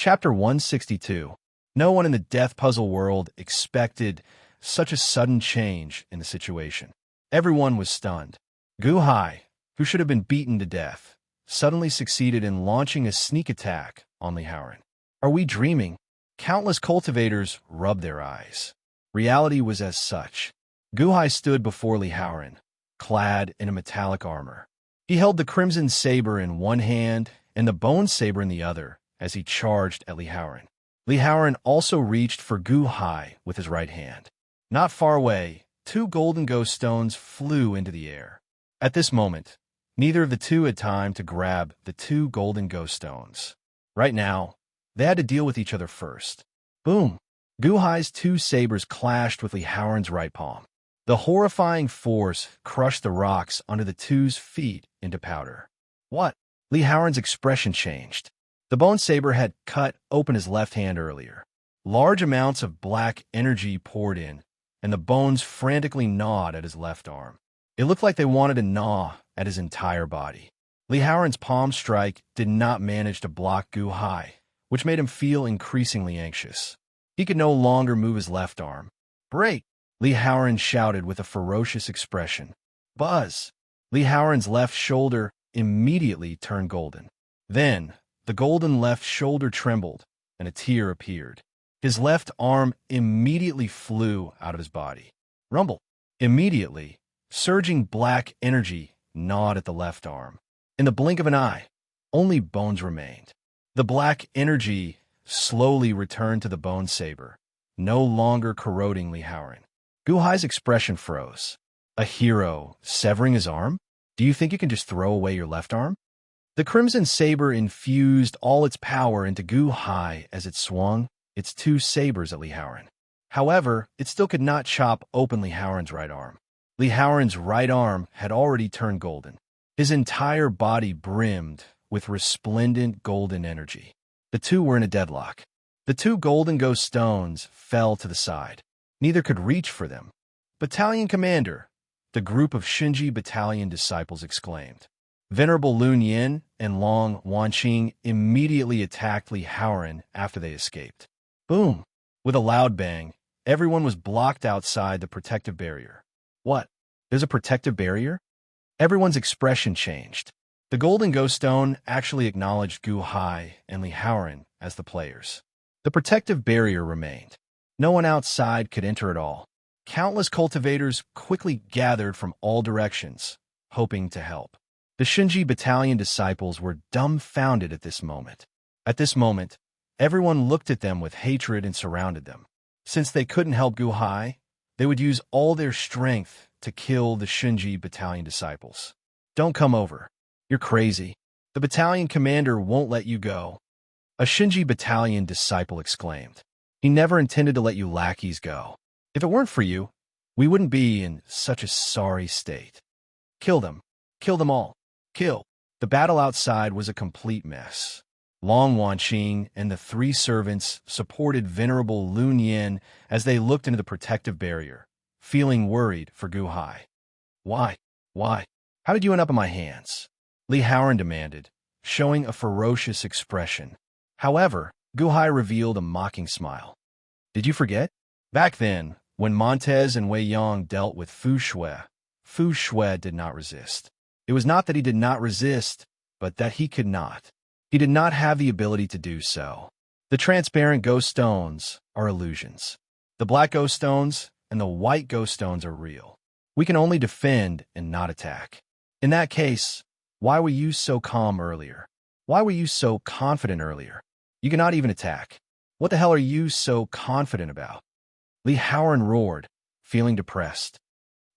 Chapter 162. No one in the death puzzle world expected such a sudden change in the situation. Everyone was stunned. Gu Hai, who should have been beaten to death, suddenly succeeded in launching a sneak attack on Li Haoran. Are we dreaming? Countless cultivators rubbed their eyes. Reality was as such. Gu Hai stood before Li Haoran, clad in a metallic armor. He held the crimson saber in one hand and the bone saber in the other as he charged at Li Haoran. Li Haoran also reached for Gu Hai with his right hand. Not far away, two golden ghost stones flew into the air. At this moment, neither of the two had time to grab the two golden ghost stones. Right now, they had to deal with each other first. Boom! Gu Hai's two sabers clashed with Li Haoran's right palm. The horrifying force crushed the rocks under the two's feet into powder. What? Li Haoran's expression changed. The bone saber had cut open his left hand earlier. Large amounts of black energy poured in, and the bones frantically gnawed at his left arm. It looked like they wanted to gnaw at his entire body. Li Haoran's palm strike did not manage to block Gu Hai, which made him feel increasingly anxious. He could no longer move his left arm. Break! Li Haoran shouted with a ferocious expression. Buzz! Li Haoran's left shoulder immediately turned golden. Then, the golden left shoulder trembled, and a tear appeared. His left arm immediately flew out of his body. Rumble! Immediately, surging black energy gnawed at the left arm. In the blink of an eye, only bones remained. The black energy slowly returned to the bone saber, no longer corroding Li Haoran. Gu Hai's expression froze. A hero severing his arm? Do you think you can just throw away your left arm? The crimson saber infused all its power into Gu Hai as it swung its two sabers at Li Haoran. However, it still could not chop open Li Haoran's right arm. Li Haoran's right arm had already turned golden. His entire body brimmed with resplendent golden energy. The two were in a deadlock. The two golden ghost stones fell to the side. Neither could reach for them. Battalion Commander, the group of Shinji Battalion disciples exclaimed. Venerable Lun Yin and Long Wanqing immediately attacked Li Haoran after they escaped. Boom! With a loud bang, everyone was blocked outside the protective barrier. What? There's a protective barrier? Everyone's expression changed. The golden ghost stone actually acknowledged Gu Hai and Li Haoran as the players. The protective barrier remained. No one outside could enter at all. Countless cultivators quickly gathered from all directions, hoping to help. The Shinji Battalion disciples were dumbfounded at this moment. At this moment, everyone looked at them with hatred and surrounded them. Since they couldn't help Gu Hai, they would use all their strength to kill the Shinji Battalion disciples. Don't come over. You're crazy. The battalion commander won't let you go. A Shinji Battalion disciple exclaimed. He never intended to let you lackeys go. If it weren't for you, we wouldn't be in such a sorry state. Kill them. Kill them all. Kill. The battle outside was a complete mess. Long Wanqing and the three servants supported Venerable Lun Yin as they looked into the protective barrier, feeling worried for Gu Hai. Why? Why? How did you end up in my hands? Li Haoran demanded, showing a ferocious expression. However, Gu Hai revealed a mocking smile. Did you forget? Back then, when Montez and Wei Yong dealt with Fu Shui did not resist. It was not that he did not resist, but that he could not. He did not have the ability to do so. The transparent ghost stones are illusions. The black ghost stones and the white ghost stones are real. We can only defend and not attack. In that case, why were you so calm earlier? Why were you so confident earlier? You cannot even attack. What the hell are you so confident about? Li Haoran roared, feeling depressed.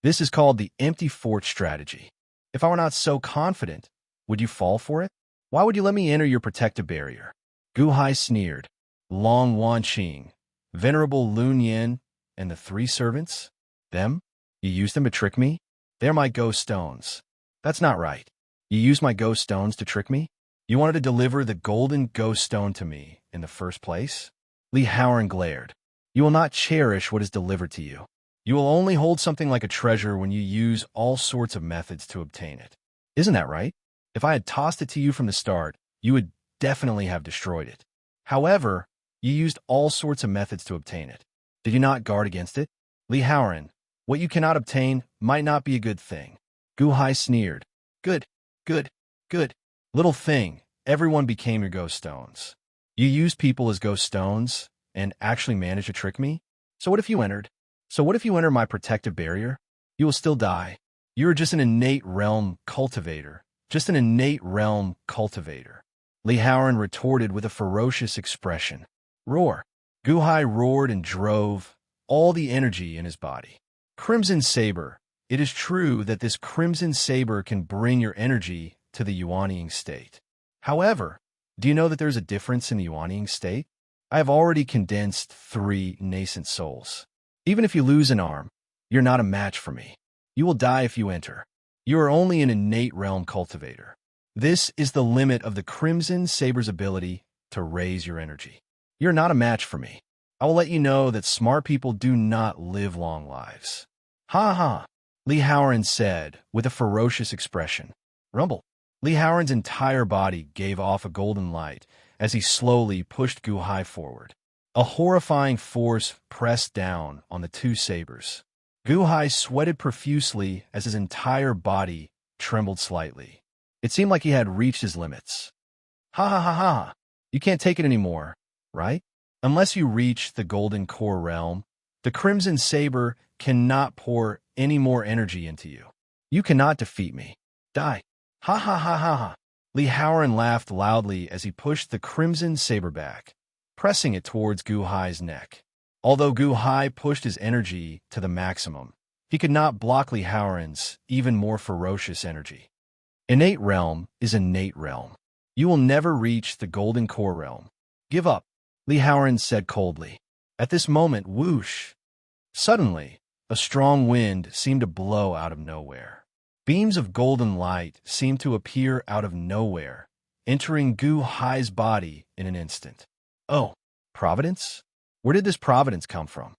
This is called the empty fort strategy. If I were not so confident, would you fall for it? Why would you let me enter your protective barrier? Gu Hai sneered. Long Wanqing, Venerable Lun Yin, and the three servants? Them? You used them to trick me? They're my ghost stones. That's not right. You used my ghost stones to trick me? You wanted to deliver the golden ghost stone to me in the first place? Li Haoran glared. You will not cherish what is delivered to you. You will only hold something like a treasure when you use all sorts of methods to obtain it. Isn't that right? If I had tossed it to you from the start, you would definitely have destroyed it. However, you used all sorts of methods to obtain it. Did you not guard against it? Li Haoran, what you cannot obtain might not be a good thing. Gu Hai sneered. Good, good, good. Little thing, everyone became your ghost stones. You used people as ghost stones and actually managed to trick me? So what if you entered? So what if you enter my protective barrier? You will still die. You are just an innate realm cultivator. Just an innate realm cultivator. Li Haoran retorted with a ferocious expression. Roar. Gu Hai roared and drove all the energy in his body. Crimson Saber. It is true that this Crimson Saber can bring your energy to the Yuanying state. However, do you know that there's a difference in the Yuanying state? I have already condensed 3 nascent souls. Even if you lose an arm, you're not a match for me. You will die if you enter. You are only an innate realm cultivator. This is the limit of the Crimson Saber's ability to raise your energy. You're not a match for me. I will let you know that smart people do not live long lives. Ha ha, Li Haoran said with a ferocious expression. Rumble. Li Haoran's entire body gave off a golden light as he slowly pushed Gu Hai forward. A horrifying force pressed down on the 2 sabers. Gu Hai sweated profusely as his entire body trembled slightly. It seemed like he had reached his limits. Ha ha ha ha. You can't take it anymore, right? Unless you reach the Golden Core realm, the Crimson Saber cannot pour any more energy into you. You cannot defeat me. Die. Ha ha ha ha ha. Li Haoran laughed loudly as he pushed the Crimson Saber back, pressing it towards Gu Hai's neck. Although Gu Hai pushed his energy to the maximum, he could not block Li Haoran's even more ferocious energy. Innate realm is innate realm. You will never reach the Golden Core realm. Give up, Li Haoran said coldly. At this moment, whoosh! Suddenly, a strong wind seemed to blow out of nowhere. Beams of golden light seemed to appear out of nowhere, entering Gu Hai's body in an instant. Oh, providence? Where did this providence come from?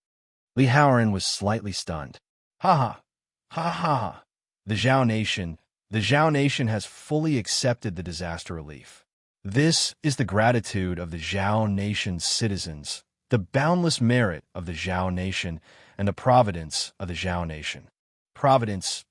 Li Haoran was slightly stunned. Ha ha, ha ha ha. The Zhao Nation has fully accepted the disaster relief. This is the gratitude of the Zhao Nation's citizens, the boundless merit of the Zhao Nation, and the providence of the Zhao Nation. Providence,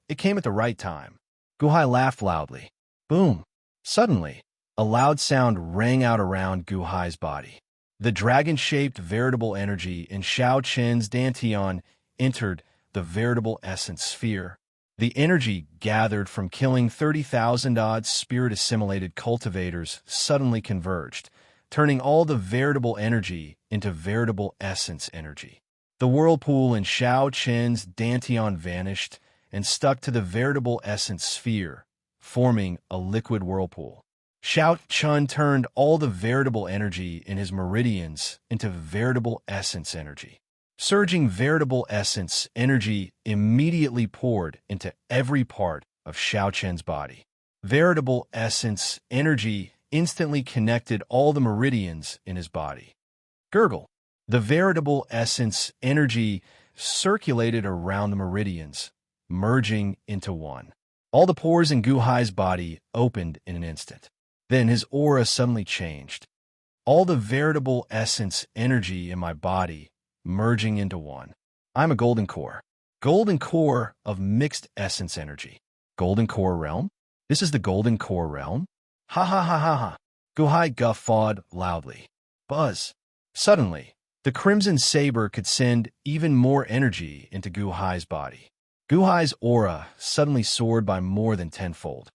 it came at the right time. Gu Hai laughed loudly. Boom! Suddenly, a loud sound rang out around Gu Hai's body. The dragon-shaped veritable energy in Xiao Chen's Dantian entered the veritable essence sphere. The energy gathered from killing 30,000-odd spirit-assimilated cultivators suddenly converged, turning all the veritable energy into veritable essence energy. The whirlpool in Xiao Chen's Dantian vanished and stuck to the veritable essence sphere, forming a liquid whirlpool. Xiao Chen turned all the veritable energy in his meridians into veritable essence energy. Surging veritable essence energy immediately poured into every part of Xiao Chen's body. Veritable essence energy instantly connected all the meridians in his body. Gurgle. The veritable essence energy circulated around the meridians, merging into one. All the pores in Gu Hai's body opened in an instant. Then his aura suddenly changed. All the veritable essence energy in my body merging into one. I'm a golden core. Golden core of mixed essence energy. Golden core realm? This is the golden core realm? Ha ha ha ha ha. Gu Hai guffawed loudly. Buzz. Suddenly, the Crimson Saber could send even more energy into Gu Hai's body. Gu Hai's aura suddenly soared by more than tenfold.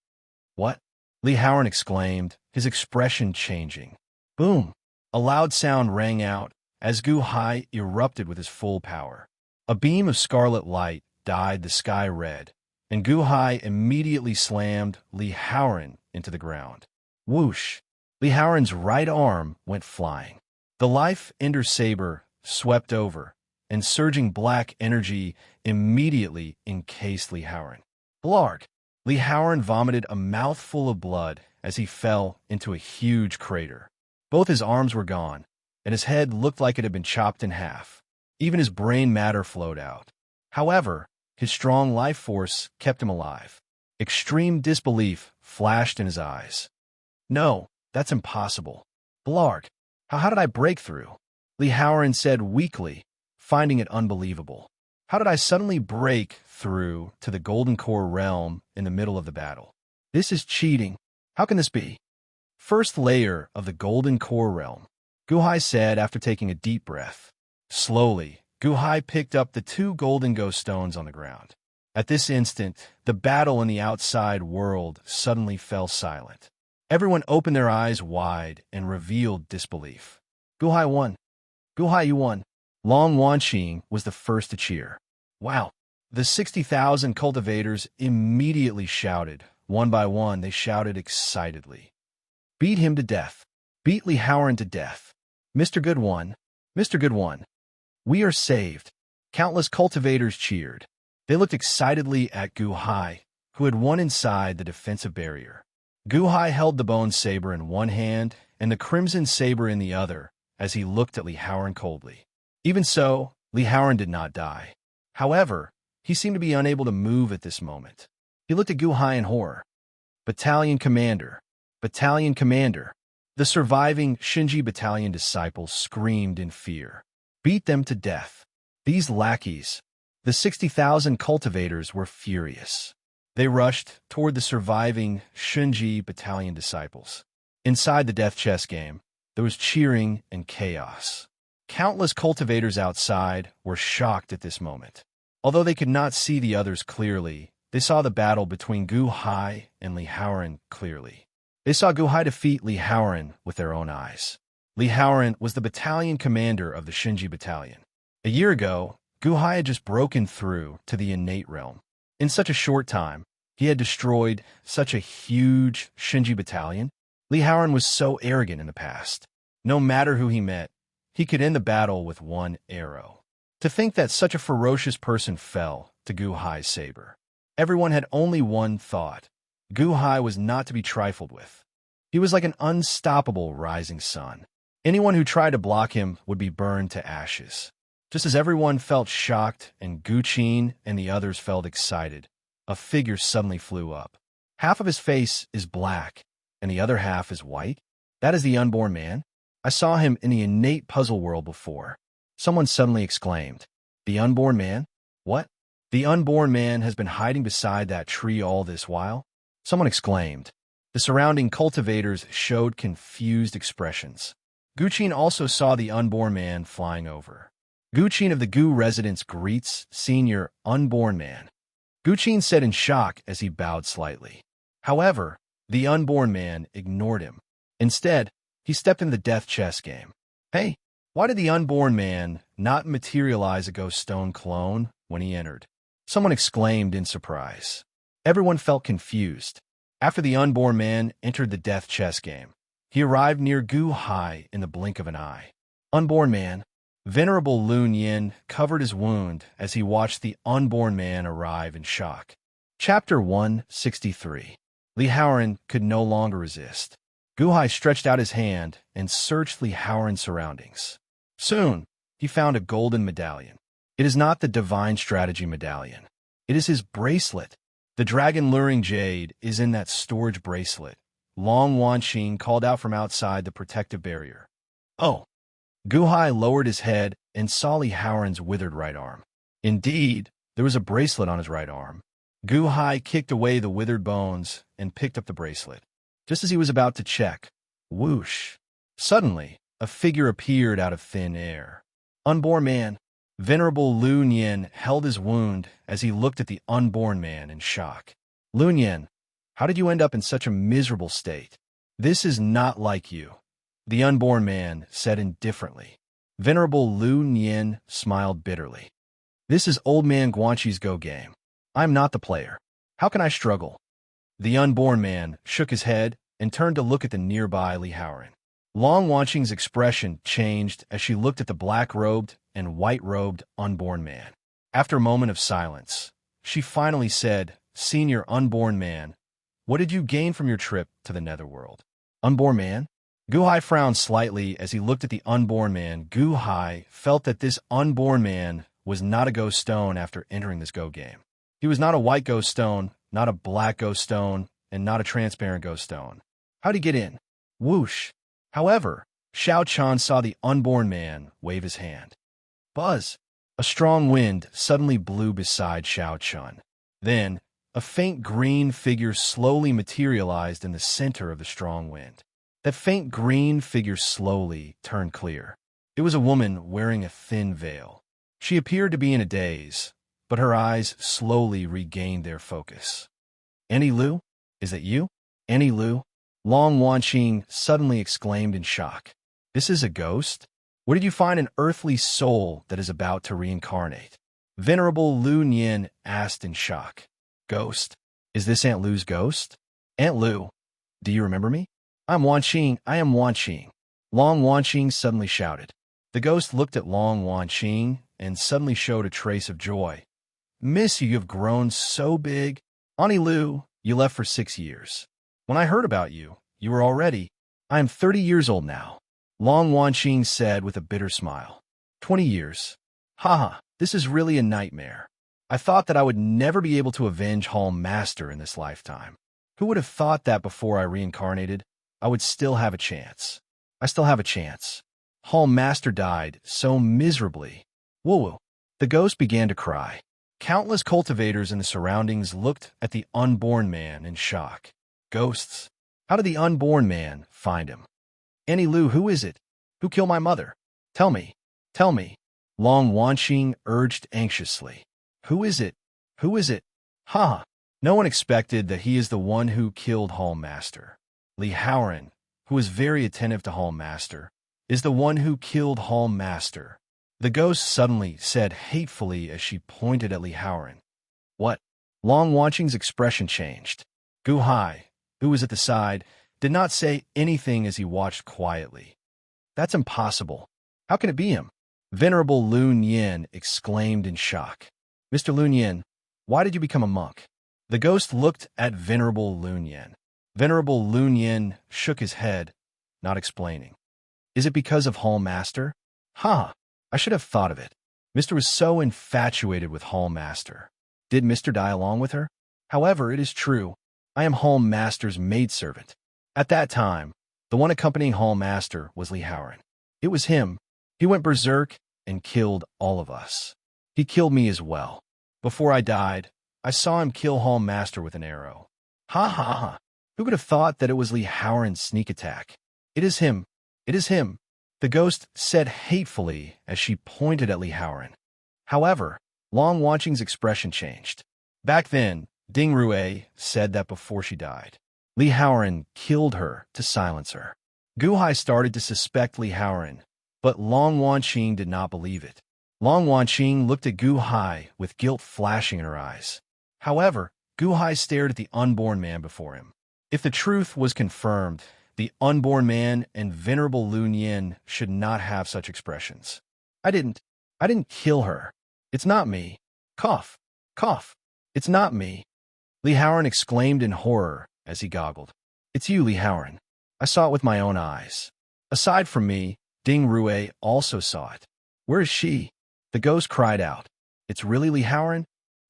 What? Li Haoran exclaimed, his expression changing. Boom! A loud sound rang out as Gu Hai erupted with his full power. A beam of scarlet light dyed the sky red, and Gu Hai immediately slammed Li Haoran into the ground. Whoosh! Li Haoran's right arm went flying. The Life Ender Saber swept over, and surging black energy immediately encased Li Haoran. Blarg! Li Haoran vomited a mouthful of blood as he fell into a huge crater. Both his arms were gone, and his head looked like it had been chopped in half. Even his brain matter flowed out. However, his strong life force kept him alive. Extreme disbelief flashed in his eyes. No, that's impossible. Blarg, how did I break through? Li Howard said weakly, finding it unbelievable. How did I suddenly break through to the Golden Core realm in the middle of the battle? This is cheating. How can this be? First layer of the Golden Core realm, Guhai said after taking a deep breath. Slowly, Guhai picked up the 2 golden ghost stones on the ground. At this instant, the battle in the outside world suddenly fell silent. Everyone opened their eyes wide and revealed disbelief. Guhai won. Guhai, you won. Long Wanqing was the first to cheer. Wow. The 60,000 cultivators immediately shouted. One by one, they shouted excitedly. Beat him to death. Beat Li Howard to death. Mr. Good won. Mr. Good won. We are saved. Countless cultivators cheered. They looked excitedly at Guhai, who had won inside the defensive barrier. Guhai held the bone saber in one hand and the crimson saber in the other as he looked at Li Howard coldly. Even so, Li Howard did not die. However, he seemed to be unable to move at this moment. He looked at Guhai in horror. Battalion Commander! Battalion Commander! The surviving Shinji Battalion disciples screamed in fear. Beat them to death. These lackeys, the 60,000 cultivators, were furious. They rushed toward the surviving Shinji Battalion disciples. Inside the death chess game, there was cheering and chaos. Countless cultivators outside were shocked at this moment. Although they could not see the others clearly, they saw the battle between Guhai and Li Howard clearly. They saw Guhai defeat Li Howard with their own eyes. Li Howard was the battalion commander of the Shinji Battalion. A year ago, Guhai had just broken through to the innate realm. In such a short time, he had destroyed such a huge Shinji Battalion. Li Howard was so arrogant in the past. No matter who he met, he could end the battle with one arrow. To think that such a ferocious person fell to Guhai's saber. Everyone had only one thought. Guhai was not to be trifled with. He was like an unstoppable rising sun. Anyone who tried to block him would be burned to ashes. Just as everyone felt shocked and Guqin and the others felt excited, a figure suddenly flew up. Half of his face is black, and the other half is white. That is the unborn man. I saw him in the innate puzzle world before. Someone suddenly exclaimed, "The unborn man? What? The unborn man has been hiding beside that tree all this while?" Someone exclaimed. The surrounding cultivators showed confused expressions. Guqin also saw the unborn man flying over. Guqin of the Gu residence greets senior unborn man. Guqin said in shock as he bowed slightly. However, the unborn man ignored him. Instead, he stepped into the death chess game. Hey, why did the unborn man not materialize a ghost stone clone when he entered? Someone exclaimed in surprise. Everyone felt confused. After the unborn man entered the death chess game, he arrived near Guhai in the blink of an eye. Unborn man. Venerable Lun Yin covered his wound as he watched the unborn man arrive in shock. Chapter 163. Li Howard could no longer resist. Guhai stretched out his hand and searched Li Howard's surroundings. Soon, he found a golden medallion. It is not the divine strategy medallion. It is his bracelet. The dragon luring jade is in that storage bracelet. Long Wanqing called out from outside the protective barrier. Oh! Guhai lowered his head and saw Li Howard's withered right arm. Indeed, there was a bracelet on his right arm. Guhai kicked away the withered bones and picked up the bracelet. Just as he was about to check, whoosh! Suddenly, a figure appeared out of thin air. Unborn man. Venerable Lun Yin held his wound as he looked at the unborn man in shock. Lun Yin, how did you end up in such a miserable state? This is not like you. The unborn man said indifferently. Venerable Lun Yin smiled bitterly. This is old man Guanqi's Go game. I'm not the player. How can I struggle? The unborn man shook his head and turned to look at the nearby Li Howard. Long Wanqing's expression changed as she looked at the black-robed and white-robed unborn man. After a moment of silence, she finally said, Senior unborn man, what did you gain from your trip to the netherworld? Unborn man? Guhai frowned slightly as he looked at the unborn man. Guhai felt that this unborn man was not a ghost stone after entering this Go game. He was not a white ghost stone, not a black ghost stone, and not a transparent ghost stone. How'd he get in? Whoosh! However, Xiao Chan saw the unborn man wave his hand. Buzz! A strong wind suddenly blew beside Xiao Chun. Then, a faint green figure slowly materialized in the center of the strong wind. That faint green figure slowly turned clear. It was a woman wearing a thin veil. She appeared to be in a daze, but her eyes slowly regained their focus. "Annie Lu? Is that you? Annie Lu?" Long Wanqing suddenly exclaimed in shock. "This is a ghost? Where did you find an earthly soul that is about to reincarnate?" Venerable Lu Nian asked in shock. "Ghost? Is this Aunt Lu's ghost? Aunt Lu, do you remember me? I am Wanqing. Long Wanqing suddenly shouted. The ghost looked at Long Wanqing and suddenly showed a trace of joy. "Miss, you have grown so big. Annie Lu, you left for 6 years. When I heard about you, you were already. I am 30 years old now." Long Wanqing said with a bitter smile. 20 years. Haha, this is really a nightmare. I thought that I would never be able to avenge Hall Master in this lifetime. Who would have thought that before I reincarnated, I would still have a chance? I still have a chance. Hall Master died so miserably. Woo-woo. The ghost began to cry. Countless cultivators in the surroundings looked at the unborn man in shock. Ghosts? How did the unborn man find him? "Annie Lu, who is it? Who killed my mother? Tell me. Tell me." Long Wanqing urged anxiously. "Who is it? Who is it? Ha! No one expected that he is the one who killed Hall Master. Li Haoran, who is very attentive to Hall Master, is the one who killed Hall Master." The ghost suddenly said hatefully as she pointed at Li Haoran. "What?" Long Wanqing's expression changed. Gu Hai, who was at the side, did not say anything as he watched quietly. "That's impossible. How can it be him?" Venerable Lu Nian exclaimed in shock. "Mr. Lu Nian, why did you become a monk?" The ghost looked at Venerable Lu Nian. Venerable Lu Nian shook his head, not explaining. "Is it because of Hall Master?" "Ha! I should have thought of it. Mr. was so infatuated with Hall Master. Did Mr. die along with her? However, it is true. I am Hall Master's maidservant. At that time, the one accompanying Hall Master was Li Haoran. It was him. He went berserk and killed all of us. He killed me as well. Before I died, I saw him kill Hall Master with an arrow. Ha ha ha! Who could have thought that it was Li Haoran's sneak attack? It is him. It is him." The ghost said hatefully as she pointed at Li Haoran. However, Long Wanqing's expression changed. Back then, Ding Rue said that before she died, Li Haoran killed her to silence her. Gu Hai started to suspect Li Haoran, but Long Wanqing did not believe it. Long Wanqing looked at Gu Hai with guilt flashing in her eyes. However, Gu Hai stared at the unborn man before him. If the truth was confirmed, the unborn man and Venerable Lu Nian should not have such expressions. I didn't kill her. It's not me. Cough, cough. It's not me." Li Haoran exclaimed in horror as he goggled. "It's you, Li Haoran. I saw it with my own eyes. Aside from me, Ding Rue also saw it. Where is she?" The ghost cried out. "It's really Li Haoran?"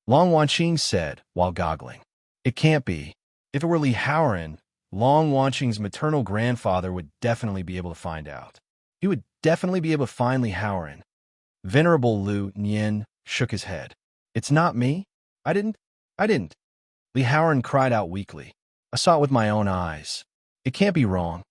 Long Wanqing said while goggling. "It can't be. If it were Li Haoran, Long Wanqing's maternal grandfather would definitely be able to find out. He would definitely be able to find Li Haoran." Venerable Lu Nian shook his head. "It's not me. I didn't. Li Haoran cried out weakly. "I saw it with my own eyes. It can't be wrong."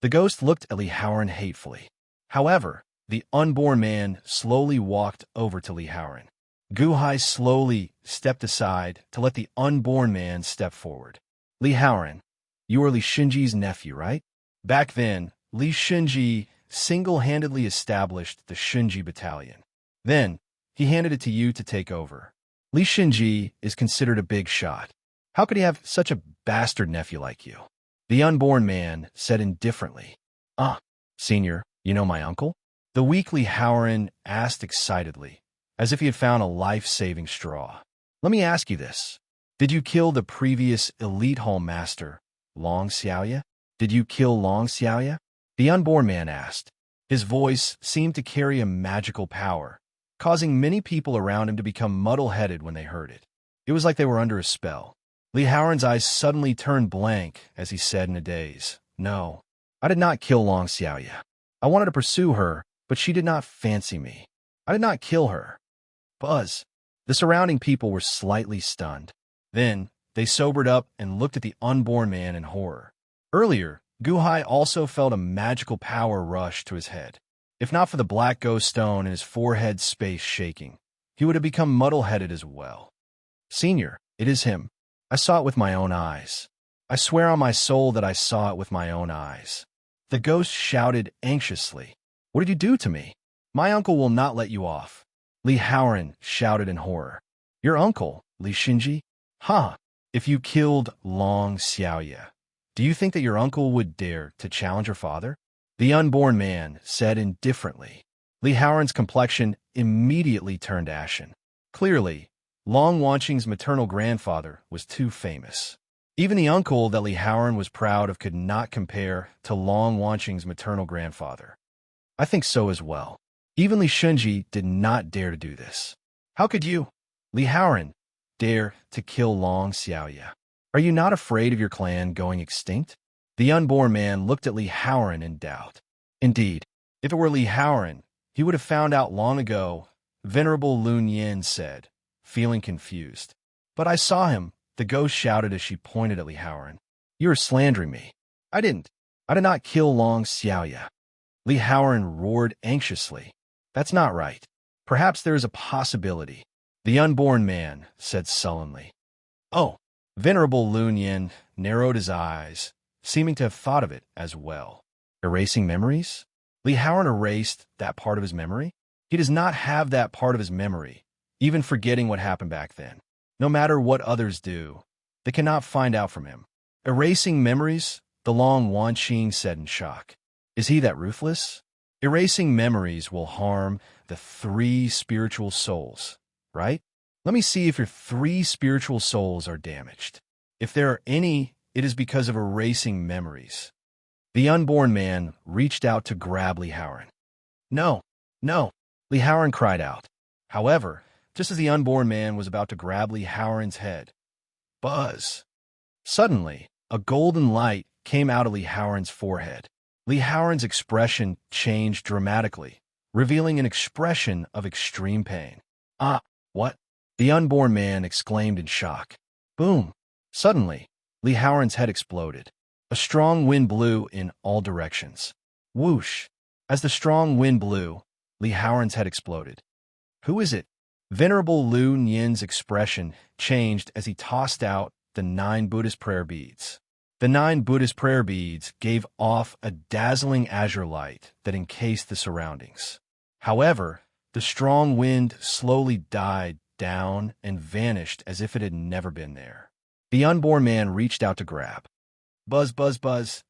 The ghost looked at Li Haoran hatefully. However, the unborn man slowly walked over to Li Haoran. Gu Hai slowly stepped aside to let the unborn man step forward. "Li Haoran, you are Li Shinji's nephew, right?" Back then, Li Shinji single-handedly established the Shinji Battalion. Then, he handed it to you to take over. Li Shinji is considered a big shot. How could he have such a bastard nephew like you? The unborn man said indifferently. "Ah, senior, you know my uncle?" The weak Li Haoran asked excitedly, as if he had found a life-saving straw. "Let me ask you this. Did you kill the previous elite Hall Master, Long Xiaoya? Did you kill Long Xiaoya?" The unborn man asked. His voice seemed to carry a magical power, causing many people around him to become muddle-headed when they heard it. It was like they were under a spell. Li Haoran's eyes suddenly turned blank as he said in a daze, "No, I did not kill Long Xiaoya. I wanted to pursue her, but she did not fancy me. I did not kill her. Buzz. The surrounding people were slightly stunned. Then, they sobered up and looked at the unborn man in horror. Earlier, Guhai also felt a magical power rush to his head. If not for the black ghost stone in his forehead space shaking, he would have become muddle-headed as well. Senior, it is him. I saw it with my own eyes. I swear on my soul that I saw it with my own eyes. The ghost shouted anxiously. What did you do to me? My uncle will not let you off. Li Haoran shouted in horror. Your uncle, Li Shinji? Ha! If you killed Long Xiaoye, do you think that your uncle would dare to challenge your father? The unborn man said indifferently. Li Haoran's complexion immediately turned ashen. Clearly, Long Wanqing's maternal grandfather was too famous. Even the uncle that Li Haoran was proud of could not compare to Long Wanqing's maternal grandfather. I think so as well. Even Li Shinji did not dare to do this. How could you, Li Haoran, dare to kill Long Xiaoye? Are you not afraid of your clan going extinct? The unborn man looked at Li Haoran in doubt. Indeed, if it were Li Haoran, he would have found out long ago, Venerable Lun Yin said, feeling confused. But I saw him, the ghost shouted as she pointed at Li Haoran. You are slandering me. I did not kill Long Xiaoye. Li Haoran roared anxiously. That's not right. Perhaps there is a possibility. The unborn man said sullenly. Oh, Venerable Lun Yin narrowed his eyes, seeming to have thought of it as well. Erasing memories? Li Haoran erased that part of his memory? He does not have that part of his memory, even forgetting what happened back then. No matter what others do, they cannot find out from him. Erasing memories? The Long Wanqing said in shock. Is he that ruthless? Erasing memories will harm the 3 spiritual souls, right? Let me see if your 3 spiritual souls are damaged. If there are any, it is because of erasing memories. The unborn man reached out to grab Li Haoran. No, no, Li Haoran cried out. However, just as the unborn man was about to grab Li Haoran's head, buzz! Suddenly, a golden light came out of Li Haoran's forehead. Li Haoran's expression changed dramatically, revealing an expression of extreme pain. Ah, what? The unborn man exclaimed in shock. Boom! Suddenly, Li Haoran's head exploded. A strong wind blew in all directions. Whoosh! As the strong wind blew, Li Haoran's head exploded. Who is it? Venerable Lun Yin's expression changed as he tossed out the 9 Buddhist prayer beads. The 9 Buddhist prayer beads gave off a dazzling azure light that encased the surroundings. However, the strong wind slowly died down and vanished as if it had never been there. The unborn man reached out to grab. Buzz, buzz, buzz.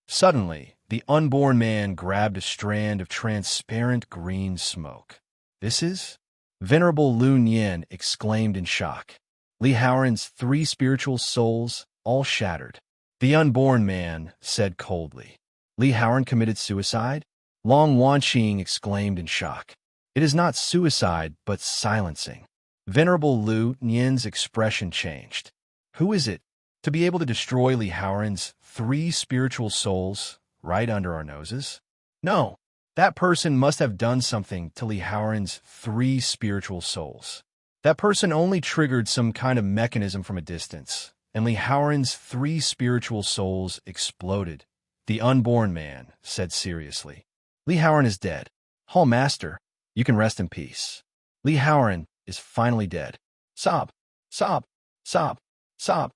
Suddenly, the unborn man grabbed a strand of transparent green smoke. This is? Venerable Lun Yin exclaimed in shock. Li Haoran's 3 spiritual souls all shattered. The unborn man said coldly. Li Haoran committed suicide? Long Wanqing exclaimed in shock. It is not suicide, but silencing. Venerable Lun Yin's expression changed. Who is it? To be able to destroy Li Haoran's 3 spiritual souls right under our noses? No, that person must have done something to Li Haoran's 3 spiritual souls. That person only triggered some kind of mechanism from a distance, and Li Haoran's 3 spiritual souls exploded. The unborn man said seriously. Li Haoran is dead. Hall Master, you can rest in peace. Li Haoran is finally dead. Sob, sob, sob, sob.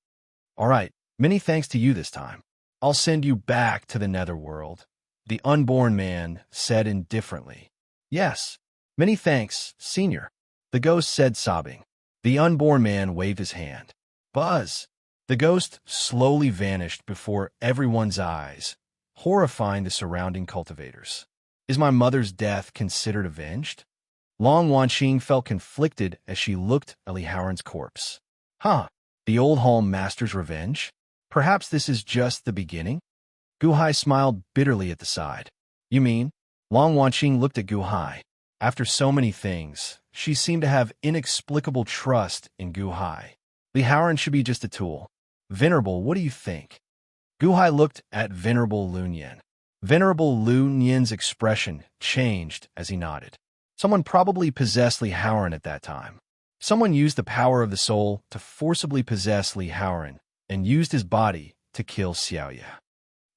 All right, many thanks to you this time. I'll send you back to the netherworld, the unborn man said indifferently. Yes, many thanks, Senior, the ghost said sobbing. The unborn man waved his hand. Buzz! The ghost slowly vanished before everyone's eyes, horrifying the surrounding cultivators. Is my mother's death considered avenged? Long Wanqing felt conflicted as she looked at Li Haoran's corpse. Huh, the old hall master's revenge? Perhaps this is just the beginning? Guhai smiled bitterly at the side. You mean? Long Wanqing looked at Guhai. After so many things, she seemed to have inexplicable trust in Guhai. Li Haoran should be just a tool. Venerable, what do you think? Guhai looked at Venerable Lun Yin. Venerable Lu Nian's expression changed as he nodded. Someone probably possessed Li Haoran at that time. Someone used the power of the soul to forcibly possess Li Haoran and used his body to kill Xiaoya.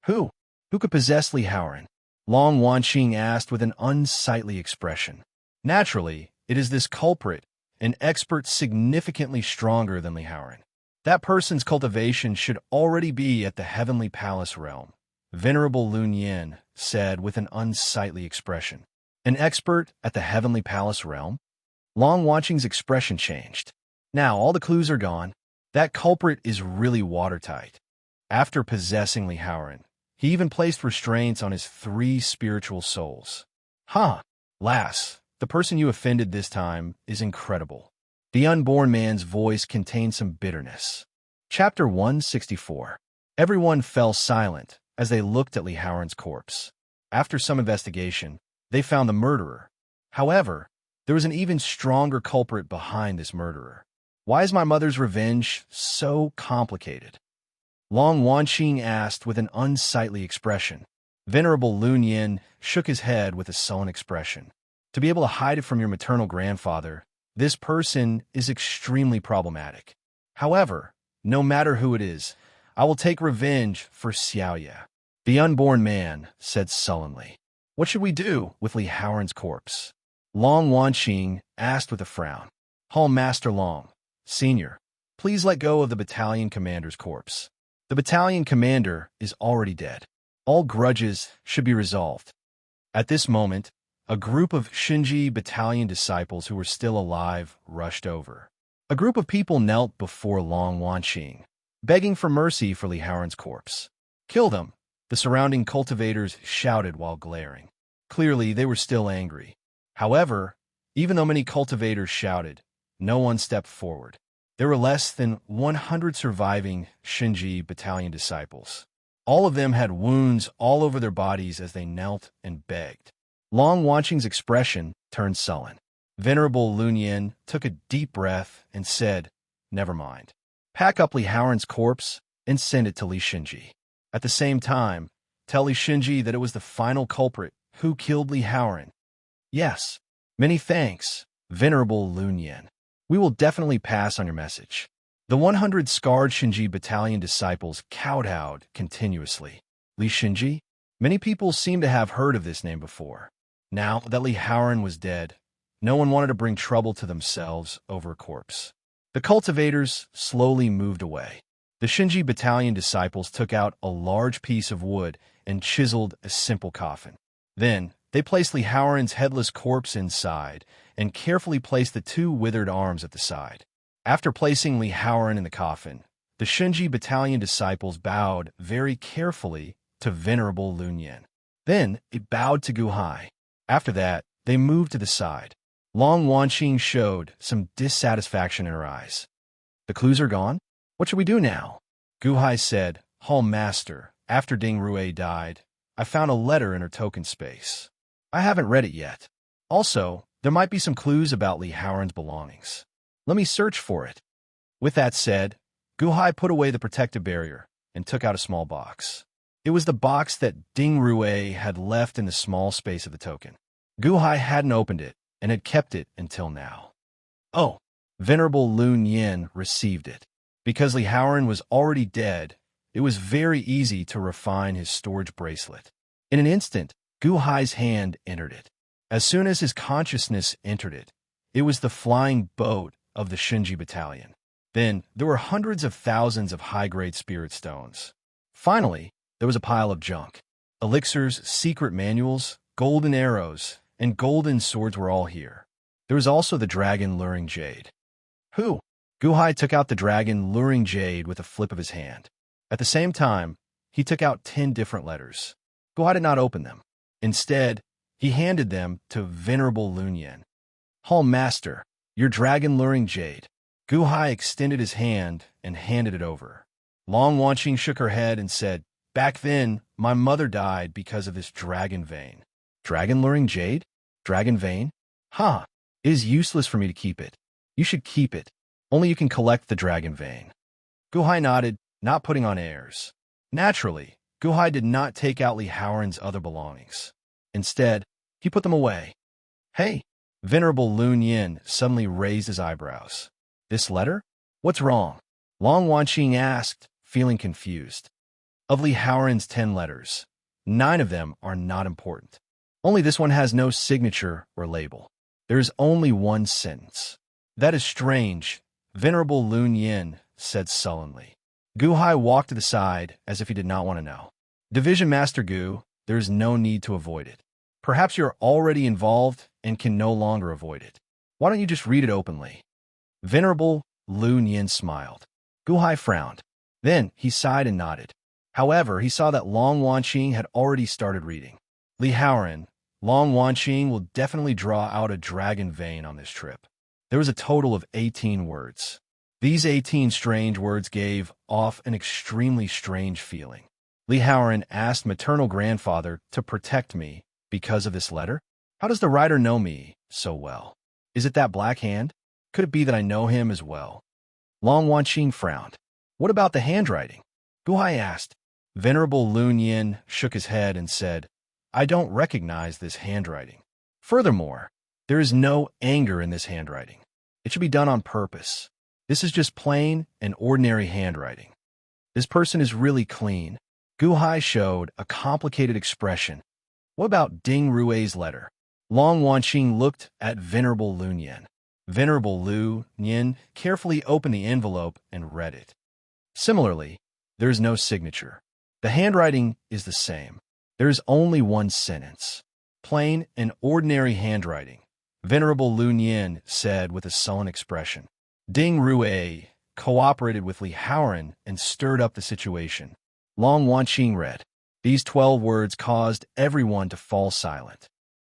Who? Who could possess Li Haoran? Long Wanqing asked with an unsightly expression. Naturally, it is this culprit, an expert significantly stronger than Li Haoran. That person's cultivation should already be at the Heavenly Palace realm, Venerable Lu Nian said with an unsightly expression. An expert at the Heavenly Palace realm? Long Wanqing's expression changed. Now all the clues are gone. That culprit is really watertight. After possessing Li Haoran, he even placed restraints on his 3 spiritual souls. Huh. Lass, the person you offended this time is incredible. The unborn man's voice contained some bitterness. Chapter 164. Everyone fell silent as they looked at Li Haoran's corpse. After some investigation, they found the murderer. However, there was an even stronger culprit behind this murderer. Why is my mother's revenge so complicated? Long Wanqing asked with an unsightly expression. Venerable Lu Nian shook his head with a sullen expression. To be able to hide it from your maternal grandfather, this person is extremely problematic. However, no matter who it is, I will take revenge for Xiaoya. The unborn man said sullenly. What should we do with Li Haoran's corpse? Long Wanqing asked with a frown. Hall Master Long, Senior, please let go of the battalion commander's corpse. The battalion commander is already dead. All grudges should be resolved. At this moment, a group of Shinji battalion disciples who were still alive rushed over. A group of people knelt before Long Wanqing, begging for mercy for Li Haoran's corpse. Kill them, the surrounding cultivators shouted while glaring. Clearly, they were still angry. However, even though many cultivators shouted, no one stepped forward. There were less than 100 surviving Shinji battalion disciples. All of them had wounds all over their bodies as they knelt and begged. Long Wanqing's expression turned sullen. Venerable Lu Nian took a deep breath and said, "Never mind. Pack up Li Haoran's corpse and send it to Li Shinji. At the same time, tell Li Shinji that it was the final culprit who killed Li Haoran." Yes. Many thanks, Venerable Lu Nian. We will definitely pass on your message. The 100 scarred Shinji battalion disciples kowtowed continuously. Li Shinji? Many people seem to have heard of this name before. Now that Li Haoran was dead, no one wanted to bring trouble to themselves over a corpse. The cultivators slowly moved away. The Shinji battalion disciples took out a large piece of wood and chiseled a simple coffin. Then, they placed Li Haoran's headless corpse inside and carefully placed the 2 withered arms at the side. After placing Li Haoran in the coffin, the Shinji battalion disciples bowed very carefully to Venerable Lu Nian. Then, it bowed to Guhai. After that, they moved to the side. Long Wanqing showed some dissatisfaction in her eyes. The clues are gone? What should we do now? Guhai said, Hall Master, after Ding Rue died, I found a letter in her token space. I haven't read it yet. Also, there might be some clues about Li Haoran's belongings. Let me search for it. With that said, Guhai put away the protective barrier and took out a small box. It was the box that Ding Rue had left in the small space of the token. Guhai hadn't opened it and had kept it until now. Oh, Venerable Lu Nian received it. Because Li Haoran was already dead, it was very easy to refine his storage bracelet. In an instant, Guhai's hand entered it. As soon as his consciousness entered it, it was the flying boat of the Shinji battalion. Then, there were hundreds of thousands of high-grade spirit stones. Finally, there was a pile of junk. Elixirs, secret manuals, golden arrows, and golden swords were all here. There was also the dragon luring jade. Who? Guhai took out the dragon luring jade with a flip of his hand. At the same time, he took out 10 different letters. Guhai did not open them. Instead, he handed them to Venerable Lu Nian. Hall Master, your dragon luring jade. Guhai extended his hand and handed it over. Long Wanqing shook her head and said, Back then, my mother died because of this dragon vein. Dragon luring jade? Dragon vein? Huh. It is useless for me to keep it. You should keep it. Only you can collect the dragon vein. Guhai nodded, not putting on airs. Naturally, Guhai did not take out Li Haoran's other belongings. Instead, he put them away. Hey, Venerable Lun Yin suddenly raised his eyebrows. This letter? What's wrong? Long Wanqing asked, feeling confused. Of Li Haoran's 10 letters, 9 of them are not important. Only this one has no signature or label. There is only one sentence. That is strange, Venerable Lun Yin said sullenly. Guhai walked to the side as if he did not want to know. Division Master Gu, there is no need to avoid it. Perhaps you're already involved and can no longer avoid it. Why don't you just read it openly? Venerable Lun Yin smiled. Guhai frowned. Then he sighed and nodded. However, he saw that Long Wanqing had already started reading. Li Haoran, Long Wanqing will definitely draw out a dragon vein on this trip. There was a total of 18 words. These 18 strange words gave off an extremely strange feeling. Li Haoran asked maternal grandfather to protect me because of this letter. How does the writer know me so well? Is it that black hand? Could it be that I know him as well? Long Wanqing frowned. What about the handwriting? Guhai asked. Venerable Lun Yin shook his head and said, I don't recognize this handwriting. Furthermore, there is no anger in this handwriting. It should be done on purpose. This is just plain and ordinary handwriting. This person is really clean. Guhai showed a complicated expression. What about Ding Rui's letter? Long Wanqing looked at Venerable Lun Yin. Venerable Lun Yin carefully opened the envelope and read it. Similarly, there is no signature. The handwriting is the same. There is only one sentence. Plain and ordinary handwriting, Venerable Lun Yin said with a sullen expression. Ding Rui cooperated with Li Haoran and stirred up the situation. Long Wanqing read. These 12 words caused everyone to fall silent.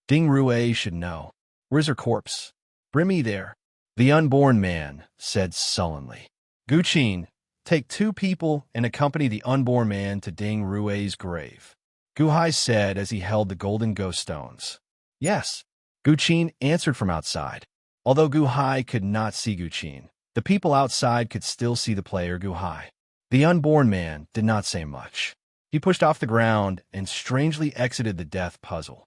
Ding Rui should know. Where's her corpse? Bring me there. The unborn man said sullenly. Gu Qin, take 2 people and accompany the unborn man to Ding Rui's grave. Guhai said as he held the golden ghost stones. Yes. Gu Qin answered from outside. Although Guhai could not see Gu Qin, the people outside could still see the player Guhai. The unborn man did not say much. He pushed off the ground and strangely exited the death puzzle.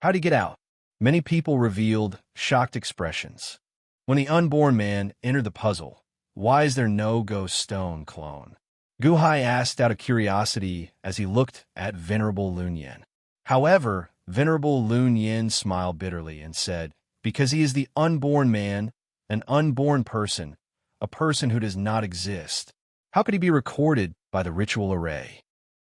How'd he get out? Many people revealed shocked expressions. When the unborn man entered the puzzle, why is there no ghost stone clone? Guhai asked out of curiosity as he looked at Venerable Lun Yin. However, Venerable Lun Yin smiled bitterly and said, because he is the unborn man, an unborn person, a person who does not exist. How could he be recorded by the ritual array?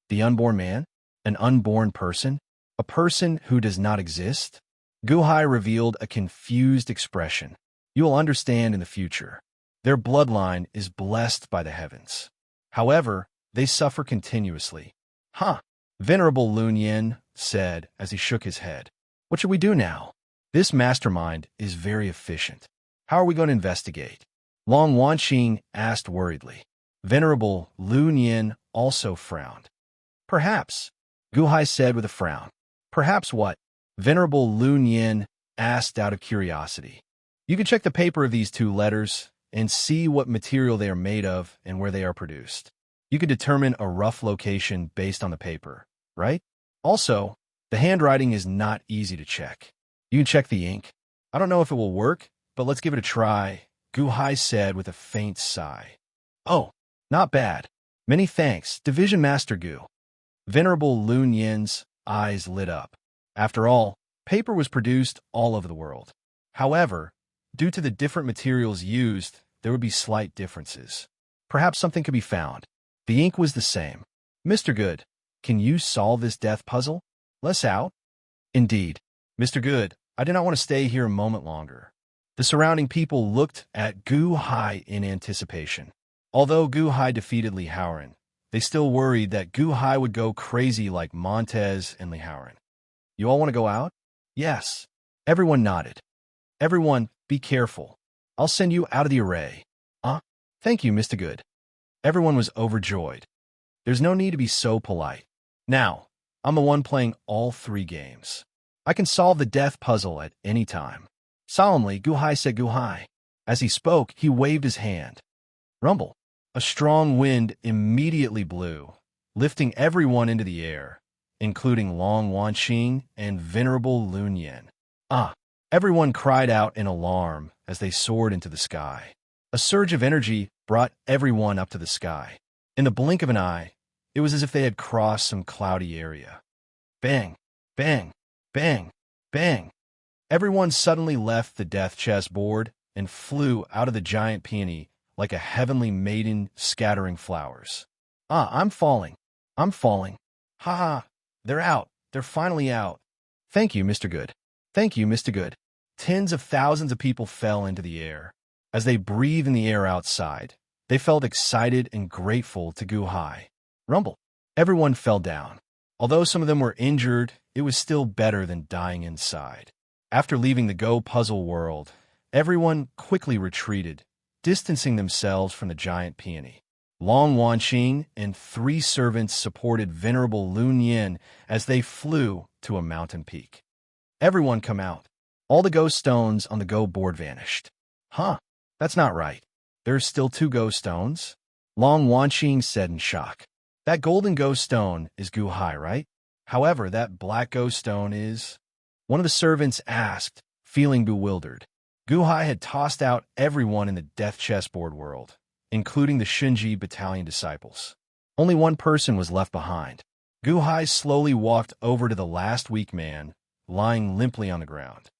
The unborn man? An unborn person? A person who does not exist? Guhai revealed a confused expression. You will understand in the future. Their bloodline is blessed by the heavens. However, they suffer continuously. Huh, Venerable Lun Yin said as he shook his head. What should we do now? This mastermind is very efficient. How are we going to investigate? Long Wanqing asked worriedly. Venerable Lun Yin also frowned. Perhaps, Guhai said with a frown. Perhaps what? Venerable Lun Yin asked out of curiosity. You can check the paper of these 2 letters and see what material they are made of and where they are produced. You can determine a rough location based on the paper, right? Also, the handwriting is not easy to check. You can check the ink. I don't know if it will work, but let's give it a try, Guhai said with a faint sigh. Oh, not bad. Many thanks, Division Master Gu. Venerable Lun Yin's eyes lit up. After all, paper was produced all over the world. However, due to the different materials used, there would be slight differences. Perhaps something could be found. The ink was the same. Mr. Good, can you solve this death puzzle? Let's out. Indeed. Mr. Good, I do not want to stay here a moment longer. The surrounding people looked at Guhai in anticipation. Although Guhai defeated Li Haoran, they still worried that Guhai would go crazy like Montez and Li Haoran. You all want to go out? Yes. Everyone nodded. Everyone, be careful. I'll send you out of the array. Thank you, Mr. Good. Everyone was overjoyed. There's no need to be so polite. Now, I'm the one playing all 3 games. I can solve the death puzzle at any time. Solemnly, Guhai said Guhai. As he spoke, he waved his hand. Rumble. A strong wind immediately blew, lifting everyone into the air, including Long Wanqing and Venerable Lun Yen. Ah! Everyone cried out in alarm as they soared into the sky. A surge of energy brought everyone up to the sky. In the blink of an eye, it was as if they had crossed some cloudy area. Bang! Bang! Bang! Bang! Everyone suddenly left the death chess board and flew out of the giant peony like a heavenly maiden scattering flowers. Ah, I'm falling. I'm falling. Ha ha! They're out. They're finally out. Thank you, Mr. Good. Thank you, Mr. Good. Tens of thousands of people fell into the air. As they breathed in the air outside, they felt excited and grateful to Gu Hai. Rumble. Everyone fell down. Although some of them were injured, it was still better than dying inside. After leaving the Go puzzle world, everyone quickly retreated, distancing themselves from the giant peony. Long Wanqing and 3 servants supported Venerable Lun Yin as they flew to a mountain peak. Everyone come out. All the Go stones on the Go board vanished. Huh, that's not right. There's still 2 Go stones? Long Wanqing said in shock. That golden Go stone is Gu Hai, right? However, that black Go stone is... One of the servants asked, feeling bewildered. Gu Hai had tossed out everyone in the death chessboard world, including the Shinji battalion disciples. Only one person was left behind. Gu Hai slowly walked over to the last weak man, lying limply on the ground.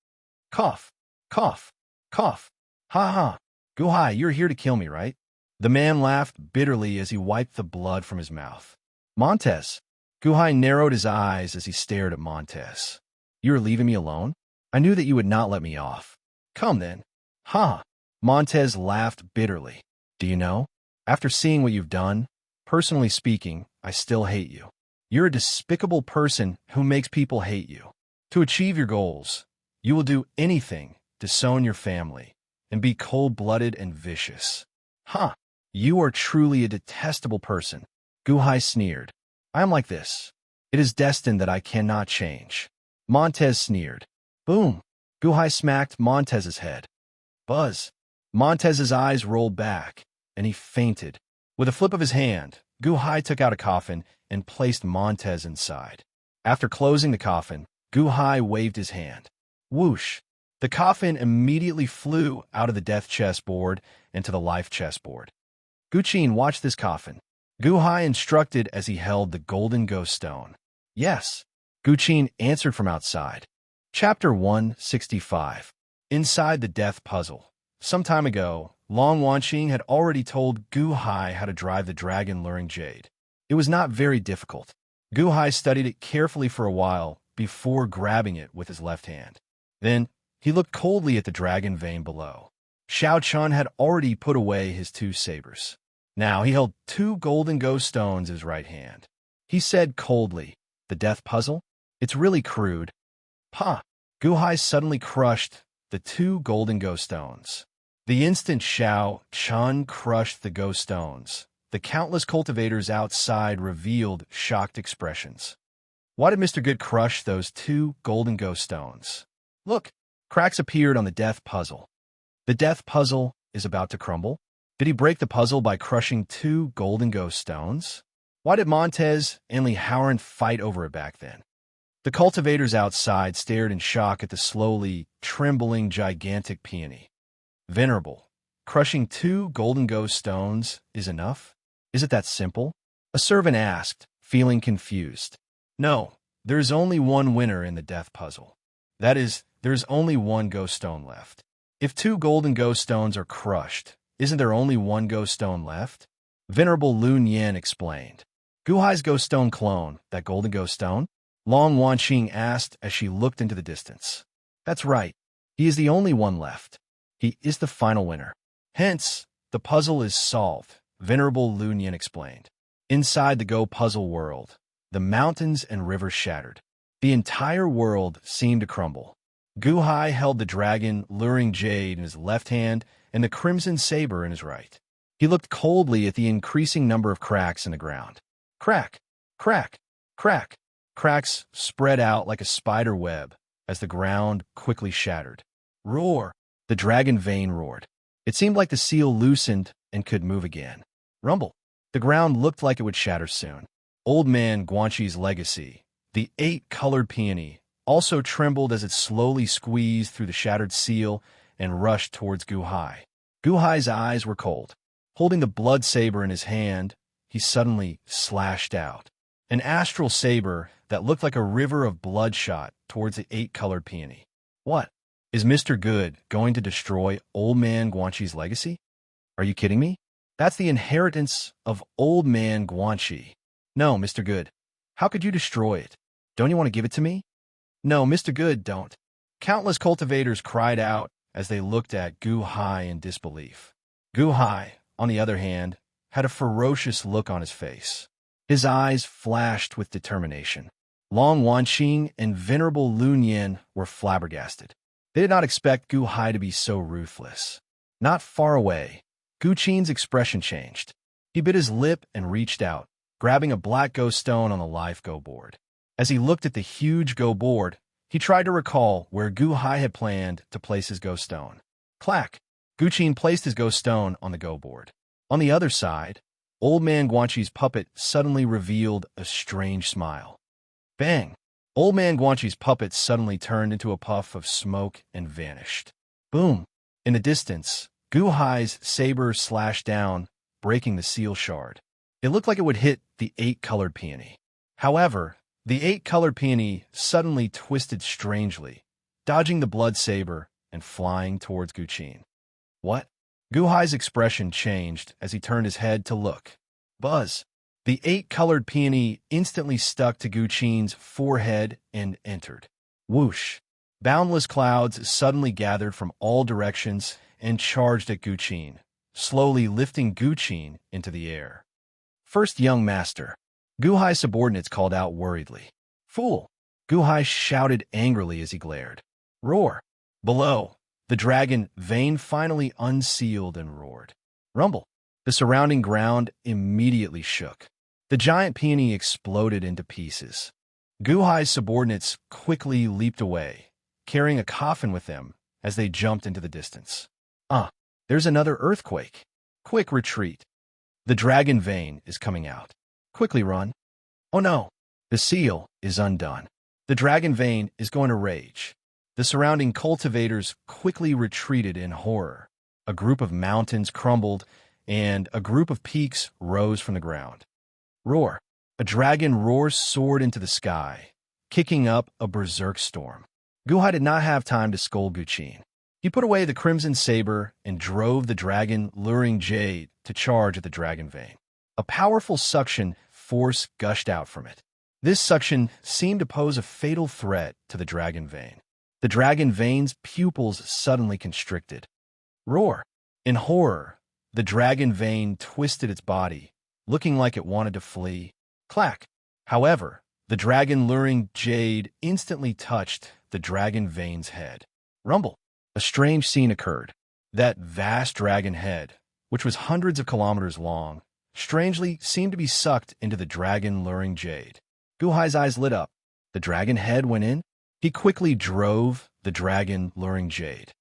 Cough, cough, cough. Ha ha. Gu Hai, you're here to kill me, right? The man laughed bitterly as he wiped the blood from his mouth. Montez. Gu Hai narrowed his eyes as he stared at Montez. You're leaving me alone? I knew that you would not let me off. Come then. Ha! Montez laughed bitterly. Do you know? After seeing what you've done, personally speaking, I still hate you. You're a despicable person who makes people hate you. To achieve your goals, you will do anything, disown your family, and be cold-blooded and vicious. Huh! You are truly a detestable person. Gu Hai sneered. I am like this. It is destined that I cannot change. Montez sneered. Boom! Gu Hai smacked Montez's head. Buzz! Montez's eyes rolled back, and he fainted. With a flip of his hand, Gu Hai took out a coffin and placed Montez inside. After closing the coffin, Gu Hai waved his hand. Whoosh! The coffin immediately flew out of the death chessboard into the life chessboard. Guqin, watch this coffin. Gu Hai instructed as he held the golden ghost stone. Yes. Guqin answered from outside. Chapter 165. Inside the Death Puzzle. Some time ago, Long Wanqing had already told Gu Hai how to drive the dragon luring jade. It was not very difficult. Gu Hai studied it carefully for a while before grabbing it with his left hand. Then, he looked coldly at the dragon vein below. Xiao Chun had already put away his 2 sabers. Now he held 2 golden ghost stones in his right hand. He said coldly, the death puzzle? It's really crude. Pa! Gu Hai suddenly crushed the 2 golden ghost stones. The instant Xiao Chun crushed the ghost stones, the countless cultivators outside revealed shocked expressions. Why did Mr. Good crush those 2 golden ghost stones? Look, cracks appeared on the death puzzle. The death puzzle is about to crumble. Did he break the puzzle by crushing 2 golden ghost stones? Why did Montez and Li Howren fight over it back then? The cultivators outside stared in shock at the slowly trembling gigantic peony. Venerable, crushing 2 golden ghost stones is enough? Is it that simple? A servant asked, feeling confused. No, there is only one winner in the death puzzle. That is, there is only 1 ghost stone left. If 2 golden ghost stones are crushed, isn't there only 1 ghost stone left? Venerable Lun Yen explained. Gu Hai's ghost stone clone, that golden ghost stone? Long Wanqing asked as she looked into the distance. That's right. He is the only one left. He is the final winner. Hence, the puzzle is solved, Venerable Lun Yen explained. Inside the Go puzzle world, the mountains and rivers shattered. The entire world seemed to crumble. Gu Hai held the dragon luring jade in his left hand and the crimson saber in his right. He looked coldly at the increasing number of cracks in the ground. Crack, crack, crack. Cracks spread out like a spider web as the ground quickly shattered. Roar! The dragon vein roared. It seemed like the seal loosened and could move again. Rumble! The ground looked like it would shatter soon. Old Man Guanxi's legacy. The 8-colored peony also trembled as it slowly squeezed through the shattered seal and rushed towards Gu Hai. Gu Hai's eyes were cold. Holding the blood saber in his hand, he suddenly slashed out. An astral saber that looked like a river of blood shot towards the 8-colored peony. What? Is Mr. Good going to destroy Old Man Guanxi's legacy? Are you kidding me? That's the inheritance of Old Man Guanxi. No, Mr. Good. How could you destroy it? Don't you want to give it to me? No, Mr. Good, don't. Countless cultivators cried out as they looked at Gu Hai in disbelief. Gu Hai, on the other hand, had a ferocious look on his face. His eyes flashed with determination. Long Wanqing and venerable Lun Yin were flabbergasted. They did not expect Gu Hai to be so ruthless. Not far away, Gu Qin's expression changed. He bit his lip and reached out, grabbing a black ghost stone on the live go board. As he looked at the huge go board, he tried to recall where Gu Hai had planned to place his ghost stone. Clack! Gu Qin placed his ghost stone on the go board. On the other side, Old Man Guanxi's puppet suddenly revealed a strange smile. Bang! Old Man Guanxi's puppet suddenly turned into a puff of smoke and vanished. Boom! In the distance, Gu Hai's saber slashed down, breaking the seal shard. It looked like it would hit the 8-colored peony. However, the 8-colored peony suddenly twisted strangely, dodging the blood saber and flying towards Gu Qin. What? Gu Hai's expression changed as he turned his head to look. Buzz! The 8-colored peony instantly stuck to Gu Qin's forehead and entered. Whoosh! Boundless clouds suddenly gathered from all directions and charged at Gu Qin, slowly lifting Gu Qin into the air. First young master. Gu Hai's subordinates called out worriedly. Fool! Gu Hai shouted angrily as he glared. Roar! Below, the dragon vein finally unsealed and roared. Rumble! The surrounding ground immediately shook. The giant peony exploded into pieces. Gu Hai's subordinates quickly leaped away, carrying a coffin with them as they jumped into the distance. There's another earthquake. Quick retreat. The dragon vein is coming out. Quickly run. Oh no! The seal is undone. The dragon vein is going to rage. The surrounding cultivators quickly retreated in horror. A group of mountains crumbled, and a group of peaks rose from the ground. Roar! A dragon roar soared into the sky, kicking up a berserk storm. Gu Hai did not have time to scold Gu Qin. He put away the crimson saber and drove the dragon luring jade to charge at the dragon vein. A powerful suction force gushed out from it. This suction seemed to pose a fatal threat to the dragon vein. The dragon vein's pupils suddenly constricted. Roar! In horror, the dragon vein twisted its body, looking like it wanted to flee. Clack! However, the dragon luring jade instantly touched the dragon vein's head. Rumble! A strange scene occurred. That vast dragon head, which was hundreds of kilometers long, strangely seemed to be sucked into the dragon luring jade. Gu Hai's eyes lit up. The dragon head went in. He quickly drove the dragon luring jade.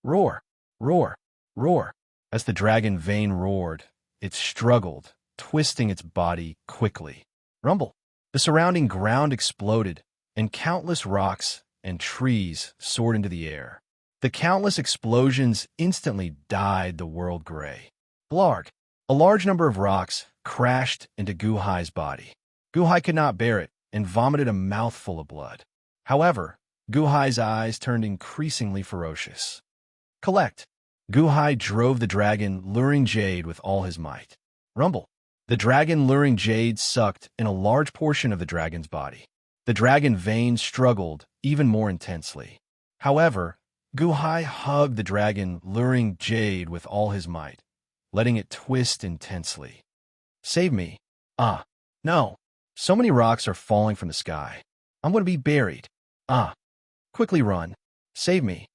Roar! Roar! Roar! As the dragon vein roared, it struggled, twisting its body quickly. Rumble! The surrounding ground exploded, and countless rocks and trees soared into the air. The countless explosions instantly dyed the world gray. Blarg! A large number of rocks crashed into Gu Hai's body. Gu Hai could not bear it and vomited a mouthful of blood. However, Gu Hai's eyes turned increasingly ferocious. Collect! Gu Hai drove the dragon luring jade with all his might. Rumble! The dragon luring jade sucked in a large portion of the dragon's body. The dragon vein struggled even more intensely. However, Gu Hai hugged the dragon luring jade with all his might, letting it twist intensely. Save me. No. So many rocks are falling from the sky. I'm going to be buried. Quickly run. Save me.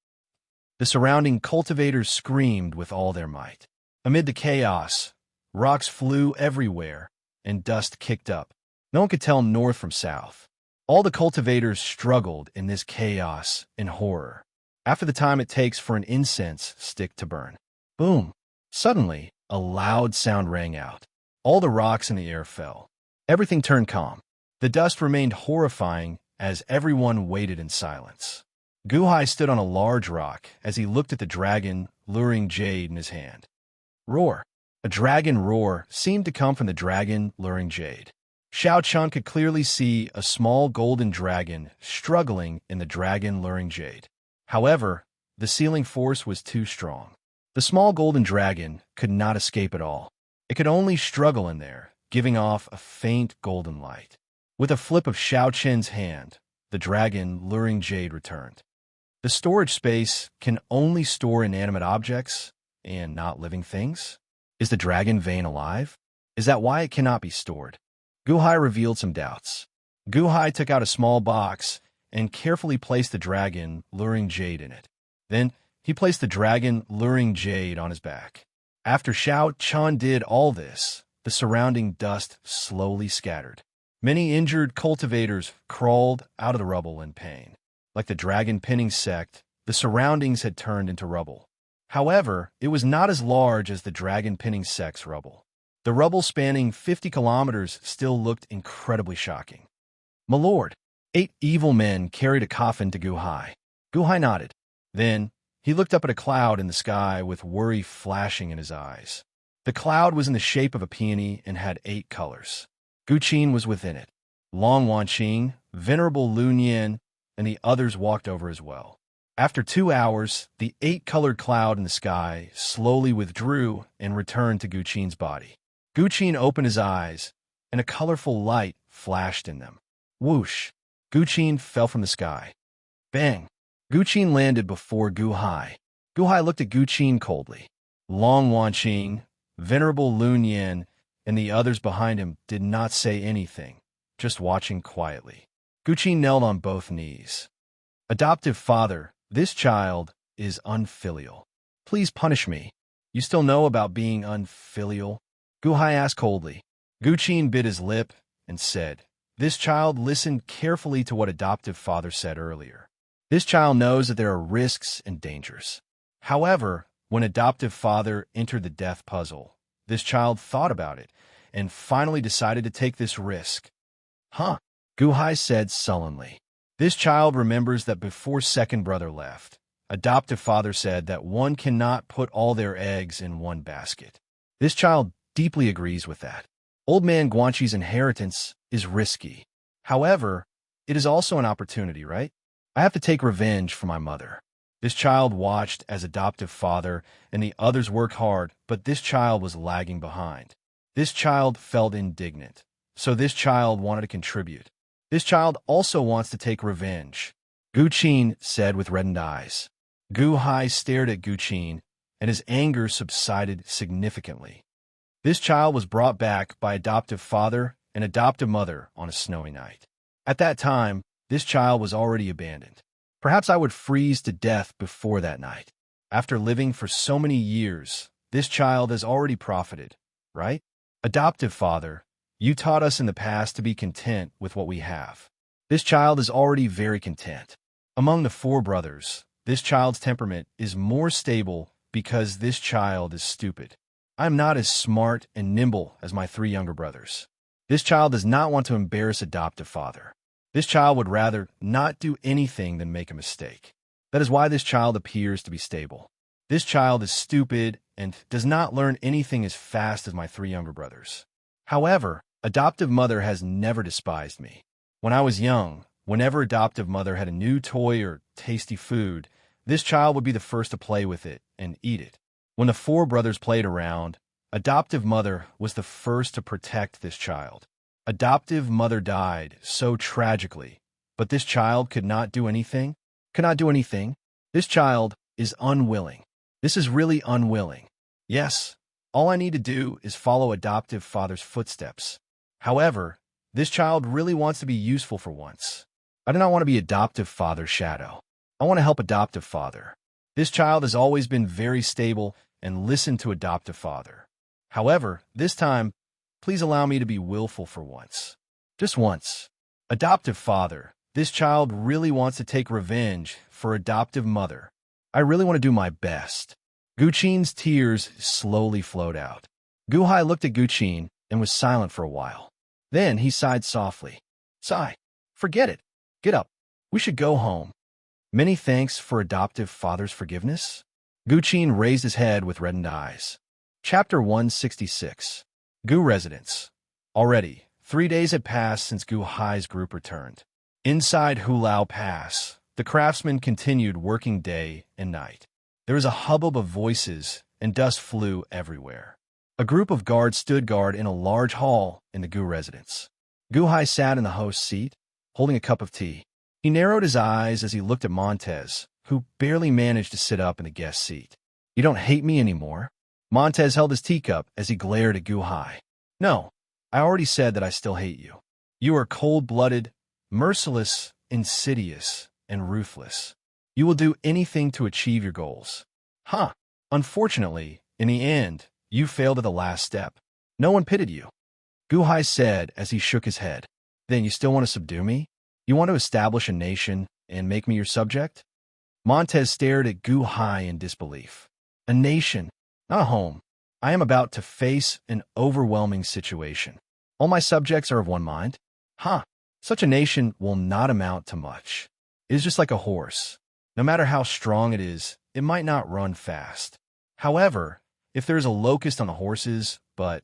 The surrounding cultivators screamed with all their might. Amid the chaos, rocks flew everywhere, and dust kicked up. No one could tell north from south. All the cultivators struggled in this chaos and horror. After the time it takes for an incense stick to burn. Boom! Suddenly, a loud sound rang out. All the rocks in the air fell. Everything turned calm. The dust remained horrifying as everyone waited in silence. Guhai stood on a large rock as he looked at the dragon, luring jade in his hand. Roar! A dragon roar seemed to come from the dragon, luring jade. Xiao Chun could clearly see a small golden dragon struggling in the dragon, luring jade. However, the sealing force was too strong. The small golden dragon could not escape at all. It could only struggle in there, giving off a faint golden light. With a flip of Xiao Chen's hand, the dragon, luring jade, returned. The storage space can only store inanimate objects and not living things? Is the dragon vein alive? Is that why it cannot be stored? Guhai revealed some doubts. Guhai took out a small box and carefully placed the dragon, luring jade, in it. Then he placed the dragon, luring jade, on his back. After Xiao Chun did all this, the surrounding dust slowly scattered. Many injured cultivators crawled out of the rubble in pain. Like the dragon pinning sect, the surroundings had turned into rubble. However, it was not as large as the dragon pinning sect's rubble. The rubble spanning 50 kilometers still looked incredibly shocking. "My lord," 8 evil men carried a coffin to Guhai. Guhai nodded. Then, he looked up at a cloud in the sky with worry flashing in his eyes. The cloud was in the shape of a peony and had 8 colors. Guqin was within it. Long Wanqing, Venerable Lunyan, and the others walked over as well. After 2 hours, the 8-colored cloud in the sky slowly withdrew and returned to Guqin's body. Guqin opened his eyes, and a colorful light flashed in them. Whoosh! Guqin fell from the sky. Bang! Guqin landed before Guhai. Guhai looked at Guqin coldly. Long Wanqing, Venerable Lunyan, and the others behind him did not say anything, just watching quietly. Guqin knelt on both knees. "Adoptive father, this child is unfilial. Please punish me. You still know about being unfilial?" Guhai asked coldly. Guqin bit his lip and said, "This child listened carefully to what adoptive father said earlier. This child knows that there are risks and dangers. However, when adoptive father entered the death puzzle, this child thought about it and finally decided to take this risk." "Huh?" Guhai said sullenly. "This child remembers that before second brother left, adoptive father said that one cannot put all their eggs in one basket. This child deeply agrees with that. Old man Guanxi's inheritance is risky. However, it is also an opportunity, right? I have to take revenge for my mother." This child watched as adoptive father and the others worked hard, but this child was lagging behind. This child felt indignant, so this child wanted to contribute. This child also wants to take revenge, Guqin said with reddened eyes. Guhai stared at Guqin, and his anger subsided significantly. This child was brought back by adoptive father and adoptive mother on a snowy night. At that time, this child was already abandoned. Perhaps I would freeze to death before that night. After living for so many years, this child has already profited, right? Adoptive father, you taught us in the past to be content with what we have. This child is already very content. Among the 4 brothers, this child's temperament is more stable because this child is stupid. I am not as smart and nimble as my 3 younger brothers. This child does not want to embarrass adoptive father. This child would rather not do anything than make a mistake. That is why this child appears to be stable. This child is stupid and does not learn anything as fast as my 3 younger brothers. However, adoptive mother has never despised me. When I was young, whenever adoptive mother had a new toy or tasty food, this child would be the first to play with it and eat it. When the 4 brothers played around, adoptive mother was the first to protect this child. Adoptive mother died so tragically, but this child could not do anything? Cannot do anything? This child is unwilling. This is really unwilling. Yes, all I need to do is follow adoptive father's footsteps. However, this child really wants to be useful for once. I do not want to be adoptive father's shadow. I want to help adoptive father. This child has always been very stable and listened to adoptive father. However, this time, please allow me to be willful for once. Just once. Adoptive father, this child really wants to take revenge for adoptive mother. I really want to do my best. Guqin's tears slowly flowed out. Guhai looked at Guqin and was silent for a while. Then he sighed softly. Sigh. Forget it. Get up. We should go home. Many thanks for adoptive father's forgiveness? Guqin raised his head with reddened eyes. Chapter 166. Gu Residence. Already, 3 days had passed since Gu Hai's group returned. Inside Hulao Pass, the craftsmen continued working day and night. There was a hubbub of voices, and dust flew everywhere. A group of guards stood guard in a large hall in the Gu residence. Gu Hai sat in the host's seat, holding a cup of tea. He narrowed his eyes as he looked at Montez, who barely managed to sit up in the guest seat. You don't hate me anymore? Montez held his teacup as he glared at Gu Hai. No, I already said that I still hate you. You are cold-blooded, merciless, insidious, and ruthless. You will do anything to achieve your goals. Huh. Unfortunately, in the end, you failed at the last step. No one pitied you. Gu Hai said as he shook his head. Then you still want to subdue me? You want to establish a nation and make me your subject? Montez stared at Gu Hai in disbelief. A nation, not a home. I am about to face an overwhelming situation. All my subjects are of one mind. Huh. Such a nation will not amount to much. It is just like a horse. No matter how strong it is, it might not run fast. However, if there is a locust on the horses, but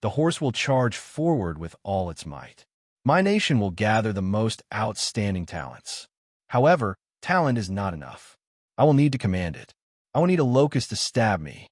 the horse will charge forward with all its might. My nation will gather the most outstanding talents. However, talent is not enough. I will need to command it. I will need a locust to stab me.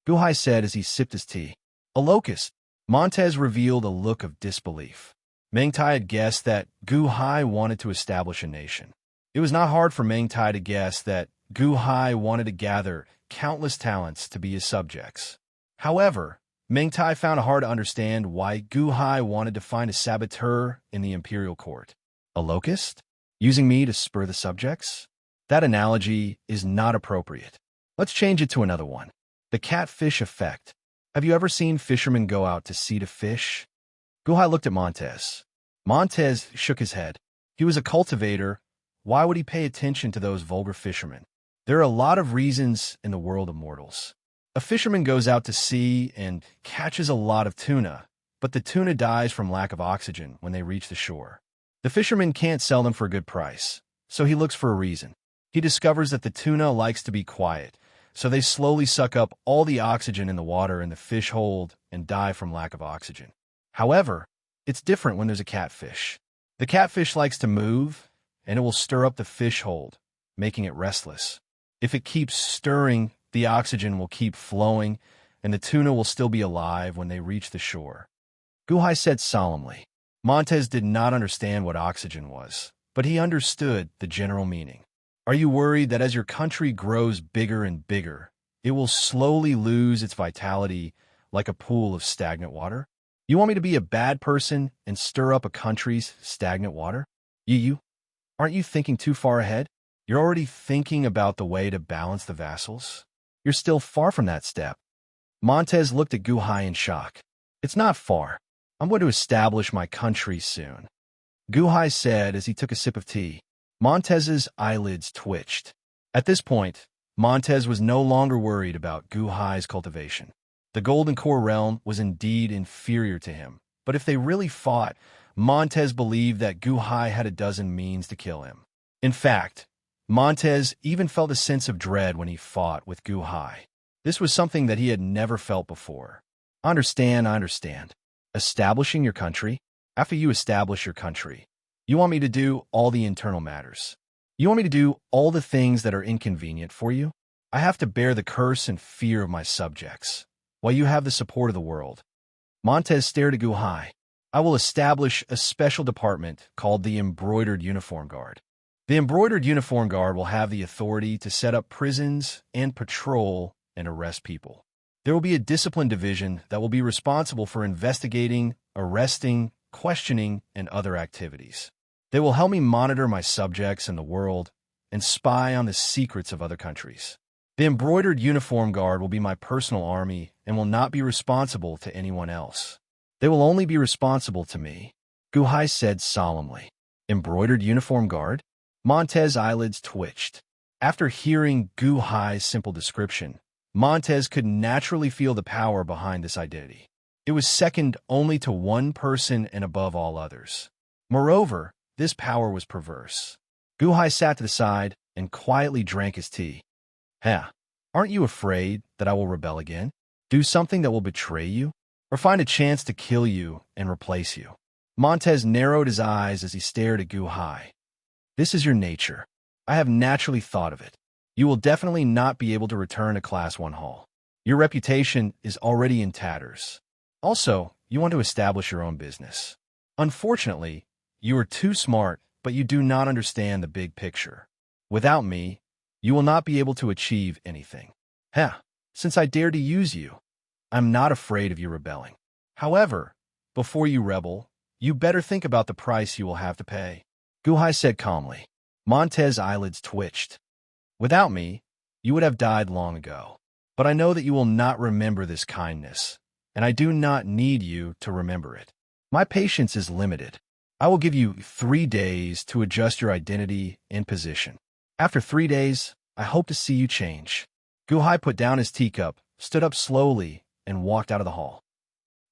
Gu Hai said as he sipped his tea. A locust. Montez revealed a look of disbelief. Meng Tai had guessed that Gu Hai wanted to establish a nation. It was not hard for Meng Tai to guess that Gu Hai wanted to gather countless talents to be his subjects. However, Meng Tai found it hard to understand why Gu Hai wanted to find a saboteur in the imperial court. A locust? Using me to spur the subjects? That analogy is not appropriate. Let's change it to another one. The catfish effect. Have you ever seen fishermen go out to sea to fish? Gu Hai looked at Montez. Montez shook his head. He was a cultivator. Why would he pay attention to those vulgar fishermen? There are a lot of reasons in the world of mortals. A fisherman goes out to sea and catches a lot of tuna, but the tuna dies from lack of oxygen when they reach the shore. The fisherman can't sell them for a good price, so he looks for a reason. He discovers that the tuna likes to be quiet, so they slowly suck up all the oxygen in the water in the fish hold and die from lack of oxygen. However, it's different when there's a catfish. The catfish likes to move, and it will stir up the fish hold, making it restless. If it keeps stirring, the oxygen will keep flowing, and the tuna will still be alive when they reach the shore. Gu Hai said solemnly. Montez did not understand what oxygen was, but he understood the general meaning. Are you worried that as your country grows bigger and bigger, it will slowly lose its vitality like a pool of stagnant water? You want me to be a bad person and stir up a country's stagnant water? Aren't you thinking too far ahead? You're already thinking about the way to balance the vassals? You're still far from that step. Montez looked at Gu Hai in shock. It's not far. I'm going to establish my country soon. Gu Hai said as he took a sip of tea. Montez's eyelids twitched. At this point, Montez was no longer worried about Gu Hai's cultivation. The Golden Core realm was indeed inferior to him, but if they really fought, Montez believed that Gu Hai had a dozen means to kill him. In fact, Montez even felt a sense of dread when he fought with Gu Hai. This was something that he had never felt before. I understand. Establishing your country? After you establish your country, you want me to do all the internal matters. You want me to do all the things that are inconvenient for you? I have to bear the curse and fear of my subjects, while you have the support of the world. Montez stared at Gu Hai. I will establish a special department called the Embroidered Uniform Guard. The Embroidered Uniform Guard will have the authority to set up prisons and patrol and arrest people. There will be a discipline division that will be responsible for investigating, arresting, questioning, and other activities. They will help me monitor my subjects in the world and spy on the secrets of other countries. The Embroidered Uniform Guard will be my personal army and will not be responsible to anyone else. They will only be responsible to me, Gu Hai said solemnly. Embroidered Uniform Guard? Montez's eyelids twitched. After hearing Gu Hai's simple description, Montez could naturally feel the power behind this identity. It was second only to one person and above all others. Moreover, this power was perverse. Guhai sat to the side and quietly drank his tea. "Heh, aren't you afraid that I will rebel again? Do something that will betray you? Or find a chance to kill you and replace you?" Montez narrowed his eyes as he stared at Guhai. "This is your nature. I have naturally thought of it. You will definitely not be able to return to Class 1 Hall. Your reputation is already in tatters. Also, you want to establish your own business. Unfortunately, you are too smart, but you do not understand the big picture. Without me, you will not be able to achieve anything. Heh, since I dare to use you, I'm not afraid of you rebelling. However, before you rebel, you better think about the price you will have to pay." Guhai said calmly. Montez's eyelids twitched. "Without me, you would have died long ago. But I know that you will not remember this kindness, and I do not need you to remember it. My patience is limited. I will give you 3 days to adjust your identity and position. After 3 days, I hope to see you change." Guhai put down his teacup, stood up slowly, and walked out of the hall.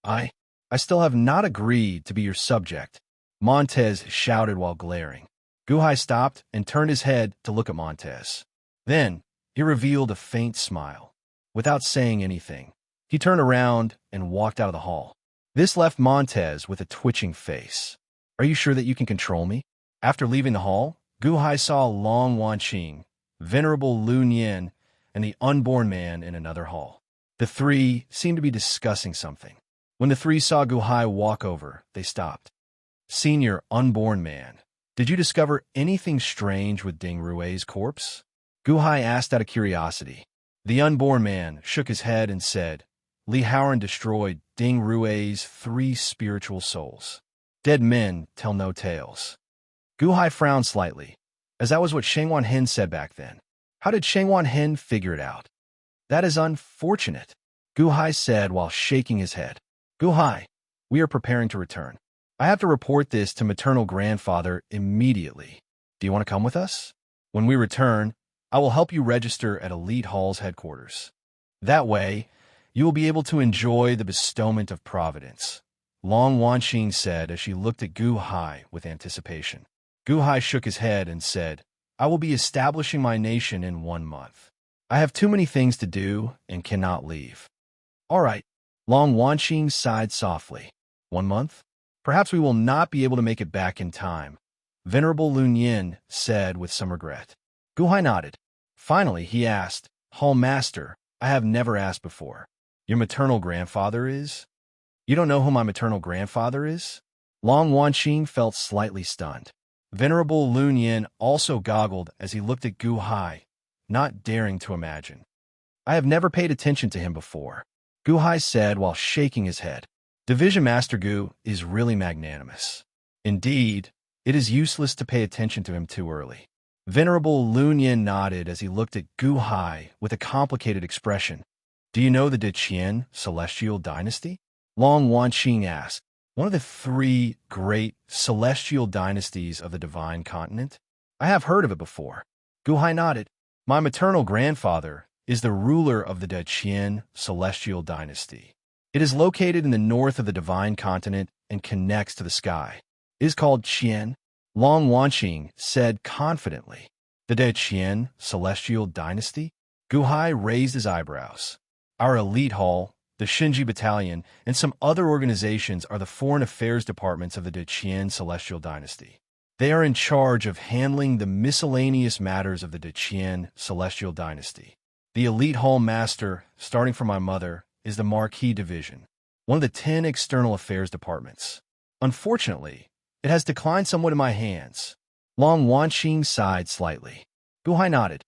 I still have not agreed to be your subject," Montez shouted while glaring. Guhai stopped and turned his head to look at Montez. Then, he revealed a faint smile. Without saying anything, he turned around and walked out of the hall. This left Montez with a twitching face. "Are you sure that you can control me?" After leaving the hall, Guhai saw Long Wanqing, Venerable Lu Nian, and the unborn man in another hall. The three seemed to be discussing something. When the three saw Guhai walk over, they stopped. "Senior unborn man, did you discover anything strange with Ding Rui's corpse?" Guhai asked out of curiosity. The unborn man shook his head and said, "Li Haoran destroyed Ding Rui's 3 spiritual souls. Dead men tell no tales." Guhai frowned slightly, as that was what Shangwan Hen said back then. How did Shangwan Hen figure it out? "That is unfortunate," Guhai said while shaking his head. "Guhai, we are preparing to return. I have to report this to maternal grandfather immediately. Do you want to come with us? When we return, I will help you register at Elite Hall's headquarters. That way, you will be able to enjoy the bestowment of Providence," Long Wanqing said as she looked at Guhai with anticipation. Guhai shook his head and said, "I will be establishing my nation in 1 month. I have too many things to do and cannot leave." "All right," Long Wanqing sighed softly. 1 month? Perhaps we will not be able to make it back in time," Venerable Lu Nian said with some regret. Guhai nodded. Finally, he asked, "Hall Master, I have never asked before. Your maternal grandfather is?" "You don't know who my maternal grandfather is?" Long Wanqing felt slightly stunned. Venerable Lu Nian also goggled as he looked at Guhai, not daring to imagine. "I have never paid attention to him before," Guhai said while shaking his head. Division Master Gu is really magnanimous. Indeed, it is useless to pay attention to him too early. Venerable Lu Nian nodded as he looked at Guhai with a complicated expression. "Do you know the Deqian Celestial Dynasty?" Long Wanqing asked. "One of the 3 great celestial dynasties of the Divine Continent? I have heard of it before." Guhai nodded. "My maternal grandfather is the ruler of the Deqian Celestial Dynasty. It is located in the north of the Divine Continent and connects to the sky. It is called Qian," Long Wanqing said confidently. "The Deqian Celestial Dynasty?" Guhai raised his eyebrows. "Our elite hall, the Shinji Battalion, and some other organizations are the foreign affairs departments of the Deqian Celestial Dynasty. They are in charge of handling the miscellaneous matters of the Deqian Celestial Dynasty. The elite hall master, starting from my mother, is the Marquis Division, one of the 10 external affairs departments. Unfortunately, it has declined somewhat in my hands." Long Wanqing sighed slightly. Guhai nodded.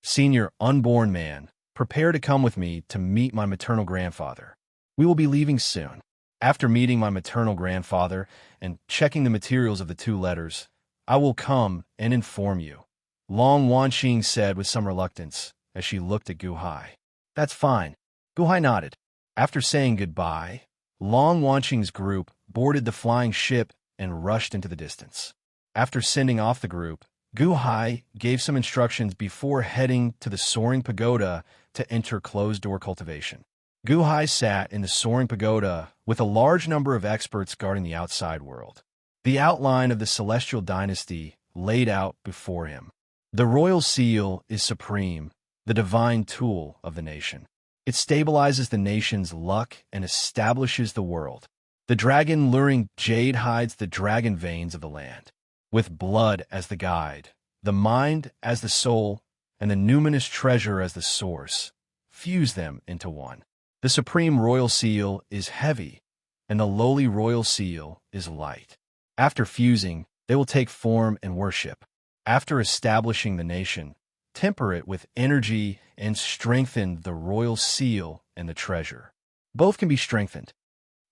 "Senior unborn man, prepare to come with me to meet my maternal grandfather. We will be leaving soon. After meeting my maternal grandfather and checking the materials of the 2 letters, I will come and inform you," Long Wanqing said with some reluctance as she looked at Guhai. "That's fine." Guhai nodded. After saying goodbye, Long Wanqing's group boarded the flying ship and rushed into the distance. After sending off the group, Guhai gave some instructions before heading to the soaring pagoda to enter closed-door cultivation. Guhai sat in the soaring pagoda with a large number of experts guarding the outside world. The outline of the celestial dynasty laid out before him. The royal seal is supreme, the divine tool of the nation. It stabilizes the nation's luck and establishes the world. The dragon-luring jade hides the dragon veins of the land. With blood as the guide, the mind as the soul, and the numinous treasure as the source, fuse them into one. The supreme royal seal is heavy, and the lowly royal seal is light. After fusing, they will take form and worship. After establishing the nation, temper it with energy and strengthen the royal seal and the treasure. Both can be strengthened.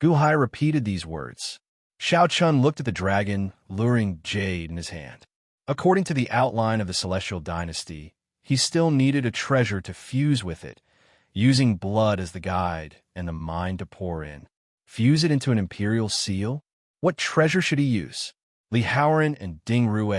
Gu Hai repeated these words. Shao Chun looked at the dragon, luring jade in his hand. According to the outline of the celestial dynasty, he still needed a treasure to fuse with it, using blood as the guide and the mind to pour in. Fuse it into an imperial seal? What treasure should he use? Li Haoran and Ding Rue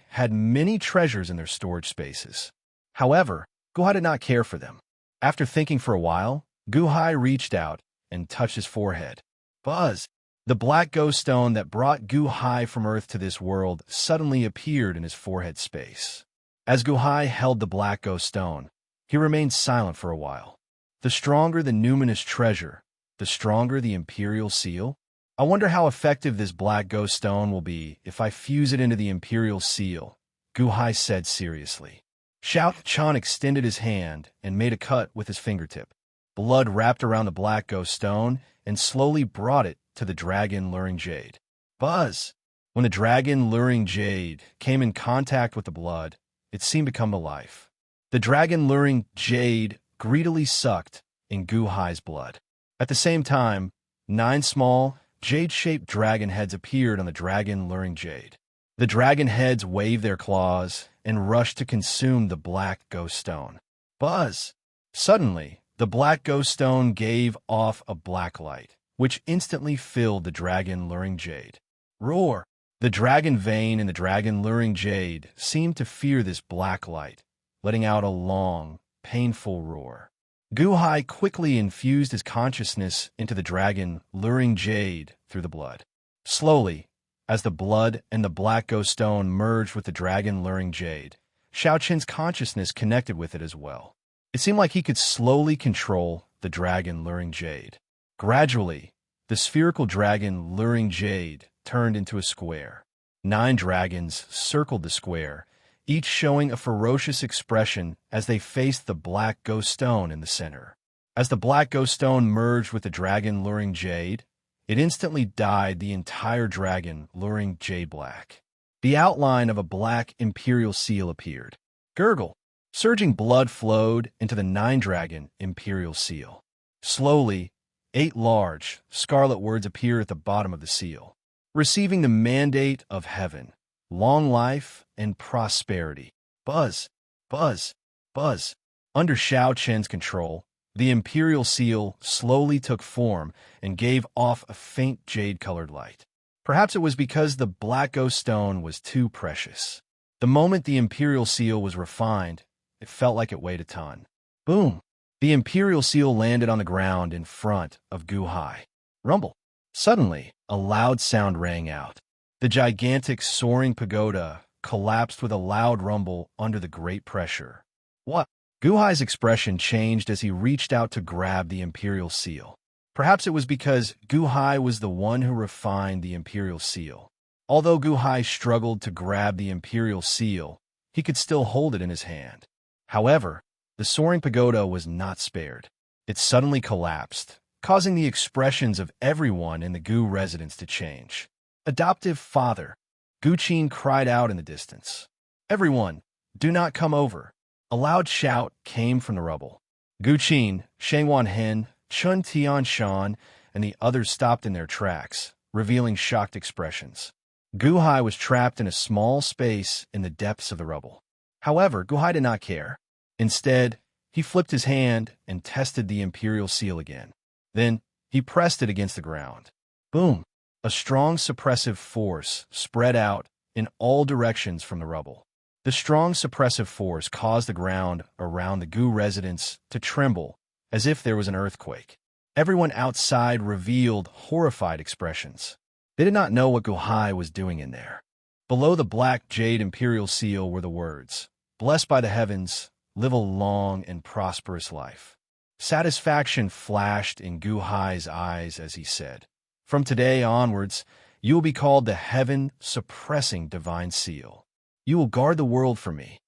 had many treasures in their storage spaces. However, Gu Hai did not care for them. After thinking for a while, Gu Hai reached out and touched his forehead. Buzz! The black ghost stone that brought Gu Hai from Earth to this world suddenly appeared in his forehead space. As Gu Hai held the black ghost stone, he remained silent for a while. The stronger the numinous treasure, the stronger the imperial seal. I wonder how effective this black ghost stone will be if I fuse it into the imperial seal, Gu Hai said seriously. Shao Chun extended his hand and made a cut with his fingertip. Blood wrapped around the black ghost stone and slowly brought it to the dragon-luring jade. Buzz! When the dragon-luring jade came in contact with the blood, it seemed to come to life. The dragon-luring jade greedily sucked in Gu Hai's blood. At the same time, 9 small, jade-shaped dragon heads appeared on the dragon-luring jade. The dragon heads waved their claws and rushed to consume the black ghost stone. Buzz! Suddenly, the black ghost stone gave off a black light, which instantly filled the dragon-luring jade. Roar! The dragon vein in the dragon-luring jade seemed to fear this black light, letting out a long, painful roar. Gu Hai quickly infused his consciousness into the dragon-luring jade through the blood. Slowly, as the blood and the black ghost stone merged with the dragon-luring jade, Shao Chun's consciousness connected with it as well. It seemed like he could slowly control the dragon-luring jade. Gradually, the spherical dragon-luring jade turned into a square. 9 dragons circled the square, each showing a ferocious expression as they faced the black ghost stone in the center. As the black ghost stone merged with the dragon-luring jade, it instantly dyed the entire dragon-luring jade black. The outline of a black imperial seal appeared. Gurgle! Surging blood flowed into the 9-dragon imperial seal. Slowly, 8 large, scarlet words appeared at the bottom of the seal. Receiving the mandate of heaven, long life and prosperity. Buzz, buzz, buzz. Under Shao Chun's control, the imperial seal slowly took form and gave off a faint jade-colored light. Perhaps it was because the black ghost stone was too precious. The moment the imperial seal was refined, it felt like it weighed a ton. Boom! The imperial seal landed on the ground in front of Gu Hai. Rumble! Suddenly, a loud sound rang out. The gigantic soaring pagoda collapsed with a loud rumble under the great pressure. What? Gu Hai's expression changed as he reached out to grab the imperial seal. Perhaps it was because Gu Hai was the one who refined the imperial seal. Although Gu Hai struggled to grab the imperial seal, he could still hold it in his hand. However, the soaring pagoda was not spared. It suddenly collapsed, causing the expressions of everyone in the Gu residence to change. Adoptive father, Gu Qin cried out in the distance. Everyone, do not come over. A loud shout came from the rubble. Gu Qin, Shangwan Hen, Chun Tian Shan, and the others stopped in their tracks, revealing shocked expressions. Gu Hai was trapped in a small space in the depths of the rubble. However, Gu Hai did not care. Instead, he flipped his hand and tested the imperial seal again. Then, he pressed it against the ground. Boom! A strong suppressive force spread out in all directions from the rubble. The strong suppressive force caused the ground around the Gu residence to tremble as if there was an earthquake. Everyone outside revealed horrified expressions. They did not know what Guhai was doing in there. Below the black jade imperial seal were the words, "Blessed by the heavens, live a long and prosperous life." Satisfaction flashed in Guhai's eyes as he said, "From today onwards, you will be called the heaven-suppressing divine seal. You will guard the world for me."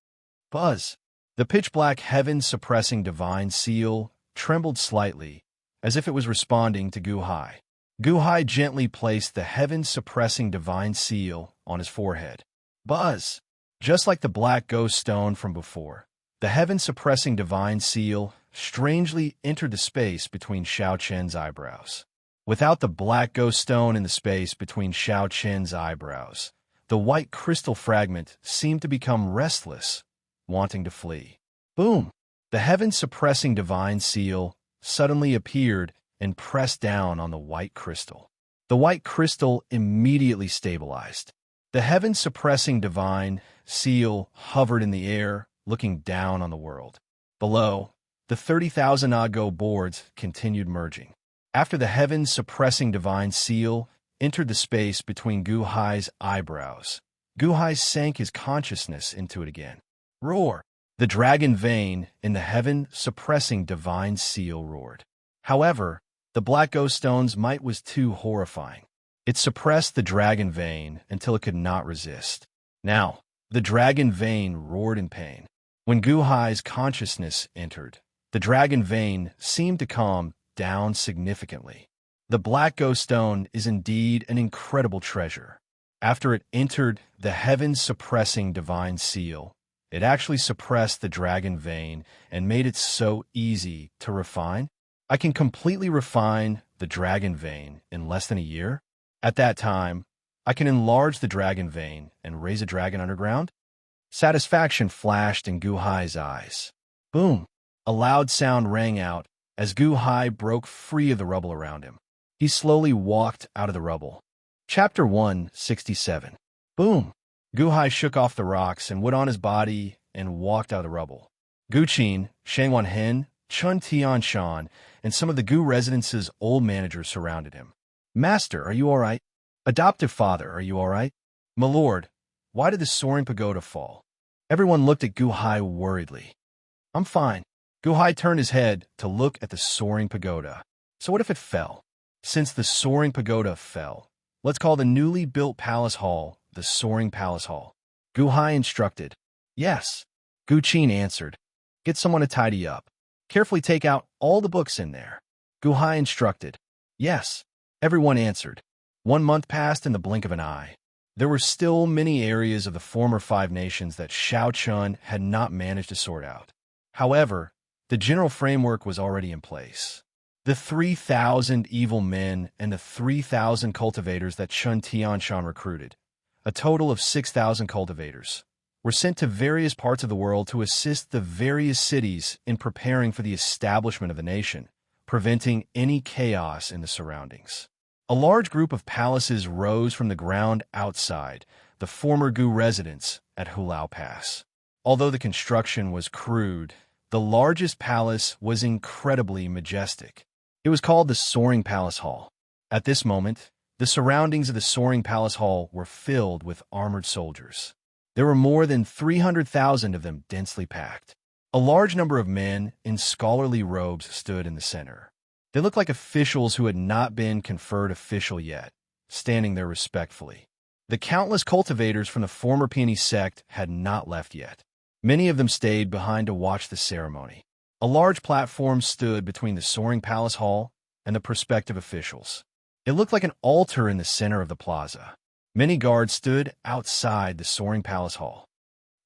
Buzz! The pitch-black heaven-suppressing divine seal trembled slightly, as if it was responding to Guhai. Guhai gently placed the heaven-suppressing divine seal on his forehead. Buzz! Just like the black ghost stone from before, the heaven-suppressing divine seal strangely entered the space between Xiao Chen's eyebrows. Without the black ghost stone in the space between Xiao Chen's eyebrows, the white crystal fragment seemed to become restless, wanting to flee. Boom! The heaven-suppressing divine seal suddenly appeared and pressed down on the white crystal. The white crystal immediately stabilized. The heaven-suppressing divine seal hovered in the air, looking down on the world. Below, the 30,000 Ago boards continued merging. After the heaven-suppressing divine seal entered the space between Guhai's eyebrows, Guhai sank his consciousness into it again. Roar! The dragon vein in the heaven-suppressing divine seal roared. However, the black ghost stone's might was too horrifying. It suppressed the dragon vein until it could not resist. Now, the dragon vein roared in pain. When Guhai's consciousness entered, the dragon vein seemed to calm down significantly. The black ghost stone is indeed an incredible treasure. After it entered the heaven-suppressing divine seal, it actually suppressed the dragon vein and made it so easy to refine. I can completely refine the dragon vein in less than a year. At that time, I can enlarge the dragon vein and raise a dragon underground. Satisfaction flashed in Guhai's eyes. Boom! A loud sound rang out as Guhai broke free of the rubble around him. He slowly walked out of the rubble. Chapter 167. Boom! Guhai shook off the rocks and wood on his body and walked out of the rubble. Guqin, Shangwan Hen, Chun Tianshan, and some of the Gu residence's old managers surrounded him. "Master, are you all right? Adoptive father, are you all right? My lord, why did the soaring pagoda fall?" Everyone looked at Guhai worriedly. "I'm fine." Guhai turned his head to look at the soaring pagoda. So what if it fell? Since the soaring pagoda fell, let's call the newly built palace hall the soaring palace hall. Guhai instructed. "Yes." Guqin answered. "Get someone to tidy up. Carefully take out all the books in there." Guhai instructed. "Yes." Everyone answered. 1 month passed in the blink of an eye. There were still many areas of the former 5 nations that Xiao Chun had not managed to sort out. However, the general framework was already in place. The 3,000 evil men and the 3,000 cultivators that Chun Tianshan recruited, a total of 6,000 cultivators, were sent to various parts of the world to assist the various cities in preparing for the establishment of the nation, preventing any chaos in the surroundings. A large group of palaces rose from the ground outside the former Gu residence at Hulao Pass. Although the construction was crude, the largest palace was incredibly majestic. It was called the Soaring Palace Hall. At this moment, the surroundings of the Soaring Palace Hall were filled with armored soldiers. There were more than 300,000 of them densely packed. A large number of men in scholarly robes stood in the center. They looked like officials who had not been conferred official yet, standing there respectfully. The countless cultivators from the former Peony sect had not left yet. Many of them stayed behind to watch the ceremony. A large platform stood between the Soaring Palace Hall and the prospective officials. It looked like an altar in the center of the plaza. Many guards stood outside the Soaring Palace Hall.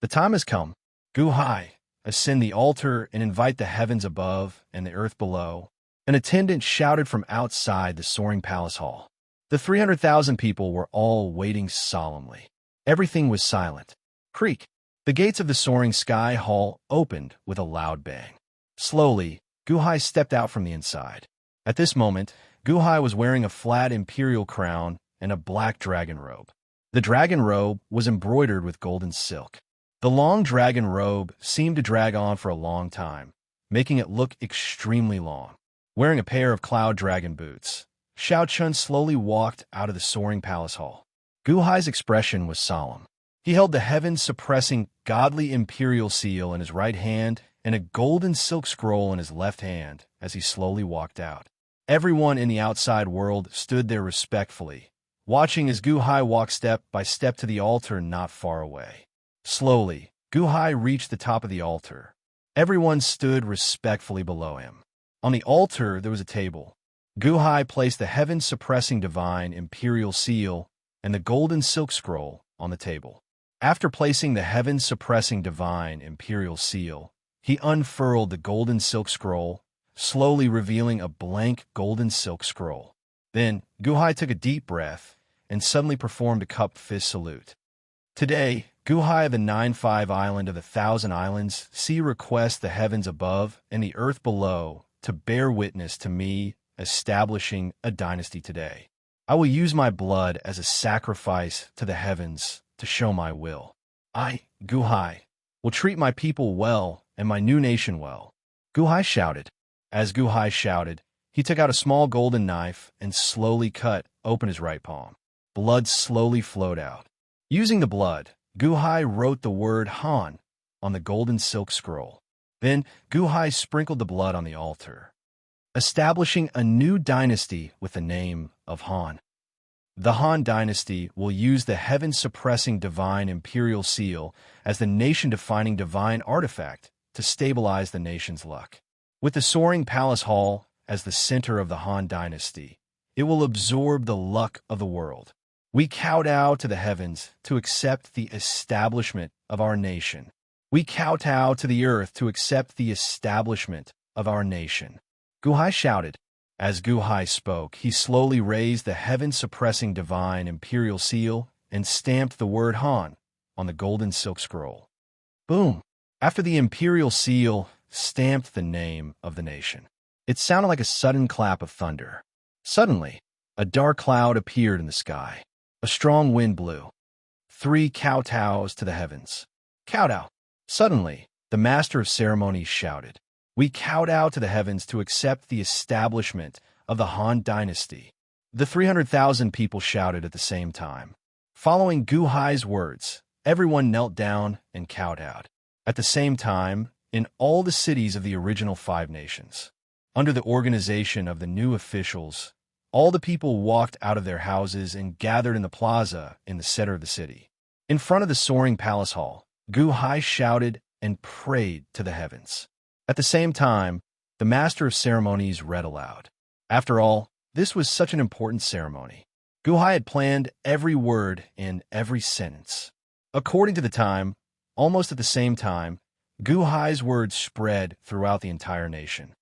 "The time has come. Guhai, ascend the altar and invite the heavens above and the earth below." An attendant shouted from outside the Soaring Palace Hall. The 300,000 people were all waiting solemnly. Everything was silent. Creak! The gates of the Soaring Sky Hall opened with a loud bang. Slowly, Guhai stepped out from the inside. At this moment, Guhai was wearing a flat imperial crown and a black dragon robe. The dragon robe was embroidered with golden silk. The long dragon robe seemed to drag on for a long time, making it look extremely long. Wearing a pair of cloud dragon boots, Xiao Chun slowly walked out of the soaring palace hall. Gu Hai's expression was solemn. He held the heaven-suppressing godly imperial seal in his right hand and a golden silk scroll in his left hand as he slowly walked out. Everyone in the outside world stood there respectfully, watching as Gu Hai walked step by step to the altar not far away. Slowly, Gu Hai reached the top of the altar. Everyone stood respectfully below him. On the altar there was a table. Gu Hai placed the heaven-suppressing divine imperial seal and the golden silk scroll on the table. After placing the heaven-suppressing divine imperial seal, he unfurled the golden silk scroll, slowly revealing a blank golden silk scroll. Then, Gu Hai took a deep breath and suddenly performed a cupped fist salute. Today, Gu Hai of the 9-5 Island of the 1,000 Islands, requests the heavens above and the earth below to bear witness to me establishing a dynasty today. I will use my blood as a sacrifice to the heavens to show my will. I, Gu Hai, will treat my people well and my new nation well. Gu Hai shouted. As Gu Hai shouted, he took out a small golden knife and slowly cut open his right palm. Blood slowly flowed out. Using the blood, Gu Hai wrote the word Han on the golden silk scroll. Then, Gu Hai sprinkled the blood on the altar, establishing a new dynasty with the name of Han. The Han dynasty will use the heaven-suppressing divine imperial seal as the nation-defining divine artifact to stabilize the nation's luck. With the soaring palace hall as the center of the Han dynasty, it will absorb the luck of the world. We kowtow to the heavens to accept the establishment of our nation. We kowtow to the earth to accept the establishment of our nation. Gu Hai shouted. As Gu Hai spoke, he slowly raised the heaven-suppressing divine imperial seal and stamped the word Han on the golden silk scroll. Boom! After the imperial seal stamped the name of the nation, it sounded like a sudden clap of thunder. Suddenly, a dark cloud appeared in the sky. A strong wind blew. 3 kowtows to the heavens. Kowtow! Suddenly, the master of ceremonies shouted. We kowtow to the heavens to accept the establishment of the Han dynasty. The 300,000 people shouted at the same time. Following Gu Hai's words, everyone knelt down and kowtowed. At the same time, in all the cities of the original 5 nations, under the organization of the new officials, all the people walked out of their houses and gathered in the plaza in the center of the city. In front of the soaring palace hall, Gu Hai shouted and prayed to the heavens. At the same time, the master of ceremonies read aloud. After all, this was such an important ceremony. Gu Hai had planned every word in every sentence. According to the time, almost at the same time, Gu Hai's words spread throughout the entire nation.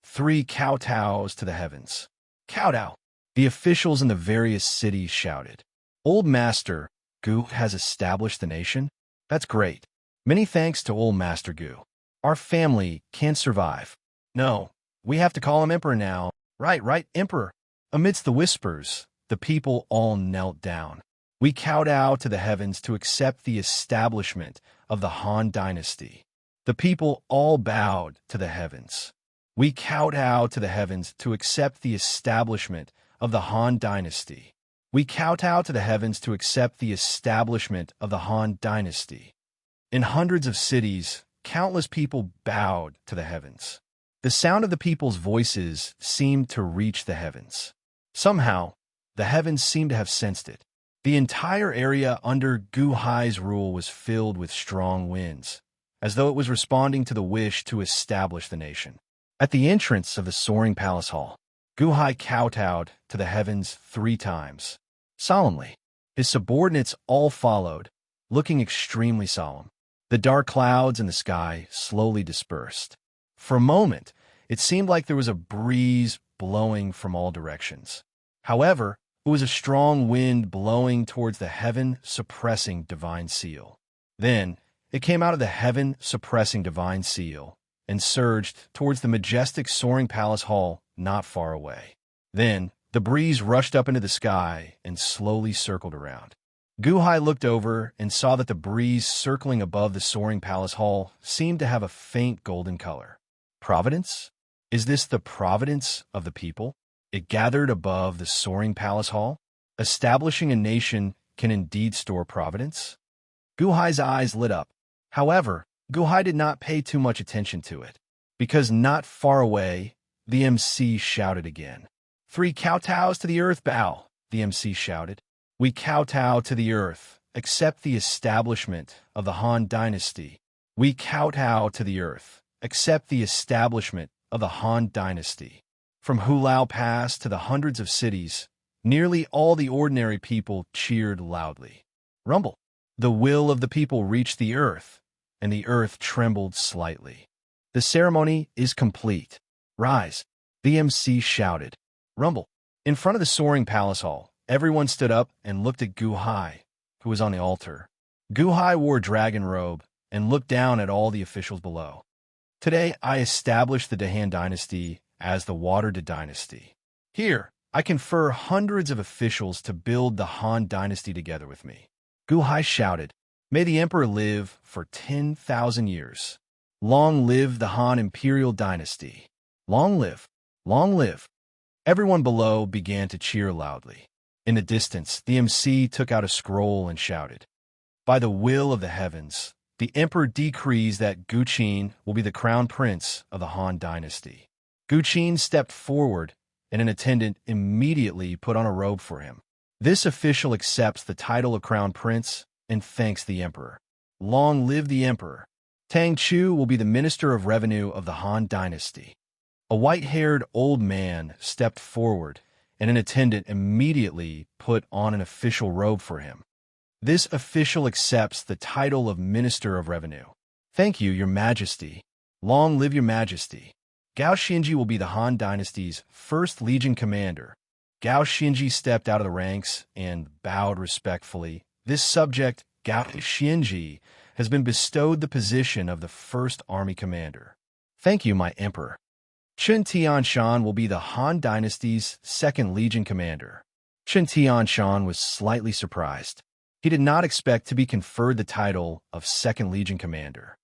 3 kowtows to the heavens. Kowtow! The officials in the various cities shouted. Old Master Gu has established the nation? That's great. Many thanks to Old Master Gu. Our family can't survive. No, we have to call him Emperor now. Right, Emperor. Amidst the whispers, the people all knelt down. We kowtow to the heavens to accept the establishment of the Han dynasty. The people all bowed to the heavens. We kowtow to the heavens to accept the establishment of the Han dynasty. We kowtow to the heavens to accept the establishment of the Han dynasty. In hundreds of cities, countless people bowed to the heavens. The sound of the people's voices seemed to reach the heavens. Somehow, the heavens seemed to have sensed it. The entire area under Gu Hai's rule was filled with strong winds, as though it was responding to the wish to establish the nation. At the entrance of the soaring palace hall, Gu Hai kowtowed to the heavens 3 times. Solemnly, his subordinates all followed, looking extremely solemn. The dark clouds in the sky slowly dispersed. For a moment, it seemed like there was a breeze blowing from all directions. However, it was a strong wind blowing towards the heaven-suppressing divine seal. Then, it came out of the heaven-suppressing divine seal and surged towards the majestic soaring palace hall not far away. Then, the breeze rushed up into the sky and slowly circled around. Gu Hai looked over and saw that the breeze circling above the soaring palace hall seemed to have a faint golden color. Providence? Is this the providence of the people? It gathered above the soaring palace hall. Establishing a nation can indeed store providence. Guhai's eyes lit up. However, Guhai did not pay too much attention to it, because not far away, the MC shouted again. 3 kowtows to the earth bow, the MC shouted. We kowtow to the earth, accept the establishment of the Han dynasty. We kowtow to the earth, accept the establishment of the Han dynasty. From Hulao Pass to the hundreds of cities, nearly all the ordinary people cheered loudly. Rumble. The will of the people reached the earth, and the earth trembled slightly. The ceremony is complete. Rise, the MC shouted. Rumble. In front of the soaring palace hall, everyone stood up and looked at Guhai, who was on the altar. Guhai wore a dragon robe and looked down at all the officials below. Today, I establish the Dahan dynasty as the Water dynasty. Here, I confer hundreds of officials to build the Han dynasty together with me. Guhai shouted, May the emperor live for 10,000 years. Long live the Han imperial dynasty. Long live, long live. Everyone below began to cheer loudly. In the distance, the MC took out a scroll and shouted, By the will of the heavens, the emperor decrees that Guqin will be the crown prince of the Han dynasty. Guqin stepped forward, and an attendant immediately put on a robe for him. This official accepts the title of crown prince and thanks the emperor. Long live the emperor. Tang Chu will be the minister of revenue of the Han dynasty. A white-haired old man stepped forward, and an attendant immediately put on an official robe for him. This official accepts the title of Minister of Revenue. Thank you, Your Majesty. Long live Your Majesty. Gao Xinji will be the Han dynasty's first legion commander. Gao Xinji stepped out of the ranks and bowed respectfully. This subject, Gao Xinji, has been bestowed the position of the first army commander. Thank you, my emperor. Chen Tianshan will be the Han dynasty's second legion commander. Chen Tianshan was slightly surprised. He did not expect to be conferred the title of second legion commander.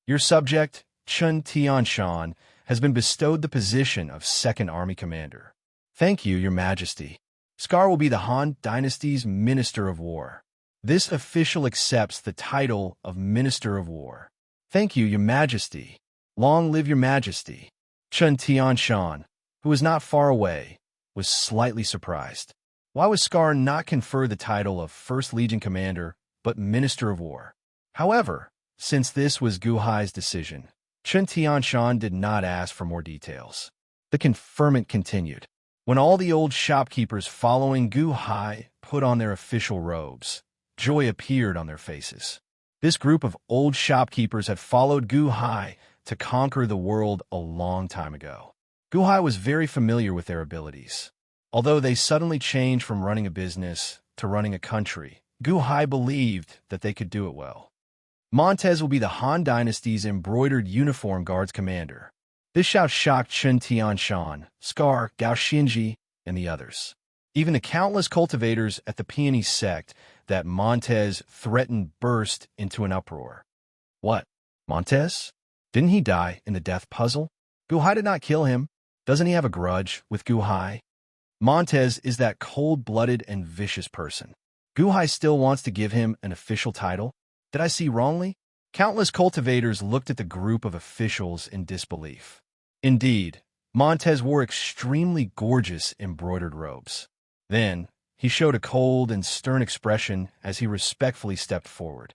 Your subject, Chen Tianshan, has been bestowed the position of second army commander. Thank you, Your Majesty. Scar will be the Han dynasty's Minister of War. This official accepts the title of Minister of War. Thank you, Your Majesty. Long live Your Majesty. Chen Tianshan, who was not far away, was slightly surprised. Why was Scar not conferred the title of First Legion Commander, but Minister of War? However, since this was Guhai's decision, Chen Tianshan did not ask for more details. The conferment continued. When all the old shopkeepers following Guhai put on their official robes, joy appeared on their faces. This group of old shopkeepers had followed Guhai to conquer the world a long time ago. Guhai was very familiar with their abilities. Although they suddenly changed from running a business to running a country, Guhai believed that they could do it well. Montez will be the Han dynasty's embroidered uniform guards commander. This shout shocked Chen Tianshan, Scar, Gao Xinji, and the others. Even the countless cultivators at the peony sect that Montez threatened burst into an uproar. What? Montez? Didn't he die in the death puzzle? Guhai did not kill him. Doesn't he have a grudge with Guhai? Montez is that cold-blooded and vicious person. Guhai still wants to give him an official title? Did I see wrongly? Countless cultivators looked at the group of officials in disbelief. Indeed, Montez wore extremely gorgeous embroidered robes. Then, he showed a cold and stern expression as he respectfully stepped forward.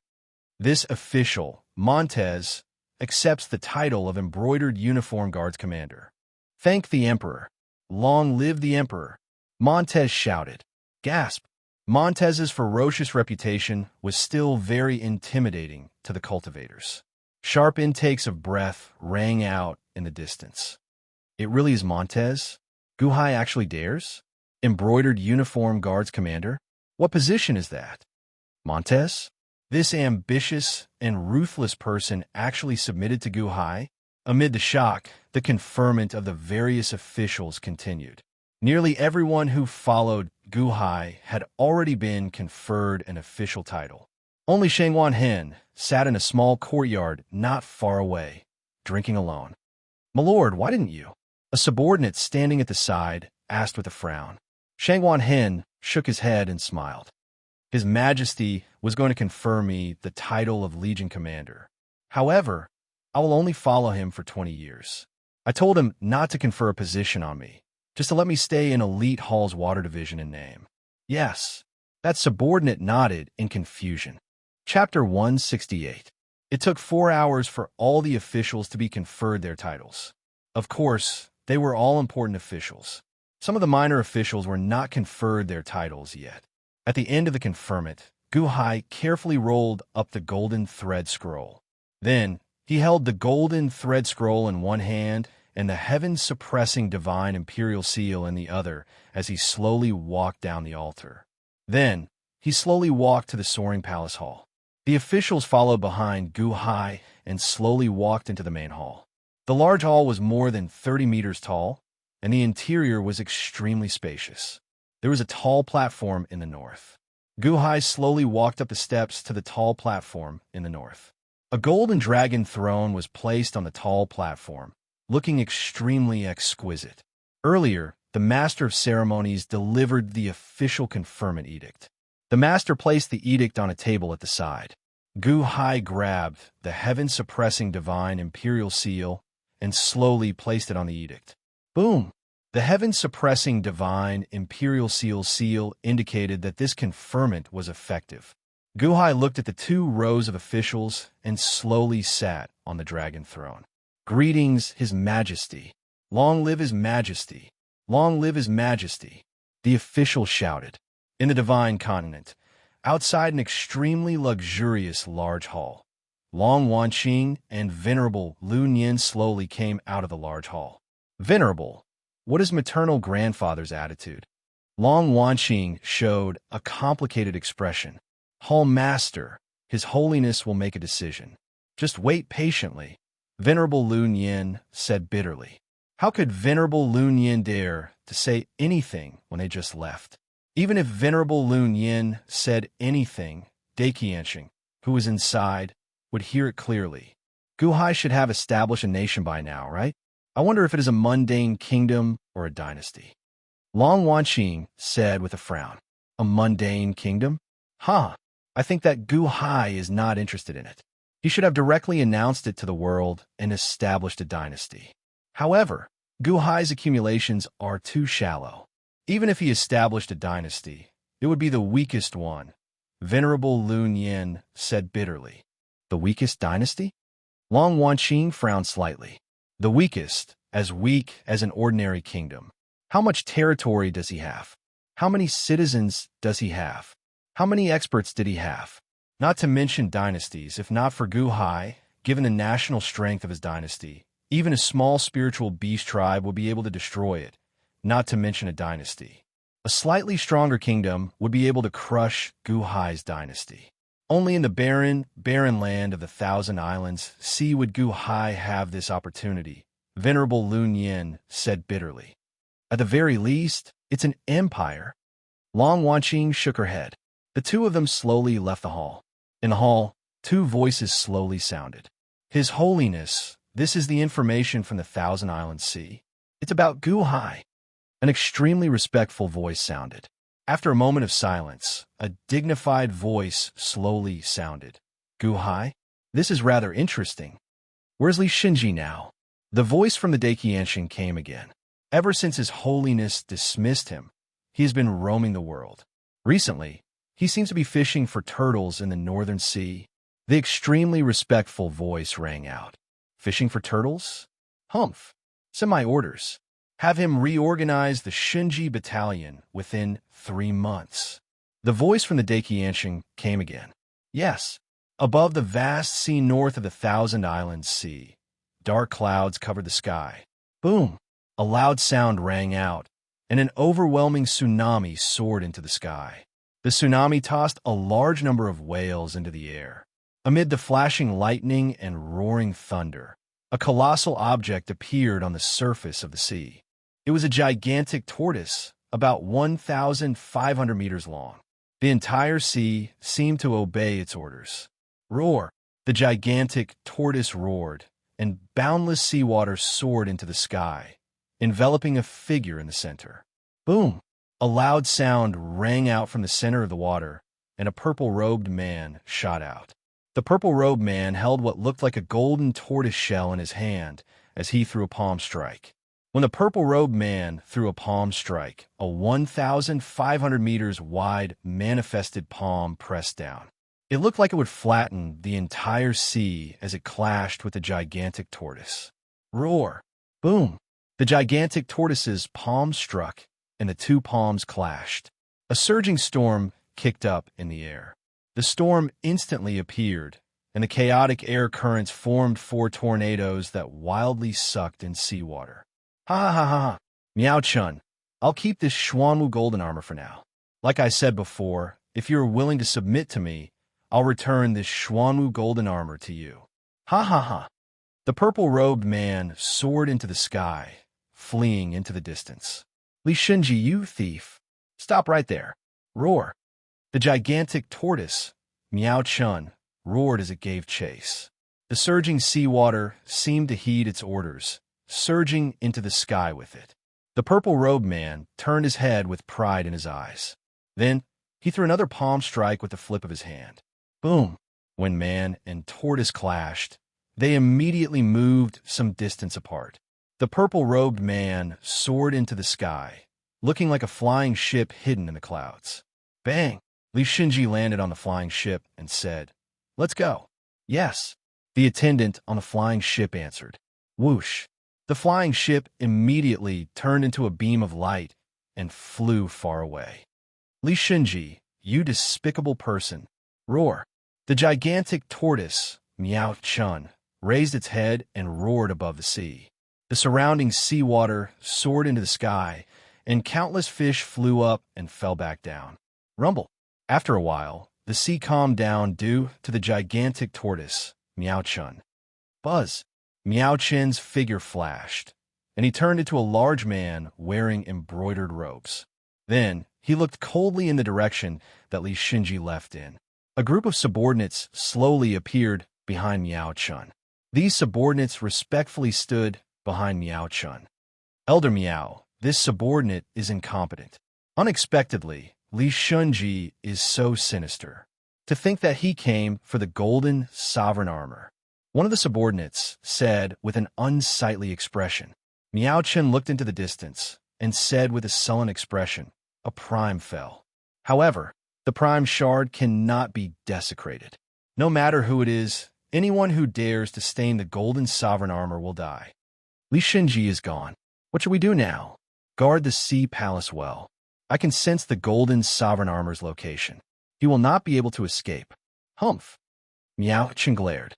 This official, Montez, accepts the title of Embroidered Uniform Guards Commander. Thank the Emperor. Long live the Emperor. Montez shouted. Gasp. Montez's ferocious reputation was still very intimidating to the cultivators. Sharp intakes of breath rang out in the distance. It really is Montez? Guhai actually dares? Embroidered Uniform Guards Commander? What position is that? Montez? This ambitious and ruthless person actually submitted to Guhai? Amid the shock, the conferment of the various officials continued. Nearly everyone who followed Guhai had already been conferred an official title. Only Shangwan Hen sat in a small courtyard not far away, drinking alone. My lord, why didn't you? A subordinate standing at the side asked with a frown. Shangwan Hen shook his head and smiled. His Majesty was going to confer me the title of Legion Commander. However, I will only follow him for 20 years. I told him not to confer a position on me, just to let me stay in Elite Hall's Water Division in name. Yes, that subordinate nodded in confusion. Chapter 168. It took 4 hours for all the officials to be conferred their titles. Of course, they were all important officials. Some of the minor officials were not conferred their titles yet. At the end of the conferment, Gu Hai carefully rolled up the golden thread scroll. Then, he held the golden thread scroll in one hand and the heaven-suppressing divine imperial seal in the other as he slowly walked down the altar. Then, he slowly walked to the soaring palace hall. The officials followed behind Gu Hai and slowly walked into the main hall. The large hall was more than 30 meters tall, and the interior was extremely spacious. There was a tall platform in the north. Gu Hai slowly walked up the steps to the tall platform in the north. A golden dragon throne was placed on the tall platform, looking extremely exquisite. Earlier, the Master of Ceremonies delivered the official conferment edict. The Master placed the edict on a table at the side. Gu Hai grabbed the heaven-suppressing divine imperial seal and slowly placed it on the edict. Boom! The heaven-suppressing divine imperial seal indicated that this conferment was effective. Gu Hai looked at the 2 rows of officials and slowly sat on the dragon throne. Greetings, His Majesty. Long live His Majesty. Long live His Majesty. The officials shouted. In the divine continent, outside an extremely luxurious large hall, Long Wanqing and Venerable Lu Nian slowly came out of the large hall. Venerable, what is maternal grandfather's attitude? Long Wanqing showed a complicated expression. Hall Master, His Holiness will make a decision. Just wait patiently, Venerable Lu Nian said bitterly. How could Venerable Lu Nian dare to say anything when they just left? Even if Venerable Lu Nian said anything, Daiqianxing, who was inside, would hear it clearly. Gu Hai should have established a nation by now, right? I wonder if it is a mundane kingdom or a dynasty. Long Wanqing said with a frown. A mundane kingdom? Huh. I think that Gu Hai is not interested in it. He should have directly announced it to the world and established a dynasty. However, Gu Hai's accumulations are too shallow. Even if he established a dynasty, it would be the weakest one, Venerable Lu Nian said bitterly. The weakest dynasty? Long Wanqing frowned slightly. The weakest, as weak as an ordinary kingdom. How much territory does he have? How many citizens does he have? How many experts did he have? Not to mention dynasties, if not for Gu Hai, given the national strength of his dynasty, even a small spiritual beast tribe would be able to destroy it, not to mention a dynasty. A slightly stronger kingdom would be able to crush Gu Hai's dynasty. Only in the barren land of the Thousand Islands Sea would Gu Hai have this opportunity, Venerable Lu Nian said bitterly. At the very least, it's an empire. Long Wanqing shook her head. The 2 of them slowly left the hall. In the hall, 2 voices slowly sounded. His Holiness, this is the information from the Thousand Islands Sea. It's about Gu Hai. An extremely respectful voice sounded. After a moment of silence, a dignified voice slowly sounded. Gu Hai? This is rather interesting. Where's Li Shinji now? The voice from the Daiqianxing came again. Ever since His Holiness dismissed him, he has been roaming the world. Recently, he seems to be fishing for turtles in the Northern Sea. The extremely respectful voice rang out. Fishing for turtles? Humph. Send my orders. Have him reorganize the Shinji battalion within 3 months. The voice from the Daiqianxing came again. Yes. Above the vast sea north of the Thousand Islands Sea, dark clouds covered the sky. Boom! A loud sound rang out, and an overwhelming tsunami soared into the sky. The tsunami tossed a large number of whales into the air. Amid the flashing lightning and roaring thunder, a colossal object appeared on the surface of the sea. It was a gigantic tortoise, about 1,500 meters long. The entire sea seemed to obey its orders. Roar! The gigantic tortoise roared, and boundless seawater soared into the sky, enveloping a figure in the center. Boom! A loud sound rang out from the center of the water, and a purple-robed man shot out. The purple-robed man held what looked like a golden tortoise shell in his hand as he threw a palm strike. When the purple-robed man threw a palm strike, a 1,500 meters wide manifested palm pressed down. It looked like it would flatten the entire sea as it clashed with the gigantic tortoise. Roar! Boom! The gigantic tortoise's palm struck, and the two palms clashed. A surging storm kicked up in the air. The storm instantly appeared, and the chaotic air currents formed four tornadoes that wildly sucked in seawater. Ha ha ha ha! Miao-chun, I'll keep this Xuanwu golden armor for now. Like I said before, if you're willing to submit to me, I'll return this Xuanwu golden armor to you. Ha ha ha! The purple-robed man soared into the sky, fleeing into the distance. Li Shinji, you thief! Stop right there! Roar! The gigantic tortoise, Miao-chun, roared as it gave chase. The surging seawater seemed to heed its orders, surging into the sky with it. The purple-robed man turned his head with pride in his eyes. Then, he threw another palm strike with the flip of his hand. Boom! When man and tortoise clashed, they immediately moved some distance apart. The purple-robed man soared into the sky, looking like a flying ship hidden in the clouds. Bang! Li Shinji landed on the flying ship and said, "Let's go." Yes, the attendant on the flying ship answered. Whoosh! The flying ship immediately turned into a beam of light and flew far away. Li Shinji, you despicable person! Roar! The gigantic tortoise, Miao-chun, raised its head and roared above the sea. The surrounding seawater soared into the sky, and countless fish flew up and fell back down. Rumble! After a while, the sea calmed down due to the gigantic tortoise, Miao-chun. Buzz! Miao-chun's figure flashed, and he turned into a large man wearing embroidered robes. Then, he looked coldly in the direction that Li Shinji left in. A group of subordinates slowly appeared behind Miao-chun. These subordinates respectfully stood behind Miao-chun. Elder Miao, this subordinate is incompetent. Unexpectedly, Li Shinji is so sinister. To think that he came for the golden sovereign armor. One of the subordinates said with an unsightly expression. Miao-chun looked into the distance and said with a sullen expression, "A prime fell." However, the prime shard cannot be desecrated. No matter who it is, anyone who dares to stain the golden sovereign armor will die. Li Shinji is gone. What should we do now? Guard the sea palace well. I can sense the golden sovereign armor's location. He will not be able to escape. Humph! Miao-chun glared.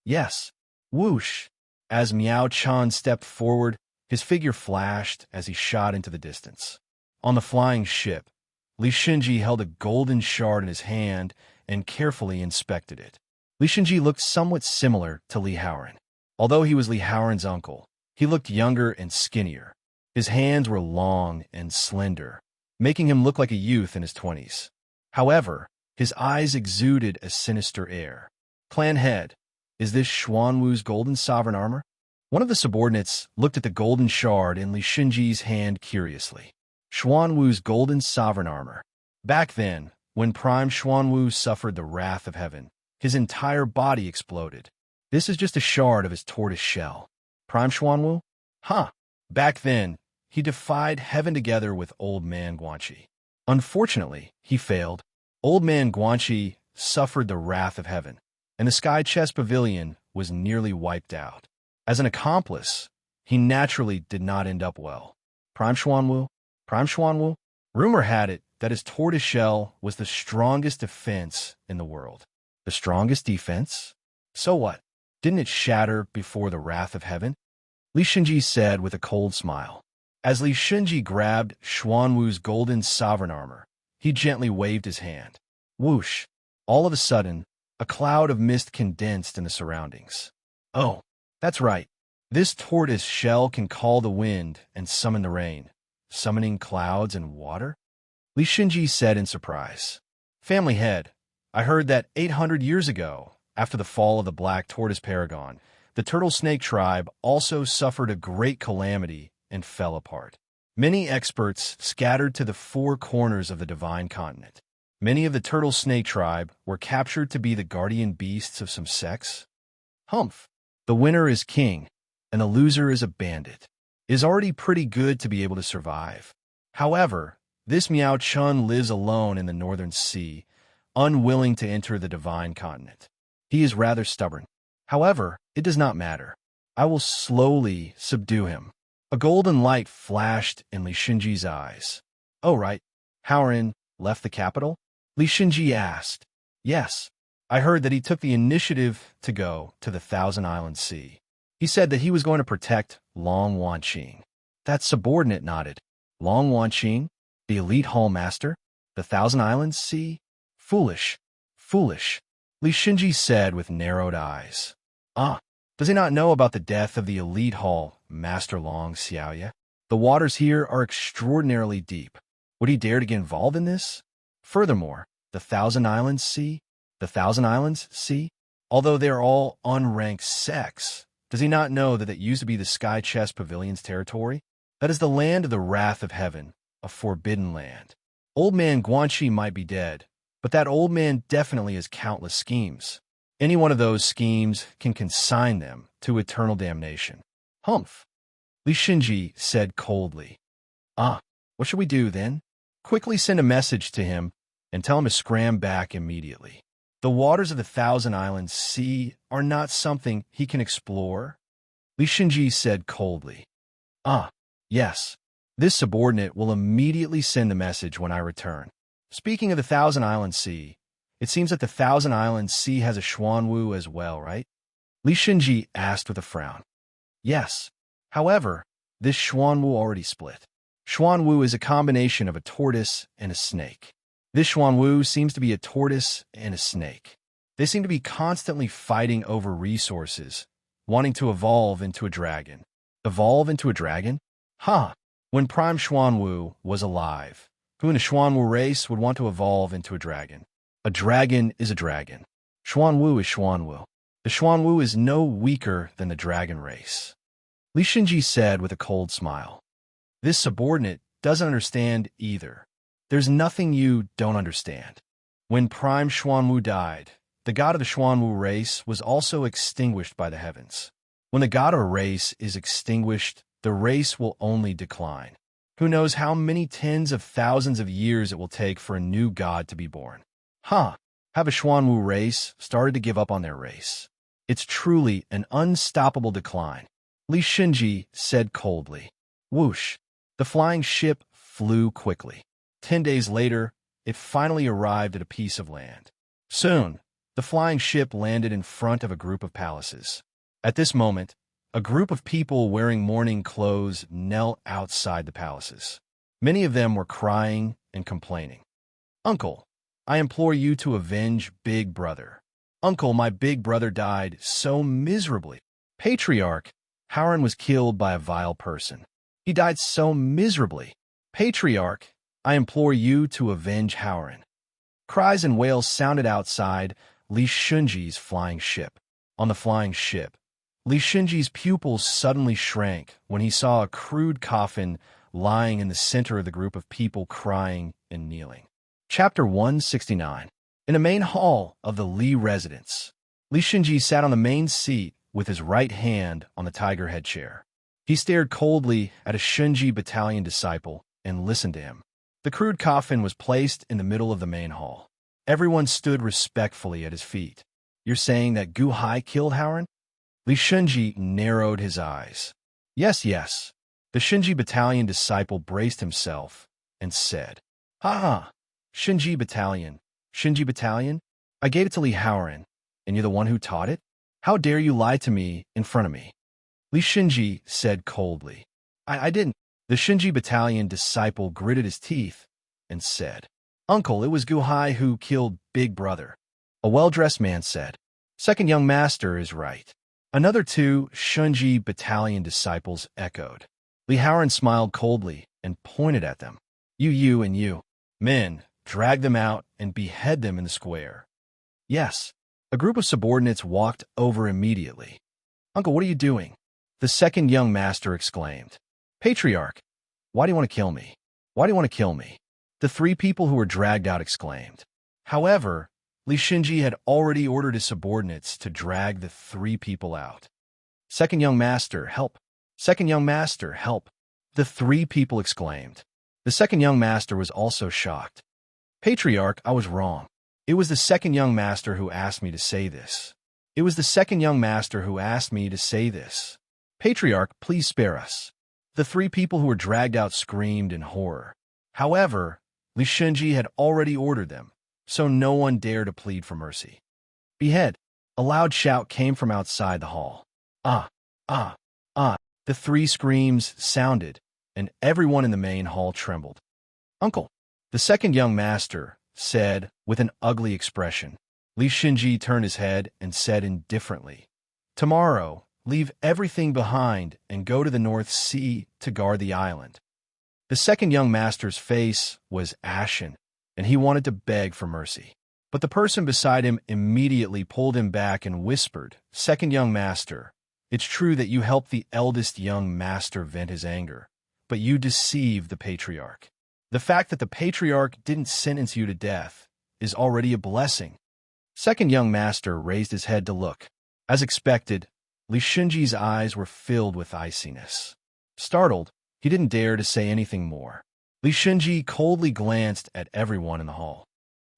Yes. Whoosh! As Miao-chun stepped forward, his figure flashed as he shot into the distance. On the flying ship, Li Shinji held a golden shard in his hand and carefully inspected it. Li Shinji looked somewhat similar to Li Haoran. Although he was Li Haoran's uncle, he looked younger and skinnier. His hands were long and slender, making him look like a youth in his 20s. However, his eyes exuded a sinister air. Clan head, is this Xuanwu's golden sovereign armor? One of the subordinates looked at the golden shard in Li Shinji's hand curiously. Xuanwu's golden sovereign armor. Back then, when Prime Xuanwu suffered the wrath of heaven, his entire body exploded. This is just a shard of his tortoise shell. Prime Xuanwu? Huh. Back then, he defied heaven together with Old Man Guanxi. Unfortunately, he failed. Old Man Guanxi suffered the wrath of heaven, and the Sky Chest Pavilion was nearly wiped out. As an accomplice, he naturally did not end up well. Prime Xuanwu? Prime Xuanwu? Rumor had it that his tortoise shell was the strongest defense in the world. The strongest defense? So what? Didn't it shatter before the wrath of heaven? Li Shinji said with a cold smile. As Li Shinji grabbed Xuanwu's golden sovereign armor, he gently waved his hand. Whoosh! All of a sudden, a cloud of mist condensed in the surroundings. Oh, that's right. This tortoise shell can call the wind and summon the rain, summoning clouds and water? Li Shinji said in surprise. Family head, I heard that 800 years ago, after the fall of the Black Tortoise Paragon, the Turtle Snake tribe also suffered a great calamity and fell apart. Many experts scattered to the four corners of the divine continent. Many of the turtle snake tribe were captured to be the guardian beasts of some sects. Humph! The winner is king, and the loser is a bandit. It is already pretty good to be able to survive. However, this Miao Chun lives alone in the northern sea, unwilling to enter the divine continent. He is rather stubborn. However, it does not matter. I will slowly subdue him. A golden light flashed in Li Xinji's eyes. Oh, right. Haoran left the capital? Li Xinji asked. Yes. I heard that he took the initiative to go to the Thousand Island Sea. He said that he was going to protect Long Wanqing. That subordinate nodded. Long Wanqing? The elite hall master? The Thousand Islands Sea? Foolish. Foolish. Li Xinji said with narrowed eyes. Ah, does he not know about the death of the elite hall master Long Xiaoye? The waters here are extraordinarily deep. Would he dare to get involved in this? Furthermore, the Thousand Islands Sea? The Thousand Islands Sea? Although they are all unranked sects, does he not know that it used to be the Sky Chest Pavilion's territory? That is the land of the wrath of heaven, a forbidden land. Old man Guanxi might be dead, but that old man definitely has countless schemes. Any one of those schemes can consign them to eternal damnation. Humph! Li Xinji said coldly. Ah, what should we do then? Quickly send a message to him and tell him to scram back immediately. The waters of the Thousand Islands Sea are not something he can explore. Li Xinji said coldly. Ah, yes. This subordinate will immediately send the message when I return. Speaking of the Thousand Islands Sea, it seems that the Thousand Islands Sea has a Xuanwu as well, right? Li Xinji asked with a frown. Yes. However, this Xuanwu already split. Xuanwu is a combination of a tortoise and a snake. This Xuanwu seems to be a tortoise and a snake. They seem to be constantly fighting over resources, wanting to evolve into a dragon. Evolve into a dragon? Ha! When Prime Xuanwu was alive, who in a Xuanwu race would want to evolve into a dragon? A dragon is a dragon. Xuanwu is Xuanwu. The Xuanwu is no weaker than the dragon race. Li Xinji said with a cold smile. This subordinate doesn't understand either. There's nothing you don't understand. When Prime Xuanwu died, the god of the Xuanwu race was also extinguished by the heavens. When the god of a race is extinguished, the race will only decline. Who knows how many tens of thousands of years it will take for a new god to be born? Have a Xuanwu race started to give up on their race. It's truly an unstoppable decline. Li Xinji said coldly. Whoosh! The flying ship flew quickly. 10 days later, it finally arrived at a piece of land. Soon, the flying ship landed in front of a group of palaces. At this moment, a group of people wearing mourning clothes knelt outside the palaces. Many of them were crying and complaining. Uncle, I implore you to avenge Big Brother. Uncle, my big brother died so miserably. Patriarch, Haoran was killed by a vile person. He died so miserably. Patriarch, I implore you to avenge Haoran. Cries and wails sounded outside Li Xinji's flying ship. On the flying ship, Li Xinji's pupils suddenly shrank when he saw a crude coffin lying in the center of the group of people crying and kneeling. Chapter 169. In the main hall of the Li residence, Li Xinji sat on the main seat with his right hand on the tiger head chair. He stared coldly at a Xinji battalion disciple and listened to him. The crude coffin was placed in the middle of the main hall. Everyone stood respectfully at his feet. You're saying that Gu Hai killed Haoran? Li Xinji narrowed his eyes. Yes, yes. The Xinji battalion disciple braced himself and said, Ha! Xinji battalion. Xinji battalion? I gave it to Li Haoran, and you're the one who taught it? How dare you lie to me in front of me? Li Xinji said coldly. I didn't. The Xinji battalion disciple gritted his teeth and said, Uncle, it was Gu Hai who killed Big Brother. A well-dressed man said, Second young master is right. Another two Xinji battalion disciples echoed. Li Haoran smiled coldly and pointed at them. You, and you. Men, drag them out and behead them in the square. Yes. A group of subordinates walked over immediately. Uncle, what are you doing? The second young master exclaimed. Patriarch, why do you want to kill me? Why do you want to kill me? The three people who were dragged out exclaimed. However, Li Shinji had already ordered his subordinates to drag the three people out. Second young master, help! Second young master, help! The three people exclaimed. The second young master was also shocked. Patriarch, I was wrong. It was the second young master who asked me to say this. It was the second young master who asked me to say this. Patriarch, please spare us. The three people who were dragged out screamed in horror. However, Li Shinji had already ordered them, so no one dared to plead for mercy. Behead! A loud shout came from outside the hall. Ah! Ah! Ah! The three screams sounded, and everyone in the main hall trembled. Uncle! The second young master said with an ugly expression. Li Shinji turned his head and said indifferently, Tomorrow, leave everything behind and go to the North Sea to guard the island. The second young master's face was ashen, and he wanted to beg for mercy. But the person beside him immediately pulled him back and whispered, Second young master, it's true that you helped the eldest young master vent his anger, but you deceived the patriarch. The fact that the patriarch didn't sentence you to death is already a blessing. Second young master raised his head to look. As expected, Li Shinji's eyes were filled with iciness. Startled, he didn't dare to say anything more. Li Shinji coldly glanced at everyone in the hall.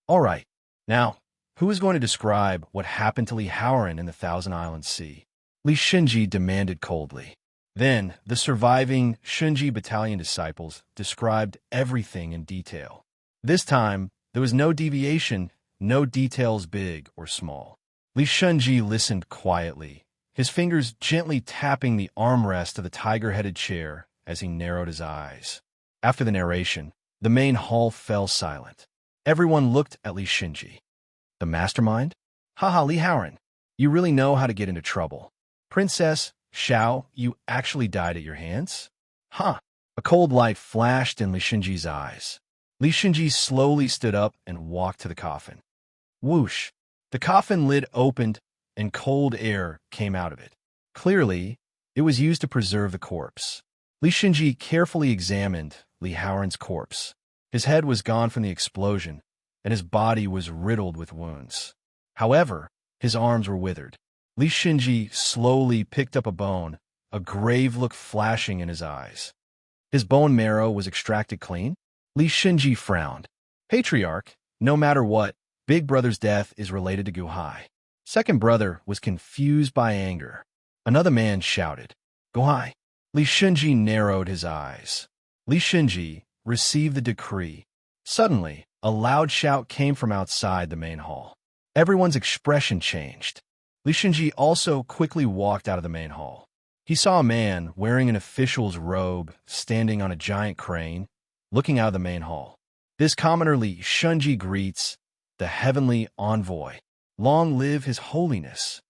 All right, now, who is going to describe what happened to Li Haoran in the Thousand Islands Sea? Li Shinji demanded coldly. Then, the surviving Shunji Battalion disciples described everything in detail. This time, there was no deviation, no details big or small. Li Shinji listened quietly, his fingers gently tapping the armrest of the tiger-headed chair as he narrowed his eyes. After the narration, the main hall fell silent. Everyone looked at Li Shinji. The mastermind? Haha, Li Haoran, you really know how to get into trouble. Princess Xiao, you actually died at your hands? Huh. A cold light flashed in Li Shinji's eyes. Li Shinji slowly stood up and walked to the coffin. Whoosh! The coffin lid opened and cold air came out of it. Clearly, it was used to preserve the corpse. Li Shinji carefully examined Li Haoran's corpse. His head was gone from the explosion, and his body was riddled with wounds. However, his arms were withered. Li Shinji slowly picked up a bone, a grave look flashing in his eyes. His bone marrow was extracted clean? Li Shinji frowned. Patriarch, no matter what, big brother's death is related to Guhai. Second brother was confused by anger. Another man shouted, Guhai. Li Shinji narrowed his eyes. Li Shinji received the decree. Suddenly, a loud shout came from outside the main hall. Everyone's expression changed. Li Shinji also quickly walked out of the main hall. He saw a man wearing an official's robe standing on a giant crane, looking out of the main hall. This commoner Li Shinji greets the heavenly envoy. Long live His Holiness.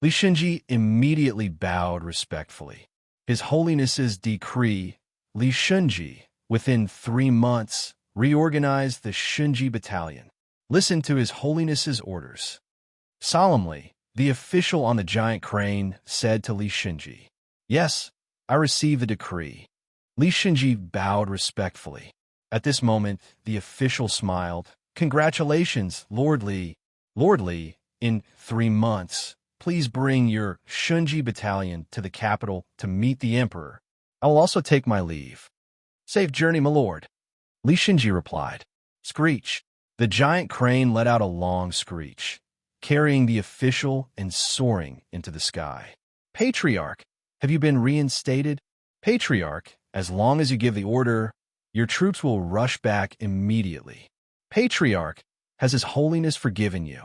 Li Shinji immediately bowed respectfully. His Holiness's decree, Li Shinji, within 3 months, reorganized the Shinji Battalion. Listened to His Holiness's orders. Solemnly, the official on the giant crane said to Li Shinji, Yes, I receive the decree. Li Shinji bowed respectfully. At this moment, the official smiled. Congratulations, Lord Li. Lord Li, in 3 months, please bring your Shinji Battalion to the capital to meet the Emperor. I will also take my leave. Safe journey, my lord. Li Shinji replied. Screech. The giant crane let out a long screech, carrying the official and soaring into the sky. Patriarch, have you been reinstated? Patriarch, as long as you give the order, your troops will rush back immediately. Patriarch, has His Holiness forgiven you?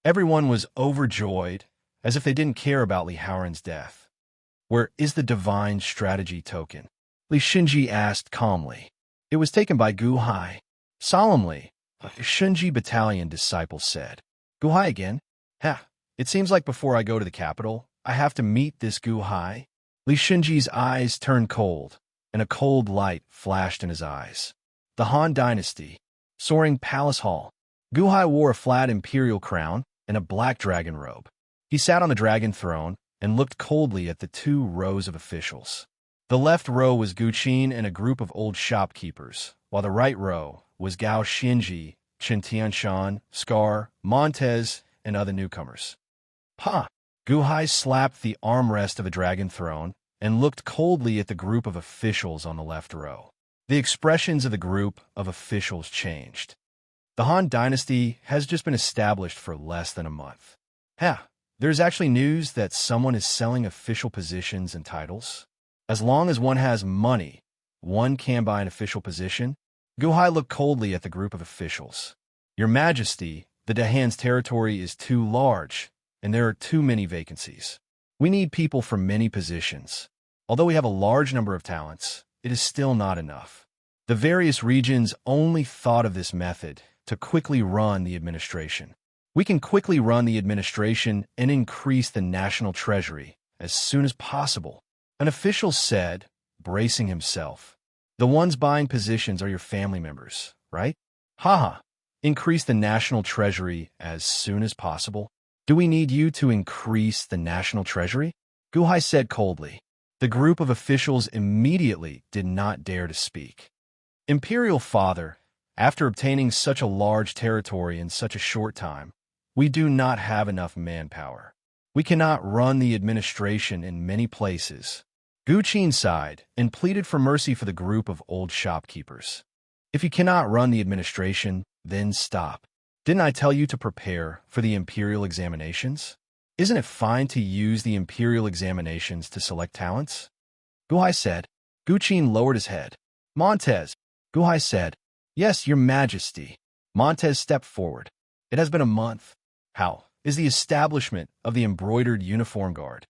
Everyone was overjoyed, as if they didn't care about Li Haoran's death. Where is the divine strategy token? Li Shinji asked calmly. It was taken by Guhai. Solemnly, a Shinji Battalion disciple said. Guhai again? It seems like before I go to the capital, I have to meet this Guhai. Li Shinji's eyes turned cold, and a cold light flashed in his eyes. The Han Dynasty. Soaring Palace Hall. Guhai wore a flat imperial crown and a black dragon robe. He sat on the dragon throne and looked coldly at the 2 rows of officials. The left row was Gu Qin and a group of old shopkeepers, while the right row was Gao Xinji, Chen Tianshan, Scar, Montez, and other newcomers. Ha! Gu Hai slapped the armrest of a dragon throne and looked coldly at the group of officials on the left row. The expressions of the group of officials changed. The Han dynasty has just been established for less than a month. There's actually news that someone is selling official positions and titles. As long as one has money, one can buy an official position. Gu Hai looked coldly at the group of officials. Your Majesty, the Dahan's territory is too large, and there are too many vacancies. We need people for many positions. Although we have a large number of talents, it is still not enough. The various regions only thought of this method to quickly run the administration. We can quickly run the administration and increase the national treasury as soon as possible. An official said, bracing himself. The ones buying positions are your family members, right? Haha. Increase the national treasury as soon as possible. Do we need you to increase the national treasury? Gu Hai said coldly. The group of officials immediately did not dare to speak. Imperial Father, after obtaining such a large territory in such a short time, we do not have enough manpower. We cannot run the administration in many places. Gu Qin sighed and pleaded for mercy for the group of old shopkeepers. If you cannot run the administration, then stop. Didn't I tell you to prepare for the imperial examinations? Isn't it fine to use the imperial examinations to select talents? Gu Hai said. Gu Qin lowered his head. Montez. Gu Hai said. Yes, Your Majesty. Montez stepped forward. It has been a month. How is the establishment of the embroidered uniform guard?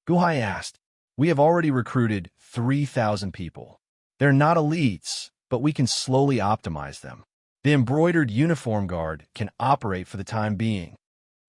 Gu Hai asked. We have already recruited 3,000 people. They're not elites, but we can slowly optimize them. The embroidered uniform guard can operate for the time being.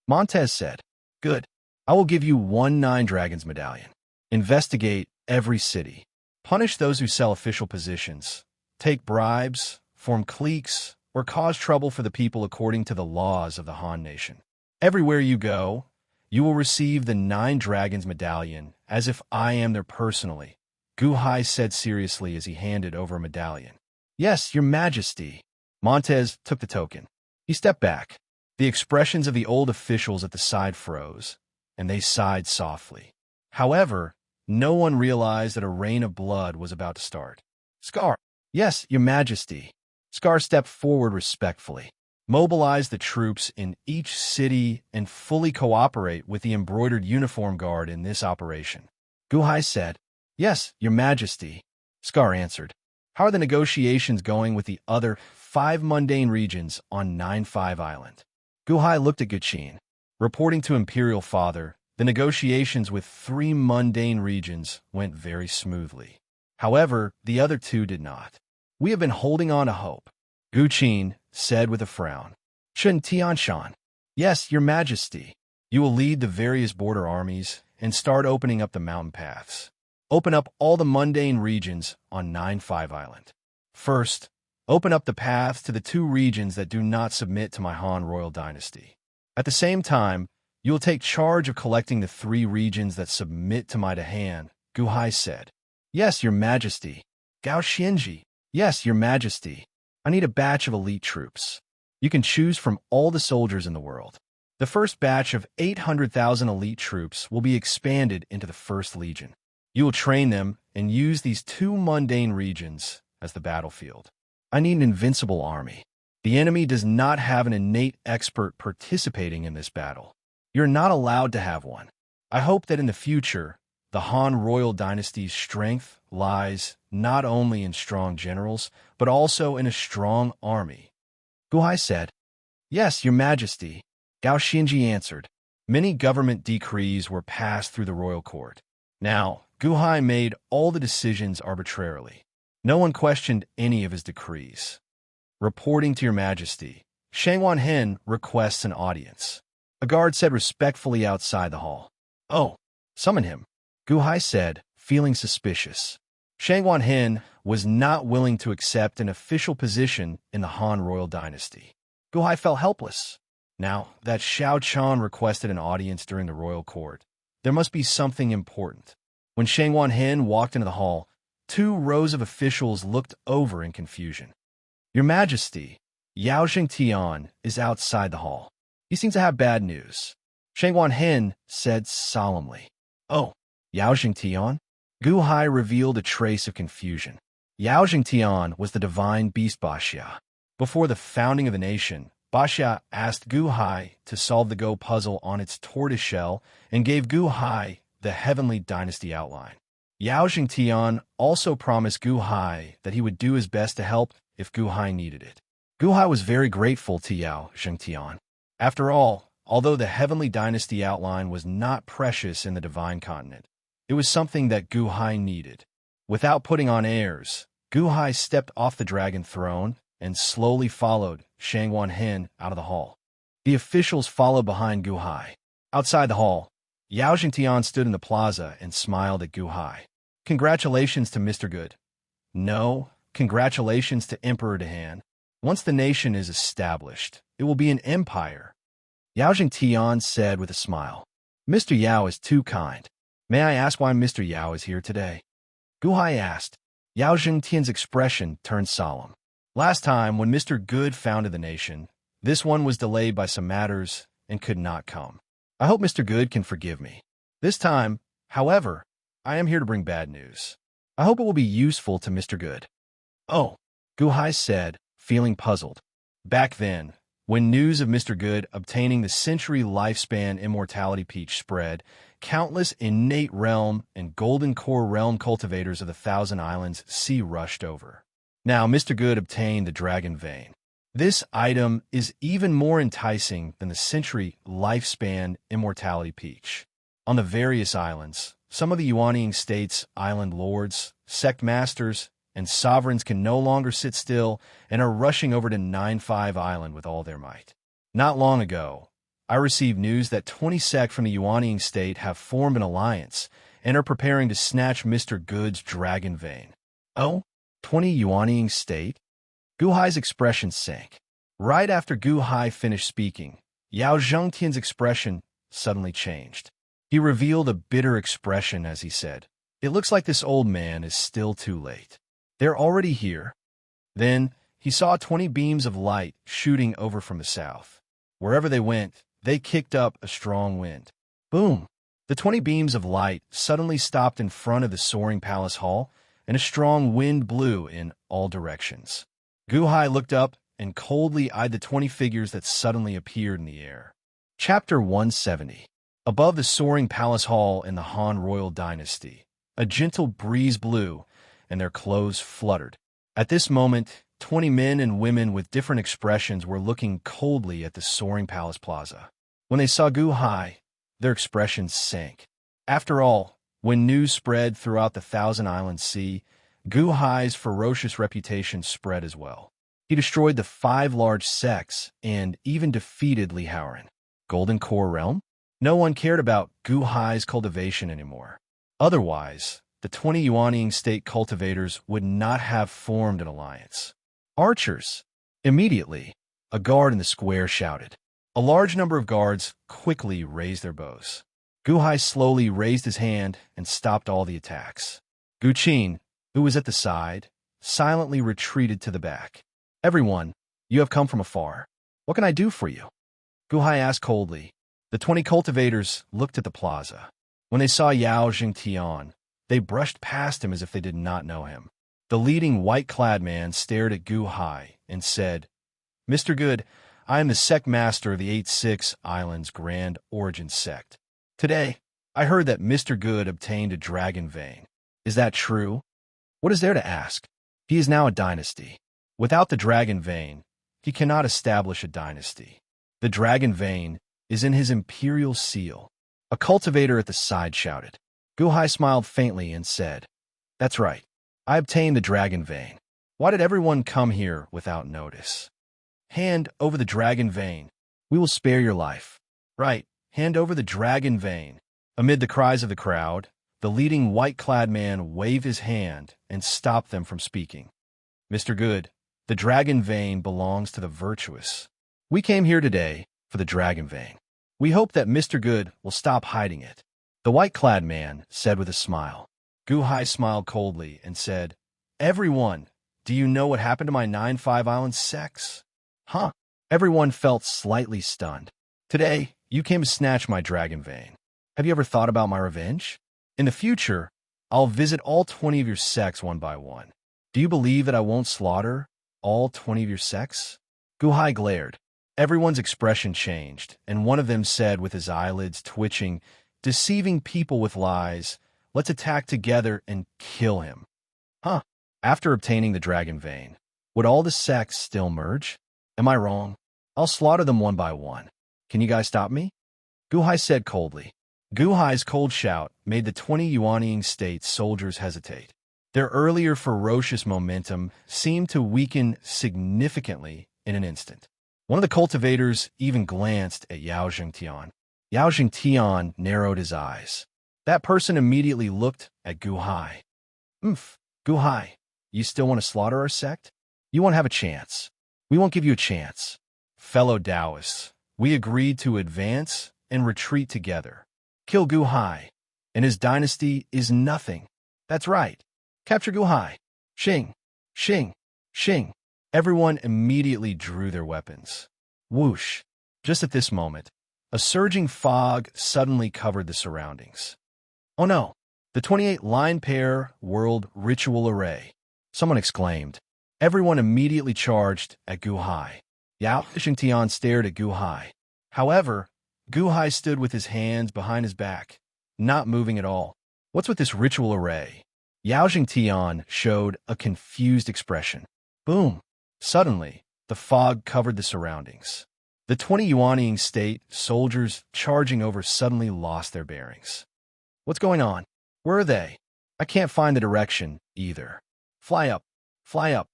Montez said. Good. I will give you 1 9 Dragons medallion. Investigate every city. Punish those who sell official positions. Take bribes, form cliques, or cause trouble for the people according to the laws of the Han nation. Everywhere you go, you will receive the 9 Dragons medallion as if I am there personally, Gu Hai said seriously as he handed over a medallion. Yes, Your Majesty. Montez took the token. He stepped back. The expressions of the old officials at the side froze, and they sighed softly. However, no one realized that a rain of blood was about to start. Scar. Yes, Your Majesty. Scar stepped forward respectfully. Mobilize the troops in each city and fully cooperate with the embroidered uniform guard in this operation. Gu Hai said. Yes, Your Majesty. Scar answered. How are the negotiations going with the other 5 mundane regions on 9-5 Island? Gu Hai looked at Gu Qin. Reporting to Imperial Father, the negotiations with 3 mundane regions went very smoothly. However, the other 2 did not. We have been holding on to hope, Gu Qin said with a frown. Chen Tianshan. Yes, Your Majesty. You will lead the various border armies and start opening up the mountain paths. Open up all the mundane regions on 9-5 Island. First, open up the paths to the 2 regions that do not submit to my Han royal dynasty. At the same time, you will take charge of collecting the 3 regions that submit to my Dahan, Gu Hai said. Yes, Your Majesty. Gao Xinji. Yes, Your Majesty. I need a batch of elite troops. You can choose from all the soldiers in the world. The first batch of 800,000 elite troops will be expanded into the 1st Legion. You will train them and use these 2 mundane regions as the battlefield. I need an invincible army. The enemy does not have an innate expert participating in this battle. You're not allowed to have one. I hope that in the future, the Han royal dynasty's strength lies not only in strong generals, but also in a strong army. Gu Hai said. Yes, Your Majesty. Gao Xinji answered. Many government decrees were passed through the royal court. Now, Gu Hai made all the decisions arbitrarily. No one questioned any of his decrees. Reporting to Your Majesty, Shang Wanhen requests an audience. A guard said respectfully outside the hall. Oh, summon him, Gu Hai said, feeling suspicious. Shang Wanhen was not willing to accept an official position in the Han royal dynasty. Gu Hai felt helpless. Now that Xiao Chan requested an audience during the royal court, there must be something important. When Shangwan Hen walked into the hall, 2 rows of officials looked over in confusion. Your Majesty, Yao Jingtian is outside the hall. He seems to have bad news. Shangwan Hen said solemnly. Oh, Yao Jingtian? Gu Hai revealed a trace of confusion. Yao Jingtian was the divine beast Baxia. Before the founding of the nation, Baxia asked Gu Hai to solve the Go puzzle on its tortoiseshell and gave Gu Hai the heavenly dynasty outline. Yao Jingtian also promised Gu Hai that he would do his best to help if Gu Hai needed it. Gu Hai was very grateful to Yao Jingtian. After all, although the heavenly dynasty outline was not precious in the divine continent, it was something that Gu Hai needed. Without putting on airs, Gu Hai stepped off the dragon throne and slowly followed Shangwan Hen out of the hall. The officials followed behind Gu Hai. Outside the hall, Yao Jingtian stood in the plaza and smiled at Gu Hai. Congratulations to Mr. Good. No, congratulations to Emperor Dahan. Once the nation is established, it will be an empire. Yao Jingtian said with a smile. Mr. Yao is too kind. May I ask why Mr. Yao is here today? Gu Hai asked. Yao Jingtian's expression turned solemn. Last time, when Mr. Good founded the nation, this one was delayed by some matters and could not come. I hope Mr. Good can forgive me. This time, however, I am here to bring bad news. I hope it will be useful to Mr. Good. Oh, Gu Hai said, feeling puzzled. Back then, when news of Mr. Good obtaining the century lifespan immortality peach spread, countless innate realm and golden core realm cultivators of the Thousand Islands sea rushed over. Now Mr. Good obtained the dragon vein. This item is even more enticing than the century lifespan immortality peach. On the various islands, some of the Yuanying states' island lords, sect masters, and sovereigns can no longer sit still and are rushing over to 9-5 Island with all their might. Not long ago, I received news that 20 sect from the Yuanying state have formed an alliance and are preparing to snatch Mr. Good's dragon vein. Oh, 20 Yuanying state? Gu Hai's expression sank. Right after Gu Hai finished speaking, Yao Jingtian's expression suddenly changed. He revealed a bitter expression as he said, It looks like this old man is still too late. They're already here. Then he saw 20 beams of light shooting over from the south. Wherever they went, they kicked up a strong wind. Boom! The 20 beams of light suddenly stopped in front of the soaring palace hall, and a strong wind blew in all directions. Gu Hai looked up and coldly eyed the 20 figures that suddenly appeared in the air. Chapter 170. Above the soaring palace hall in the Han royal dynasty, a gentle breeze blew, and their clothes fluttered. At this moment, 20 men and women with different expressions were looking coldly at the soaring palace plaza. When they saw Gu Hai, their expressions sank. After all, when news spread throughout the Thousand Island Sea, Gu Hai's ferocious reputation spread as well. He destroyed the 5 large sects and even defeated Li Haoran. Golden Core Realm? No one cared about Gu Hai's cultivation anymore. Otherwise, the 20 Yuanying state cultivators would not have formed an alliance. Archers! Immediately, a guard in the square shouted. A large number of guards quickly raised their bows. Gu Hai slowly raised his hand and stopped all the attacks. Gu Qin, who was at the side, silently retreated to the back. Everyone, you have come from afar. What can I do for you? Gu Hai asked coldly. The 20 cultivators looked at the plaza. When they saw Yao Jingtian, they brushed past him as if they did not know him. The leading white-clad man stared at Gu Hai and said, Mr. Good, I am the sect master of the 8-6 Islands Grand Origin Sect. Today, I heard that Mr. Good obtained a dragon vein. Is that true? What is there to ask? He is now a dynasty. Without the dragon vein, he cannot establish a dynasty. The dragon vein is in his imperial seal. A cultivator at the side shouted. Gu Hai smiled faintly and said, That's right. I obtained the dragon vein. Why did everyone come here without notice? Hand over the dragon vein. We will spare your life. Right, hand over the dragon vein. Amid the cries of the crowd, the leading white-clad man waved his hand and stopped them from speaking. Mr. Good, the dragon vein belongs to the virtuous. We came here today for the dragon vein. We hope that Mr. Good will stop hiding it. The white-clad man said with a smile. Gu Hai smiled coldly and said, "Everyone, do you know what happened to my 9-5 Island sex?" Huh? Everyone felt slightly stunned. Today, you came to snatch my dragon vein. Have you ever thought about my revenge? In the future, I'll visit all 20 of your sex one by one. Do you believe that I won't slaughter all 20 of your sex? Gu Hai glared. Everyone's expression changed, and one of them said with his eyelids twitching, "Deceiving people with lies, let's attack together and kill him." Huh? After obtaining the dragon vein, would all the sects still merge? Am I wrong? I'll slaughter them one by one. Can you guys stop me? Gu Hai said coldly. Gu Hai's cold shout made the 20 Yuanying state soldiers hesitate. Their earlier ferocious momentum seemed to weaken significantly in an instant. One of the cultivators even glanced at Yao Jingtian. Yao Jingtian narrowed his eyes. That person immediately looked at Gu Hai. Gu Hai, you still want to slaughter our sect? You won't have a chance. We won't give you a chance. Fellow Taoists, we agreed to advance and retreat together. Kill Gu Hai, and his dynasty is nothing. That's right. Capture Gu Hai. Xing, Xing, Xing. Everyone immediately drew their weapons. Whoosh. Just at this moment, a surging fog suddenly covered the surroundings. Oh no, the 28 line pair world ritual array. Someone exclaimed. Everyone immediately charged at Gu Hai. Yao Xingtian stared at Gu Hai. However, Gu Hai stood with his hands behind his back, not moving at all. What's with this ritual array? Yao Jingtian showed a confused expression. Boom! Suddenly, the fog covered the surroundings. The 20 Yuanying state soldiers charging over suddenly lost their bearings. What's going on? Where are they? I can't find the direction, either. Fly up! Fly up!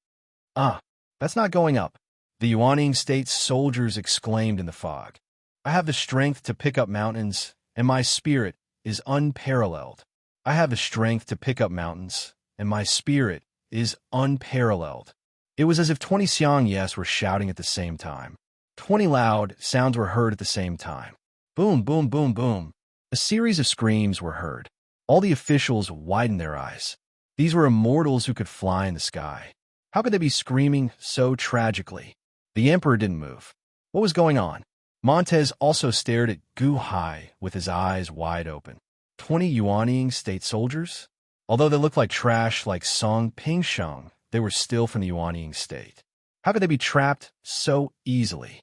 Ah, that's not going up. The Yuanying state soldiers exclaimed in the fog. I have the strength to pick up mountains, and my spirit is unparalleled. I have the strength to pick up mountains, and my spirit is unparalleled. It was as if 20 Xiang Yes were shouting at the same time. 20 loud sounds were heard at the same time. Boom, boom, boom, boom. A series of screams were heard. All the officials widened their eyes. These were immortals who could fly in the sky. How could they be screaming so tragically? The emperor didn't move. What was going on? Montez also stared at Gu Hai with his eyes wide open. 20 Yuanying state soldiers? Although they looked like trash like Song Pingsheng, they were still from the Yuanying state. How could they be trapped so easily?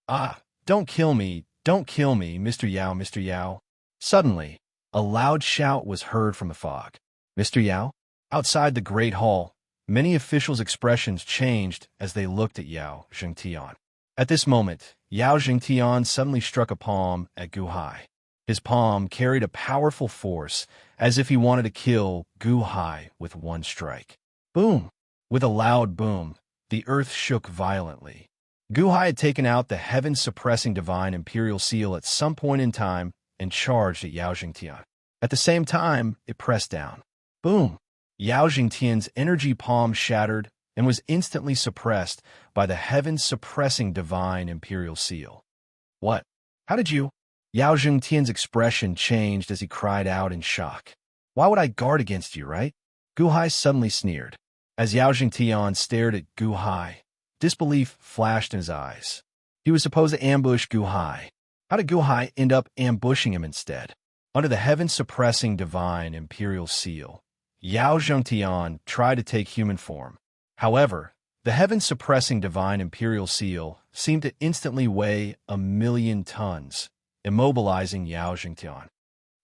Ah, don't kill me, Mr. Yao, Mr. Yao. Suddenly, a loud shout was heard from the fog. Mr. Yao? Outside the great hall, many officials' expressions changed as they looked at Yao Jingtian. At this moment, Yao Jingtian suddenly struck a palm at Gu Hai. His palm carried a powerful force, as if he wanted to kill Gu Hai with one strike. Boom! With a loud boom, the earth shook violently. Gu Hai had taken out the heaven-suppressing divine imperial seal at some point in time and charged at Yao Jingtian. At the same time, it pressed down. Boom! Yao Jingtian's energy palm shattered and was instantly suppressed by the heaven-suppressing divine imperial seal. What? How did you? Yao Jingtian's expression changed as he cried out in shock. Why would I guard against you, right? Gu Hai suddenly sneered. As Yao Jingtian stared at Gu Hai, disbelief flashed in his eyes. He was supposed to ambush Gu Hai. How did Gu Hai end up ambushing him instead? Under the heaven-suppressing divine imperial seal, Yao Jingtian tried to take human form. However, the heaven-suppressing divine imperial seal seemed to instantly weigh 1,000,000 tons, immobilizing Yao Jingtian.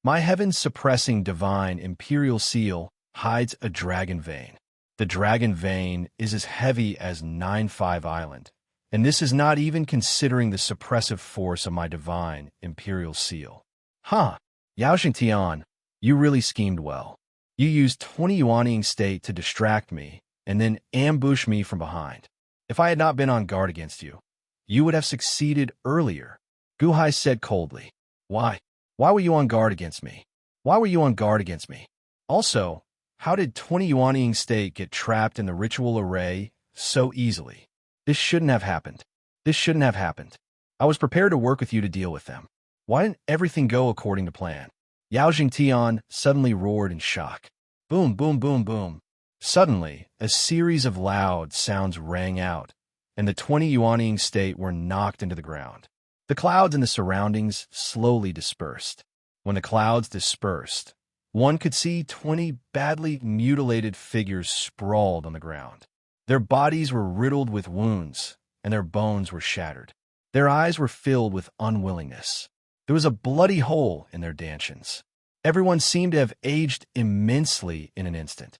My heaven-suppressing divine imperial seal hides a dragon vein. The dragon vein is as heavy as 9-5 Island, and this is not even considering the suppressive force of my divine imperial seal. Huh, Yao Jingtian, you really schemed well. You used 20 Yuanying state to distract me, and then ambush me from behind. If I had not been on guard against you, you would have succeeded earlier. Gu Hai said coldly. Why? Why were you on guard against me? Why were you on guard against me? Also, how did 20 Yuanying state get trapped in the ritual array so easily? This shouldn't have happened. This shouldn't have happened. I was prepared to work with you to deal with them. Why didn't everything go according to plan? Yao Jingtian suddenly roared in shock. Boom, boom, boom, boom. Suddenly, a series of loud sounds rang out, and the 20 Yuanying state were knocked into the ground. The clouds in the surroundings slowly dispersed. When the clouds dispersed, one could see 20 badly mutilated figures sprawled on the ground. Their bodies were riddled with wounds, and their bones were shattered. Their eyes were filled with unwillingness. There was a bloody hole in their dantians. Everyone seemed to have aged immensely in an instant.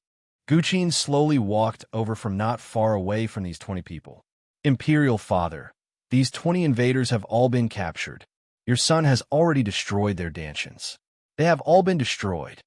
Guqin slowly walked over from not far away from these 20 people. Imperial Father, these 20 invaders have all been captured. Your son has already destroyed their dantians. They have all been destroyed.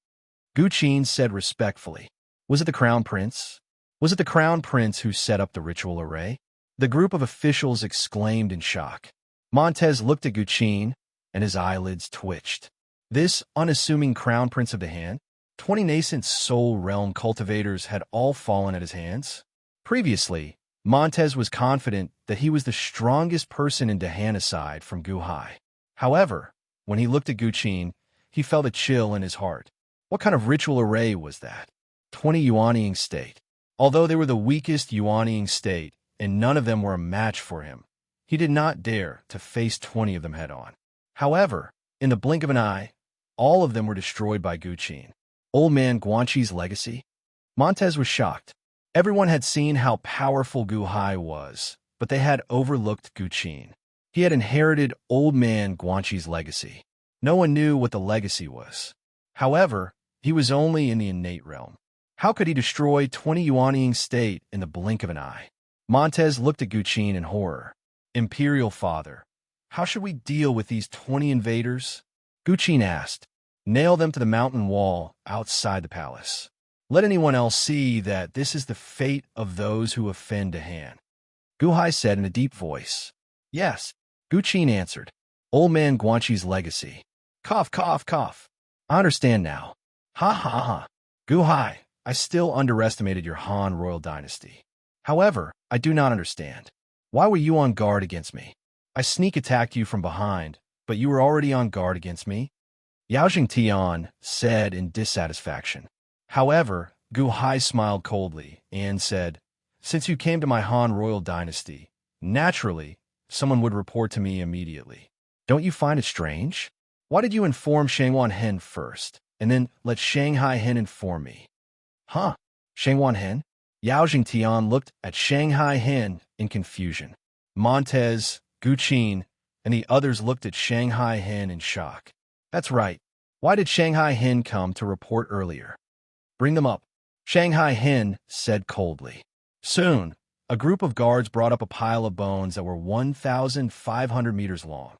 Guqin said respectfully. Was it the Crown Prince? Was it the Crown Prince who set up the ritual array? The group of officials exclaimed in shock. Montez looked at Guqin, and his eyelids twitched. This unassuming Crown Prince of the Hand? 20 nascent soul realm cultivators had all fallen at his hands? Previously, Montez was confident that he was the strongest person in Dahan aside from Guhai. However, when he looked at Guqin, he felt a chill in his heart. What kind of ritual array was that? 20 Yuanying state. Although they were the weakest Yuanying state, and none of them were a match for him, he did not dare to face 20 of them head-on. However, in the blink of an eye, all of them were destroyed by Guqin. Old man Guanxi's legacy? Montez was shocked. Everyone had seen how powerful Guhai was, but they had overlooked Guqin. He had inherited old man Guanxi's legacy. No one knew what the legacy was. However, he was only in the innate realm. How could he destroy 20 Yuanying state in the blink of an eye? Montez looked at Guqin in horror. Imperial Father, how should we deal with these 20 invaders? Guqin asked. Nail them to the mountain wall outside the palace. Let anyone else see that this is the fate of those who offend Dahan. Guhai said in a deep voice. Yes, Guqin answered. Old man Guanxi's legacy. Cough, cough, cough. I understand now. Ha ha ha. Guhai, I still underestimated your Han royal dynasty. However, I do not understand. Why were you on guard against me? I sneak attacked you from behind, but you were already on guard against me? Yao Jingtian said in dissatisfaction. However, Guhai smiled coldly and said, Since you came to my Han royal dynasty, naturally, someone would report to me immediately. Don't you find it strange? Why did you inform Shangwan Hen first, and then let Shanghai Hen inform me? Huh? Shangwan Hen? Yao Jingtian looked at Shanghai Hen in confusion. Montez, Guqin, and the others looked at Shanghai Hen in shock. That's right. Why did Shanghai Hen come to report earlier? Bring them up. Shanghai Hen said coldly. Soon, a group of guards brought up a pile of bones that were 1,500 meters long.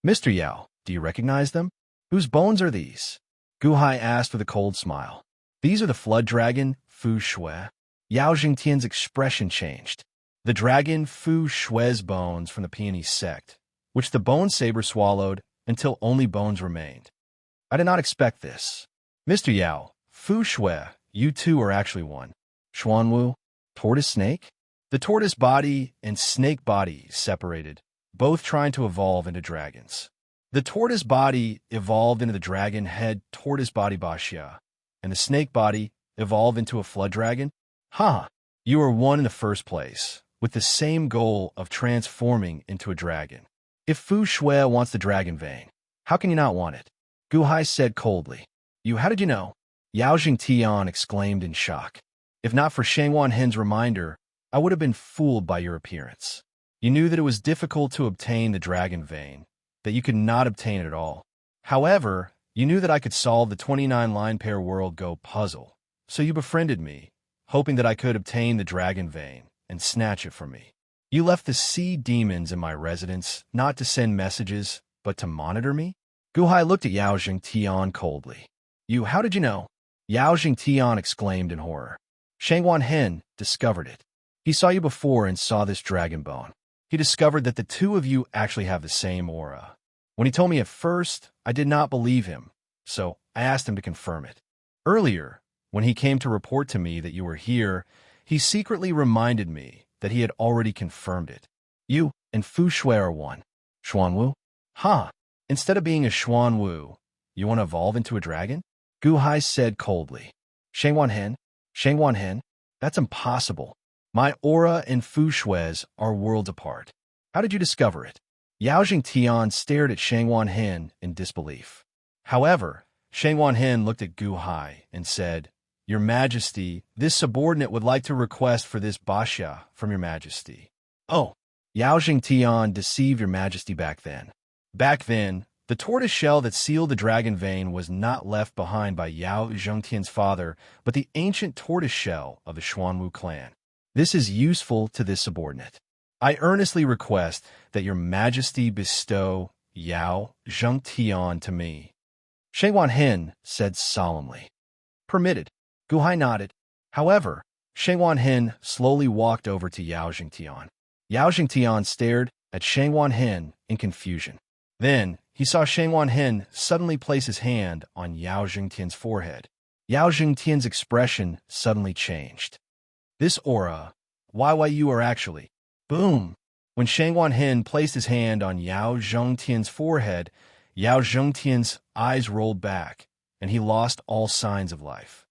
Mr. Yao, do you recognize them? Whose bones are these? Guhai asked with a cold smile. These are the flood dragon, Fu Shui. Yao Jingtian's expression changed. The dragon Fu Shui's bones from the peony sect, which the bone saber swallowed until only bones remained. I did not expect this. Mr. Yao, Fu Shui, you two are actually one. Xuanwu, tortoise snake? The tortoise body and snake body separated, both trying to evolve into dragons. The tortoise body evolved into the dragon head tortoise body Baxia, and the snake body evolved into a flood dragon? Ha! You are one in the first place, with the same goal of transforming into a dragon. If Fu Shui wants the dragon vein, how can you not want it? Guhai said coldly. You, how did you know? Yao Jingtian exclaimed in shock. If not for Shangwan Hen's reminder, I would have been fooled by your appearance. You knew that it was difficult to obtain the dragon vein, that you could not obtain it at all. However, you knew that I could solve the 29 line pair world go puzzle, so you befriended me, hoping that I could obtain the dragon vein and snatch it from me. You left the sea demons in my residence not to send messages, but to monitor me? Guhai looked at Yao Jingtian coldly. You, how did you know? Yao Jingtian exclaimed in horror. Shangwan Hen discovered it. He saw you before and saw this dragon bone. He discovered that the two of you actually have the same aura. When he told me at first, I did not believe him, so I asked him to confirm it. Earlier, when he came to report to me that you were here, he secretly reminded me that he had already confirmed it. You and Fu Shui are one. Xuanwu? Ha! Instead of being a Xuanwu, You want to evolve into a dragon? Gu Hai said coldly. Shang Wan Hen, that's impossible. My aura and Fu Shui's are worlds apart. How did you discover it? Yao Jingtian stared at Shang Wan Hen in disbelief. However, Shang Wan Hen looked at Gu Hai and said, Your Majesty, this subordinate would like to request for this basha from Your Majesty. Oh, Yao Jingtian deceived Your Majesty back then. Back then, the tortoise shell that sealed the dragon vein was not left behind by Yao Zhengtian's father, but the ancient tortoise shell of the Xuanwu clan. This is useful to this subordinate. I earnestly request that Your Majesty bestow Yao Zhengtian to me. Shang Wan Hen said solemnly. Permitted. Gu Hai nodded. However, Shang Wan Hen slowly walked over to Yao Jingtian. Yao Jingtian stared at Shang Wan Hen in confusion. Then, he saw Shang Wan Hen suddenly place his hand on Yao Jingtian's forehead. Yao Jingtian's expression suddenly changed. This aura, why you are actually... Boom! When Shang Wan Hen placed his hand on Yao Zhengtian's forehead, Yao Zhengtian's eyes rolled back, and he lost all signs of life.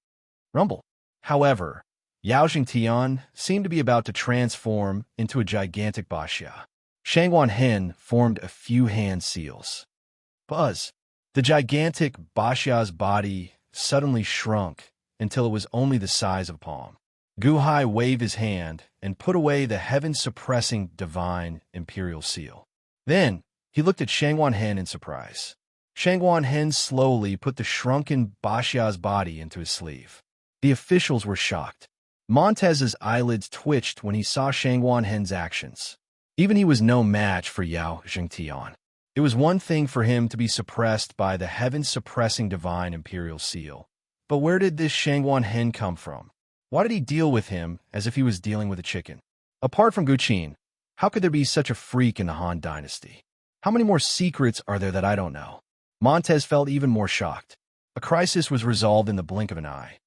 Rumble. However, Yao Jingtian seemed to be about to transform into a gigantic basha. Shang Wan Hen formed a few hand seals. Buzz. The gigantic basha's body suddenly shrunk until it was only the size of a palm. Gu Hai waved his hand and put away the heaven-suppressing divine imperial seal. Then, he looked at Shang Wan Hen in surprise. Shang Wan Hen slowly put the shrunken basha's body into his sleeve. The officials were shocked. Montez's eyelids twitched when he saw Shang Wan Hen's actions. Even he was no match for Yao Jingtian. It was one thing for him to be suppressed by the heaven-suppressing divine imperial seal. But where did this Shang Wan Hen come from? Why did he deal with him as if he was dealing with a chicken? Apart from Gu Qin, how could there be such a freak in the Han dynasty? How many more secrets are there that I don't know? Montez felt even more shocked. A crisis was resolved in the blink of an eye.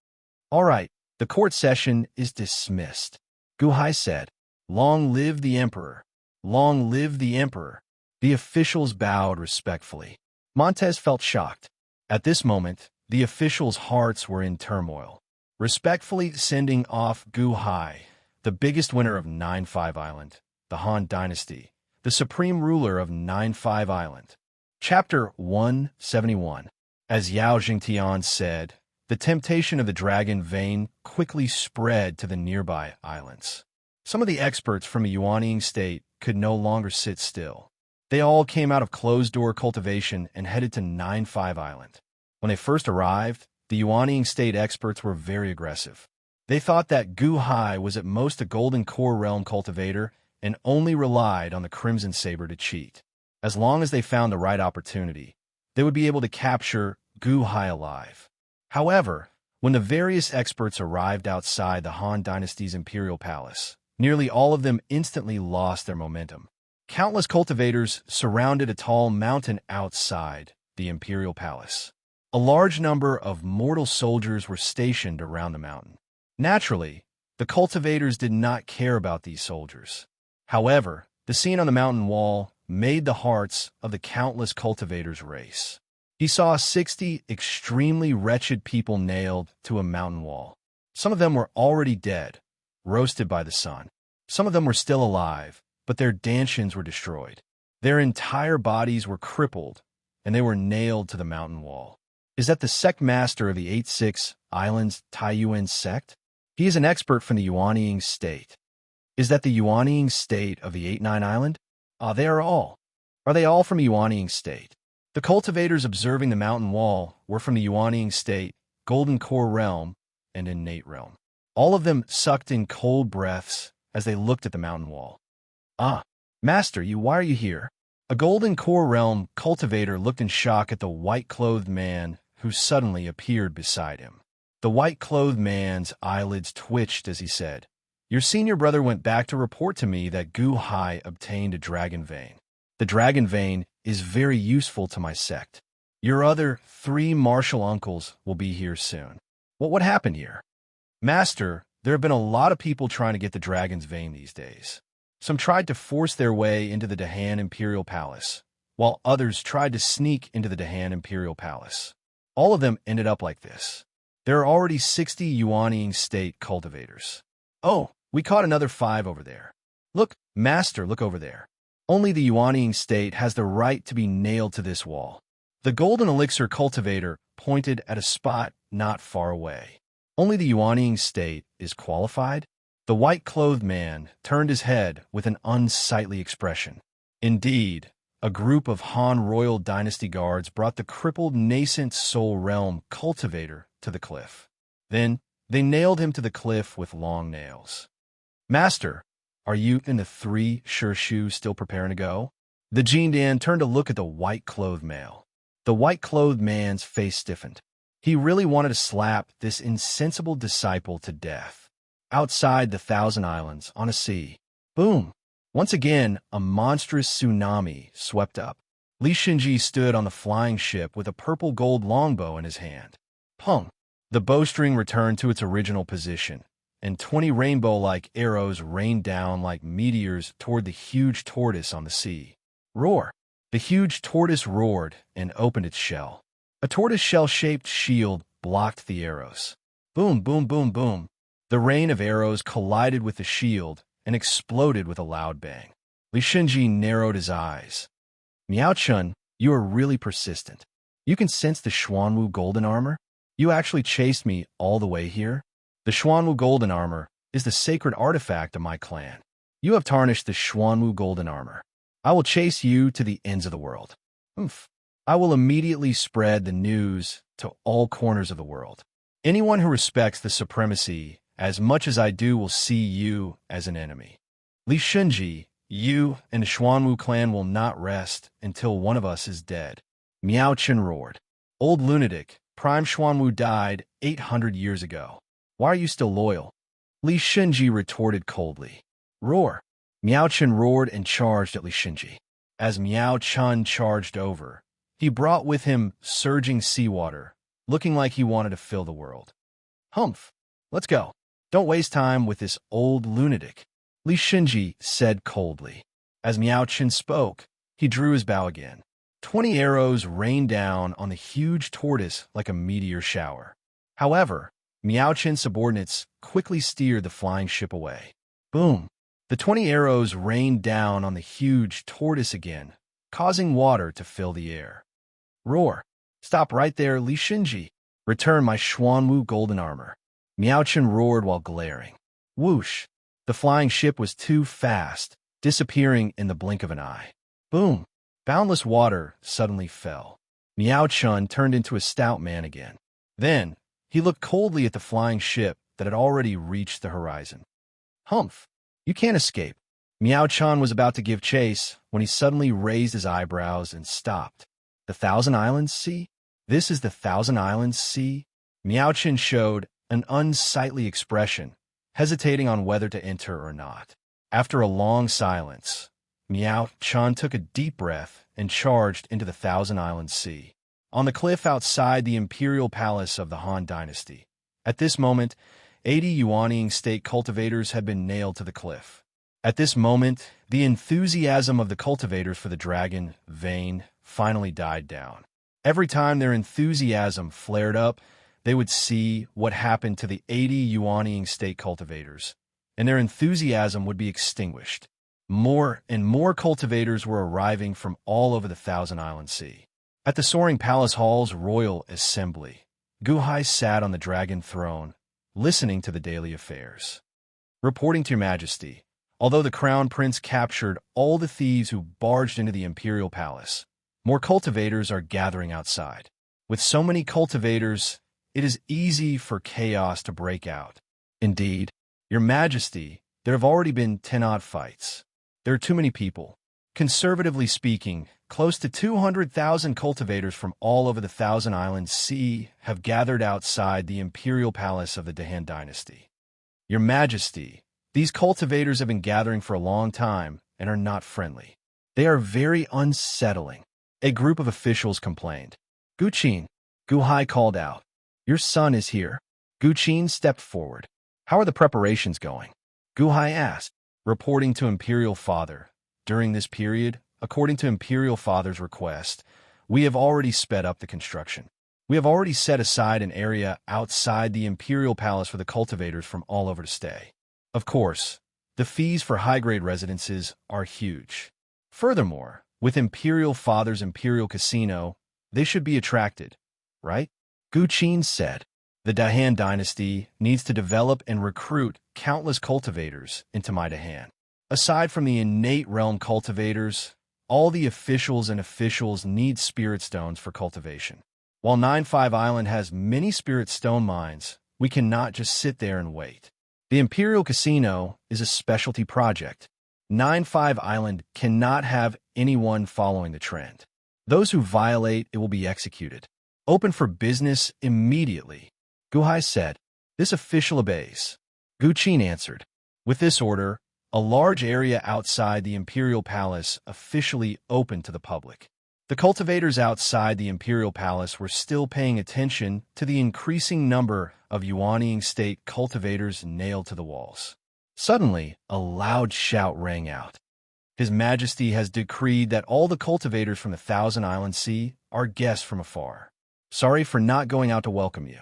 All right, the court session is dismissed. Gu Hai said, Long live the Emperor! Long live the Emperor! The officials bowed respectfully. Montez felt shocked. At this moment, the officials' hearts were in turmoil. Respectfully sending off Gu Hai, the biggest winner of 9-5 Island, the Han Dynasty, the supreme ruler of 9-5 Island. Chapter 171. As Yao Jingtian said, the temptation of the dragon vein quickly spread to the nearby islands. Some of the experts from a Yuanying state could no longer sit still. They all came out of closed-door cultivation and headed to 9-5 Island. When they first arrived, the Yuanying state experts were very aggressive. They thought that Gu Hai was at most a golden core realm cultivator and only relied on the Crimson Saber to cheat. As long as they found the right opportunity, they would be able to capture Gu Hai alive. However, when the various experts arrived outside the Han Dynasty's imperial palace, nearly all of them instantly lost their momentum. Countless cultivators surrounded a tall mountain outside the imperial palace. A large number of mortal soldiers were stationed around the mountain. Naturally, the cultivators did not care about these soldiers. However, the scene on the mountain wall made the hearts of the countless cultivators race. He saw 60 extremely wretched people nailed to a mountain wall. Some of them were already dead, roasted by the sun. Some of them were still alive, but their dantians were destroyed. Their entire bodies were crippled, and they were nailed to the mountain wall. Is that the sect master of the 8-6 Islands Taiyuan sect? He is an expert from the Yuanying state. Is that the Yuanying state of the 8-9 Island? They are all. Are they all from Yuanying state? The cultivators observing the mountain wall were from the Yuanying state, Golden Core Realm, and Innate Realm. All of them sucked in cold breaths as they looked at the mountain wall. Master, why are you here? A Golden Core Realm cultivator looked in shock at the white-clothed man who suddenly appeared beside him. The white-clothed man's eyelids twitched as he said, Your senior brother went back to report to me that Gu Hai obtained a dragon vein. The dragon vein is very useful to my sect. Your other 3 martial uncles will be here soon. What happened here? Master, there have been a lot of people trying to get the dragon's vein these days. Some tried to force their way into the Dahan Imperial Palace, while others tried to sneak into the Dahan imperial palace. All of them ended up like this. There are already 60 Yuanying state cultivators. Oh, we caught another 5 over there. Look, master, look over there. Only the Yuanying state has the right to be nailed to this wall. The golden elixir cultivator pointed at a spot not far away. Only the Yuanying state is qualified? The white-clothed man turned his head with an unsightly expression. Indeed, a group of Han royal dynasty guards brought the crippled nascent soul realm cultivator to the cliff. Then they nailed him to the cliff with long nails. Master, are you and the 3 sure shoes still preparing to go? The Jindan turned to look at the white-clothed male. The white-clothed man's face stiffened. He really wanted to slap this insensible disciple to death. Outside the Thousand Islands, on a sea. Boom! Once again, a monstrous tsunami swept up. Li Shinji stood on the flying ship with a purple-gold longbow in his hand. Pung! The bowstring returned to its original position, and 20 rainbow-like arrows rained down like meteors toward the huge tortoise on the sea. Roar! The huge tortoise roared and opened its shell. A tortoise shell-shaped shield blocked the arrows. Boom, boom, boom, boom. The rain of arrows collided with the shield and exploded with a loud bang. Li Shinji narrowed his eyes. Miao-chun, you are really persistent. You can sense the Xuanwu golden armor? You actually chased me all the way here? The Xuanwu golden armor is the sacred artifact of my clan. You have tarnished the Xuanwu golden armor. I will chase you to the ends of the world. Oof. I will immediately spread the news to all corners of the world. Anyone who respects the supremacy as much as I do will see you as an enemy. Li Shinji, you and the Xuanwu clan will not rest until one of us is dead. Miao Chen roared. Old lunatic, Prime Xuanwu died 800 years ago. Why are you still loyal? Li Shinji retorted coldly. Roar. Miao Chen roared and charged at Li Shinji. As Miao Chen charged over, he brought with him surging seawater, looking like he wanted to fill the world. Humph. Let's go. Don't waste time with this old lunatic, Li Shinji said coldly. As Miao Chen spoke, he drew his bow again. 20 arrows rained down on the huge tortoise like a meteor shower. However, Miao Chen's subordinates quickly steered the flying ship away. Boom! The 20 arrows rained down on the huge tortoise again, causing water to fill the air. Roar! Stop right there, Li Shinji. Return my Xuanwu golden armor. Miao Chen roared while glaring. Whoosh! The flying ship was too fast, disappearing in the blink of an eye. Boom! Boundless water suddenly fell. Miao Chen turned into a stout man again. Then, he looked coldly at the flying ship that had already reached the horizon. Humph! You can't escape. Miao Chen was about to give chase when he suddenly raised his eyebrows and stopped. The Thousand Islands Sea? This is the Thousand Islands Sea? Miao Chen showed an unsightly expression, hesitating on whether to enter or not. After a long silence, Miao Chen took a deep breath and charged into the Thousand Islands Sea. On the cliff outside the imperial palace of the Han dynasty. At this moment, 80 Yuanying state cultivators had been nailed to the cliff. At this moment, the enthusiasm of the cultivators for the dragon, Vane, finally died down. Every time their enthusiasm flared up, they would see what happened to the 80 Yuanying state cultivators, and their enthusiasm would be extinguished. More and more cultivators were arriving from all over the Thousand Island Sea. At the soaring palace hall's royal assembly, Guhai sat on the dragon throne, listening to the daily affairs. Reporting to Your Majesty, although the Crown Prince captured all the thieves who barged into the imperial palace, more cultivators are gathering outside. With so many cultivators, it is easy for chaos to break out. Indeed, Your Majesty, there have already been 10-odd fights. There are too many people. Conservatively speaking, close to 200,000 cultivators from all over the Thousand Islands Sea have gathered outside the imperial palace of the Dahan dynasty. Your Majesty, these cultivators have been gathering for a long time and are not friendly. They are very unsettling. A group of officials complained. Guqin, Guhai called out. Your son is here. Guqin stepped forward. How are the preparations going? Guhai asked, reporting to Imperial Father. During this period, according to Imperial Father's request, we have already sped up the construction. We have already set aside an area outside the Imperial Palace for the cultivators from all over to stay. Of course, the fees for high-grade residences are huge. Furthermore, with Imperial Father's Imperial Casino, they should be attracted, right? Gu Qin said. The Dahan dynasty needs to develop and recruit countless cultivators into my Dahan. Aside from the innate realm cultivators, all the officials and officials need spirit stones for cultivation. While 9-5 Island has many spirit stone mines, we cannot just sit there and wait. The Imperial Casino is a specialty project. 9-5 Island cannot have anyone following the trend. Those who violate it will be executed. Open for business immediately. Gu Hai said. This official obeys. Gu Qin answered. With this order, a large area outside the Imperial Palace officially opened to the public. The cultivators outside the Imperial Palace were still paying attention to the increasing number of Yuanying state cultivators nailed to the walls. Suddenly, a loud shout rang out. His Majesty has decreed that all the cultivators from the Thousand Island Sea are guests from afar. Sorry for not going out to welcome you.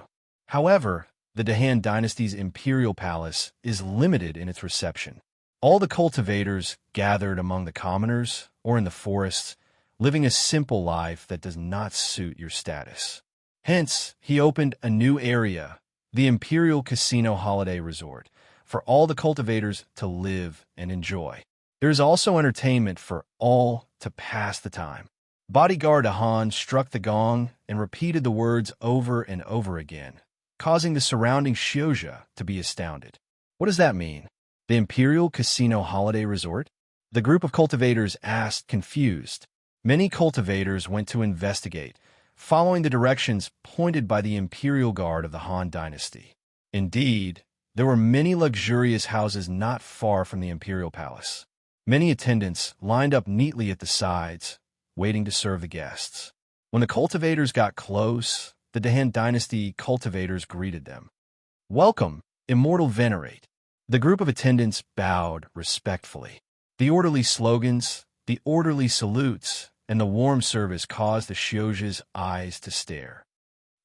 However, the Dahan dynasty's Imperial Palace is limited in its reception. All the cultivators gathered among the commoners or in the forests, living a simple life that does not suit your status. Hence, he opened a new area, the Imperial Casino Holiday Resort, for all the cultivators to live and enjoy. There is also entertainment for all to pass the time. Bodyguard Ahan struck the gong and repeated the words over and over again, causing the surrounding Shioja to be astounded. What does that mean? The Imperial Casino Holiday Resort? The group of cultivators asked, confused. Many cultivators went to investigate, following the directions pointed by the Imperial Guard of the Han Dynasty. Indeed, there were many luxurious houses not far from the Imperial Palace. Many attendants lined up neatly at the sides, waiting to serve the guests. When the cultivators got close, the Dahan Dynasty cultivators greeted them. Welcome, Immortal Venerate. The group of attendants bowed respectfully. The orderly slogans, the orderly salutes, and the warm service caused the Shioja's eyes to stare.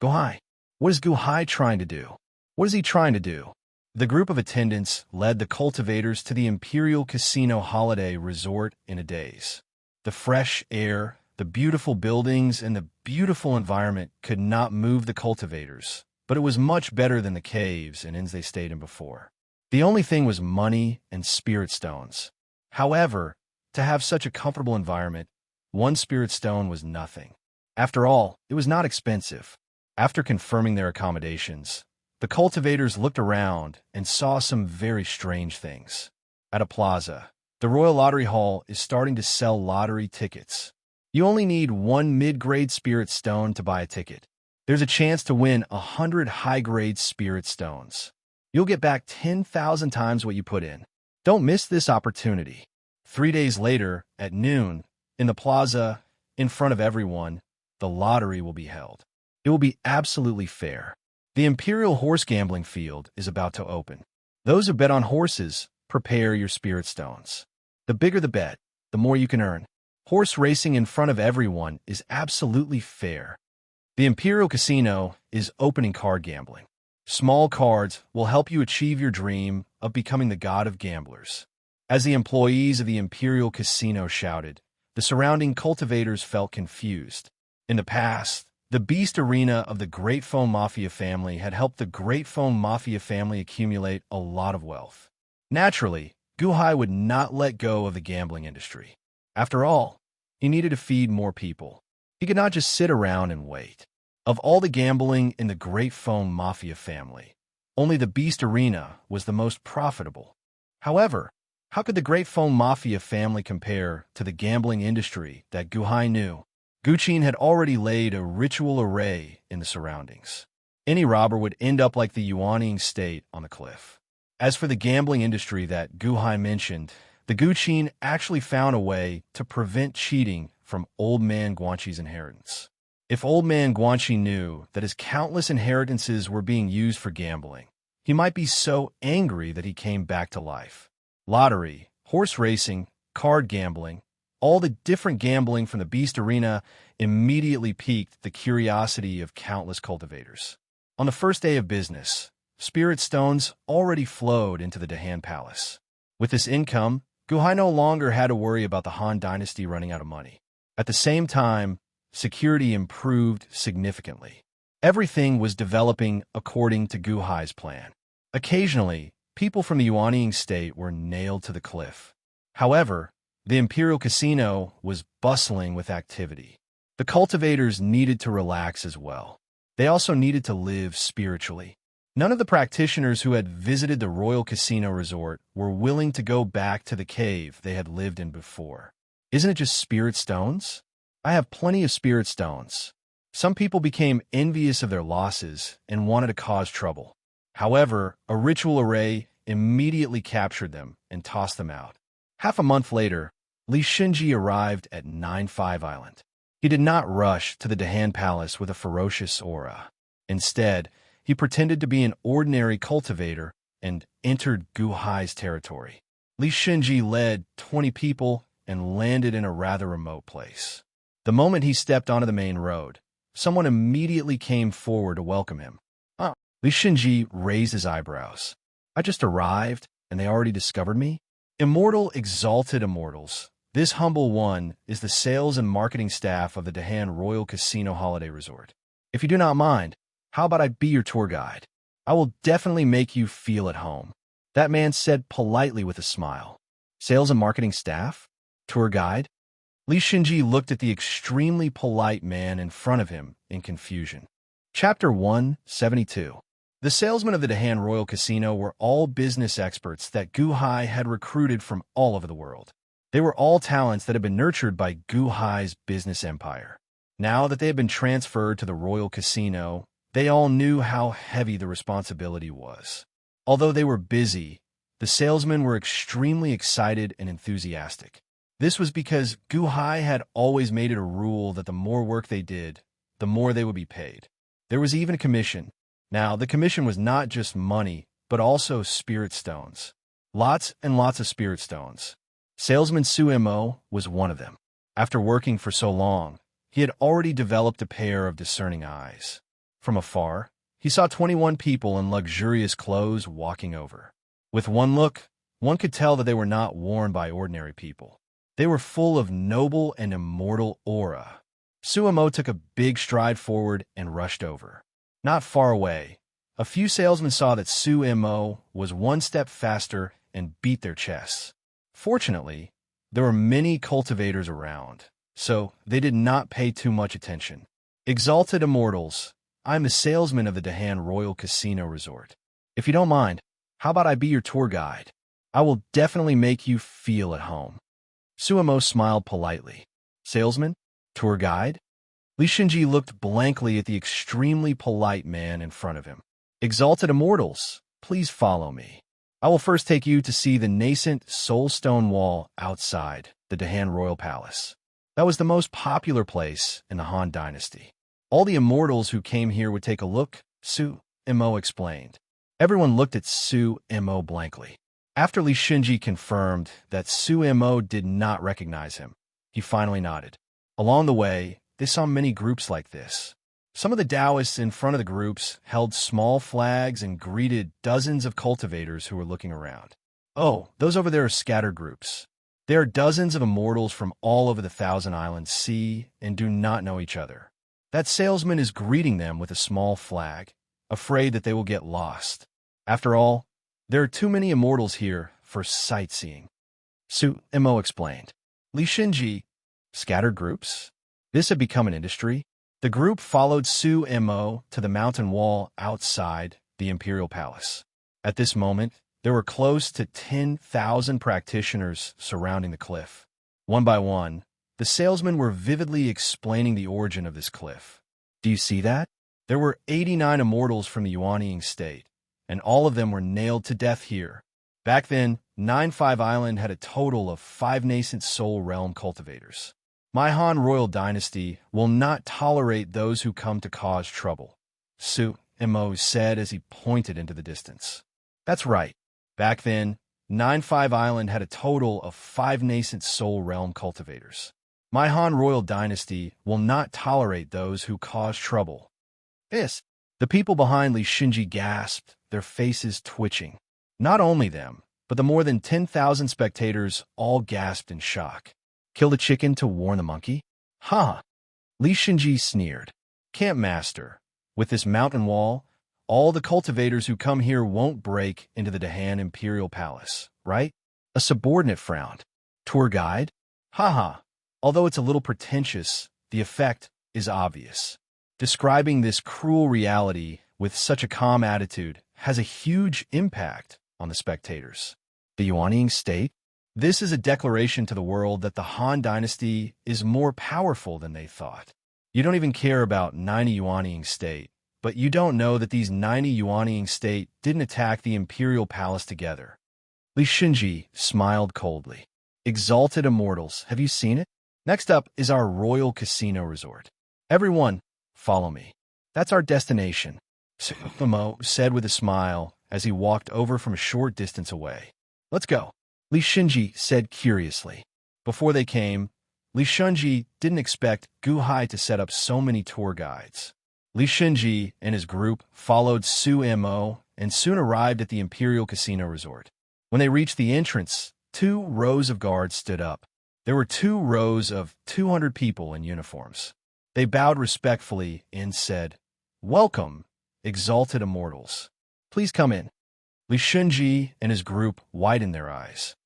Gu Hai. What is Gu Hai trying to do? What is he trying to do? The group of attendants led the cultivators to the Imperial Casino Holiday Resort in a daze. The fresh air, the beautiful buildings, and the beautiful environment could not move the cultivators, but it was much better than the caves and inns they stayed in before. The only thing was money and spirit stones. However, to have such a comfortable environment, one spirit stone was nothing. After all, it was not expensive. After confirming their accommodations, the cultivators looked around and saw some very strange things. At a plaza, the Royal Lottery Hall is starting to sell lottery tickets. You only need one mid-grade spirit stone to buy a ticket. There's a chance to win 100 high-grade spirit stones. You'll get back 10,000 times what you put in. Don't miss this opportunity. 3 days later, at noon, in the plaza, in front of everyone, the lottery will be held. It will be absolutely fair. The Imperial Horse Gambling Field is about to open. Those who bet on horses, prepare your spirit stones. The bigger the bet, the more you can earn. Horse racing in front of everyone is absolutely fair. The Imperial Casino is opening card gambling. Small cards will help you achieve your dream of becoming the god of gamblers. As the employees of the Imperial Casino shouted, the surrounding cultivators felt confused. In the past, the Beast Arena of the Great Foam Mafia family had helped the Great Foam Mafia family accumulate a lot of wealth. Naturally, Gu Hai would not let go of the gambling industry. After all, he needed to feed more people. He could not just sit around and wait. Of all the gambling in the Great Foam Mafia family, only the Beast Arena was the most profitable. However, how could the Great Foam Mafia family compare to the gambling industry that Gu Hai knew? Gu Qin had already laid a ritual array in the surroundings. Any robber would end up like the Yuanying state on the cliff. As for the gambling industry that Gu Hai mentioned, the Gu Qin actually found a way to prevent cheating from Old Man Guanxi's inheritance. If Old Man Guanxi knew that his countless inheritances were being used for gambling, he might be so angry that he came back to life. Lottery, horse racing, card gambling, All the different gambling from the beast arena immediately piqued the curiosity of countless cultivators. On the first day of business, spirit stones already flowed into the Dahan Palace. With this income, Guhai no longer had to worry about the Han dynasty running out of money. At the same time, security improved significantly. Everything was developing according to Guhai's plan. Occasionally, people from the Yuanying state were nailed to the cliff. However, the Imperial Casino was bustling with activity. The cultivators needed to relax as well. They also needed to live spiritually. None of the practitioners who had visited the Royal Casino Resort were willing to go back to the cave they had lived in before. Isn't it just spirit stones? I have plenty of spirit stones. Some people became envious of their losses and wanted to cause trouble. However, a ritual array immediately captured them and tossed them out. Half a month later, Li Shinji arrived at 9-5 Island. He did not rush to the Dahan Palace with a ferocious aura. Instead, he pretended to be an ordinary cultivator and entered Guhai's territory. Li Shinji led 20 people and landed in a rather remote place. The moment he stepped onto the main road, someone immediately came forward to welcome him. Li Shinji raised his eyebrows. I just arrived, and they already discovered me? Immortal exalted immortals. This humble one is the sales and marketing staff of the Dahan Royal Casino Holiday Resort. If you do not mind, how about I be your tour guide? I will definitely make you feel at home. That man said politely with a smile. Sales and marketing staff? Tour guide? Li Shinji looked at the extremely polite man in front of him in confusion. Chapter 172. The salesmen of the Dahan Royal Casino were all business experts that Guhai had recruited from all over the world. They were all talents that had been nurtured by Guhai's business empire. Now that they had been transferred to the Royal Casino, they all knew how heavy the responsibility was. Although they were busy, the salesmen were extremely excited and enthusiastic. This was because Guhai had always made it a rule that the more work they did, the more they would be paid. There was even a commission. Now, the commission was not just money, but also spirit stones. Lots and lots of spirit stones. Salesman Suemo was one of them. After working for so long, he had already developed a pair of discerning eyes. From afar, he saw 21 people in luxurious clothes walking over. With one look, one could tell that they were not worn by ordinary people. They were full of noble and immortal aura. Suemo took a big stride forward and rushed over. Not far away, a few salesmen saw that Suemo was one step faster and beat their chests. Fortunately, there were many cultivators around, so they did not pay too much attention. Exalted immortals, I'm the salesman of the Dahan Royal Casino Resort. If you don't mind, how about I be your tour guide? I will definitely make you feel at home. Suemo smiled politely. Salesman? Tour guide? Li Shinji looked blankly at the extremely polite man in front of him. Exalted immortals, please follow me. I will first take you to see the nascent soulstone wall outside the Dahan Royal Palace. That was the most popular place in the Han Dynasty. All the immortals who came here would take a look, Suemo explained. Everyone looked at Suemo blankly. After Li Shinji confirmed that Suemo did not recognize him, he finally nodded. Along the way, they saw many groups like this. Some of the Taoists in front of the groups held small flags and greeted dozens of cultivators who were looking around. Oh, those over there are scattered groups. There are dozens of immortals from all over the Thousand Islands Sea and do not know each other. That salesman is greeting them with a small flag, afraid that they will get lost. After all, there are too many immortals here for sightseeing. Suemo explained. Li Shinji, scattered groups? This had become an industry. The group followed Suemo to the mountain wall outside the Imperial Palace. At this moment, there were close to 10,000 practitioners surrounding the cliff. One by one, the salesmen were vividly explaining the origin of this cliff. Do you see that? There were 89 immortals from the Yuanying state, and all of them were nailed to death here. Back then, 9-5 Island had a total of 5 nascent soul realm cultivators. My Han royal dynasty will not tolerate those who come to cause trouble, Suemo said as he pointed into the distance. That's right. Back then, 9-5 Island had a total of 5 nascent soul realm cultivators. My Han royal dynasty will not tolerate those who cause trouble. Yes, the people behind Li Shinji gasped, their faces twitching. Not only them, but the more than 10,000 spectators all gasped in shock. Kill the chicken to warn the monkey? Ha! Li Shinji sneered. Camp Master, with this mountain wall, all the cultivators who come here won't break into the Dahan Imperial Palace, right? A subordinate frowned. Tour guide? Haha. Although it's a little pretentious, the effect is obvious. Describing this cruel reality with such a calm attitude has a huge impact on the spectators. The Yuanying state? This is a declaration to the world that the Han dynasty is more powerful than they thought. You don't even care about 90 Yuanying state, but you don't know that these 90 Yuanying state didn't attack the Imperial Palace together. Li Shinji smiled coldly. Exalted Immortals, have you seen it? Next up is our Royal Casino Resort. Everyone, follow me. That's our destination, Sumo said with a smile as he walked over from a short distance away. Let's go, Li Shinji said curiously. Before they came, Li Shinji didn't expect Gu Hai to set up so many tour guides. Li Shinji and his group followed Su Mo and soon arrived at the Imperial Casino Resort. When they reached the entrance, 2 rows of guards stood up. There were 2 rows of 200 people in uniforms. They bowed respectfully and said, "Welcome, exalted immortals. Please come in." Li Shinji and his group widened their eyes.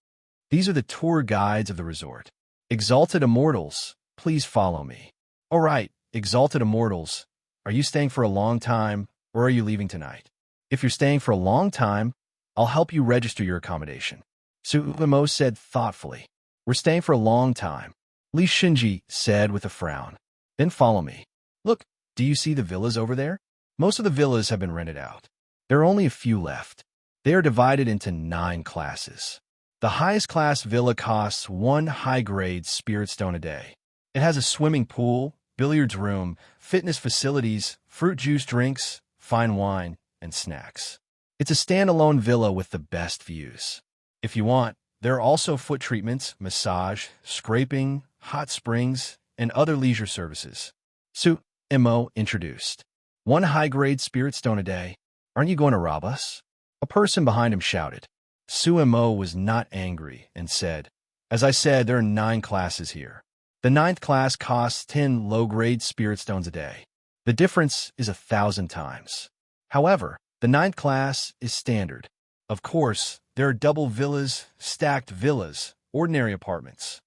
These are the tour guides of the resort. Exalted immortals, please follow me. All right, exalted immortals, are you staying for a long time or are you leaving tonight? If you're staying for a long time, I'll help you register your accommodation. Sumo said thoughtfully. We're staying for a long time, Li Shinji said with a frown. Then follow me. Look, do you see the villas over there? Most of the villas have been rented out. There are only a few left. They are divided into 9 classes. The highest class villa costs 1 high-grade spirit stone a day. It has a swimming pool, billiards room, fitness facilities, fruit juice drinks, fine wine, and snacks. It's a standalone villa with the best views. If you want, there are also foot treatments, massage, scraping, hot springs, and other leisure services. Su Mo introduced. 1 high-grade spirit stone a day. Aren't you going to rob us? A person behind him shouted. Su Mo was not angry and said, As I said, there are 9 classes here. The 9th class costs 10 low-grade spirit stones a day. The difference is 1,000 times. However, the 9th class is standard. Of course, there are double villas, stacked villas, ordinary apartments.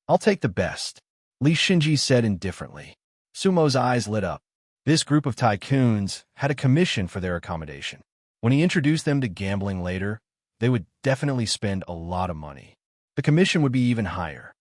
I'll take the best, Li Shinji said indifferently. Sumo's eyes lit up. This group of tycoons had a commission for their accommodation. When he introduced them to gambling later, they would definitely spend a lot of money. The commission would be even higher.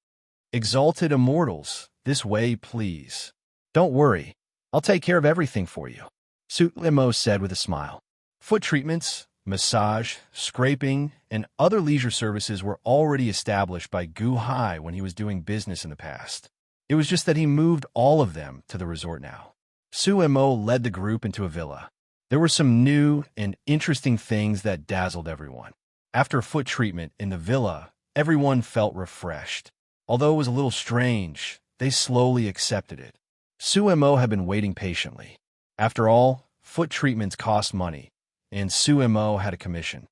Exalted immortals, this way, please. Don't worry, I'll take care of everything for you, Sumo said with a smile. Foot treatments, massage, scraping, and other leisure services were already established by Gu Hai when he was doing business in the past. It was just that he moved all of them to the resort now. Sumo led the group into a villa. There were some new and interesting things that dazzled everyone. After a foot treatment in the villa, everyone felt refreshed. Although it was a little strange, they slowly accepted it. Sumo had been waiting patiently. After all, foot treatments cost money, and Sumo had a commission.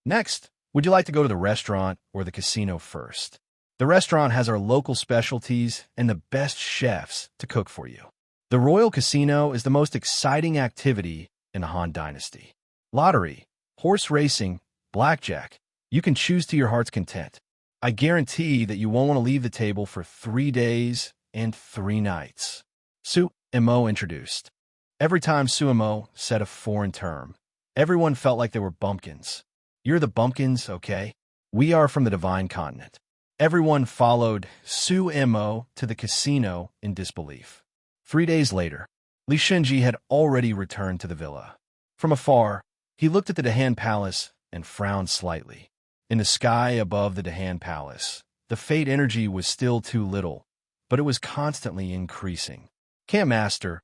Next, would you like to go to the restaurant or the casino first? The restaurant has our local specialties and the best chefs to cook for you. The Royal Casino is the most exciting activity in the Han Dynasty. Lottery, horse racing, blackjack, you can choose to your heart's content. I guarantee that you won't want to leave the table for 3 days and 3 nights. Sumo introduced. Every time Sumo said a foreign term, everyone felt like they were bumpkins. You're the bumpkins, okay? We are from the Divine Continent. Everyone followed Sumo to the casino in disbelief. 3 days later, Li Shinji had already returned to the villa. From afar, he looked at the Dahan Palace and frowned slightly. In the sky above the Dahan Palace, the fate energy was still too little, but it was constantly increasing. Camp Master,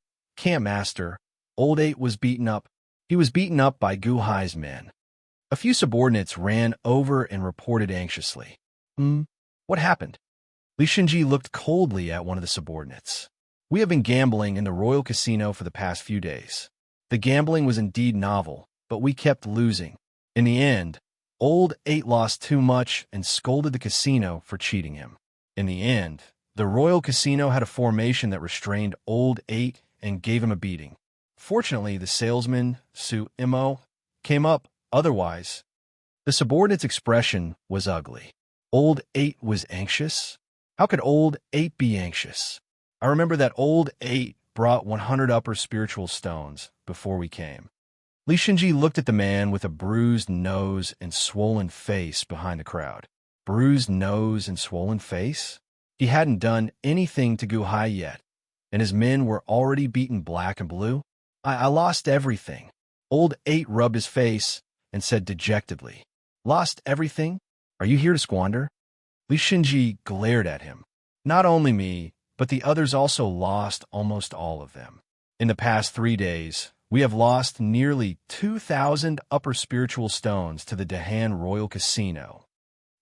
Old 8 was beaten up. He was beaten up by Gu Hai's men. A few subordinates ran over and reported anxiously. What happened? Li Shinji looked coldly at one of the subordinates. We have been gambling in the Royal Casino for the past few days. The gambling was indeed novel, but we kept losing. In the end, Old 8 lost too much and scolded the casino for cheating him. In the end, the Royal Casino had a formation that restrained Old 8 and gave him a beating. Fortunately, the salesman, Su Imo, came up. Otherwise, the subordinate's expression was ugly. Old 8 was anxious? How could Old 8 be anxious? I remember that Old 8 brought 100 upper spiritual stones before we came. Li Shinji looked at the man with a bruised nose and swollen face behind the crowd. Bruised nose and swollen face? He hadn't done anything to Guhai yet, and his men were already beaten black and blue. I lost everything. Old 8 rubbed his face and said dejectedly, "Lost everything? Are you here to squander?" Li Shinji glared at him. Not only me, but the others also lost almost all of them. In the past 3 days, we have lost nearly 2,000 upper spiritual stones to the Dahan Royal Casino.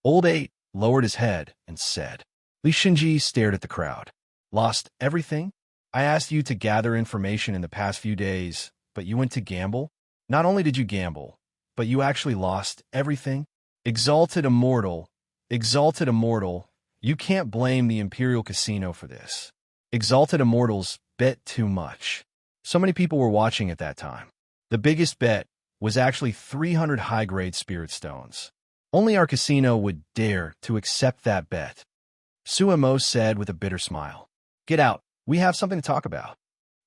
Old 8 lowered his head and said. Li Shinji stared at the crowd. Lost everything? I asked you to gather information in the past few days, but you went to gamble? Not only did you gamble, but you actually lost everything? Exalted Immortal, you can't blame the Imperial Casino for this. Exalted Immortals bet too much. So many people were watching at that time. The biggest bet was actually 300 high-grade spirit stones. Only our casino would dare to accept that bet. Suemo said with a bitter smile. Get out. We have something to talk about.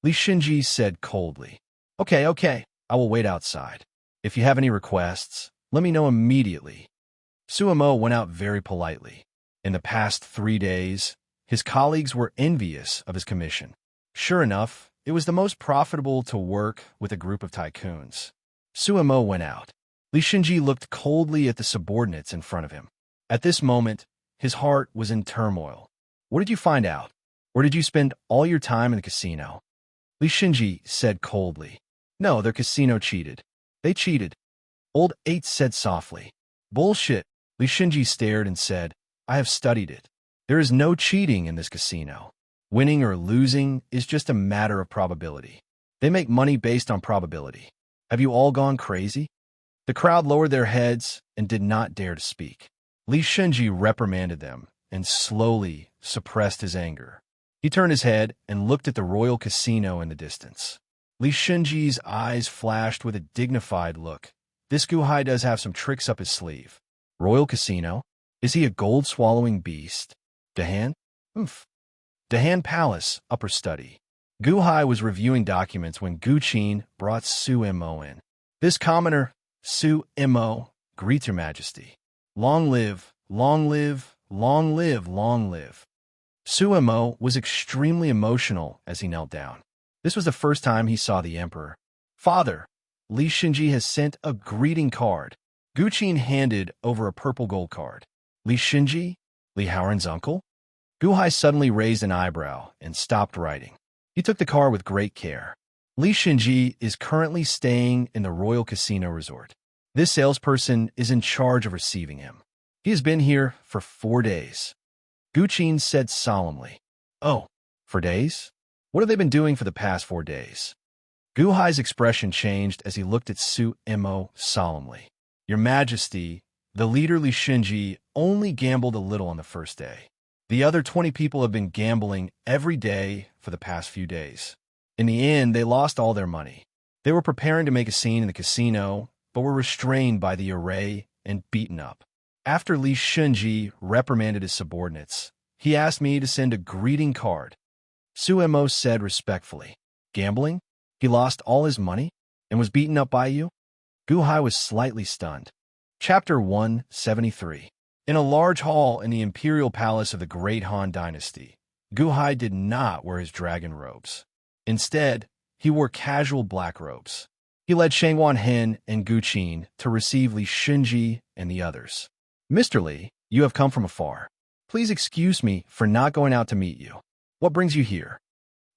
Li Shinji said coldly. Okay, I will wait outside. If you have any requests, let me know immediately. Suemo went out very politely. In the past 3 days, his colleagues were envious of his commission. Sure enough, it was the most profitable to work with a group of tycoons. Suemo went out. Li Shinji looked coldly at the subordinates in front of him. At this moment, his heart was in turmoil. What did you find out? Or did you spend all your time in the casino? Li Shinji said coldly. No, their casino cheated. They cheated. Old 8 said softly. Bullshit. Li Shinji stared and said, I have studied it. There is no cheating in this casino. Winning or losing is just a matter of probability. They make money based on probability. Have you all gone crazy? The crowd lowered their heads and did not dare to speak. Li Shinji reprimanded them and slowly suppressed his anger. He turned his head and looked at the Royal Casino in the distance. Li Shinji's eyes flashed with a dignified look. This Guhai does have some tricks up his sleeve. Royal Casino? Is he a gold-swallowing beast? Dahan? Dahan Palace, upper study. Guhai was reviewing documents when Guqin brought Su Imo in. This commoner, Su Imo, greets your majesty. Long live, long live, long live, long live. Su Imo was extremely emotional as he knelt down. This was the first time he saw the emperor. Father, Li Shinji has sent a greeting card. Guqin handed over a purple gold card. Li Shinji? Li Haoran's uncle? Guhai suddenly raised an eyebrow and stopped writing. He took the card with great care. Li Shinji is currently staying in the Royal Casino Resort. This salesperson is in charge of receiving him. He has been here for 4 days. Guqin said solemnly. Oh, 4 days? What have they been doing for the past 4 days? Guhai's expression changed as he looked at Su Imo solemnly. Your Majesty, the leader Li Shinji only gambled a little on the first day. The other 20 people have been gambling every day for the past few days. In the end, they lost all their money. They were preparing to make a scene in the casino, but were restrained by the array and beaten up. After Li Shinji reprimanded his subordinates, he asked me to send a greeting card. Suemo said respectfully, Gambling? He lost all his money and was beaten up by you? Guhai was slightly stunned. Chapter 173. In a large hall in the imperial palace of the Great Han Dynasty, Guhai did not wear his dragon robes. Instead, he wore casual black robes. He led Shangwan Hen and Guqin to receive Li Shinji and the others. Mr. Li, you have come from afar. Please excuse me for not going out to meet you. What brings you here?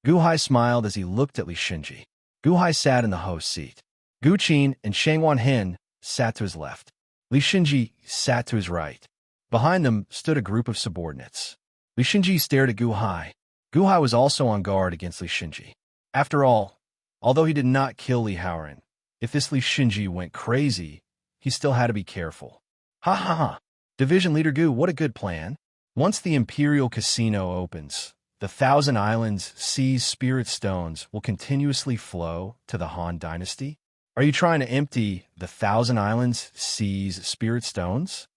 Guhai smiled as he looked at Li Shinji. Guhai sat in the host's seat. Guqin and Shangwan Hen sat to his left. Li Shinji sat to his right. Behind them stood a group of subordinates. Li Shinji stared at Gu Hai. Gu Hai was also on guard against Li Shinji. After all, although he did not kill Li Haoran, if this Li Shinji went crazy, he still had to be careful. Ha ha ha! Division Leader Gu, what a good plan. Once the Imperial Casino opens, the Thousand Islands Sea's Spirit Stones will continuously flow to the Han Dynasty. Are you trying to empty the Thousand Islands Sea's Spirit Stones?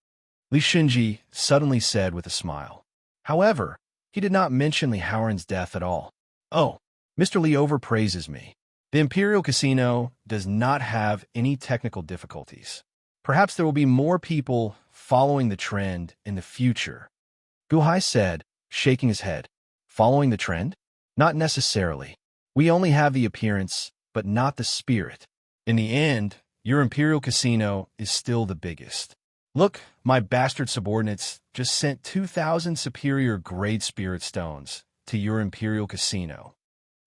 Li Shinji suddenly said with a smile. However, he did not mention Li Haoran's death at all. Oh, Mr. Li overpraises me. The Imperial Casino does not have any technical difficulties. Perhaps there will be more people following the trend in the future. Gu Hai said, shaking his head. Following the trend? Not necessarily. We only have the appearance, but not the spirit. In the end, your Imperial Casino is still the biggest. Look, my bastard subordinates just sent 2,000 superior grade spirit stones to your Imperial Casino.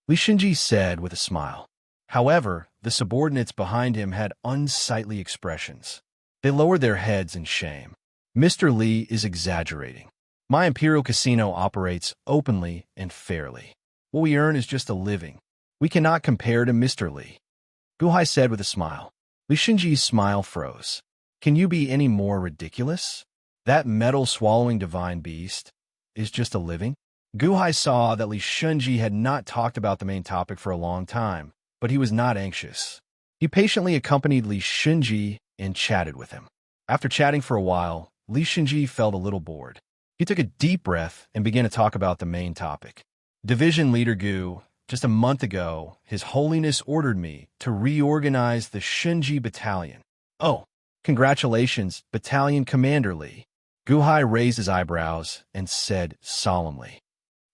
Li Shinji said with a smile. However, the subordinates behind him had unsightly expressions. They lowered their heads in shame. Mr. Li is exaggerating. My Imperial Casino operates openly and fairly. What we earn is just a living. We cannot compare to Mr. Li. Gu Hai said with a smile. Li Shinji's smile froze. Can you be any more ridiculous? That metal-swallowing divine beast is just a living? Gu Hai saw that Li Shinji had not talked about the main topic for a long time, but he was not anxious. He patiently accompanied Li Shinji and chatted with him. After chatting for a while, Li Shinji felt a little bored. He took a deep breath and began to talk about the main topic. Division Leader Gu, just a month ago, His Holiness ordered me to reorganize the Shinji Battalion. Oh, congratulations, Battalion Commander Li. Gu Hai raised his eyebrows and said solemnly,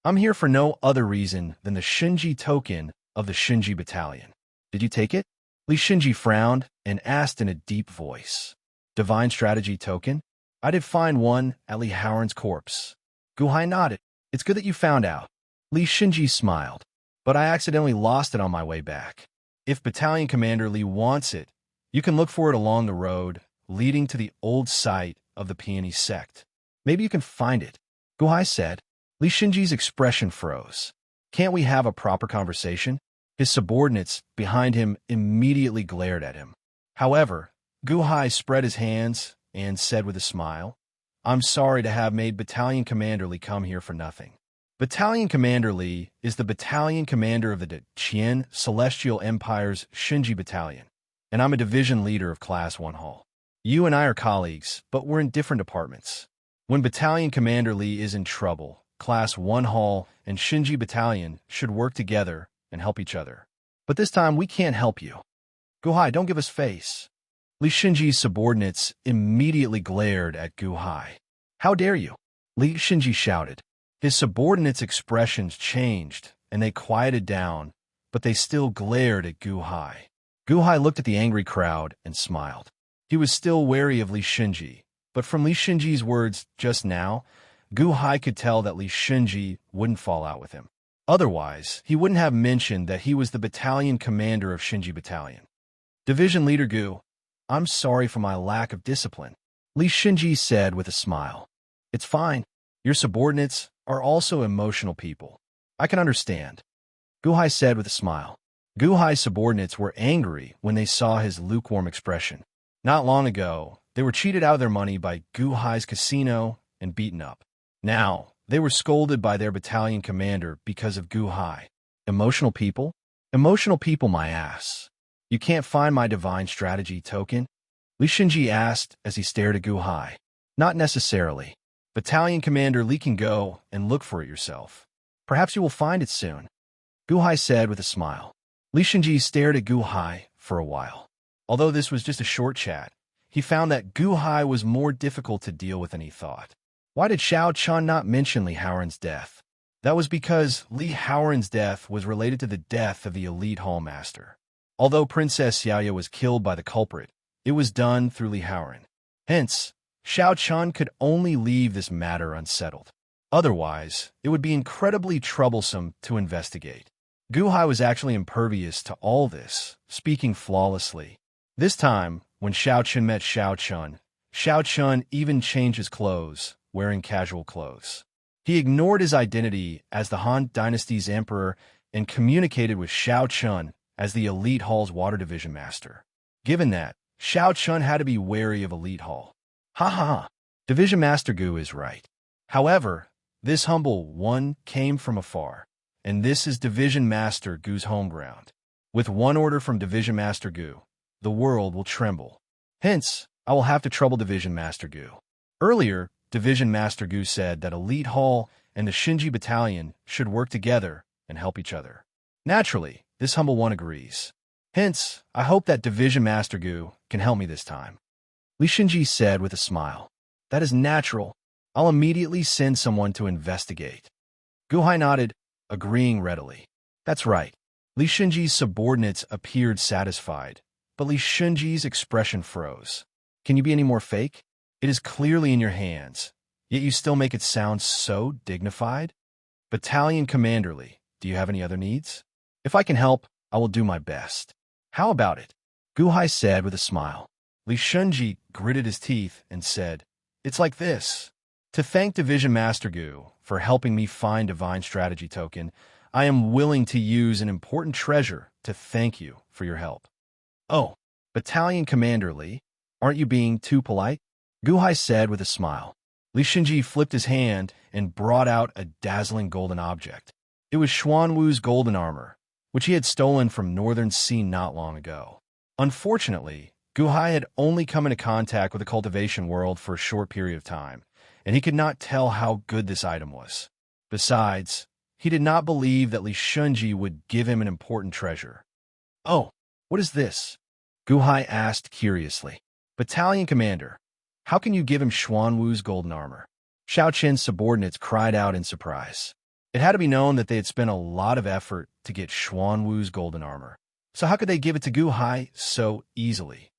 I'm here for no other reason than the Shinji token of the Shinji Battalion. Did you take it? Li Shinji frowned and asked in a deep voice. Divine Strategy token? I did find one at Li Haoran's corpse. Gu Hai nodded. It's good that you found out. Li Shinji smiled. But I accidentally lost it on my way back. If Battalion Commander Li wants it, you can look for it along the road leading to the old site of the Peony sect. Maybe you can find it. Gu Hai said. Li Shinji's expression froze. Can't we have a proper conversation? His subordinates behind him immediately glared at him. However, Gu Hai spread his hands and said with a smile, I'm sorry to have made Battalion Commander Li come here for nothing. Battalion Commander Li is the battalion commander of the Qian Celestial Empire's Shinji Battalion, and I'm a division leader of Class 1 Hall. You and I are colleagues, but we're in different departments. When Battalion Commander Li is in trouble, Class 1 Hall and Shinji Battalion should work together and help each other. But this time, we can't help you. Gu Hai, don't give us face. Li Shinji's subordinates immediately glared at Gu Hai. How dare you? Li Shinji shouted. His subordinates' expressions changed, and they quieted down, but they still glared at Gu Hai. Gu Hai looked at the angry crowd and smiled. He was still wary of Li Shinji, but from Li Shinji's words just now, Gu Hai could tell that Li Shinji wouldn't fall out with him. Otherwise, he wouldn't have mentioned that he was the battalion commander of Shinji Battalion. Division Leader Gu, I'm sorry for my lack of discipline, Li Shinji said with a smile. It's fine. Your subordinates are also emotional people. I can understand. Gu Hai said with a smile. Gu Hai's subordinates were angry when they saw his lukewarm expression. Not long ago, they were cheated out of their money by Gu Hai's casino and beaten up. Now, they were scolded by their battalion commander because of Gu Hai. Emotional people? Emotional people, my ass. You can't find my divine strategy token? Li Shinji asked as he stared at Gu Hai. Not necessarily. Battalion Commander Li can go and look for it yourself. Perhaps you will find it soon. Gu Hai said with a smile. Li Shinji stared at Gu Hai for a while. Although this was just a short chat, he found that Gu Hai was more difficult to deal with than he thought. Why did Xiao Chun not mention Li Haoran's death? That was because Li Haoran's death was related to the death of the elite hallmaster. Although Princess Xiaoya was killed by the culprit, it was done through Li Haoran. Hence, Xiao Chun could only leave this matter unsettled. Otherwise, it would be incredibly troublesome to investigate. Gu Hai was actually impervious to all this, speaking flawlessly. This time, when Xiao Chun met Xiao Chun even changed his clothes, wearing casual clothes. He ignored his identity as the Han Dynasty's emperor and communicated with Xiao Chun as the Elite Hall's Water Division Master. Given that, Xiao Chun had to be wary of Elite Hall. Ha ha ha. Division Master Gu is right. However, this humble one came from afar, and this is Division Master Gu's home ground. With one order from Division Master Gu, the world will tremble. Hence, I will have to trouble Division Master Gu. Earlier, Division Master Gu said that Elite Hall and the Shinji Battalion should work together and help each other. Naturally, this humble one agrees. Hence, I hope that Division Master Gu can help me this time. Li Shinji said with a smile. That is natural. I'll immediately send someone to investigate. Gu Hai nodded, agreeing readily. That's right. Li Shinji's subordinates appeared satisfied, but Li Shinji's expression froze. Can you be any more fake? It is clearly in your hands, yet you still make it sound so dignified? Battalion Commander Li, do you have any other needs? If I can help, I will do my best. How about it? Gu Hai said with a smile. Li Shinji gritted his teeth and said, It's like this. To thank Division Master Gu for helping me find Divine Strategy Token, I am willing to use an important treasure to thank you for your help. Oh, Battalion Commander Li, aren't you being too polite? Gu Hai said with a smile. Li Shinji flipped his hand and brought out a dazzling golden object. It was Xuanwu's golden armor, which he had stolen from Northern Sea not long ago. Unfortunately, Gu Hai had only come into contact with the cultivation world for a short period of time, and he could not tell how good this item was. Besides, he did not believe that Li Shinji would give him an important treasure. Oh, what is this? Gu Hai asked curiously. Battalion Commander, how can you give him Xuanwu's golden armor? Xiao Qin's subordinates cried out in surprise. It had to be known that they had spent a lot of effort to get Xuanwu's golden armor. So how could they give it to Gu Hai so easily?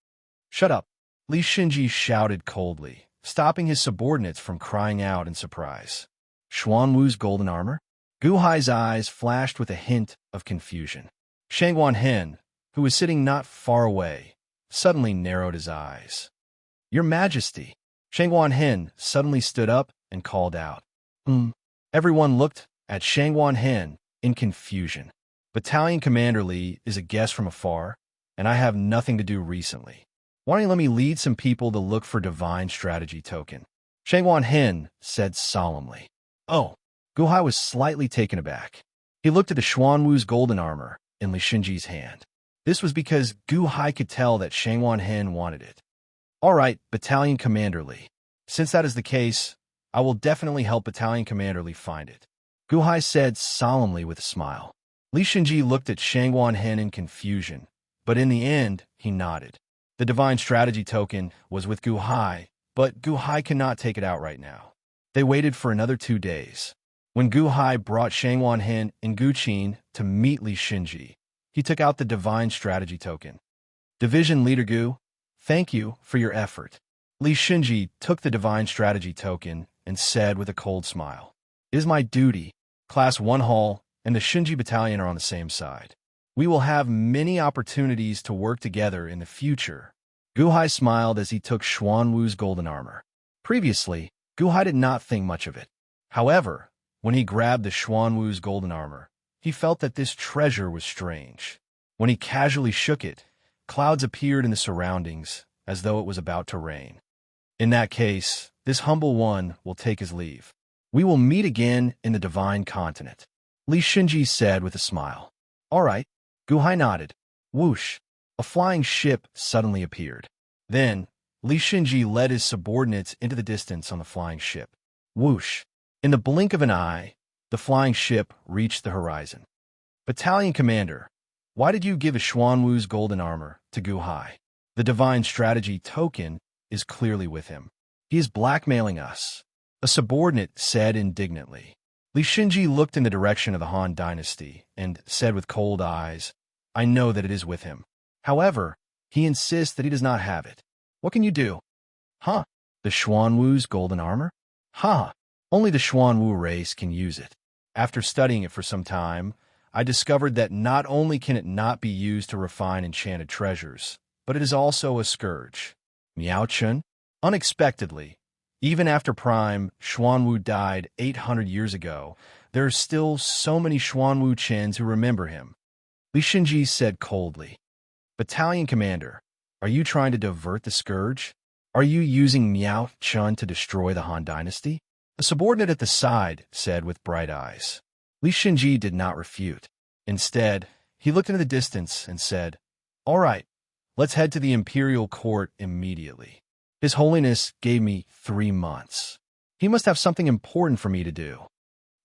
Shut up, Li Shinji shouted coldly, stopping his subordinates from crying out in surprise. Xuanwu's golden armor? Gu Hai's eyes flashed with a hint of confusion. Shangguan Hen, who was sitting not far away, suddenly narrowed his eyes. Your Majesty! Shangguan Hen suddenly stood up and called out. Everyone looked at Shangguan Hen in confusion. Battalion Commander Li is a guest from afar, and I have nothing to do recently. Why don't you let me lead some people to look for Divine Strategy Token? Shangguan Hen said solemnly. Oh, Gu Hai was slightly taken aback. He looked at the Xuanwu's golden armor in Li Shinji's hand. This was because Gu Hai could tell that Shangguan Hen wanted it. All right, Battalion Commander Li. Since that is the case, I will definitely help Battalion Commander Li find it. Gu Hai said solemnly with a smile. Li Shinji looked at Shangguan Hen in confusion, but in the end, he nodded. The Divine Strategy Token was with Gu Hai, but Gu Hai cannot take it out right now. They waited for another 2 days. When Gu Hai brought Shangguan Hen and Gu Qin to meet Li Shinji, he took out the Divine Strategy Token. Division Leader Gu, thank you for your effort. Li Shinji took the Divine Strategy Token and said with a cold smile, It is my duty. Class 1 Hall and the Shinji Battalion are on the same side. We will have many opportunities to work together in the future. Gu Hai smiled as he took Xuanwu's golden armor. Previously, Gu Hai did not think much of it. However, when he grabbed the Xuanwu's golden armor, he felt that this treasure was strange. When he casually shook it, clouds appeared in the surroundings as though it was about to rain. In that case, this humble one will take his leave. We will meet again in the Divine Continent, Li Shinji said with a smile. All right. Gu Hai nodded. Whoosh! A flying ship suddenly appeared. Then, Li Shinji led his subordinates into the distance on the flying ship. Whoosh! In the blink of an eye, the flying ship reached the horizon. Battalion Commander, why did you give Xuanwu's golden armor to Gu Hai? The Divine Strategy Token is clearly with him. He is blackmailing us, a subordinate said indignantly. Li Shinji looked in the direction of the Han Dynasty and said with cold eyes, I know that it is with him. However, he insists that he does not have it. What can you do? Huh? The Xuanwu's golden armor? Ha! Only the Xuanwu race can use it. After studying it for some time, I discovered that not only can it not be used to refine enchanted treasures, but it is also a scourge. Miao Chun? Unexpectedly, even after Prime Xuanwu died 800 years ago, there are still so many Xuanwu Chins who remember him. Li Xinji said coldly. Battalion Commander, are you trying to divert the scourge? Are you using Miao Chun to destroy the Han Dynasty? The subordinate at the side said with bright eyes. Li Xinji did not refute. Instead, he looked into the distance and said, All right, let's head to the imperial court immediately. His Holiness gave me 3 months. He must have something important for me to do.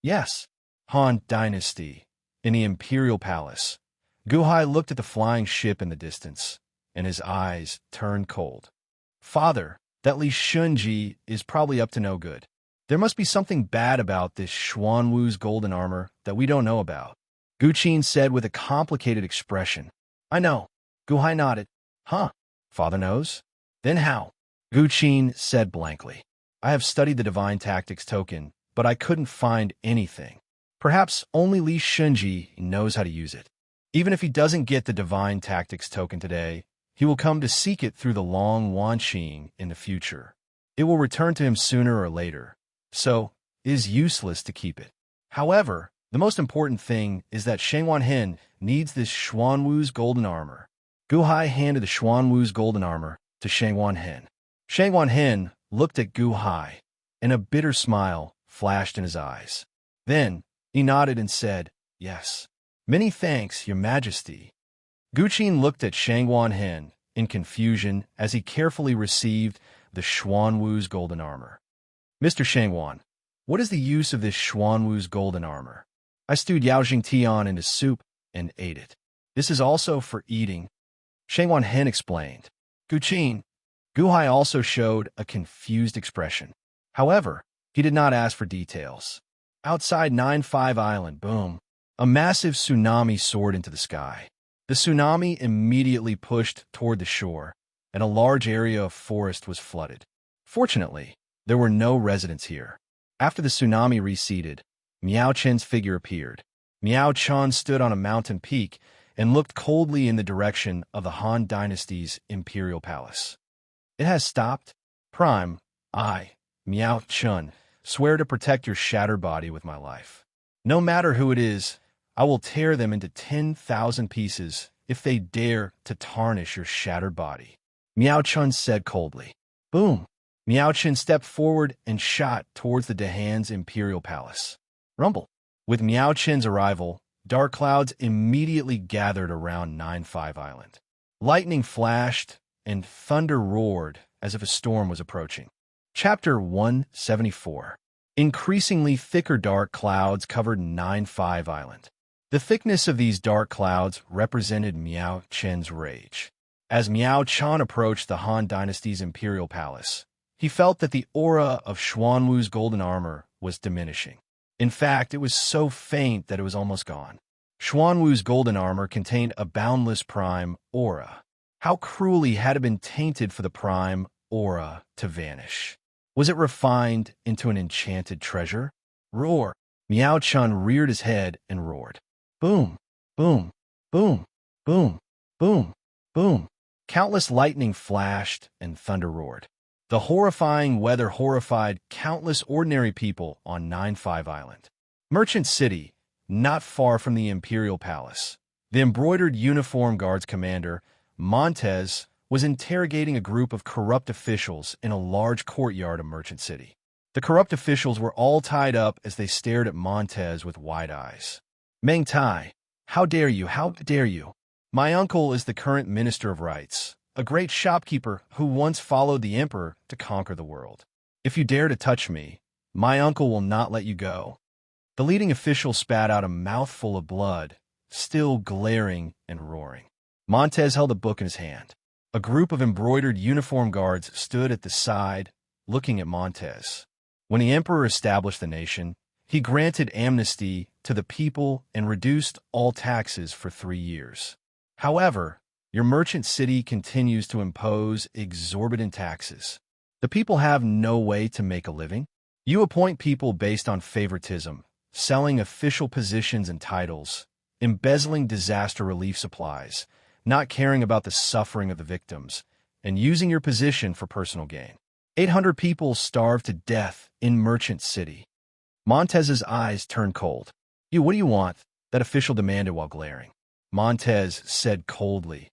Yes, Han Dynasty, in the imperial palace. Guhai looked at the flying ship in the distance, and his eyes turned cold. Father, that Li Xinji is probably up to no good. There must be something bad about this Xuanwu's golden armor that we don't know about. Gu Qin said with a complicated expression. I know. Guhai nodded. Huh? Father knows? Then how? Gu Qin said blankly. I have studied the Divine Tactics token, but I couldn't find anything. Perhaps only Li Xinji knows how to use it. Even if he doesn't get the Divine Tactics token today, he will come to seek it through the Long Wanqing in the future. It will return to him sooner or later, so it is useless to keep it. However, the most important thing is that Shangwan Hen needs this Xuanwu's golden armor. Guhai handed the Xuanwu's golden armor to Shangwan Hen. Shangwan Hen looked at Guhai, and a bitter smile flashed in his eyes. Then he nodded and said, Yes. Many thanks, Your Majesty. Gu Qin looked at Shangwan Hen in confusion as he carefully received the Xuanwu's golden armor. Mr. Shangwan, what is the use of this Xuanwu's golden armor? I stewed Yaojing Tian into soup and ate it. This is also for eating. Shangwan Hen explained. Gu Qin. Guhai also showed a confused expression. However, he did not ask for details. Outside 9-5 Island, boom. A massive tsunami soared into the sky. The tsunami immediately pushed toward the shore, and a large area of forest was flooded. Fortunately, there were no residents here. After the tsunami receded, Miao Chen's figure appeared. Miao Chen stood on a mountain peak and looked coldly in the direction of the Han Dynasty's imperial palace. It has stopped. Prime, I, Miao Chen, swear to protect your shattered body with my life. No matter who it is, I will tear them into 10,000 pieces if they dare to tarnish your shattered body. Miao Chen said coldly. Boom! Miao Chen stepped forward and shot towards the Dahan's imperial palace. Rumble! With Miao Chen's arrival, dark clouds immediately gathered around 9-5 Island. Lightning flashed and thunder roared as if a storm was approaching. Chapter 174. Increasingly thicker dark clouds covered 9-5 Island. The thickness of these dark clouds represented Miao Chen's rage. As Miao Chen approached the Han Dynasty's imperial palace, he felt that the aura of Xuanwu's golden armor was diminishing. In fact, it was so faint that it was almost gone. Xuanwu's golden armor contained a boundless prime aura. How cruelly had it been tainted for the prime aura to vanish? Was it refined into an enchanted treasure? Roar! Miao Chen reared his head and roared. Boom! Boom! Boom! Boom! Boom! Boom! Countless lightning flashed and thunder roared. The horrifying weather horrified countless ordinary people on 9-5 Island. Merchant City, not far from the Imperial Palace. The embroidered uniform guards commander, Montez, was interrogating a group of corrupt officials in a large courtyard of Merchant City. The corrupt officials were all tied up as they stared at Montez with wide eyes. Meng Tai, how dare you, how dare you? My uncle is the current Minister of Rights, a great shopkeeper who once followed the Emperor to conquer the world. If you dare to touch me, my uncle will not let you go. The leading official spat out a mouthful of blood, still glaring and roaring. Montez held a book in his hand. A group of embroidered uniform guards stood at the side, looking at Montez. When the Emperor established the nation, he granted amnesty to the people and reduced all taxes for 3 years. However, your merchant city continues to impose exorbitant taxes. The people have no way to make a living. You appoint people based on favoritism, selling official positions and titles, embezzling disaster relief supplies, not caring about the suffering of the victims, and using your position for personal gain. 800 people starved to death in Merchant City. Montez's eyes turned cold. What do you want? That official demanded while glaring. Montez said coldly,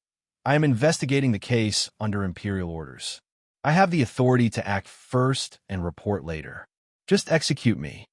I am investigating the case under imperial orders. I have the authority to act first and report later. Just execute me.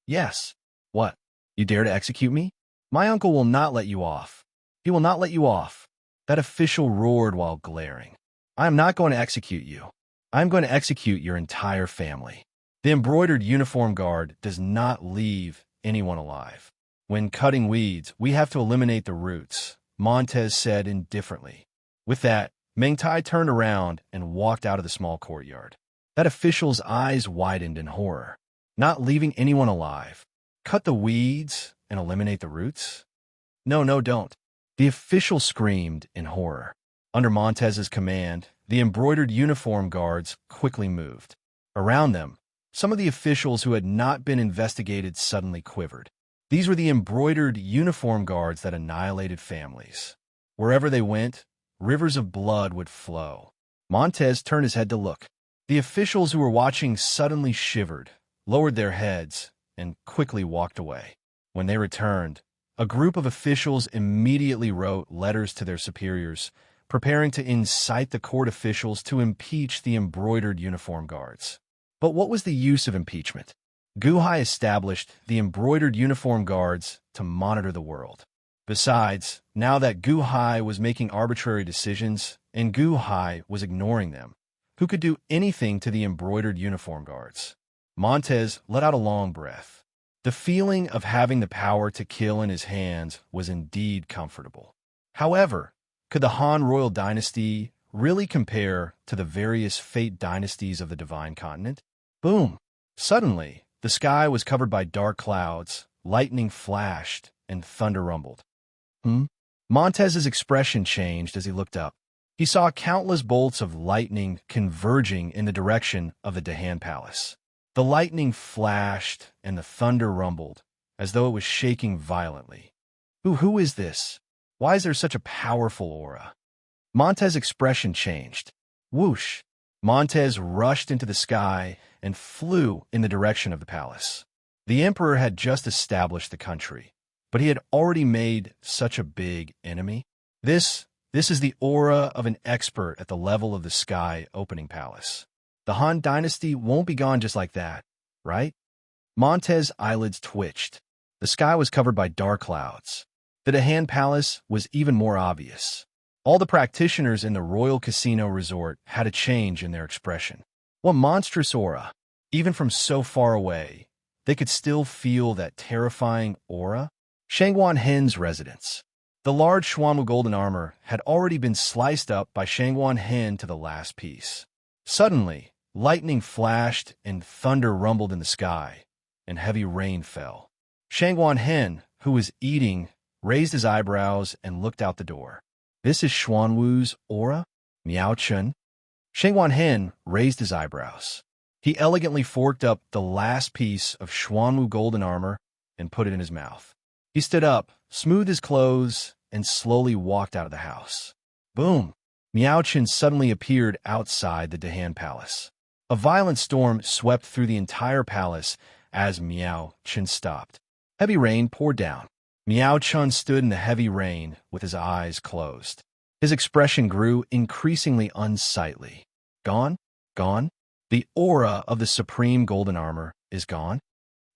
Yes. What? You dare to execute me? My uncle will not let you off. He will not let you off. That official roared while glaring. I am not going to execute you. I am going to execute your entire family. The embroidered uniform guard does not leave anyone alive. When cutting weeds, we have to eliminate the roots, Montez said indifferently. With that, Meng Tai turned around and walked out of the small courtyard. That official's eyes widened in horror. Not leaving anyone alive. Cut the weeds and eliminate the roots? No, don't. The official screamed in horror. Under Montez's command, the embroidered uniform guards quickly moved. Around them, some of the officials who had not been investigated suddenly quivered. These were the embroidered uniform guards that annihilated families. Wherever they went, rivers of blood would flow. Montez turned his head to look. The officials who were watching suddenly shivered, lowered their heads, and quickly walked away. When they returned, a group of officials immediately wrote letters to their superiors, preparing to incite the court officials to impeach the embroidered uniform guards. But what was the use of impeachment? Gu Hai established the embroidered uniform guards to monitor the world. Besides, now that Gu Hai was making arbitrary decisions and Gu Hai was ignoring them, who could do anything to the embroidered uniform guards? Montez let out a long breath. The feeling of having the power to kill in his hands was indeed comfortable. However, could the Han royal dynasty really compare to the various fate dynasties of the Divine Continent? Boom! Suddenly, the sky was covered by dark clouds, lightning flashed, and thunder rumbled. Montez's expression changed as he looked up. He saw countless bolts of lightning converging in the direction of the Dahan Palace. The lightning flashed and the thunder rumbled, as though it was shaking violently. Who is this? Why is there such a powerful aura? Montez's expression changed. Whoosh! Montez rushed into the sky and flew in the direction of the palace. The emperor had just established the country, but he had already made such a big enemy. This is the aura of an expert at the level of the sky opening palace. The Han dynasty won't be gone just like that, right? Montez's eyelids twitched. The sky was covered by dark clouds. The Dahan Palace was even more obvious. All the practitioners in the Royal Casino Resort had a change in their expression. What monstrous aura! Even from so far away, they could still feel that terrifying aura. Shangguan Hen's residence. The large Xuanwu golden armor had already been sliced up by Shangguan Hen to the last piece. Suddenly, lightning flashed and thunder rumbled in the sky, and heavy rain fell. Shangguan Hen, who was eating, raised his eyebrows and looked out the door. This is Xuanwu's aura? Miao Chen? Shangguan Hen raised his eyebrows. He elegantly forked up the last piece of Xuanwu golden armor and put it in his mouth. He stood up, smoothed his clothes, and slowly walked out of the house. Boom! Miao Chen suddenly appeared outside the Dahan Palace. A violent storm swept through the entire palace as Miao Chen stopped. Heavy rain poured down. Miao Chen stood in the heavy rain with his eyes closed. His expression grew increasingly unsightly. Gone? Gone? The aura of the supreme golden armor is gone?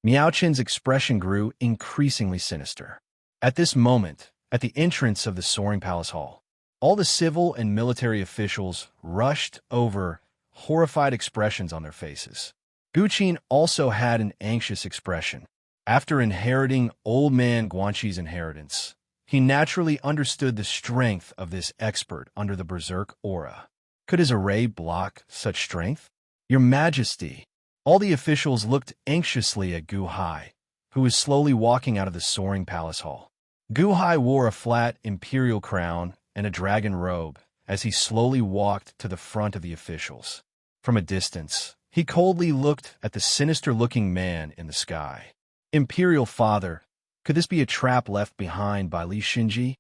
Miao Chen's expression grew increasingly sinister. At this moment, at the entrance of the soaring palace hall, all the civil and military officials rushed over, horrified expressions on their faces. Gu Qin also had an anxious expression. After inheriting old man Guanxi's inheritance, he naturally understood the strength of this expert under the berserk aura. Could his array block such strength? Your Majesty! All the officials looked anxiously at Gu Hai, who was slowly walking out of the soaring palace hall. Gu Hai wore a flat imperial crown and a dragon robe as he slowly walked to the front of the officials. From a distance, he coldly looked at the sinister-looking man in the sky. Imperial Father, could this be a trap left behind by Li Xinji?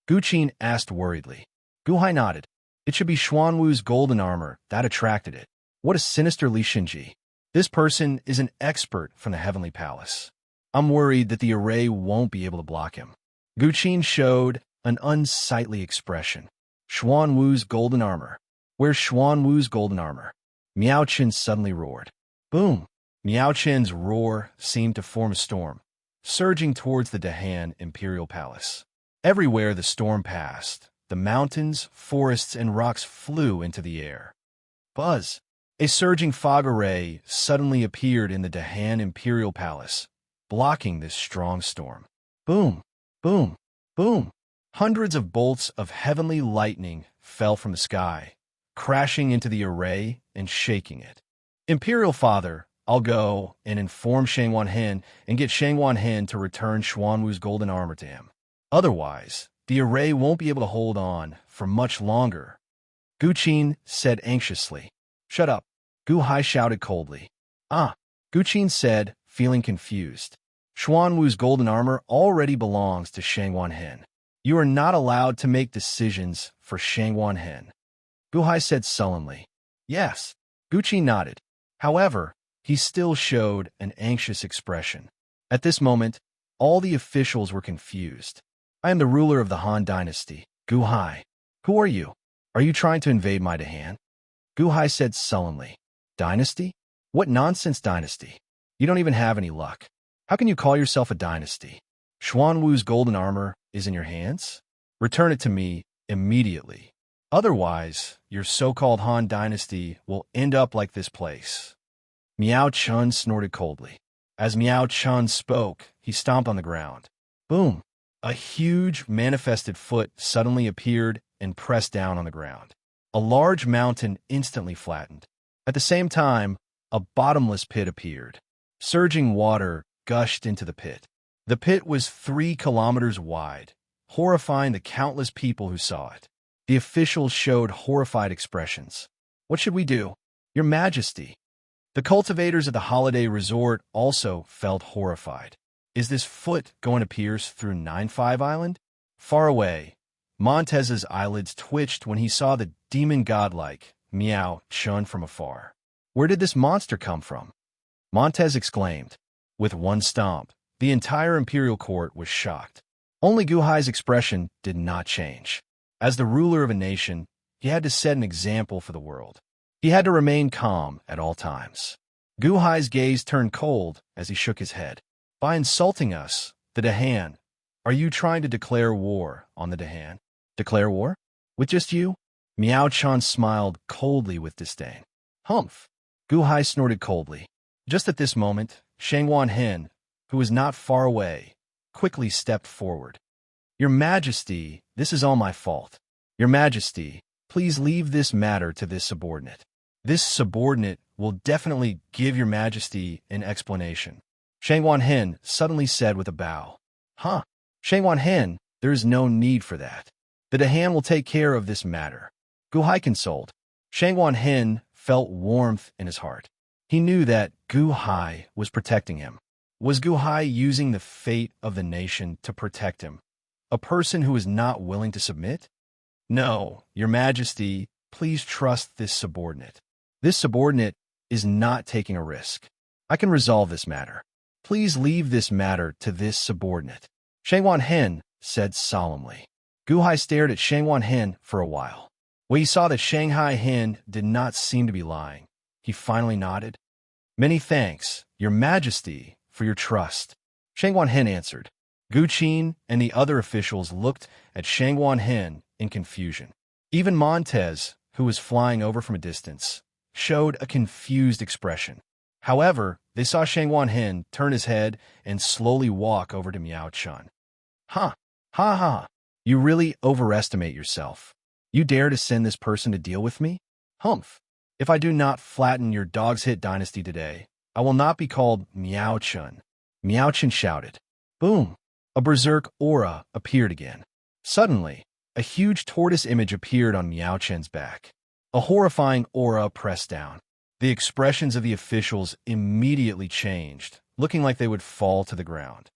Gu Qin asked worriedly. Gu Hai nodded. It should be Xuanwu's golden armor that attracted it. What a sinister Li Xinji. This person is an expert from the Heavenly Palace. I'm worried that the array won't be able to block him. Gu Qin showed an unsightly expression. Xuanwu's golden armor. Where's Xuanwu's golden armor? Miao Chen suddenly roared. Boom! Miao Chen's roar seemed to form a storm, surging towards the Dahan Imperial Palace. Everywhere the storm passed, the mountains, forests, and rocks flew into the air. Buzz! A surging fog array suddenly appeared in the Dahan Imperial Palace, blocking this strong storm. Boom! Boom! Boom! Hundreds of bolts of heavenly lightning fell from the sky, crashing into the array and shaking it. Imperial Father, I'll go and inform Shang Wanhen and get Shang Wanhen to return Xuanwu's golden armor to him. Otherwise, the array won't be able to hold on for much longer. Gu Qin said anxiously. Shut up, Gu Hai shouted coldly. Gu Qin said, feeling confused. Xuanwu's golden armor already belongs to Shang Wanhen. You are not allowed to make decisions for Shang Wanhen. Gu Hai said sullenly. Yes. Gu Qin nodded. However, he still showed an anxious expression. At this moment, all the officials were confused. I am the ruler of the Han dynasty, Gu Hai. Who are you? Are you trying to invade my Dahan? Gu Hai said sullenly. Dynasty? What nonsense dynasty? You don't even have any luck. How can you call yourself a dynasty? Xuanwu's golden armor is in your hands? Return it to me immediately. Otherwise, your so-called Han dynasty will end up like this place. Miao Chun snorted coldly. As Miao Chun spoke, he stomped on the ground. Boom! A huge, manifested foot suddenly appeared and pressed down on the ground. A large mountain instantly flattened. At the same time, a bottomless pit appeared. Surging water gushed into the pit. The pit was 3 kilometers wide, horrifying the countless people who saw it. The officials showed horrified expressions. What should we do? Your Majesty. The cultivators at the holiday resort also felt horrified. Is this foot going to pierce through 9-5 Island? Far away, Montez's eyelids twitched when he saw the demon godlike Miao Chun from afar. Where did this monster come from? Montez exclaimed. With one stomp, the entire imperial court was shocked. Only Gu Hai's expression did not change. As the ruler of a nation, he had to set an example for the world. He had to remain calm at all times. Gu Hai's gaze turned cold as he shook his head. By insulting us, the Dahan, are you trying to declare war on the Dahan? Declare war? With just you? Miao Chan smiled coldly with disdain. Humph! Gu Hai snorted coldly. Just at this moment, Shang Wanhen, who was not far away, quickly stepped forward. Your Majesty, this is all my fault. Your Majesty, please leave this matter to this subordinate. This subordinate will definitely give your Majesty an explanation. Shang Wanhen suddenly said with a bow. Huh? Shang Wanhen, there is no need for that. The Dahan will take care of this matter. Gu Hai consoled. Shang Wanhen felt warmth in his heart. He knew that Gu Hai was protecting him. Was Gu Hai using the fate of the nation to protect him? A person who is not willing to submit? No, Your Majesty, please trust this subordinate. This subordinate is not taking a risk. I can resolve this matter. Please leave this matter to this subordinate. Shang Wanhen said solemnly. Gu Hai stared at Shang Wanhen for a while. When he saw that Shanghai Hen did not seem to be lying, he finally nodded. Many thanks, Your Majesty, for your trust. Shang Wanhen answered. Gu Qin and the other officials looked at Shang Wanhen in confusion. Even Montez, who was flying over from a distance, showed a confused expression. However, they saw Shang Wanhen turn his head and slowly walk over to Miao Chun. Ha! Ha ha! You really overestimate yourself. You dare to send this person to deal with me? Humph! If I do not flatten your dog's hit dynasty today, I will not be called Miao Chun. Miao Chun shouted. Boom! A berserk aura appeared again. Suddenly, a huge tortoise image appeared on Miao Chun's back. A horrifying aura pressed down. The expressions of the officials immediately changed, looking like they would fall to the ground.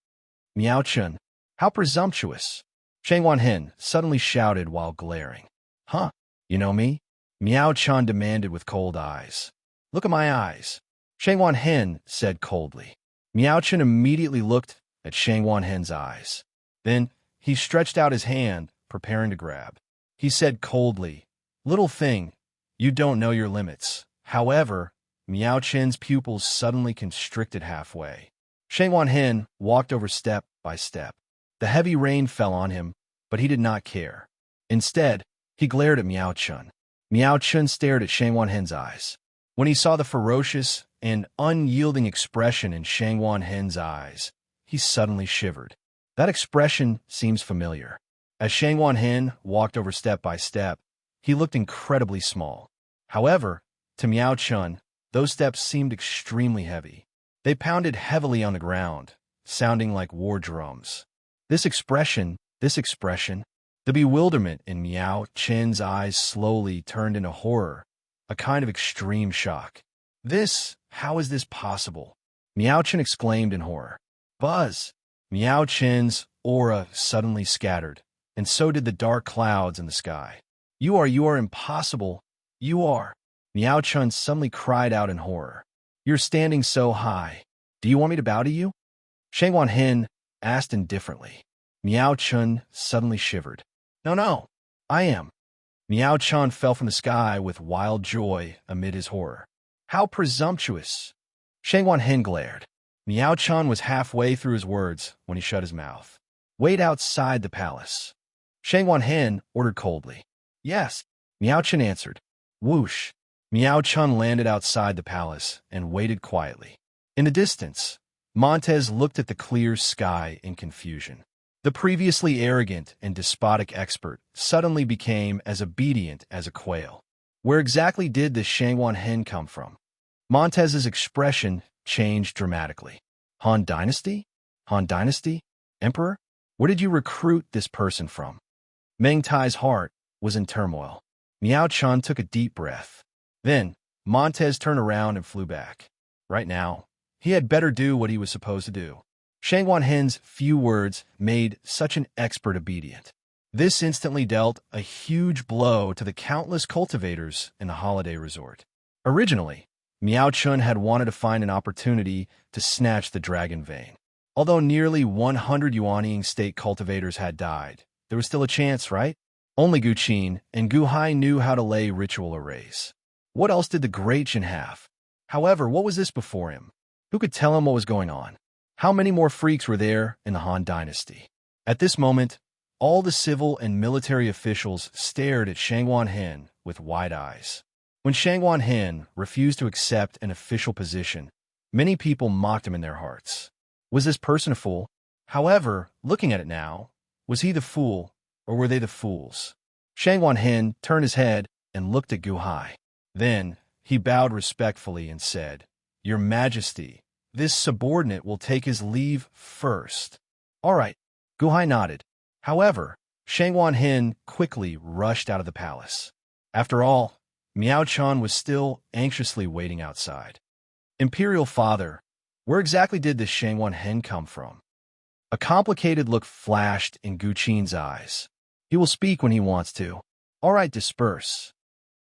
Miao Chun, how presumptuous! Shang Hen suddenly shouted while glaring. Huh? You know me? Miao Chan demanded with cold eyes. Look at my eyes. Shang Hen said coldly. Miao Chan immediately looked at Shang Hen's eyes. Then he stretched out his hand, preparing to grab. He said coldly, Little thing, you don't know your limits. However, Miao Chen's pupils suddenly constricted halfway. Shang Hen walked over step by step. The heavy rain fell on him, but he did not care. Instead, he glared at Miao Chen. Miao Chen stared at Shang Hen's eyes. When he saw the ferocious and unyielding expression in Shang Hen's eyes, he suddenly shivered. That expression seems familiar. As Shang Hen walked over step by step, he looked incredibly small. However, to Miao Chen, those steps seemed extremely heavy. They pounded heavily on the ground, sounding like war drums. This expression, the bewilderment in Miao Chen's eyes slowly turned into horror, a kind of extreme shock. How is this possible? Miao Chen exclaimed in horror. Buzz! Miao Chen's aura suddenly scattered, and so did the dark clouds in the sky. You are impossible. You are. Miao Chen suddenly cried out in horror. You're standing so high. Do you want me to bow to you? Shang Hen asked indifferently. Miao Chen suddenly shivered. No, I am. Miao Chen fell from the sky with wild joy amid his horror. How presumptuous! Shang Hen glared. Miao Chen was halfway through his words when he shut his mouth. Wait outside the palace. Shang Hen ordered coldly. Yes, Miao Chen answered. Whoosh! Miao Chen landed outside the palace and waited quietly. In the distance, Montez looked at the clear sky in confusion. The previously arrogant and despotic expert suddenly became as obedient as a quail. Where exactly did this Shang Hen come from? Montez's expression changed dramatically. Han Dynasty? Han Dynasty? Emperor? Where did you recruit this person from? Meng Tai's heart was in turmoil. Miao Chen took a deep breath. Then, Montez turned around and flew back. Right now, he had better do what he was supposed to do. Shang Hen's few words made such an expert obedient. This instantly dealt a huge blow to the countless cultivators in the holiday resort. Originally, Miao Chen had wanted to find an opportunity to snatch the dragon vein. Although nearly 100 Yuanying state cultivators had died, there was still a chance, right? Only Gu Qin and Gu Hai knew how to lay ritual arrays. What else did the great Jin have? However, what was this before him? Who could tell him what was going on? How many more freaks were there in the Han Dynasty? At this moment, all the civil and military officials stared at Shang Hen with wide eyes. When Shang Hen refused to accept an official position, many people mocked him in their hearts. Was this person a fool? However, looking at it now, was he the fool, or were they the fools? Shang Hen turned his head and looked at Gu Hai. Then, he bowed respectfully and said, Your Majesty, this subordinate will take his leave first. All right, Gu Hai nodded. However, Shang Hen quickly rushed out of the palace. After all, Miao Chen was still anxiously waiting outside. Imperial Father, where exactly did this Shang Hen come from? A complicated look flashed in Gu Qin's eyes. He will speak when he wants to. All right, disperse.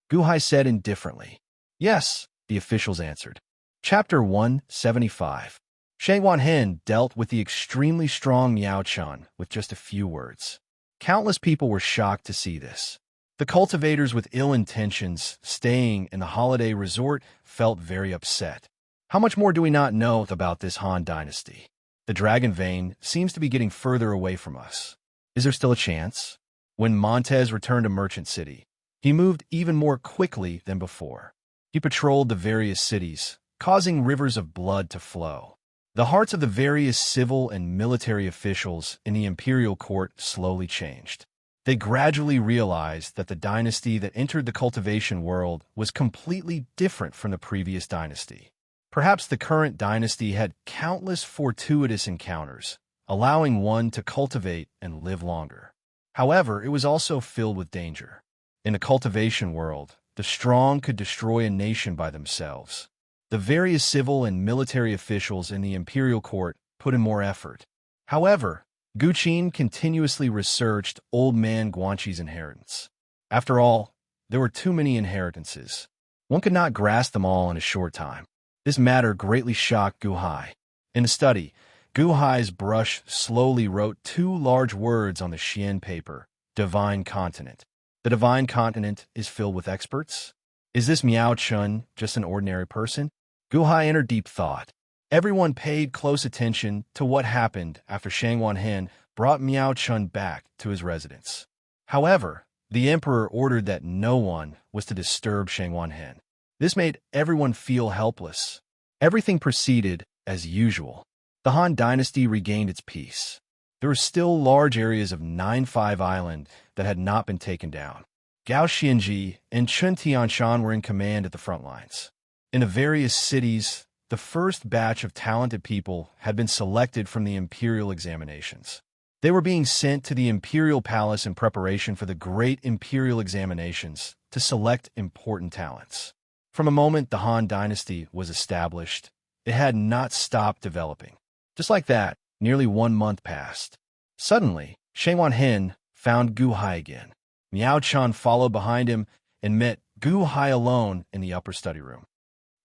Gu Hai said indifferently. Yes, the officials answered. Chapter 175. Shang Hen dealt with the extremely strong Miao Chen with just a few words. Countless people were shocked to see this. The cultivators with ill intentions staying in the holiday resort felt very upset. How much more do we not know about this Han Dynasty? The dragon vein seems to be getting further away from us. Is there still a chance? When Montez returned to Merchant City, he moved even more quickly than before. He patrolled the various cities, causing rivers of blood to flow. The hearts of the various civil and military officials in the imperial court slowly changed. They gradually realized that the dynasty that entered the cultivation world was completely different from the previous dynasty. Perhaps the current dynasty had countless fortuitous encounters, allowing one to cultivate and live longer. However, it was also filled with danger. In the cultivation world, the strong could destroy a nation by themselves. The various civil and military officials in the imperial court put in more effort. However, Gu Qin continuously researched old man Guanxi's inheritance. After all, there were too many inheritances. One could not grasp them all in a short time. This matter greatly shocked Gu Hai. In the study, Gu Hai's brush slowly wrote two large words on the Xian paper: Divine Continent. The Divine Continent is filled with experts? Is this Miao Chun just an ordinary person? Gu Hai entered deep thought. Everyone paid close attention to what happened after Shang Wanhen brought Miao Chun back to his residence. However, the emperor ordered that no one was to disturb Shang Wanhen. This made everyone feel helpless. Everything proceeded as usual. The Han dynasty regained its peace. There were still large areas of 9-5 Island that had not been taken down. Gao Xianji and Chun Tianshan were in command at the front lines. In the various cities, the first batch of talented people had been selected from the imperial examinations. They were being sent to the imperial palace in preparation for the great imperial examinations to select important talents. From the moment the Han dynasty was established, it had not stopped developing. Just like that, nearly 1 month passed. Suddenly, Shang Wanhen found Gu Hai again. Miao Chun followed behind him and met Gu Hai alone in the upper study room.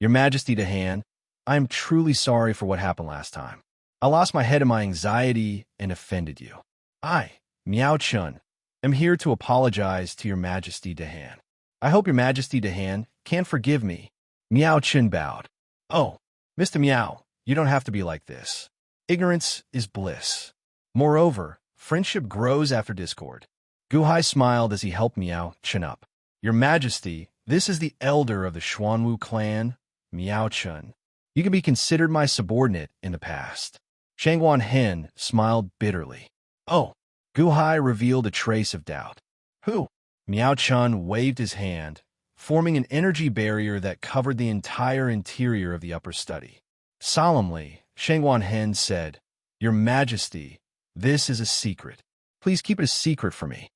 Your Majesty to Han, I am truly sorry for what happened last time. I lost my head in my anxiety and offended you. I, Miao Chun, am here to apologize to Your Majesty to Han. I hope Your Majesty to Han can forgive me. Miao Chun bowed. Oh, Mr. Miao, you don't have to be like this. Ignorance is bliss. Moreover, friendship grows after discord. Gu Hai smiled as he helped Miao Chun up. Your Majesty, this is the elder of the Xuanwu clan, Miao Chun. You can be considered my subordinate in the past. Shang Wanhen smiled bitterly. Oh, Gu Hai revealed a trace of doubt. Who? Miao Chun waved his hand, forming an energy barrier that covered the entire interior of the upper study. Solemnly, Shang Wanhen said, Your Majesty, this is a secret. Please keep it a secret for me.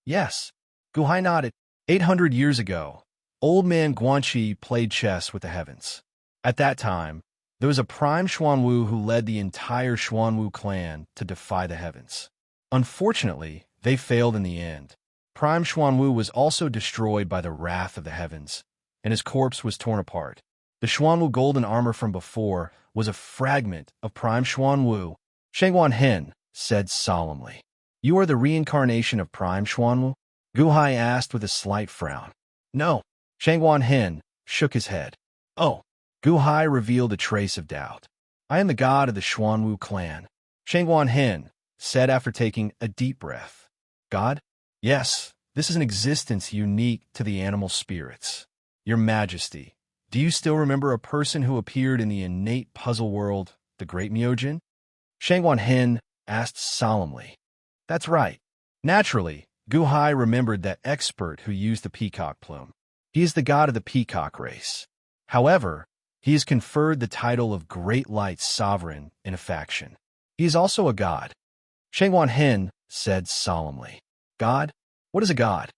Yes. Gu Hai nodded. 800 years ago, old man Guanxi played chess with the heavens. At that time, there was a prime Xuanwu who led the entire Xuanwu clan to defy the heavens. Unfortunately, they failed in the end. Prime Xuanwu was also destroyed by the wrath of the heavens, and his corpse was torn apart. The Xuanwu golden armor from before was a fragment of Prime Xuanwu. Shang Wanhen said solemnly, You are the reincarnation of Prime Xuanwu? Gu Hai asked with a slight frown. No. Shang Wanhen shook his head. Oh. Gu Hai revealed a trace of doubt. I am the god of the Xuanwu clan. Shang Wanhen said after taking a deep breath. God? Yes, this is an existence unique to the animal spirits. Your Majesty, do you still remember a person who appeared in the innate puzzle world, the Great Myojin? Shang Wanhen asked solemnly. That's right. Naturally, Gu Hai remembered that expert who used the peacock plume. He is the god of the peacock race. However, he is conferred the title of Great Light Sovereign in a faction. He is also a god. Shang Wanhen said solemnly. God? What is a god?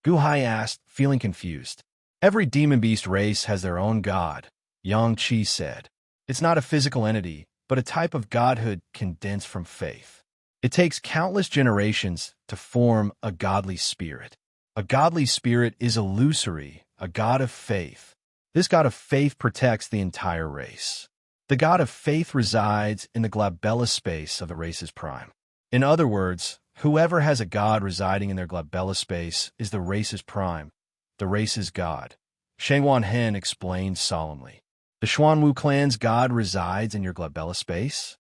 Gu Hai asked, feeling confused. Every demon beast race has their own god, Yang Qi said. It's not a physical entity, but a type of godhood condensed from faith. It takes countless generations to form a godly spirit. A godly spirit is illusory, a god of faith. This god of faith protects the entire race. The god of faith resides in the glabella space of the race's prime. In other words, whoever has a god residing in their glabella space is the race's prime, the race's god. Shang Wanhen explained solemnly. The Xuanwu clan's god resides in your glabella space?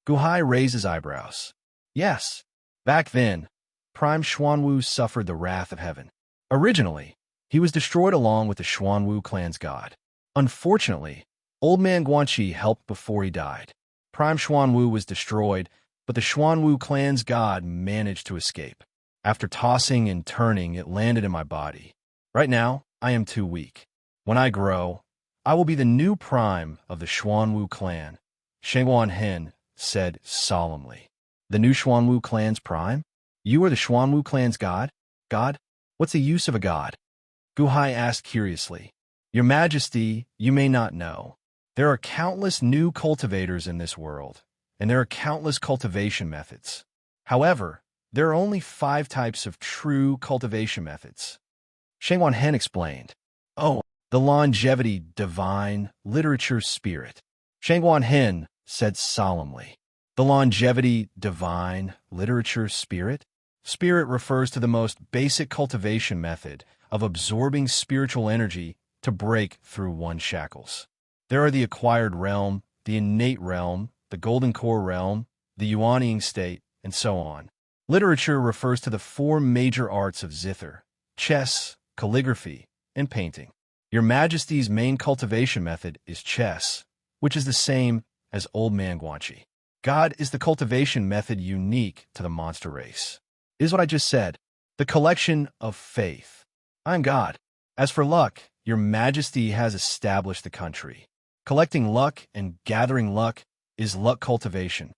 Gu Hai raised his eyebrows. Yes. Back then, Prime Xuanwu suffered the wrath of heaven. Originally, he was destroyed along with the Xuanwu clan's god. Unfortunately, old man Guanxi helped before he died. Prime Xuanwu was destroyed, but the Xuanwu clan's god managed to escape. After tossing and turning, it landed in my body. Right now, I am too weak. When I grow, I will be the new prime of the Xuanwu clan, Shang Wanhen said solemnly. The new Xuanwu clan's prime? You are the Xuanwu clan's god? God? What's the use of a god? Gu Hai asked curiously. Your Majesty, you may not know. There are countless new cultivators in this world, and there are countless cultivation methods. However, there are only 5 types of true cultivation methods. Shengwan Hen explained. Oh, the longevity, divine, literature, spirit. Shengwan Hen said solemnly. The longevity, divine, literature, spirit? Spirit refers to the most basic cultivation method of absorbing spiritual energy to break through one's shackles. There are the acquired realm, the innate realm, the golden core realm, the yuanying state, and so on. Literature refers to the 4 major arts of zither, chess, calligraphy, and painting. Your Majesty's main cultivation method is chess, which is the same as Old Man Guanxi. God is the cultivation method unique to the monster race. It is what I just said. The collection of faith. I am God. As for luck, your Majesty has established the country. Collecting luck and gathering luck is luck cultivation.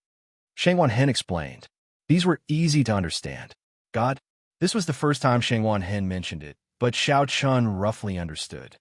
Shengwan Hen explained. These were easy to understand. God? This was the first time Shengwan Hen mentioned it, but Xiao Chun roughly understood.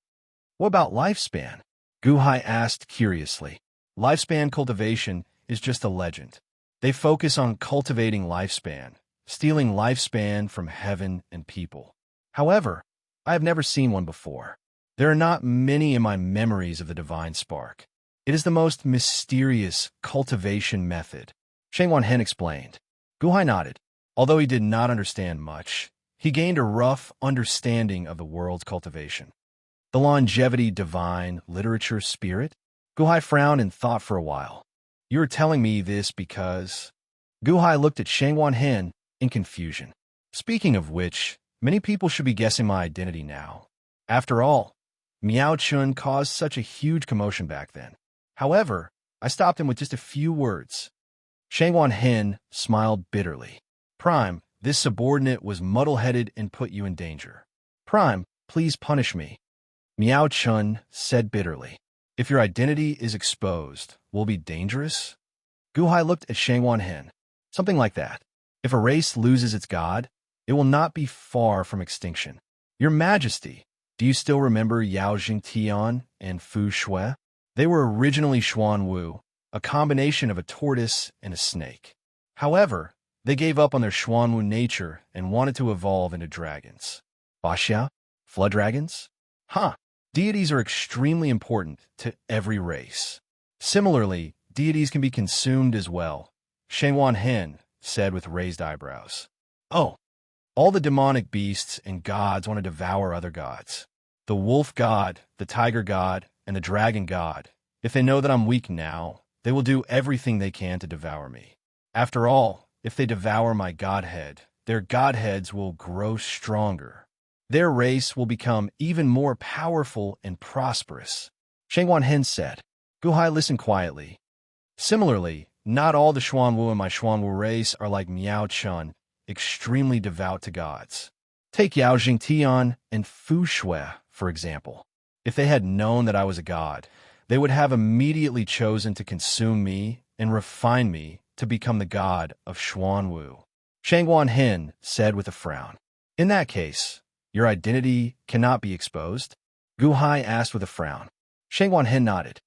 What about lifespan? Gu Hai asked curiously. Lifespan cultivation is just a legend. They focus on cultivating lifespan, stealing lifespan from heaven and people. However, I have never seen one before. There are not many in my memories of the divine spark. It is the most mysterious cultivation method. Shengwan Hen explained. Gu Hai nodded. Although he did not understand much, he gained a rough understanding of the world's cultivation. The longevity, divine, literature, spirit? Gu Hai frowned and thought for a while. You are telling me this because... Gu Hai looked at Shengwan Hen in confusion. Speaking of which, many people should be guessing my identity now. After all, Miao Chun caused such a huge commotion back then. However, I stopped him with just a few words. Shengwan Hen smiled bitterly. Prime, this subordinate was muddle-headed and put you in danger. Prime, please punish me. Miao Chun said bitterly. If your identity is exposed, will it be dangerous? Gu Hai looked at Shengwan Hen. Something like that. If a race loses its god, it will not be far from extinction. Your Majesty, do you still remember Yao Jingtian and Fu Shui? They were originally Xuanwu, a combination of a tortoise and a snake. However, they gave up on their Xuanwu nature and wanted to evolve into dragons. Baxia? Flood dragons? Huh. Deities are extremely important to every race. Similarly, deities can be consumed as well, Shengwan Hen said with raised eyebrows. Oh, all the demonic beasts and gods want to devour other gods. The wolf god, the tiger god, and the dragon god. If they know that I'm weak now, they will do everything they can to devour me. After all, if they devour my godhead, their godheads will grow stronger. Their race will become even more powerful and prosperous. Shengwan Hen said. Gu Hai listened quietly. Similarly, not all the Xuanwu in my Xuanwu race are like Miao Chun, extremely devout to gods. Take Yao Jingtian and Fu Shui, for example. If they had known that I was a god, they would have immediately chosen to consume me and refine me to become the god of Xuanwu. Shengwan Hen said with a frown. In that case, your identity cannot be exposed? Gu Hai asked with a frown. Shengwan Hen nodded.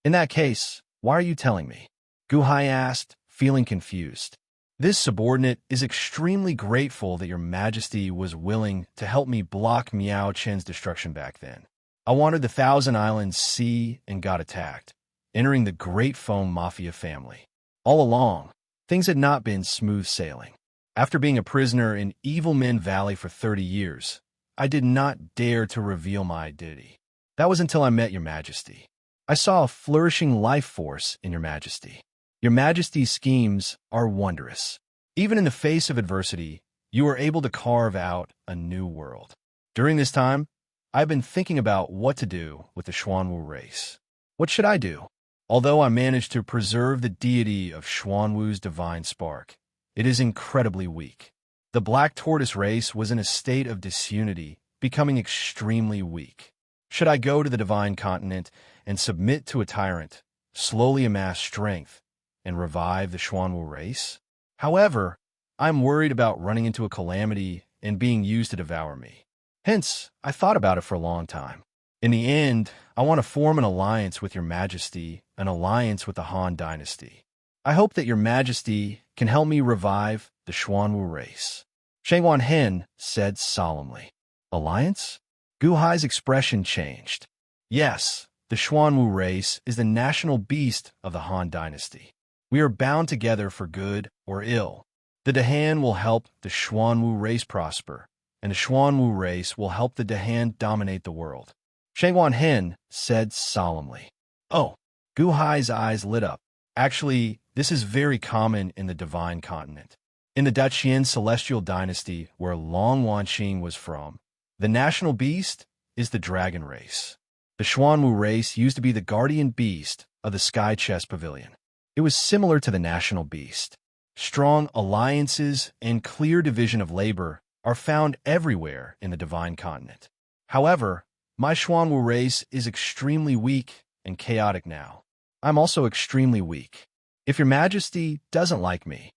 In that case, why are you telling me? Gu Hai asked, feeling confused. This subordinate is extremely grateful that your Majesty was willing to help me block Miao Chen's destruction back then. I wandered the Thousand Islands Sea and got attacked, entering the Great Foam Mafia family. All along, things had not been smooth sailing. After being a prisoner in Evil Men Valley for 30 years, I did not dare to reveal my identity. That was until I met your Majesty. I saw a flourishing life force in your Majesty. Your Majesty's schemes are wondrous. Even in the face of adversity, you are able to carve out a new world. During this time, I've been thinking about what to do with the Xuanwu race. What should I do? Although I managed to preserve the deity of Xuanwu's divine spark, it is incredibly weak. The Black Tortoise race was in a state of disunity, becoming extremely weak. Should I go to the divine continent and submit to a tyrant, slowly amass strength, and revive the Xuanwu race? However, I'm worried about running into a calamity and being used to devour me. Hence, I thought about it for a long time. In the end, I want to form an alliance with your Majesty, an alliance with the Han dynasty. I hope that your majesty can help me revive the Xuanwu race. Shangwan Hen said solemnly. Alliance? Gu Hai's expression changed. Yes, the Xuanwu race is the national beast of the Han dynasty. We are bound together for good or ill. The Dahan will help the Xuanwu race prosper, and the Xuanwu race will help the Dahan dominate the world. Shangwan Hen said solemnly. Oh, Gu Hai's eyes lit up. Actually, this is very common in the Divine Continent. In the Daqian celestial dynasty where Long Wanqing was from, the national beast is the dragon race. The Xuanwu race used to be the guardian beast of the Sky Chess Pavilion. It was similar to the national beast. Strong alliances and clear division of labor are found everywhere in the Divine Continent. However, my Xuanwu race is extremely weak and chaotic now. I'm also extremely weak. If your majesty doesn't like me,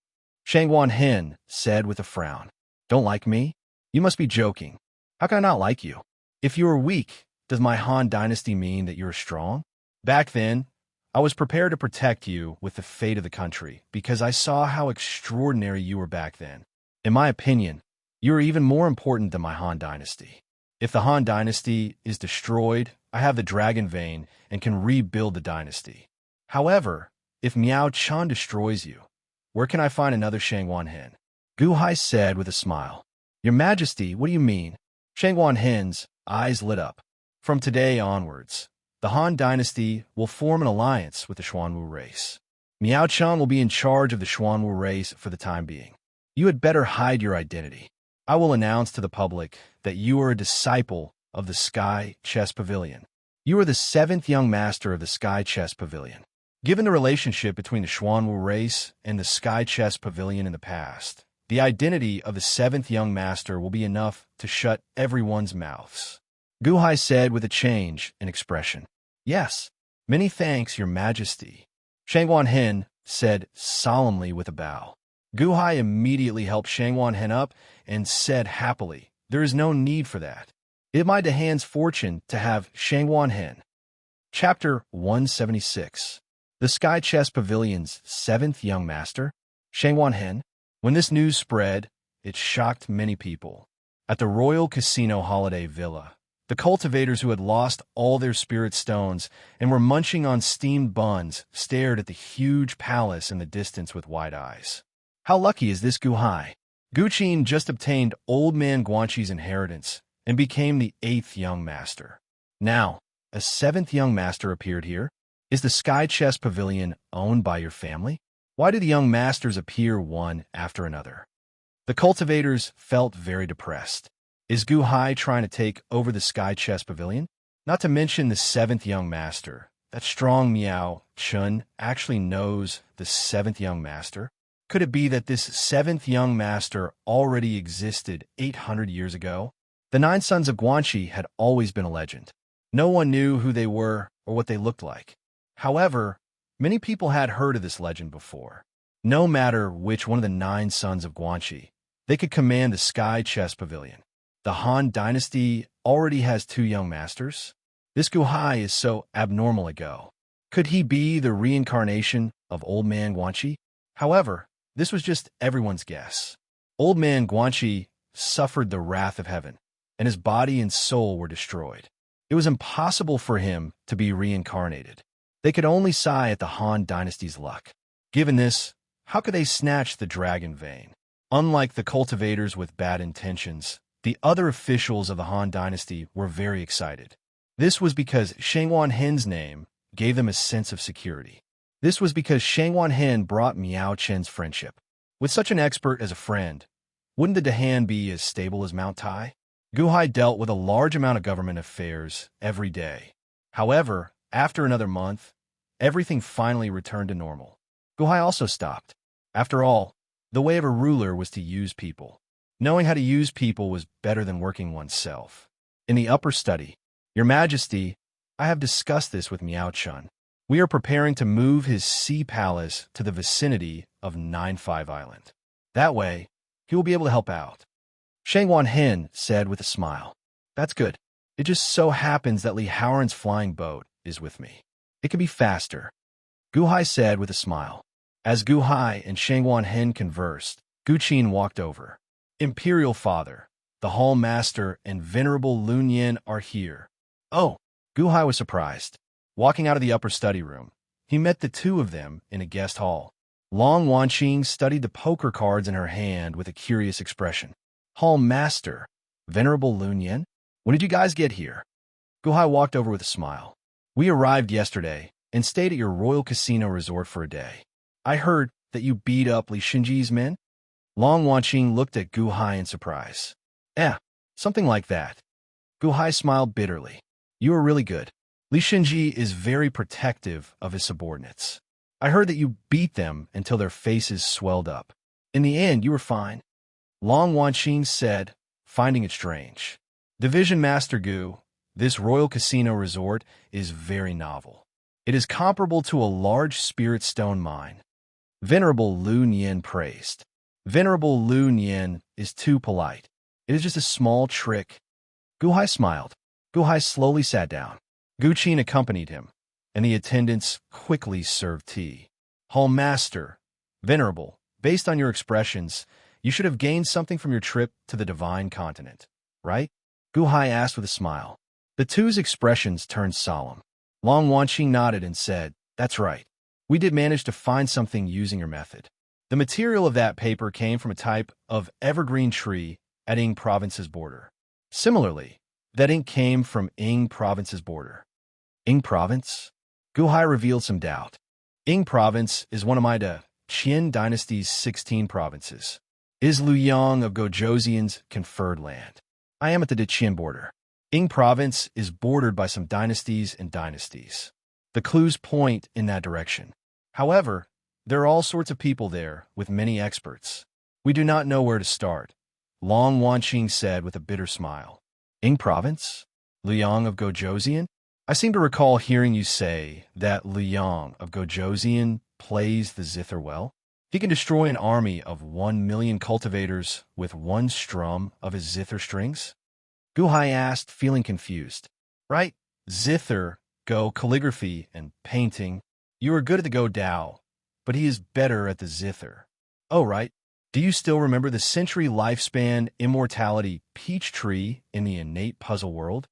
Shangwan Hen said with a frown. Don't like me? You must be joking. How can I not like you? If you are weak, does my Han dynasty mean that you're strong? Back then, I was prepared to protect you with the fate of the country because I saw how extraordinary you were back then. In my opinion, you are even more important than my Han dynasty. If the Han dynasty is destroyed, I have the dragon vein and can rebuild the dynasty. However, if Miao Chan destroys you, where can I find another Shangwan Hen? Gu Hai said with a smile. Your Majesty, what do you mean? Shangwan Hen's eyes lit up. From today onwards, the Han dynasty will form an alliance with the Xuanwu race. Miao Chan will be in charge of the Xuanwu race for the time being. You had better hide your identity. I will announce to the public that you are a disciple of the Sky Chess Pavilion. You are the 7th young master of the Sky Chess Pavilion. Given the relationship between the Xuanwu race and the Sky Chess Pavilion in the past, the identity of the 7th young master will be enough to shut everyone's mouths. Gu Hai said with a change in expression. Yes, many thanks, Your Majesty. Shangwan Hen said solemnly with a bow. Gu Hai immediately helped Shangwan Hen up and said happily, there is no need for that. It is my Dahan's fortune to have Shangwan Hen. Chapter 176. The Sky Chess Pavilion's 7th young master, Shangwan Hen. When this news spread, it shocked many people. At the Royal Casino Holiday Villa, the cultivators who had lost all their spirit stones and were munching on steamed buns stared at the huge palace in the distance with wide eyes. How lucky is this Gu Hai? Gu Qin just obtained Old Man Guanxi's inheritance and became the 8th young master. Now, a 7th young master appeared here. Is the Sky Chess Pavilion owned by your family? Why do the young masters appear one after another? The cultivators felt very depressed. Is Gu Hai trying to take over the Sky Chess Pavilion? Not to mention the 7th young master. That strong Miao Chun actually knows the 7th young master. Could it be that this 7th young master already existed 800 years ago? The 9 sons of Guanxi had always been a legend. No one knew who they were or what they looked like. However, many people had heard of this legend before. No matter which one of the 9 sons of Guanxi, they could command the Sky Chess Pavilion. The Han dynasty already has 2 young masters. This Gu Hai is so abnormal a go. Could he be the reincarnation of Old Man Guanxi? However, this was just everyone's guess. Old Man Guanxi suffered the wrath of heaven, and his body and soul were destroyed. It was impossible for him to be reincarnated. They could only sigh at the Han dynasty's luck. Given this, how could they snatch the dragon vein? Unlike the cultivators with bad intentions, the other officials of the Han dynasty were very excited. This was because Shangwan Hen's name gave them a sense of security. This was because Shangwan Hen brought Miao Chen's friendship. With such an expert as a friend, wouldn't the Dahan be as stable as Mount Tai? Gu Hai dealt with a large amount of government affairs every day. However, after another month, everything finally returned to normal. Gu Hai also stopped. After all, the way of a ruler was to use people. Knowing how to use people was better than working oneself. In the upper study, Your Majesty, I have discussed this with Miao Chun. We are preparing to move his sea palace to the vicinity of 9-5 Island. That way, he will be able to help out. Shangwan Hen said with a smile. That's good. It just so happens that Li Haoran's flying boat is with me. It could be faster. Gu Hai said with a smile. As Gu Hai and Shangguan Hen conversed, Gu Qin walked over. Imperial Father, the Hall Master, and Venerable Lun Yin are here. Oh, Gu Hai was surprised. Walking out of the upper study room, he met the two of them in a guest hall. Long Wanqing studied the poker cards in her hand with a curious expression. Hall Master, Venerable Lun Yin, when did you guys get here? Gu Hai walked over with a smile. We arrived yesterday and stayed at your Royal Casino Resort for a day. I heard that you beat up Li Xinji's men? Long Wanqing looked at Gu Hai in surprise. Something like that. Gu Hai smiled bitterly. You were really good. Li Xinji is very protective of his subordinates. I heard that you beat them until their faces swelled up. In the end, you were fine. Long Wanqing said, finding it strange. Division Master Gu, this Royal Casino Resort is very novel. It is comparable to a large spirit stone mine. Venerable Lun Yin praised. Venerable Lun Yin is too polite. It is just a small trick. Gu Hai smiled. Gu Hai slowly sat down. Gu Qin accompanied him, and the attendants quickly served tea. Hall Master, Venerable, based on your expressions, you should have gained something from your trip to the Divine Continent, right? Gu Hai asked with a smile. The two's expressions turned solemn. Long Wanqing nodded and said, That's right. We did manage to find something using your method. The material of that paper came from a type of evergreen tree at Ying Province's border. Similarly, that ink came from Ying Province's border. Ying Province? Gu Hai revealed some doubt. Ying Province is one of my Qin dynasty's 16 provinces. It is Luoyang of Gozhouzian's conferred land. I am at the Qin border. Ying Province is bordered by some dynasties and dynasties. The clues point in that direction. However, there are all sorts of people there, with many experts. We do not know where to start, Long Wanqing said with a bitter smile. Ying Province? Luoyang of Gozhouzian? I seem to recall hearing you say that Luoyang of Gozhouzian plays the zither well. He can destroy an army of 1 million cultivators with one strum of his zither strings? Gu Hai asked, feeling confused. Right, zither, go calligraphy and painting. You are good at the go dao, but he is better at the zither. Oh, right. Do you still remember the century lifespan immortality peach tree in the innate puzzle world?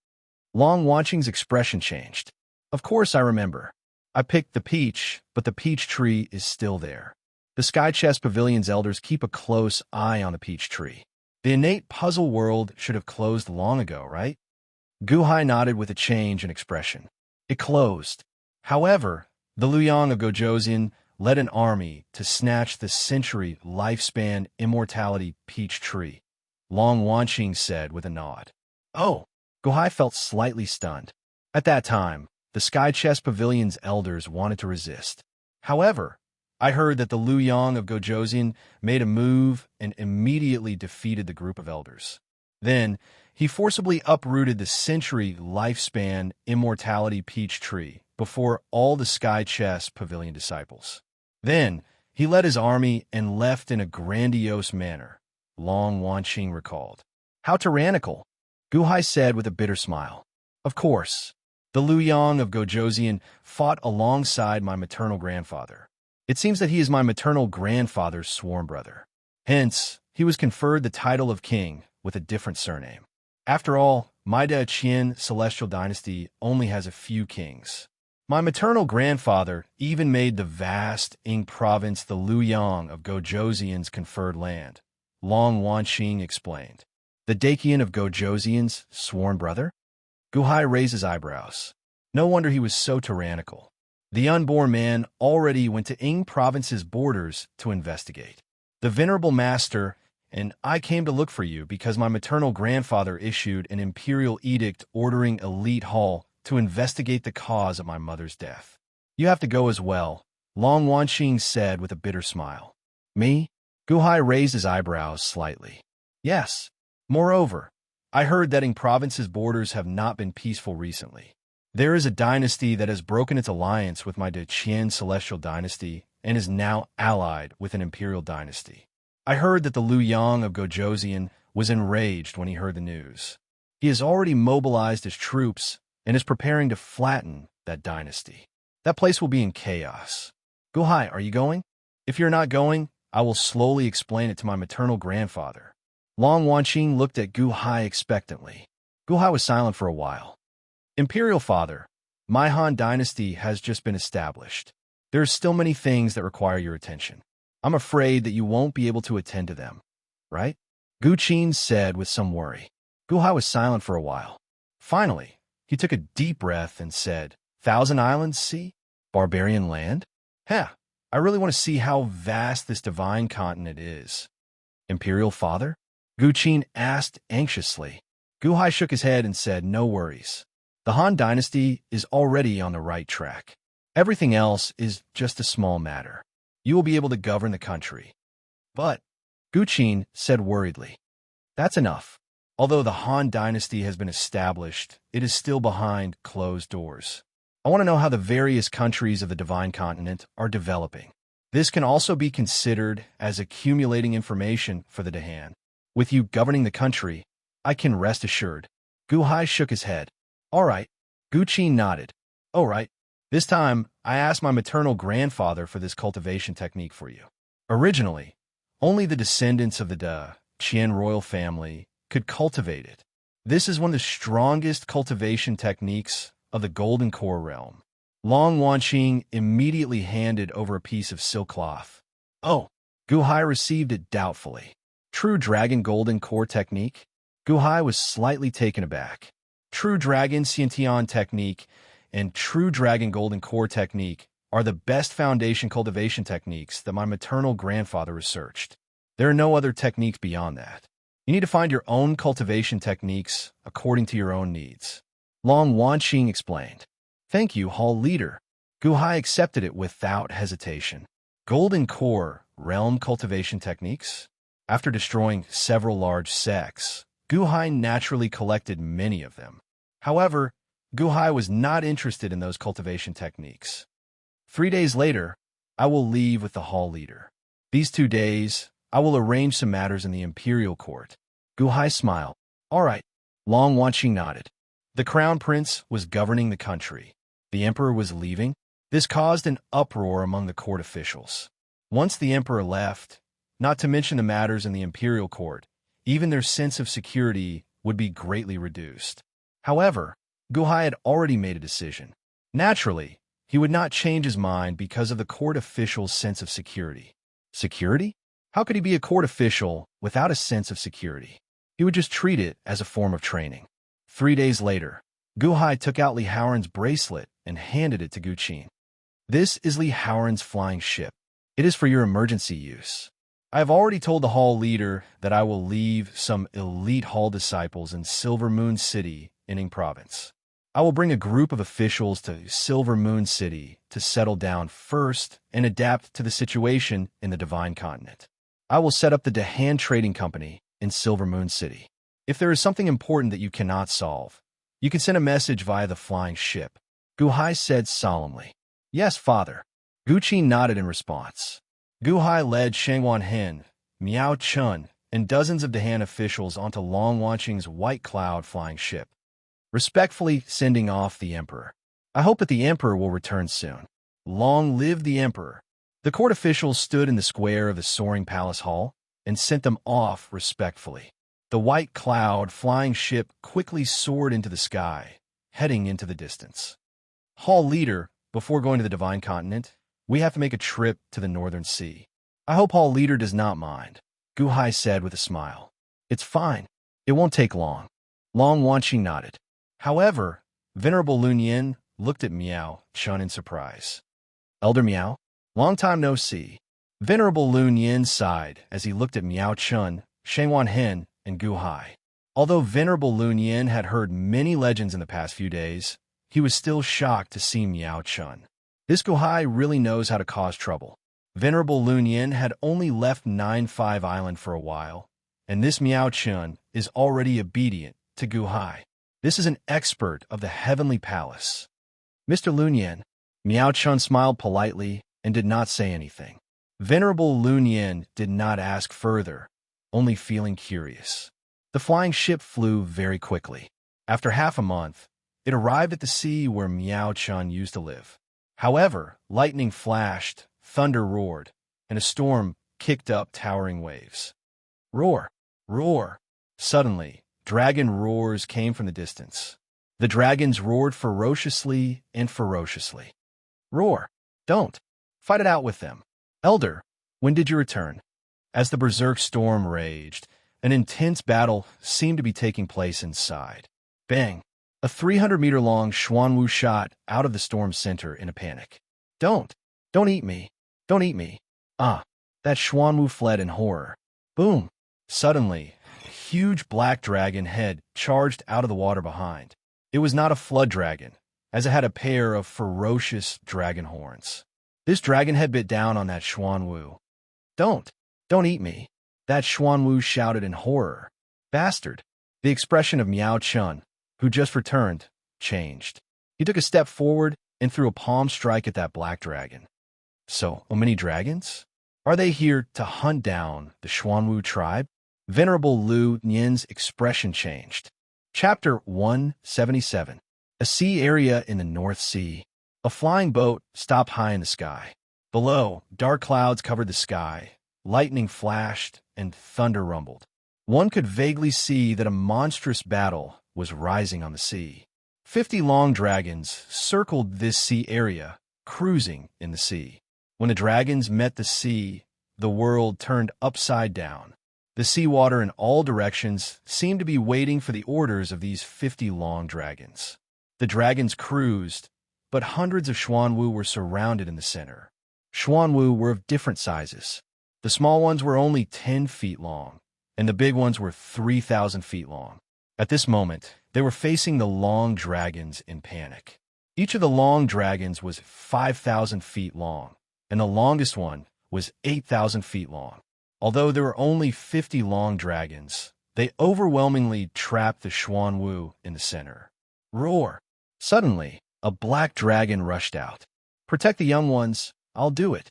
Long Wanqing's expression changed. Of course I remember. I picked the peach, but the peach tree is still there. The Sky Chess Pavilion's elders keep a close eye on the peach tree. The innate puzzle world should have closed long ago, right? Gu Hai nodded with a change in expression. It closed. However, the Luoyang of Gozhouzian led an army to snatch the century lifespan immortality peach tree, Long Wanqing said with a nod. Oh, Gu Hai felt slightly stunned. At that time, the Sky Chess Pavilion's elders wanted to resist. However, I heard that the Luoyang of Gozhouzian made a move and immediately defeated the group of elders. Then, he forcibly uprooted the century lifespan immortality peach tree before all the Sky Chess Pavilion disciples. Then, he led his army and left in a grandiose manner, Long Wanqing recalled. How tyrannical, Gu Hai said with a bitter smile. Of course, the Luoyang of Gozhouzian fought alongside my maternal grandfather. It seems that he is my maternal grandfather's sworn brother. Hence, he was conferred the title of king with a different surname. After all, my Qin celestial dynasty only has a few kings. My maternal grandfather even made the vast Ying province the Luoyang of Gozhouzian's conferred land, Long Wanqing explained. The Dakian of Gozhouzian's sworn brother? Gu Hai raised his eyebrows. No wonder he was so tyrannical. The unborn man already went to Ying Province's borders to investigate. The Venerable Master and I came to look for you because my maternal grandfather issued an imperial edict ordering Elite Hall to investigate the cause of my mother's death. You have to go as well, Long Wanqing said with a bitter smile. Me? Gu Hai raised his eyebrows slightly. Yes. Moreover, I heard that Ying Province's borders have not been peaceful recently. There is a dynasty that has broken its alliance with my Qin celestial dynasty and is now allied with an imperial dynasty. I heard that the Luoyang of Gozhouzian was enraged when he heard the news. He has already mobilized his troops and is preparing to flatten that dynasty. That place will be in chaos. Gu Hai, are you going? If you're not going, I will slowly explain it to my maternal grandfather. Long Wanqing looked at Gu Hai expectantly. Gu Hai was silent for a while. Imperial Father, my Han dynasty has just been established. There are still many things that require your attention. I'm afraid that you won't be able to attend to them, right? Gu Qin said with some worry. Gu Hai was silent for a while. Finally, he took a deep breath and said, Thousand Islands Sea? Barbarian land? Heh, I really want to see how vast this divine continent is. Imperial Father? Gu Qin asked anxiously. Gu Hai shook his head and said, No worries. The Han dynasty is already on the right track. Everything else is just a small matter. You will be able to govern the country. But, Gu Qin said worriedly, that's enough. Although the Han dynasty has been established, it is still behind closed doors. I want to know how the various countries of the Divine Continent are developing. This can also be considered as accumulating information for the Dahan. With you governing the country, I can rest assured. Gu Hai shook his head. All right. Gu Qin nodded. All right. This time, I asked my maternal grandfather for this cultivation technique for you. Originally, only the descendants of the Qian royal family could cultivate it. This is one of the strongest cultivation techniques of the Golden Core realm. Long Wanqing immediately handed over a piece of silk cloth. Oh, Gu Hai received it doubtfully. True Dragon Golden Core technique? Gu Hai was slightly taken aback. True Dragon Xiantian technique and True Dragon Golden Core technique are the best foundation cultivation techniques that my maternal grandfather researched. There are no other techniques beyond that. You need to find your own cultivation techniques according to your own needs. Long Wanqing explained. Thank you, Hall Leader. Gu Hai accepted it without hesitation. Golden Core realm cultivation techniques? After destroying several large sects, Gu Hai naturally collected many of them. However, Gu Hai was not interested in those cultivation techniques. 3 days later, I will leave with the Hall Leader. These 2 days, I will arrange some matters in the Imperial Court. Gu Hai smiled. All right. Long Wanqing nodded. The Crown Prince was governing the country. The Emperor was leaving. This caused an uproar among the court officials. Once the Emperor left, not to mention the matters in the Imperial Court, even their sense of security would be greatly reduced. However, Gu Hai had already made a decision. Naturally, he would not change his mind because of the court official's sense of security. Security? How could he be a court official without a sense of security? He would just treat it as a form of training. 3 days later, Gu Hai took out Li Haoran's bracelet and handed it to Gu Qin. This is Li Haoran's flying ship. It is for your emergency use. I have already told the Hall Leader that I will leave some elite Hall disciples in Silver Moon City in Ning Province. I will bring a group of officials to Silver Moon City to settle down first and adapt to the situation in the Divine Continent. I will set up the Dahan Trading Company in Silver Moon City. If there is something important that you cannot solve, you can send a message via the flying ship. Gu Hai said solemnly. Yes, Father. Gu Qin nodded in response. Gu Hai led Shangwan Hen, Miao Chun, and dozens of Dahan officials onto Long Wanqing's White Cloud flying ship, respectfully sending off the Emperor. I hope that the Emperor will return soon. Long live the Emperor. The court officials stood in the square of the soaring palace hall and sent them off respectfully. The White Cloud flying ship quickly soared into the sky, heading into the distance. Hall Leader, before going to the Divine Continent, we have to make a trip to the Northern Sea. I hope Hall Leader does not mind, Gu Hai said with a smile. It's fine. It won't take long. Long Wanqing nodded. However, Venerable Lun Yin looked at Miao Chun in surprise. Elder Miao, long time no see. Venerable Lun Yin sighed as he looked at Miao Chun, Shangwan Hen, and Gu Hai. Although Venerable Lun Yin had heard many legends in the past few days, he was still shocked to see Miao Chun. This Gu Hai really knows how to cause trouble. Venerable Lun Yin had only left 9-5 Island for a while, and this Miao Chun is already obedient to Gu Hai. This is an expert of the Heavenly Palace. Mr. Lun Yin, Miao Chun smiled politely and did not say anything. Venerable Lun Yin did not ask further, only feeling curious. The flying ship flew very quickly. After half a month, it arrived at the sea where Miao Chun used to live. However, lightning flashed, thunder roared, and a storm kicked up towering waves. Roar! Roar! Suddenly, dragon roars came from the distance. The dragons roared ferociously and ferociously. Roar! Don't! Fight it out with them. Elder, when did you return? As the berserk storm raged, an intense battle seemed to be taking place inside. Bang! A 300-meter-long Xuanwu shot out of the storm's center in a panic. Don't! Don't eat me! Don't eat me! Ah! That Xuanwu fled in horror. Boom! Suddenly, a huge black dragon head charged out of the water behind. It was not a flood dragon, as it had a pair of ferocious dragon horns. This dragon head bit down on that Xuanwu. Don't! Don't eat me! That Xuanwu shouted in horror. Bastard! The expression of Miao Chun, who just returned, changed. He took a step forward and threw a palm strike at that black dragon. So many dragons? Are they here to hunt down the Xuanwu tribe? Venerable Lu Nian's expression changed. Chapter 177. A sea area in the North Sea. A flying boat stopped high in the sky. Below, dark clouds covered the sky, lightning flashed, and thunder rumbled. One could vaguely see that a monstrous battle was rising on the sea. 50 long dragons circled this sea area, cruising in the sea. When the dragons met the sea, the world turned upside down. The seawater in all directions seemed to be waiting for the orders of these 50 long dragons. The dragons cruised, but hundreds of Xuanwu were surrounded in the center. Xuanwu were of different sizes. The small ones were only 10 feet long, and the big ones were 3,000 feet long. At this moment, they were facing the long dragons in panic. Each of the long dragons was 5,000 feet long, and the longest one was 8,000 feet long. Although there were only 50 long dragons, they overwhelmingly trapped the Xuanwu in the center. Roar! Suddenly, a black dragon rushed out. Protect the young ones, I'll do it.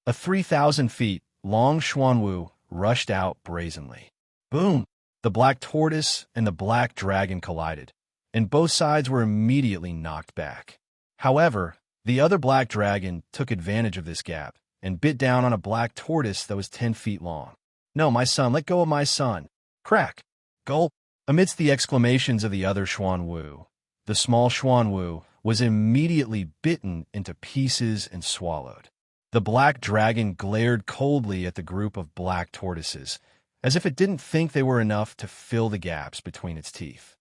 A 3,000 feet long Xuanwu rushed out brazenly. Boom! The black tortoise and the black dragon collided, and both sides were immediately knocked back. However, the other black dragon took advantage of this gap and bit down on a black tortoise that was 10 feet long. No, my son, let go of my son. Crack! Gulp! Amidst the exclamations of the other Xuanwu, the small Xuanwu was immediately bitten into pieces and swallowed. The black dragon glared coldly at the group of black tortoises, as if it didn't think they were enough to fill the gaps between its teeth.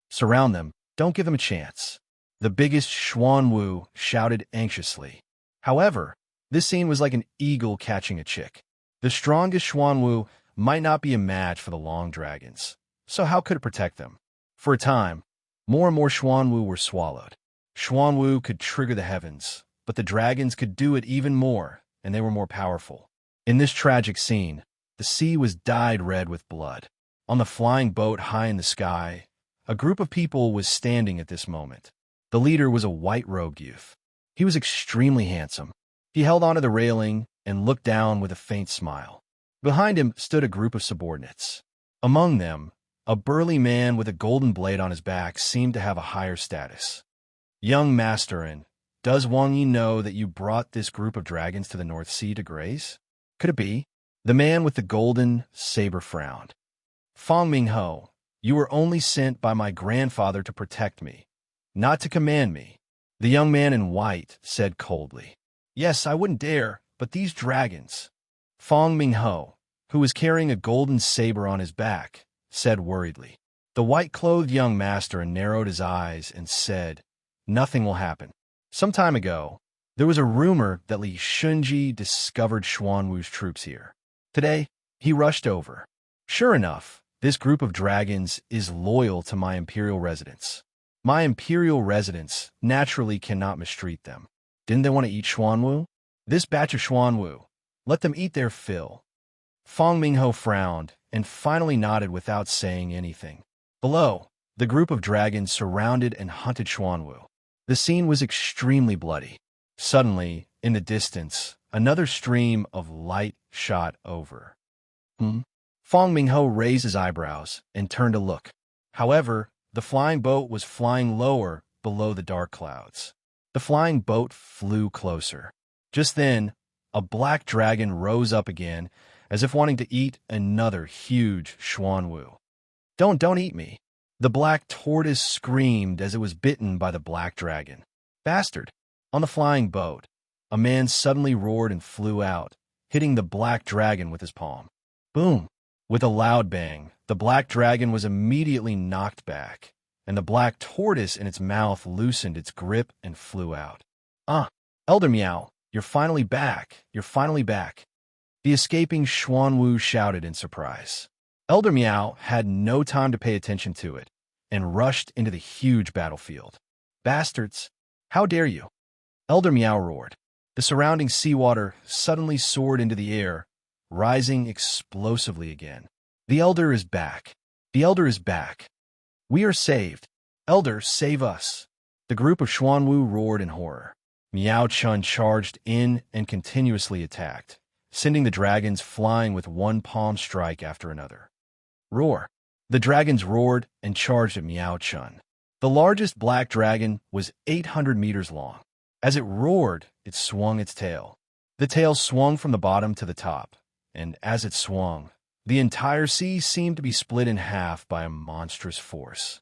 Surround them, don't give them a chance. The biggest Xuanwu shouted anxiously. However, this scene was like an eagle catching a chick. The strongest Xuanwu might not be a match for the long dragons, so how could it protect them? For a time, more and more Xuanwu were swallowed. Xuanwu could trigger the heavens, but the dragons could do it even more, and they were more powerful. In this tragic scene, the sea was dyed red with blood. On the flying boat high in the sky, a group of people was standing at this moment. The leader was a white-robed youth. He was extremely handsome. He held onto the railing and looked down with a faint smile. Behind him stood a group of subordinates. Among them, a burly man with a golden blade on his back seemed to have a higher status. Young Masterin, does Wang Yi know that you brought this group of dragons to the North Sea to graze? Could it be? The man with the golden saber frowned. Fong Mingho, you were only sent by my grandfather to protect me, not to command me. The young man in white said coldly. Yes, I wouldn't dare, but these dragons. Fong Mingho, who was carrying a golden saber on his back, said worriedly. The white-clothed young master narrowed his eyes and said, Nothing will happen. Some time ago, there was a rumor that Li Shunji discovered Xuanwu's troops here. Today, he rushed over. Sure enough, this group of dragons is loyal to my imperial residents. My imperial residents naturally cannot mistreat them. Didn't they want to eat Xuanwu? This batch of Xuanwu, let them eat their fill. Fong Mingho frowned and finally nodded without saying anything. Below, the group of dragons surrounded and hunted Xuanwu. The scene was extremely bloody. Suddenly, in the distance, another stream of light shot over. Fong Mingho raised his eyebrows and turned to look. However, the flying boat was flying lower below the dark clouds. The flying boat flew closer. Just then, a black dragon rose up again, as if wanting to eat another huge Xuanwu. Don't eat me. The black tortoise screamed as it was bitten by the black dragon. Bastard! On the flying boat, a man suddenly roared and flew out, hitting the black dragon with his palm. Boom! With a loud bang, the black dragon was immediately knocked back, and the black tortoise in its mouth loosened its grip and flew out. Elder Meow, you're finally back. You're finally back. The escaping Xuanwu shouted in surprise. Elder Meow had no time to pay attention to it, and rushed into the huge battlefield. Bastards! How dare you! Elder Meow roared. The surrounding seawater suddenly soared into the air, rising explosively again. The Elder is back. The Elder is back. We are saved. Elder, save us. The group of Xuanwu roared in horror. Miao Chun charged in and continuously attacked, sending the dragons flying with one palm strike after another. Roar! The dragons roared and charged at Miao Chun. The largest black dragon was 800 meters long. As it roared, it swung its tail. The tail swung from the bottom to the top, and as it swung, the entire sea seemed to be split in half by a monstrous force.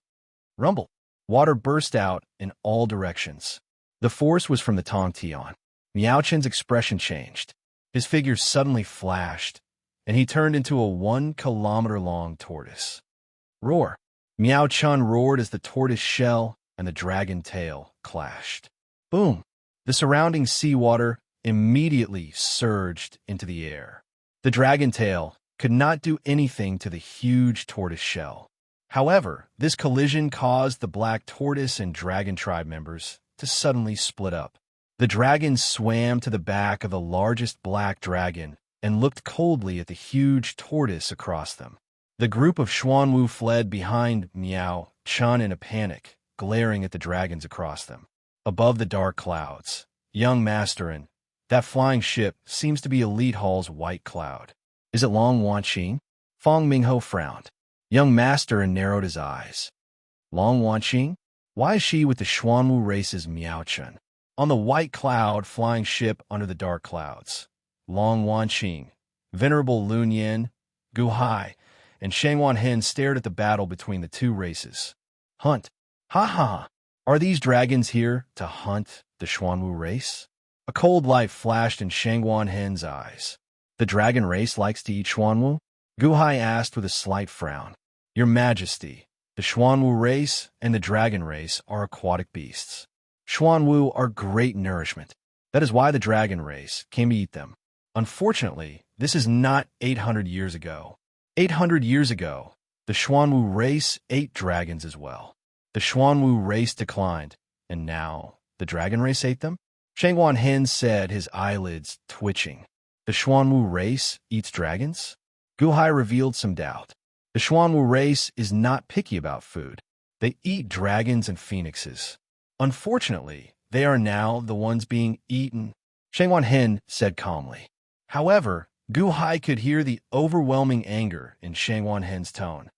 Rumble! Water burst out in all directions. The force was from the Tong Tian. Miao Chun's expression changed. His figure suddenly flashed, and he turned into a 1-kilometer-long tortoise. Roar! Miao Chun roared as the tortoise shell and the dragon tail clashed. Boom! The surrounding seawater immediately surged into the air. The dragon tail could not do anything to the huge tortoise shell. However, this collision caused the black tortoise and dragon tribe members to suddenly split up. The dragons swam to the back of the largest black dragon and looked coldly at the huge tortoise across them. The group of Xuanwu fled behind Miao Chun in a panic, glaring at the dragons across them. Above the dark clouds, young Master and that flying ship seems to be Elite Hall's white cloud. Is it Long Wanqing? Fong Mingho frowned. Young Master and narrowed his eyes. Long Wanqing? Why is she with the Xuanwu race's Miao Chun? On the white cloud flying ship under the dark clouds, Long Wanqing, Venerable Lun Yin, Gu Hai, and Shangwan Hen stared at the battle between the two races. Hunt. Ha ha! Are these dragons here to hunt the Xuanwu race? A cold light flashed in Shangwan Hen's eyes. The dragon race likes to eat Xuanwu? Gu Hai asked with a slight frown. Your Majesty, the Xuanwu race and the dragon race are aquatic beasts. Xuanwu are great nourishment. That is why the dragon race came to eat them. Unfortunately, this is not 800 years ago. 800 years ago, the Xuanwu race ate dragons as well. The Xuanwu race declined, and now the dragon race ate them? Shangwan Hen said, his eyelids twitching. The Xuanwu race eats dragons? Gu Hai revealed some doubt. The Xuanwu race is not picky about food. They eat dragons and phoenixes. Unfortunately, they are now the ones being eaten, Shangwan Hen said calmly. However, Gu Hai could hear the overwhelming anger in Shangwan Hen's tone.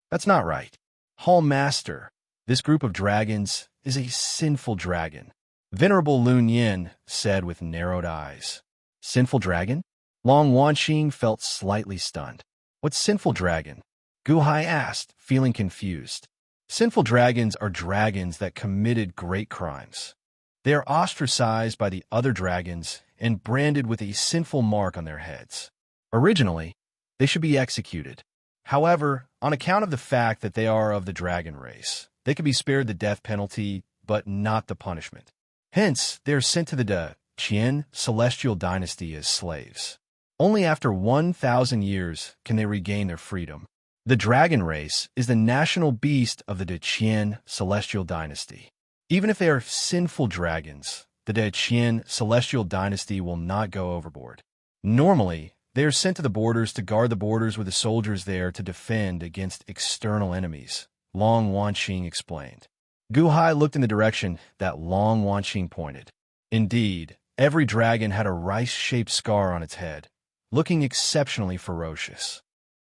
That's not right. Hall Master, this group of dragons is a sinful dragon. Venerable Lun Yin said with narrowed eyes. Sinful dragon? Long Wanqing felt slightly stunned. What sinful dragon? Gu Hai asked, feeling confused. Sinful dragons are dragons that committed great crimes. They are ostracized by the other dragons and branded with a sinful mark on their heads. Originally, they should be executed. However, on account of the fact that they are of the dragon race, they could be spared the death penalty, but not the punishment. Hence, they are sent to the Qian celestial dynasty as slaves. Only after 1,000 years can they regain their freedom. The dragon race is the national beast of the Qian celestial dynasty. Even if they are sinful dragons, the Qian celestial dynasty will not go overboard. Normally, they are sent to the borders to guard the borders with the soldiers there to defend against external enemies, Long Wanqing explained. Gu Hai looked in the direction that Long Wanqing pointed. Indeed, every dragon had a rice-shaped scar on its head, looking exceptionally ferocious.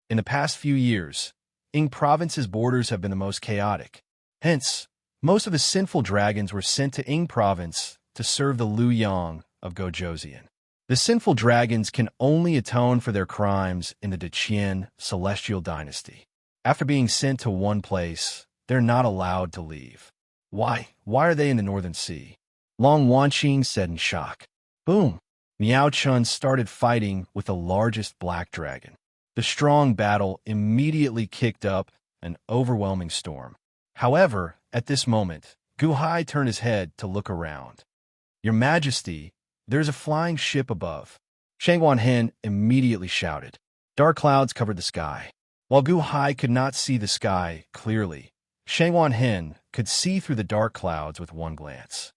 In the past few years, Ying Province's borders have been the most chaotic. Hence, most of the sinful dragons were sent to Ying Province to serve the Liu Yang of Gojoseon. The sinful dragons can only atone for their crimes in the Deqian celestial dynasty. After being sent to one place, they're not allowed to leave. Why? Why are they in the Northern Sea? Long Wanqing said in shock. Boom! Miao Chun started fighting with the largest black dragon. The strong battle immediately kicked up an overwhelming storm. However, at this moment, Gu Hai turned his head to look around. Your Majesty, there's a flying ship above. Shang Wanhen immediately shouted. Dark clouds covered the sky. While Gu Hai could not see the sky clearly, Shang Wanhen could see through the dark clouds with one glance.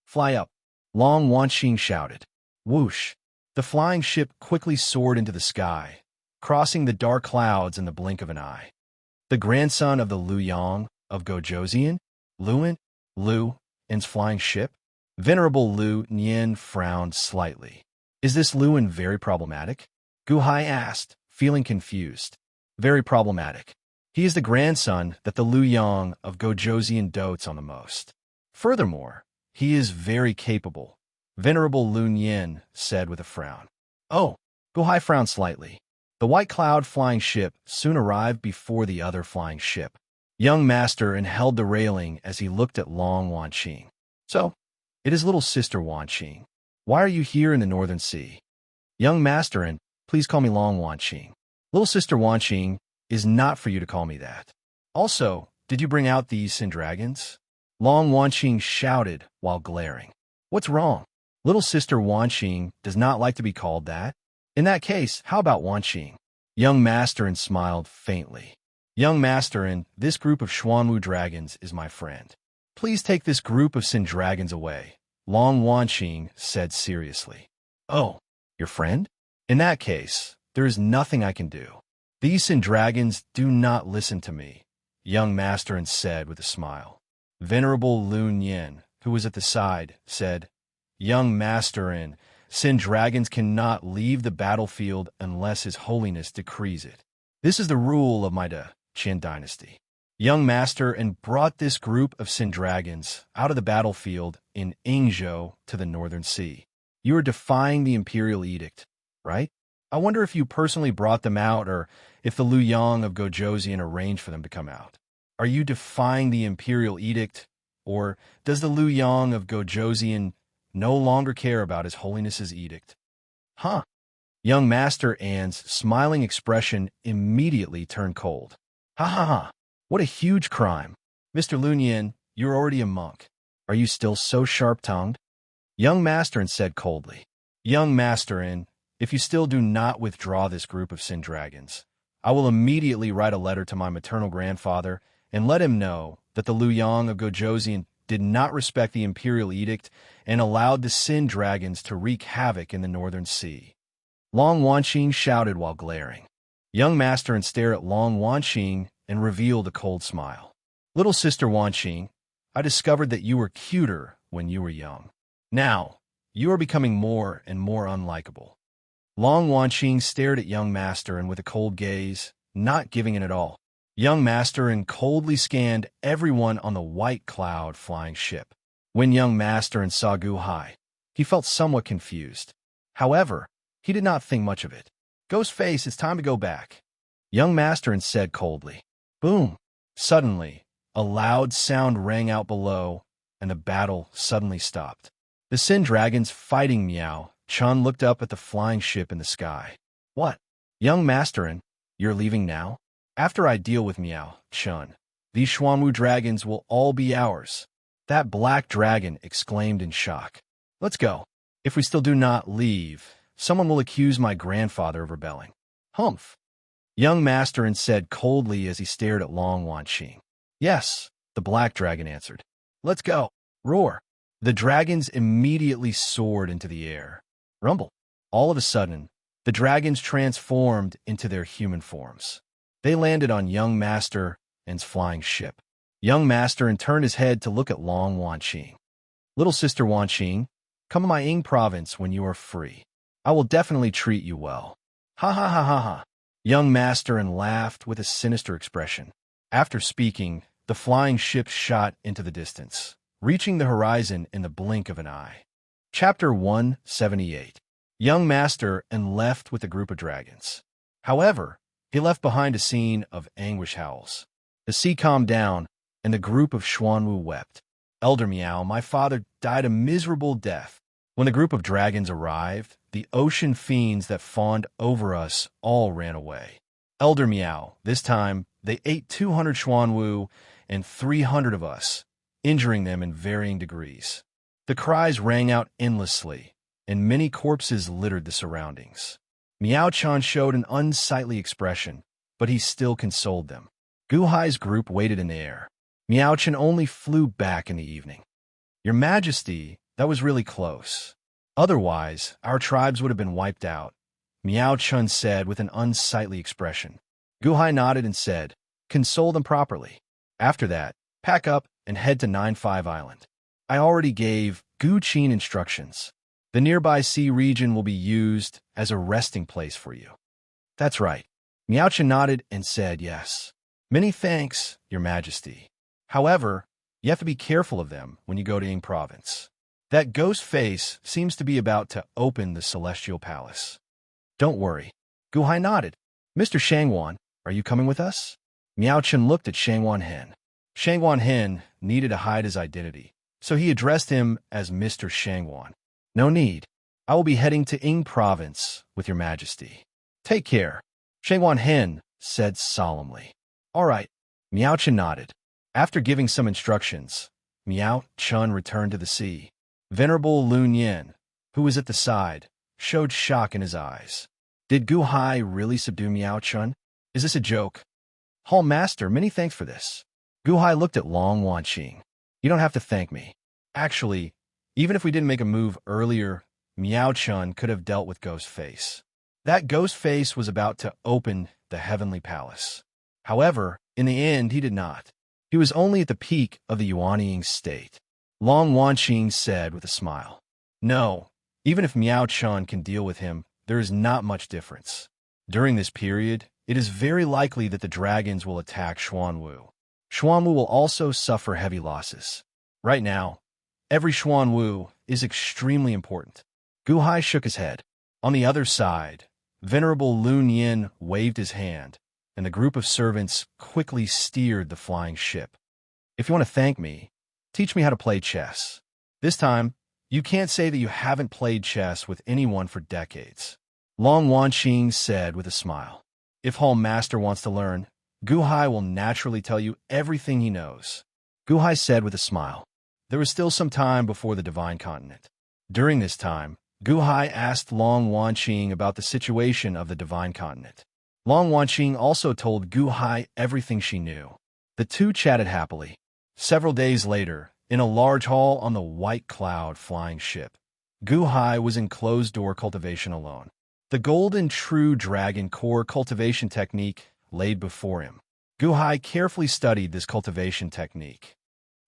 Fly up, Long Wanqing shouted. Whoosh! The flying ship quickly soared into the sky, crossing the dark clouds in the blink of an eye. The grandson of the Liu Yang of Gojoseon, Luin's flying ship? Venerable Liu Nian frowned slightly. Is this Luin very problematic? Gu Hai asked, feeling confused. Very problematic. He is the grandson that the Liu Yang of Gojoseon dotes on the most. Furthermore, he is very capable, Venerable Liu Nian said with a frown. Oh, Gu Hai frowned slightly. The white cloud flying ship soon arrived before the other flying ship. Young Master and held the railing as he looked at Long Wanqing. So, it is little sister Wanqing. Why are you here in the Northern Sea? Young Master and please call me Long Wanqing. Little sister Wanqing is not for you to call me that. Also, did you bring out these Sin Dragons? Long Wanqing shouted while glaring. What's wrong? Little sister Wanqing does not like to be called that. In that case, how about Wanqing? Young Master and smiled faintly. Young Master and this group of Xuanwu dragons is my friend. Please take this group of Sin Dragons away, Long Wanqing said seriously. Oh, your friend? In that case, there is nothing I can do. These Sin Dragons do not listen to me, Young Master and said with a smile. Venerable Liu Nian, who was at the side, said, Young Master and Sin Dragons cannot leave the battlefield unless His Holiness decrees it. This is the rule of my Qin dynasty. Young Master and brought this group of Sin Dragons out of the battlefield in Yingzhou to the Northern Sea. You are defying the Imperial Edict, right? I wonder if you personally brought them out or if the Liu Yang of Gojoseon arranged for them to come out. Are you defying the Imperial Edict, or does the Liu Yang of Gojoseon no longer care about His Holiness's edict? Huh? Young Master An's smiling expression immediately turned cold. Ha ha ha! What a huge crime! Mr. Liu Nian, you're already a monk. Are you still so sharp-tongued? Young Master An said coldly. Young Master An, if you still do not withdraw this group of Sin Dragons, I will immediately write a letter to my maternal grandfather and let him know that the Liu Yang of Gojoseon did not respect the Imperial Edict and allowed the Sin Dragons to wreak havoc in the Northern Sea. Long Wanqing shouted while glaring. Young Master An stared at Long Wanqing and revealed a cold smile. Little sister Wanqing, I discovered that you were cuter when you were young. Now, you are becoming more and more unlikable. Long Wanqing stared at Young Master An with a cold gaze, not giving it at all. Young Master An coldly scanned everyone on the white cloud flying ship. When Young Master An saw Gu Hai, he felt somewhat confused. However, he did not think much of it. Ghostface, it's time to go back. Young Master An said coldly. Boom! Suddenly, a loud sound rang out below, and the battle suddenly stopped. The Sin Dragons fighting Miao Chun looked up at the flying ship in the sky. What? Young Master An, you're leaving now? After I deal with Miao Chun, these Xuanwu dragons will all be ours. That black dragon exclaimed in shock. Let's go. If we still do not leave, someone will accuse my grandfather of rebelling. Humph. Young Master An said coldly as he stared at Long Wanqing. Yes, the black dragon answered. Let's go. Roar. The dragons immediately soared into the air. Rumble. All of a sudden, the dragons transformed into their human forms. They landed on Young Master An's flying ship. Young Master An turned his head to look at Long Wanqing. Little sister Wanqing, come to my Ying province when you are free. I will definitely treat you well. Ha ha ha ha ha. Young Master An laughed with a sinister expression. After speaking, the flying ship shot into the distance, reaching the horizon in the blink of an eye. Chapter 178. young master and left with a group of dragons. However, he left behind a scene of anguish howls. The sea calmed down, and the group of Xuanwu wept. Elder Meow, my father died a miserable death. When the group of dragons arrived, the ocean fiends that fawned over us all ran away. Elder Meow, this time, they ate 200 Xuanwu and 300 of us, injuring them in varying degrees. The cries rang out endlessly, and many corpses littered the surroundings. Miao-chan showed an unsightly expression, but he still consoled them. Guhai's group waited in the air. Miao-chan only flew back in the evening. Your Majesty, that was really close. Otherwise, our tribes would have been wiped out, Miao-chan said with an unsightly expression. Guhai nodded and said, console them properly. After that, pack up and head to 9-5 Island. I already gave Gu-chin instructions. The nearby sea region will be used as a resting place for you. That's right. Miao-chan nodded and said yes. Many thanks, Your Majesty. However, you have to be careful of them when you go to Ying Province. That ghost face seems to be about to open the Celestial Palace. Don't worry. Guhai nodded. Mr. Shangwan, are you coming with us? Miao-chan looked at Shangwan Hen. Shangwan Hen needed to hide his identity, so he addressed him as Mr. Shangwan. No need. I will be heading to Ying Province with Your Majesty. Take care, Shangwan Hen said solemnly. All right. Miao-chan nodded. After giving some instructions, Miao-chan returned to the sea. Venerable Lun Yin, who was at the side, showed shock in his eyes. Did Guhai really subdue Miao-chan? Is this a joke? Hall Master, many thanks for this. Guhai looked at Long Wanqing. You don't have to thank me. Actually, even if we didn't make a move earlier, Miao-chan could have dealt with Ghost Face. That Ghost Face was about to open the Heavenly Palace. However, in the end, he did not. He was only at the peak of the Yuanying state. Long Wanqing said with a smile. No, even if Miao-chan can deal with him, there is not much difference. During this period, it is very likely that the dragons will attack Xuanwu. Xuanwu will also suffer heavy losses. Right now, every Xuanwu is extremely important. Guhai shook his head. On the other side, Venerable Lun Yin waved his hand, and the group of servants quickly steered the flying ship. If you want to thank me, teach me how to play chess. This time, you can't say that you haven't played chess with anyone for decades. Long Wanqing said with a smile. If Hall Master wants to learn, Guhai will naturally tell you everything he knows. Guhai said with a smile. There was still some time before the Divine Continent. During this time, Guhai asked Long Wanqing about the situation of the Divine Continent. Long Wanqing also told Guhai everything she knew. The two chatted happily. Several days later, in a large hall on the White Cloud flying ship, Guhai was in closed-door cultivation alone. The Golden True Dragon Core cultivation technique laid before him. Guhai carefully studied this cultivation technique.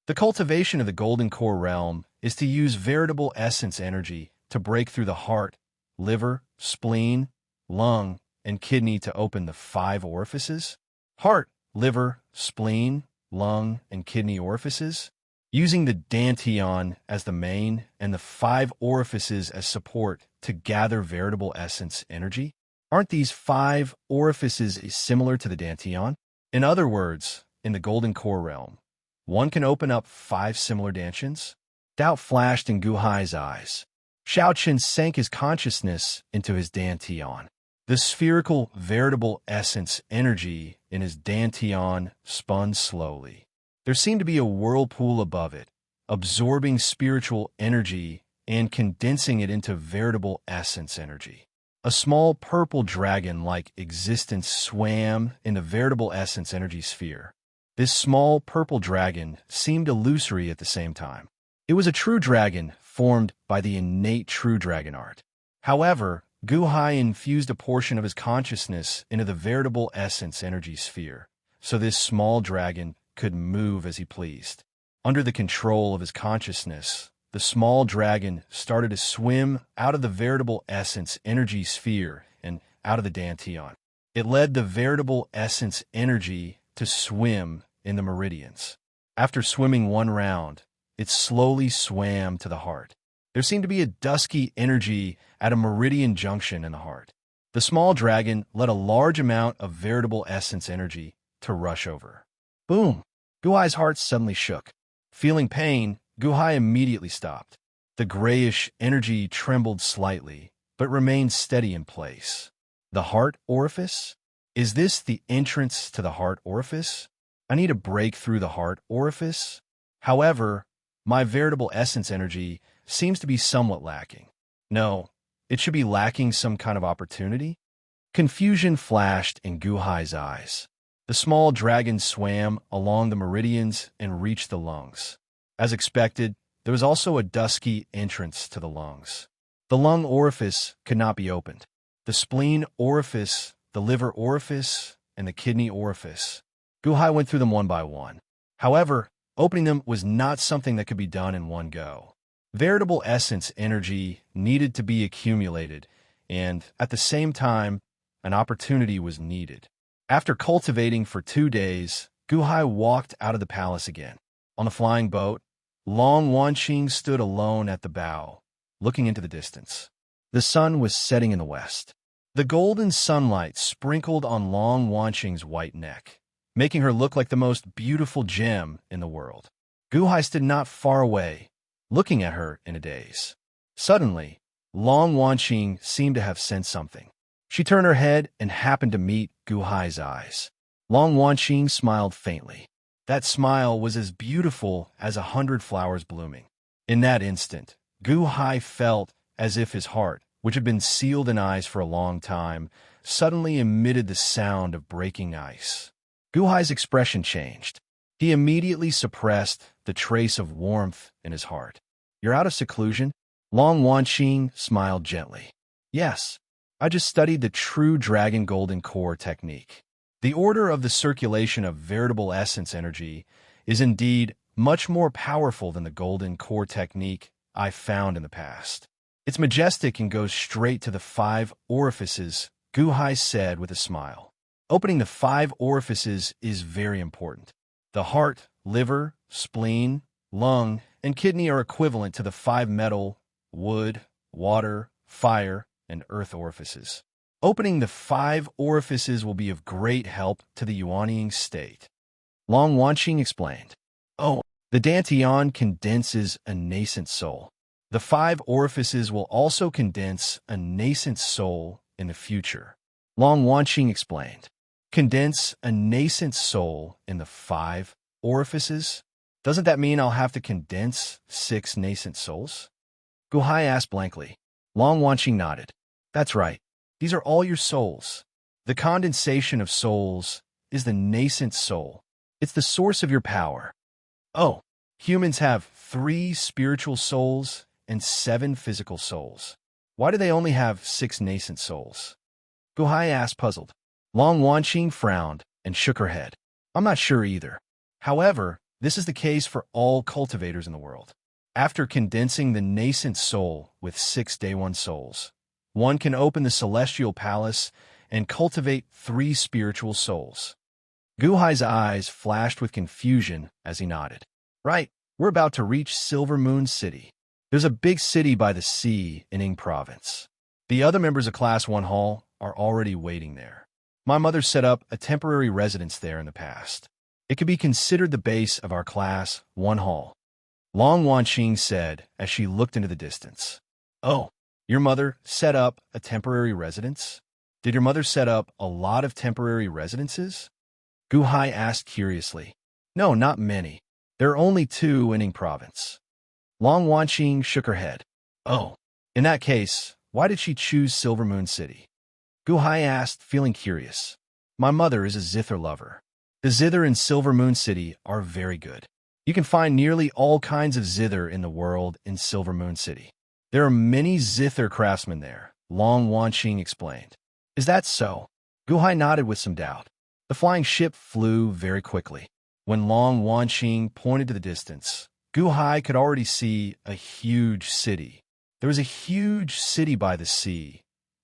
The cultivation of the Golden Core realm is to use veritable essence energy to break through the heart, liver, spleen, lung, and kidney to open the 5 orifices. Heart, liver, spleen, lung, and kidney orifices, using the dantian as the main and the 5 orifices as support to gather veritable essence energy. Aren't these 5 orifices similar to the dantian? In other words, in the Golden Core realm, one can open up 5 similar dantians? Doubt flashed in Guhai's eyes. Xiaoqin sank his consciousness into his dantian. The spherical, veritable essence energy in his dantian spun slowly. There seemed to be a whirlpool above it, absorbing spiritual energy and condensing it into veritable essence energy. A small purple dragon-like existence swam in the veritable essence energy sphere. This small purple dragon seemed illusory at the same time. It was a true dragon formed by the innate true dragon art. However, Guhai infused a portion of his consciousness into the veritable essence energy sphere, so this small dragon could move as he pleased. Under the control of his consciousness, the small dragon started to swim out of the veritable essence energy sphere and out of the dantian. It led the veritable essence energy to swim in the meridians. After swimming one round, it slowly swam to the heart. There seemed to be a dusky energy at a meridian junction in the heart. The small dragon let a large amount of veritable essence energy to rush over. Boom! Guhai's heart suddenly shook. Feeling pain, Guhai immediately stopped. The grayish energy trembled slightly, but remained steady in place. The heart orifice? Is this the entrance to the heart orifice? I need to break through the heart orifice? However, my veritable essence energy seems to be somewhat lacking. No, it should be lacking some kind of opportunity? Confusion flashed in Guhai's eyes. The small dragon swam along the meridians and reached the lungs. As expected, there was also a dusky entrance to the lungs. The lung orifice could not be opened. The spleen orifice, the liver orifice, and the kidney orifice. Guhai went through them one by one. However, opening them was not something that could be done in one go. Veritable essence energy needed to be accumulated, and, at the same time, an opportunity was needed. After cultivating for 2 days, Guhai walked out of the palace again. On the flying boat, Long Wanqing stood alone at the bow, looking into the distance. The sun was setting in the west. The golden sunlight sprinkled on Long Wanqing's white neck, making her look like the most beautiful gem in the world. Guhai stood not far away, looking at her in a daze. Suddenly, Long Wanqing seemed to have sensed something. She turned her head and happened to meet Guhai's eyes. Long Wanqing smiled faintly. That smile was as beautiful as 100 flowers blooming. In that instant, Guhai felt as if his heart, which had been sealed in ice for a long time, suddenly emitted the sound of breaking ice. Guhai's expression changed. He immediately suppressed the trace of warmth in his heart. "You're out of seclusion?" Long Wanqing smiled gently. "Yes. I just studied the true Dragon Golden Core technique. The order of the circulation of veritable essence energy is indeed much more powerful than the Golden Core technique I found in the past. It's majestic and goes straight to the 5 orifices," Guhai said with a smile. Opening the 5 orifices is very important. The heart, liver, spleen, lung, and kidney are equivalent to the 5 metal, wood, water, fire, and earth orifices. Opening the 5 orifices will be of great help to the Yuanying state. Long Wanqing explained. "Oh, the Dantian condenses a nascent soul. The 5 orifices will also condense a nascent soul in the future." Long Wanqing explained. "Condense a nascent soul in the 5 orifices? Doesn't that mean I'll have to condense 6 nascent souls?" Guhai asked blankly. Long Wanqing nodded. "That's right. These are all your souls. The condensation of souls is the nascent soul. It's the source of your power." "Oh, humans have 3 spiritual souls and 7 physical souls. Why do they only have 6 nascent souls?" Guhai asked, puzzled. Long Wanqing frowned and shook her head. "I'm not sure either. However, this is the case for all cultivators in the world. After condensing the nascent soul with 6 day 1 souls, one can open the celestial palace and cultivate 3 spiritual souls." Guhai's eyes flashed with confusion as he nodded. "Right, we're about to reach Silver Moon City. There's a big city by the sea in Ing Province. The other members of Class 1 Hall are already waiting there. My mother set up a temporary residence there in the past. It could be considered the base of our Class 1 Hall," Long Wanqing said as she looked into the distance. "Oh, your mother set up a temporary residence? Did your mother set up a lot of temporary residences?" Guhai asked curiously. "No, not many. There are only 2 in Ing Province." Long Wanqing shook her head. "Oh, in that case, why did she choose Silver Moon City?" Guhai asked, feeling curious. "My mother is a zither lover. The zither in Silver Moon City are very good. You can find nearly all kinds of zither in the world in Silver Moon City. There are many zither craftsmen there," Long Wanqing explained. "Is that so?" Guhai nodded with some doubt. The flying ship flew very quickly. When Long Wanqing pointed to the distance, Guhai could already see a huge city. There was a huge city by the sea.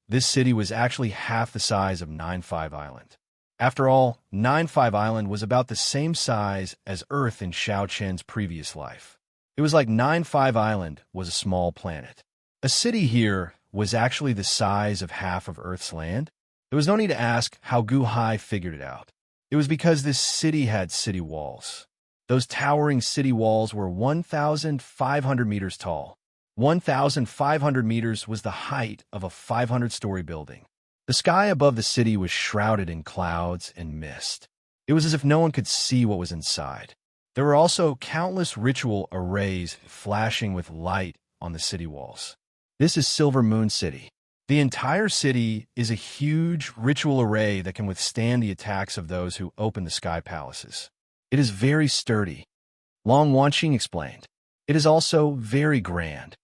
This city was actually half the size of 9-5 Island. After all, 9-5 Island was about the same size as Earth in Xiao Chen's previous life. It was like 9-5 Island was a small planet. A city here was actually the size of half of Earth's land. There was no need to ask how Gu Hai figured it out. It was because this city had city walls. Those towering city walls were 1,500 meters tall. 1,500 meters was the height of a 500-story building. The sky above the city was shrouded in clouds and mist. It was as if no one could see what was inside. There were also countless ritual arrays flashing with light on the city walls. This is Silver Moon City. The entire city is a huge ritual array that can withstand the attacks of those who open the sky palaces. It is very sturdy. Long Wanqing explained. It is also very grand.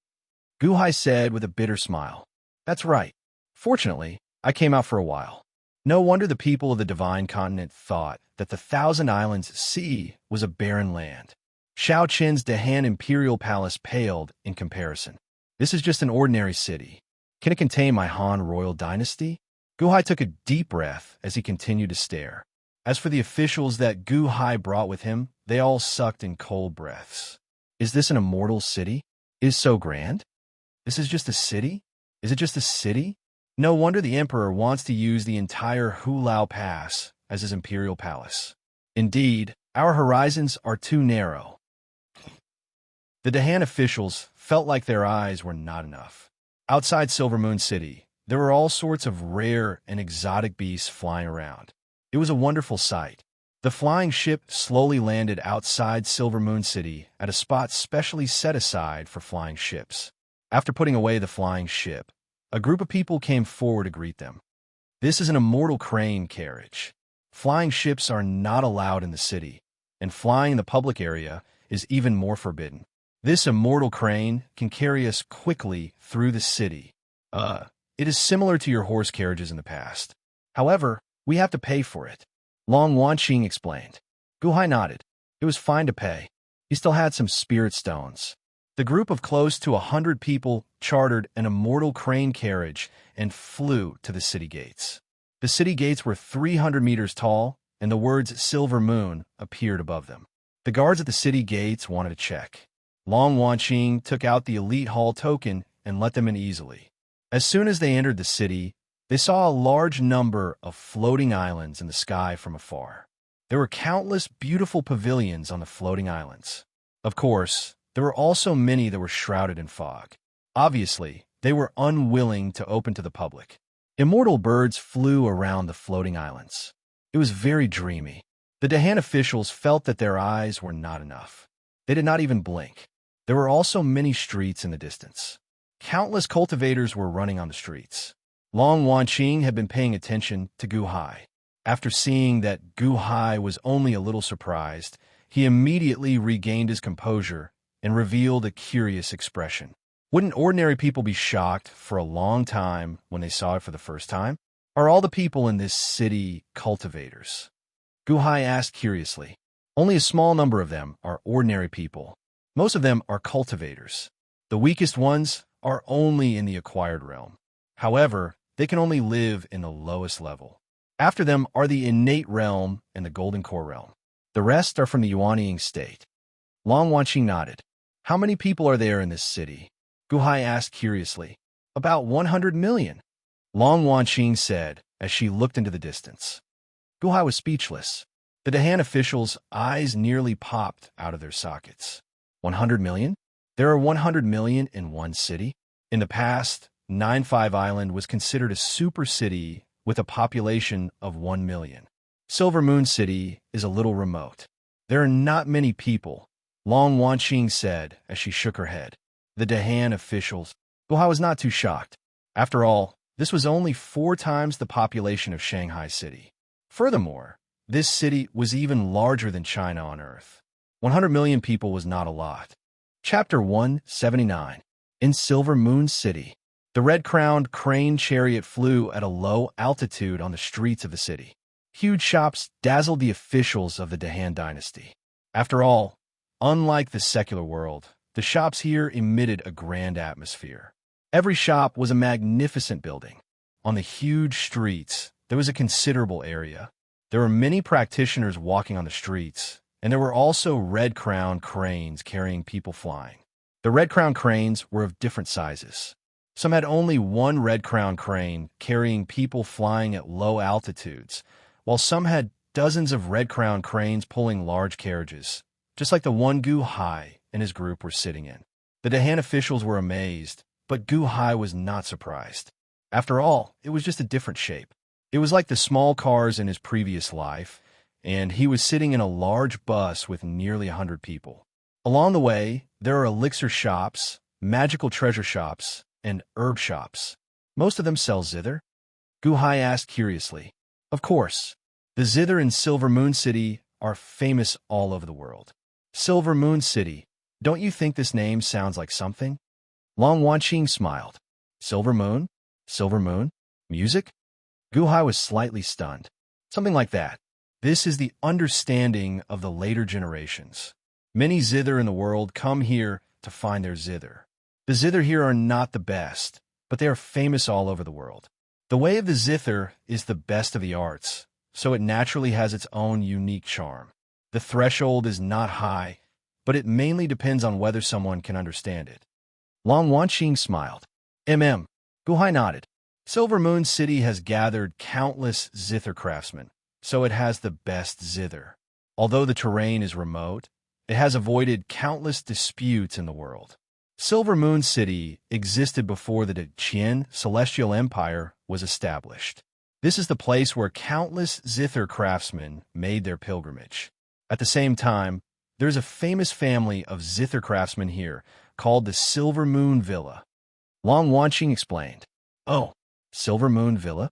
Gu Hai said with a bitter smile. That's right. Fortunately, I came out for a while. No wonder the people of the Divine Continent thought that the Thousand Islands Sea was a barren land. Xiao Qin's Dahan Imperial Palace paled in comparison. This is just an ordinary city. Can it contain my Han royal dynasty? Gu Hai took a deep breath as he continued to stare. As for the officials that Gu Hai brought with him, they all sucked in cold breaths. Is this an immortal city? It is so grand? This is just a city? Is it just a city? No wonder the emperor wants to use the entire Hulao Pass as his imperial palace. Indeed, our horizons are too narrow. The Dahan officials felt like their eyes were not enough. Outside Silver Moon City, there were all sorts of rare and exotic beasts flying around. It was a wonderful sight. The flying ship slowly landed outside Silver Moon City at a spot specially set aside for flying ships. After putting away the flying ship, a group of people came forward to greet them. This is an immortal crane carriage. Flying ships are not allowed in the city, and flying in the public area is even more forbidden. This immortal crane can carry us quickly through the city. It is similar to your horse carriages in the past. However, we have to pay for it. Long Wanqing explained. Gu Hai nodded. It was fine to pay. He still had some spirit stones. The group of close to 100 people chartered an immortal crane carriage and flew to the city gates. The city gates were 300 meters tall, and the words Silver Moon appeared above them. The guards at the city gates wanted to check. Long Wanqing took out the Elite Hall token and let them in easily. As soon as they entered the city, they saw a large number of floating islands in the sky from afar. There were countless beautiful pavilions on the floating islands. Of course, there were also many that were shrouded in fog. Obviously, they were unwilling to open to the public. Immortal birds flew around the floating islands. It was very dreamy. The Dahan officials felt that their eyes were not enough. They did not even blink. There were also many streets in the distance. Countless cultivators were running on the streets. Long Wanqing had been paying attention to Gu Hai. After seeing that Gu Hai was only a little surprised, he immediately regained his composure and revealed a curious expression. Wouldn't ordinary people be shocked for a long time when they saw it for the first time? Are all the people in this city cultivators? Gu Hai asked curiously. Only a small number of them are ordinary people. Most of them are cultivators. The weakest ones are only in the acquired realm. However, they can only live in the lowest level. After them are the innate realm and the golden core realm. The rest are from the Yuanying state. Long Wanqing nodded. How many people are there in this city? Gu Hai asked curiously. About 100 million. Long Wanqing said as she looked into the distance. Gu Hai was speechless. The Dahan officials' eyes nearly popped out of their sockets. 100 million? There are 100 million in one city? In the past, 9-5 Island was considered a super city with a population of 1 million. Silver Moon City is a little remote. There are not many people, Long Wanqing said as she shook her head. The Dahan officials. Gu Hai was not too shocked. After all, this was only 4 times the population of Shanghai City. Furthermore, this city was even larger than China on Earth. 100 million people was not a lot. Chapter 179. In Silver Moon City. The red-crowned crane chariot flew at a low altitude on the streets of the city. Huge shops dazzled the officials of the Dahan dynasty. After all, unlike the secular world, the shops here emitted a grand atmosphere. Every shop was a magnificent building. On the huge streets, there was a considerable area. There were many practitioners walking on the streets, And there were also red-crowned cranes carrying people flying. The red-crowned cranes were of different sizes. Some had only one red-crowned crane carrying people flying at low altitudes, while some had dozens of red-crowned cranes pulling large carriages, just like the one Gu Hai and his group were sitting in. The Dahan officials were amazed, but Gu Hai was not surprised. After all, it was just a different shape. It was like the small cars in his previous life, and he was sitting in a large bus with nearly 100 people. Along the way, there are elixir shops, magical treasure shops, and herb shops. Most of them sell zither? Gu Hai asked curiously. Of course. The zither in Silver Moon City are famous all over the world. Silver Moon City. Don't you think this name sounds like something? Long Wanqing smiled. Silver Moon? Silver Moon? Music? Gu Hai was slightly stunned. Something like that. This is the understanding of the later generations. Many zither in the world come here to find their zither. The zither here are not the best, but they are famous all over the world. The way of the zither is the best of the arts, so it naturally has its own unique charm. The threshold is not high, but it mainly depends on whether someone can understand it. Long Wanqing smiled. Gu Hai nodded. Silver Moon City has gathered countless zither craftsmen, so it has the best zither. Although the terrain is remote, it has avoided countless disputes in the world. Silver Moon City existed before the Qian Celestial Empire was established. This is the place where countless zither craftsmen made their pilgrimage. At the same time, there is a famous family of zither craftsmen here called the Silver Moon Villa. Long Wanqing explained. Oh, Silver Moon Villa?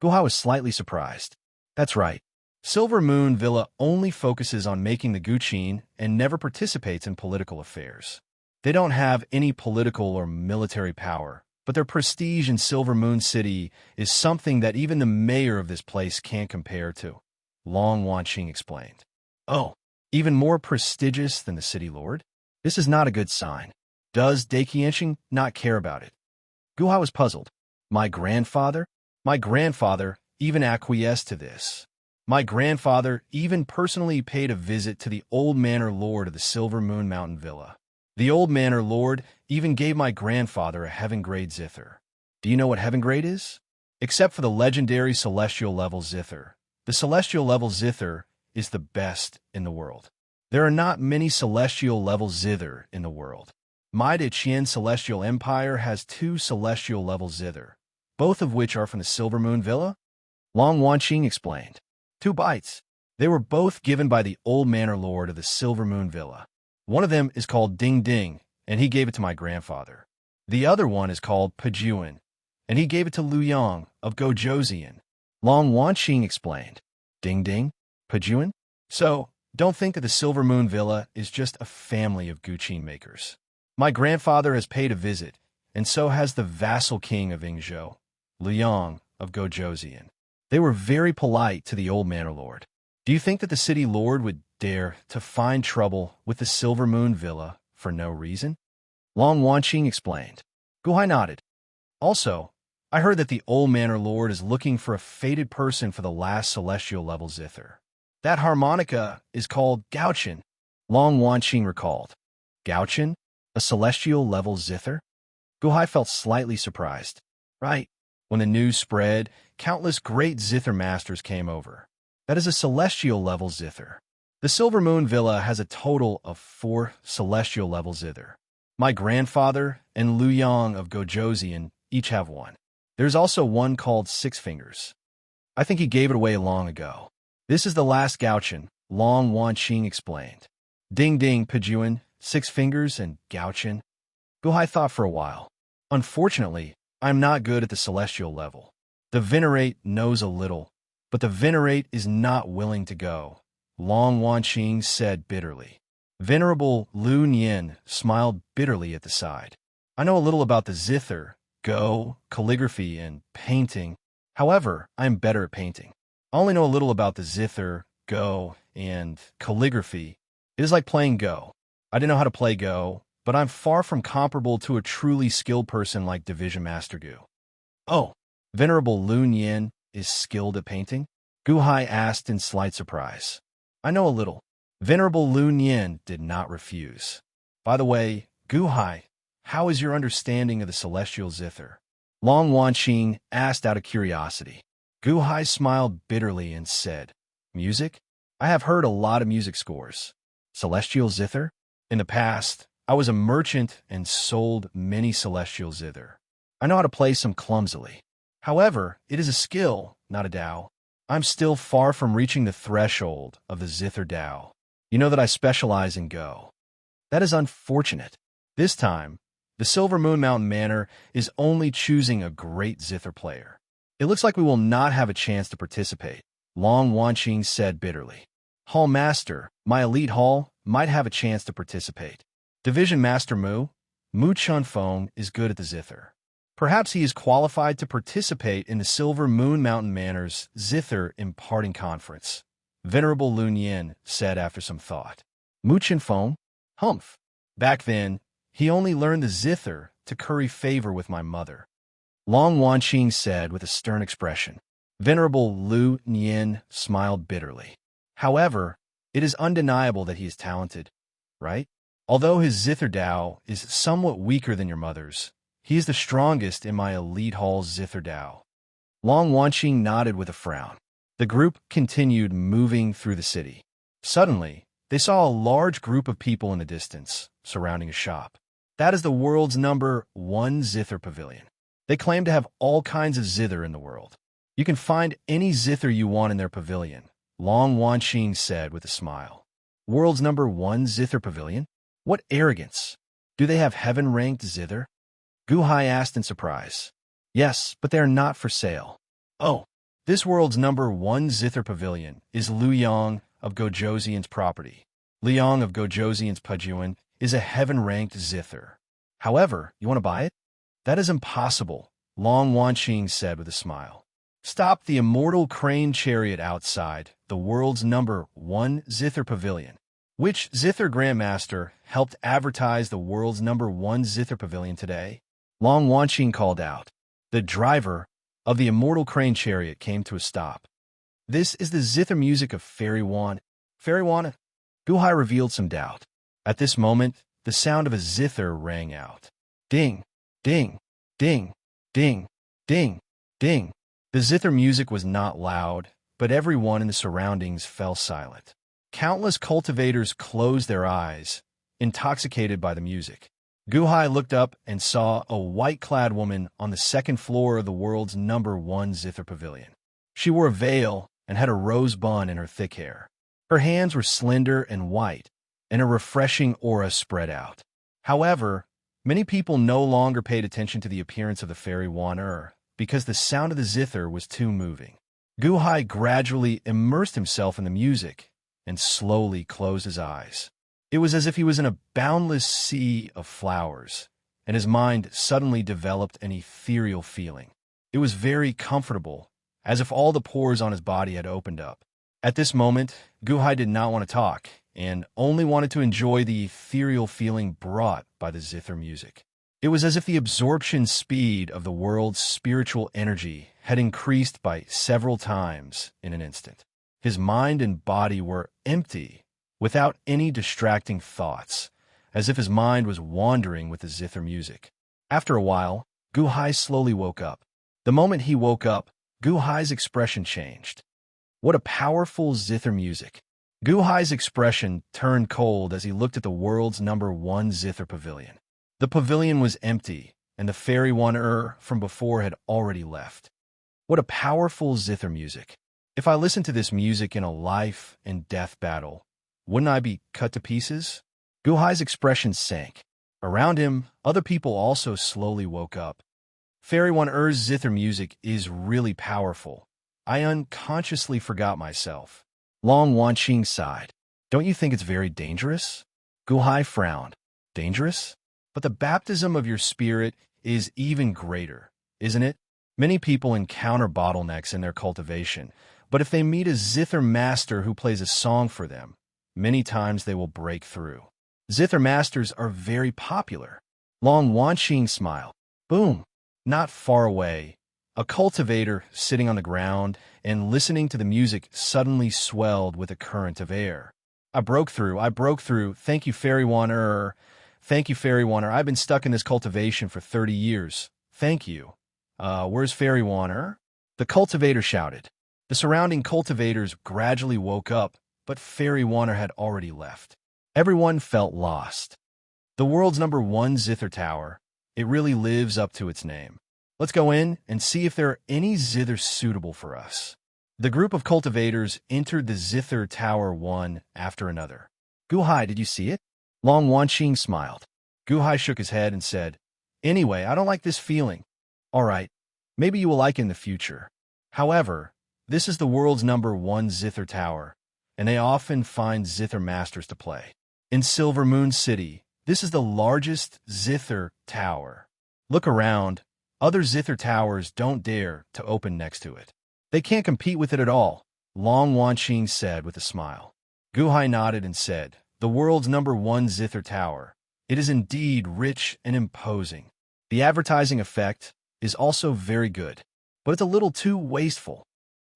Gu Hai was slightly surprised. That's right. Silver Moon Villa only focuses on making the guqin and never participates in political affairs. They don't have any political or military power, but their prestige in Silver Moon City is something that even the mayor of this place can't compare to. Long Wanqing explained. Oh, even more prestigious than the city lord? This is not a good sign. Does Daqianqing not care about it? Gu Hai was puzzled. My grandfather even acquiesced to this. My grandfather even personally paid a visit to the old manor lord of the Silver Moon Mountain Villa. The old manor lord even gave my grandfather a heaven-grade zither. Do you know what heaven-grade is? Except for the legendary celestial level zither. The celestial level zither is the best in the world. There are not many celestial level zither in the world. My Qian Celestial Empire has 2 celestial level zither, both of which are from the Silver Moon Villa? Long Wanqing explained. 2 bites. They were both given by the old manor lord of the Silver Moon Villa. One of them is called Ding Ding, and he gave it to my grandfather. The other one is called Pajuan, and he gave it to Liu Yang of Gojoseon. Long Wanqing explained. Ding Ding? Pajuan? So, don't think that the Silver Moon Villa is just a family of guqin makers. My grandfather has paid a visit, and so has the vassal king of Yingzhou, Liu Yang of Gojoseon. They were very polite to the old manor lord. Do you think that the city lord would dare to find trouble with the Silver Moon Villa for no reason? Long Wanqing explained. Gu Hai nodded. Also, I heard that the old manor lord is looking for a fated person for the last celestial level zither. That harmonica is called Gaochen. Long Wanqing recalled. Gaochen? A celestial level zither? Gu Hai felt slightly surprised. Right. When the news spread, countless great zither masters came over. That is a celestial level zither. The Silver Moon Villa has a total of 4 celestial level zither. My grandfather and Liu Yang of Gojoseon each have one. There's also one called 6 Fingers. I think he gave it away long ago. This is the last Gaochen, Long Wanqing explained. Ding Ding, Pajuan, 6 Fingers, and Gaochen. Gu Hai thought for a while. Unfortunately, I'm not good at the celestial level. The Venerate knows a little, but the Venerate is not willing to go, Long Wanqing said bitterly. Venerable Lu Nian smiled bitterly at the side. I know a little about the zither, go, calligraphy, and painting. However, I am better at painting. I only know a little about the zither, go, and calligraphy. It is like playing Go. I didn't know how to play Go, but I'm far from comparable to a truly skilled person like Division Master Gu. Oh, Venerable Lu Nian is skilled at painting? Gu Hai asked in slight surprise. I know a little. Venerable Lu Nian did not refuse. By the way, Gu Hai, how is your understanding of the celestial zither? Long Wanqing asked out of curiosity. Gu Hai smiled bitterly and said, Music? I have heard a lot of music scores. Celestial zither? In the past, I was a merchant and sold many celestial zither. I know how to play some clumsily. However, it is a skill, not a Tao. I'm still far from reaching the threshold of the zither Tao. You know that I specialize in Go. That is unfortunate. This time, the Silver Moon Mountain Manor is only choosing a great zither player. It looks like we will not have a chance to participate, Long Wanqing said bitterly. Hall Master, my elite hall, might have a chance to participate. Division Master Mu Chunfeng is good at the zither. Perhaps he is qualified to participate in the Silver Moon Mountain Manor's Zither Imparting Conference, Venerable Lu Nian said after some thought. Mu Chunfeng? Humph. Back then, he only learned the zither to curry favor with my mother. Long Wanqing said with a stern expression. Venerable Lu Nian smiled bitterly. However, it is undeniable that he is talented, right? Although his zither Tao is somewhat weaker than your mother's, he is the strongest in my elite hall's zither Tao. Long Wanqing nodded with a frown. The group continued moving through the city. Suddenly, they saw a large group of people in the distance, surrounding a shop. That is the world's #1 zither pavilion. They claim to have all kinds of zither in the world. You can find any zither you want in their pavilion, Long Wanqing said with a smile. World's #1 zither pavilion? What arrogance! Do they have heaven-ranked zither? Gu Hai asked in surprise. Yes, but they are not for sale. Oh, this world's #1 zither pavilion is Liu Yang of Gojoseon's property. Liu Yang of Gojoseon's Pajuan is a heaven-ranked zither. However, you want to buy it? That is impossible, Long Wanqing said with a smile. Stop the Immortal crane chariot outside the world's #1 zither pavilion. Which zither grandmaster helped advertise the world's #1 zither pavilion today? Long Wanqing called out. The driver of the Immortal crane chariot came to a stop. This is the zither music of Fairy Wan. Fairy Wan? Gu Hai revealed some doubt. At this moment, the sound of a zither rang out. Ding, ding, ding, ding, ding, ding. The zither music was not loud, but everyone in the surroundings fell silent. Countless cultivators closed their eyes, intoxicated by the music. Gu Hai looked up and saw a white-clad woman on the second floor of the world's #1 zither pavilion. She wore a veil and had a rose bun in her thick hair. Her hands were slender and white, and a refreshing aura spread out. However, many people no longer paid attention to the appearance of the fairy Wan because the sound of the zither was too moving. Gu Hai gradually immersed himself in the music and slowly closed his eyes. It was as if he was in a boundless sea of flowers, and his mind suddenly developed an ethereal feeling. It was very comfortable, as if all the pores on his body had opened up. At this moment, Gu Hai did not want to talk, and only wanted to enjoy the ethereal feeling brought by the zither music. It was as if the absorption speed of the world's spiritual energy had increased by several times in an instant. His mind and body were empty, without any distracting thoughts, as if his mind was wandering with the zither music. After a while, Gu Hai slowly woke up. The moment he woke up, Gu Hai's expression changed. What a powerful zither music! Gu Hai's expression turned cold as he looked at the world's #1 zither pavilion. The pavilion was empty, and the fairy Wan from before had already left. What a powerful zither music! If I listened to this music in a life and death battle, wouldn't I be cut to pieces? Gu Hai's expression sank. Around him, other people also slowly woke up. Fairy Wan-Er's zither music is really powerful. I unconsciously forgot myself. Long Wanqing sighed. Don't you think it's very dangerous? Gu Hai frowned. Dangerous? But the baptism of your spirit is even greater, isn't it? Many people encounter bottlenecks in their cultivation, but if they meet a zither master who plays a song for them, many times they will break through. Zither masters are very popular. Long Wanqing smiled. Boom! Not far away, a cultivator sitting on the ground and listening to the music suddenly swelled with a current of air. I broke through. Thank you, Fairy Wanner. Thank you, Fairy Wanner. I've been stuck in this cultivation for 30 years. Thank you. Where's Fairy Wanner? The cultivator shouted. The surrounding cultivators gradually woke up, but Fairy Wanner had already left. Everyone felt lost. The world's #1 zither tower. It really lives up to its name. Let's go in and see if there are any zithers suitable for us. The group of cultivators entered the zither tower one after another. Guhai, did you see it? Long Wanqing smiled. Guhai shook his head and said, Anyway, I don't like this feeling. All right, maybe you will like it in the future. However, this is the world's #1 zither tower, and they often find zither masters to play. In Silver Moon City, this is the largest zither tower. Look around. Other zither towers don't dare to open next to it. They can't compete with it at all, Long Wanqing said with a smile. Guhai nodded and said, The world's #1 zither tower. It is indeed rich and imposing. The advertising effect is also very good, but it's a little too wasteful.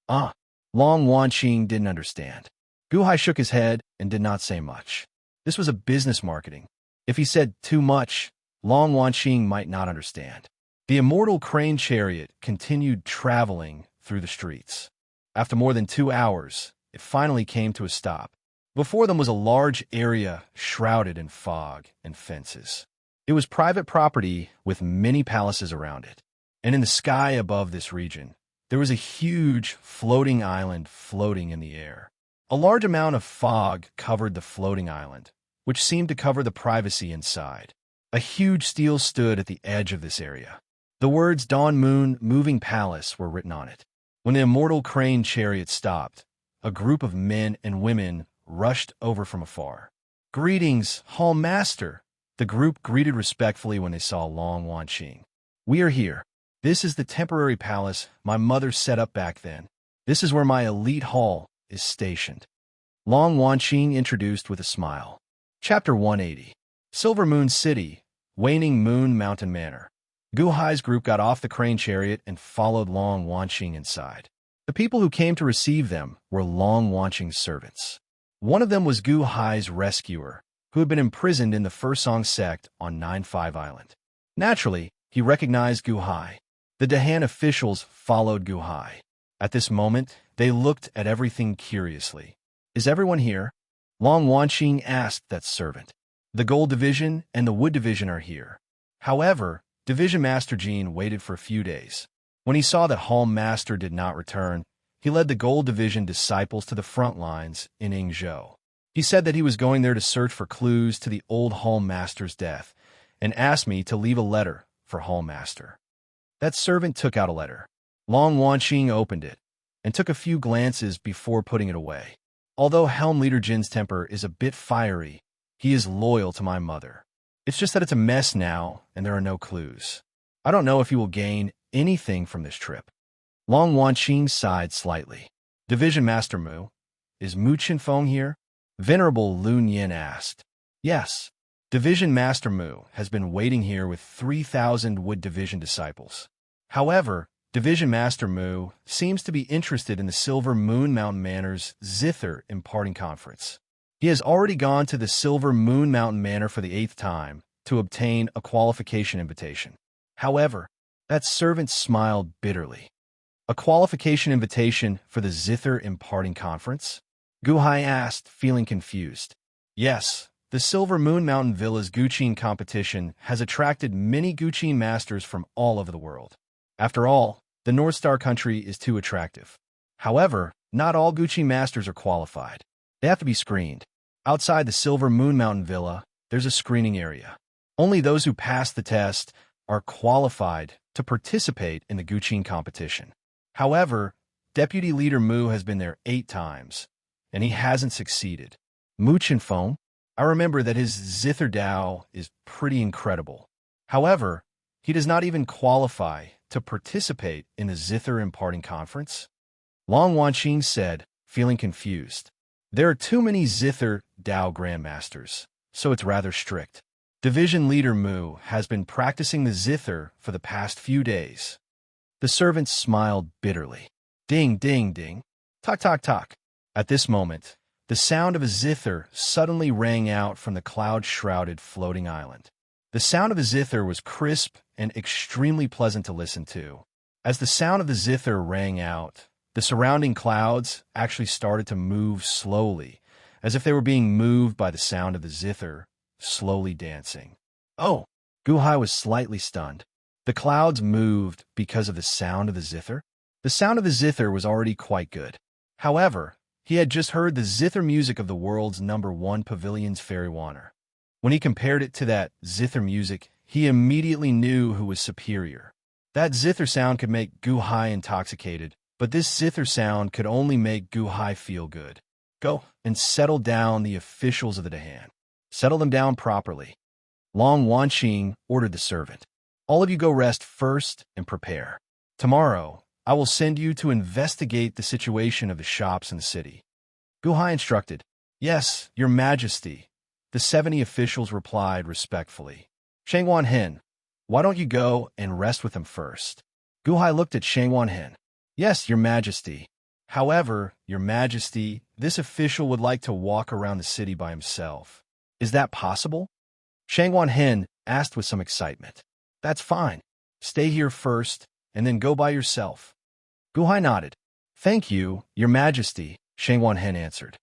Long Wanqing didn't understand. Guhai shook his head and did not say much. This was a business marketing. If he said too much, Long Wanqing might not understand. The immortal crane chariot continued traveling through the streets. After more than 2 hours, it finally came to a stop. Before them was a large area shrouded in fog and fences. It was private property with many palaces around it. And in the sky above this region, there was a huge floating island floating in the air. A large amount of fog covered the floating island, which seemed to cover the privacy inside. A huge stele stood at the edge of this area. The words Dawn Moon Moving Palace were written on it. When the immortal crane chariot stopped, a group of men and women rushed over from afar. Greetings, Hall Master. The group greeted respectfully when they saw Long Wanqing. We are here. This is the temporary palace my mother set up back then. This is where my elite hall is stationed. Long Wanqing introduced with a smile. Chapter 180. Silver Moon City, Waning Moon Mountain Manor. Guhai's group got off the crane chariot and followed Long Wanqing inside. The people who came to receive them were Long Wanqing's servants. One of them was Guhai's rescuer, who had been imprisoned in the Fursong sect on 9-5 Island. Naturally, he recognized Guhai. The Dahan officials followed Guhai. At this moment, they looked at everything curiously. Is everyone here? Long Wanqing asked that servant. The Gold Division and the Wood Division are here. However, Division Master Jean waited for a few days. When he saw that Hall Master did not return, he led the Gold Division disciples to the front lines in Yingzhou. He said that he was going there to search for clues to the old Hall Master's death, and asked me to leave a letter for Hall Master. That servant took out a letter. Long Wanqing opened it, and took a few glances before putting it away. Although Helm Leader Jin's temper is a bit fiery, he is loyal to my mother. It's just that it's a mess now, and there are no clues. I don't know if he will gain anything from this trip. Long Wanqing sighed slightly. Division Master Mu, is Mu Qinfeng here? Venerable Lun Yin asked. Yes. Division Master Mu has been waiting here with 3,000 Wood Division disciples. However, Division Master Mu seems to be interested in the Silver Moon Mountain Manor's Zither Imparting Conference. He has already gone to the Silver Moon Mountain Manor for the 8th time to obtain a qualification invitation. However, that servant smiled bitterly. A qualification invitation for the Zither Imparting Conference? Guhai asked, feeling confused. Yes, the Silver Moon Mountain Villa's Guqin competition has attracted many Guqin masters from all over the world. After all, the North Star country is too attractive. However, not all Guqin masters are qualified. They have to be screened. Outside the Silver Moon Mountain Villa, there's a screening area. Only those who pass the test are qualified to participate in the Guqin competition. However, Deputy Leader Mu has been there 8 times, and he hasn't succeeded. Mu Qinfeng, I remember that his Zither Dao is pretty incredible. However, he does not even qualify to participate in the Zither Imparting Conference. Long Wanqing said, feeling confused. There are too many Zither Dao Grandmasters, so it's rather strict. Division Leader Mu has been practicing the Zither for the past few days. The servant smiled bitterly. Ding, ding, ding. Tock, tock, tock. At this moment, The sound of a zither suddenly rang out from the cloud-shrouded floating island. The sound of a zither was crisp and extremely pleasant to listen to. As the sound of the zither rang out, the surrounding clouds actually started to move slowly, as if they were being moved by the sound of the zither, slowly dancing. Oh! Guhai was slightly stunned. The clouds moved because of the sound of the zither? The sound of the zither was already quite good. However, he had just heard the zither music of the world's #1 pavilion's fairy wanner. When he compared it to that zither music, he immediately knew who was superior. That zither sound could make Guhai intoxicated, but this zither sound could only make Guhai feel good. Go and settle down the officials of the Dahan. Settle them down properly. Long Wanqing ordered the servant. All of you go rest first and prepare. Tomorrow, I will send you to investigate the situation of the shops in the city. Guhai instructed. Yes, Your Majesty, the 70 officials replied respectfully. Shangwan Hen, why don't you go and rest with them first? Guhai looked at Shangwan Hen. Yes, Your Majesty. However, Your Majesty, this official would like to walk around the city by himself. Is that possible? Shangwan Hen asked with some excitement. That's fine. Stay here first, and then go by yourself. Guhai nodded. Thank you, Your Majesty, Shangwan Hen answered.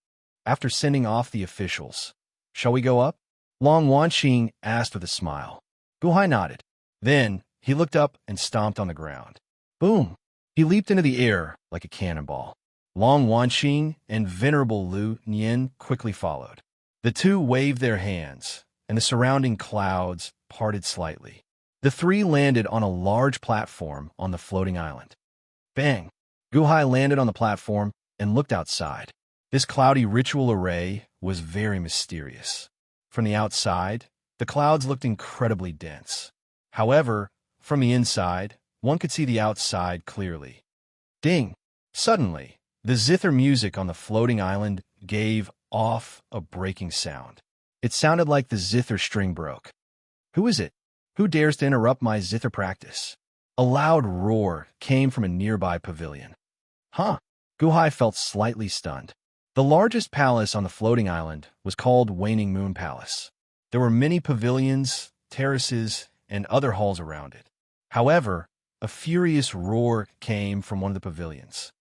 After sending off the officials, shall we go up? Long Wanqing asked with a smile. Guhai nodded. Then, he looked up and stomped on the ground. Boom! He leaped into the air like a cannonball. Long Wanqing and Venerable Lu Nian quickly followed. The two waved their hands, and the surrounding clouds parted slightly. The three landed on a large platform on the floating island. Bang! Guhai landed on the platform and looked outside. This cloudy ritual array was very mysterious. From the outside, the clouds looked incredibly dense. However, from the inside, one could see the outside clearly. Ding! Suddenly, the zither music on the floating island gave off a breaking sound. It sounded like the zither string broke. Who is it? Who dares to interrupt my zither practice? A loud roar came from a nearby pavilion. Huh? Guhai felt slightly stunned. The largest palace on the floating island was called Waning Moon Palace. There were many pavilions, terraces, and other halls around it. However, a furious roar came from one of the pavilions.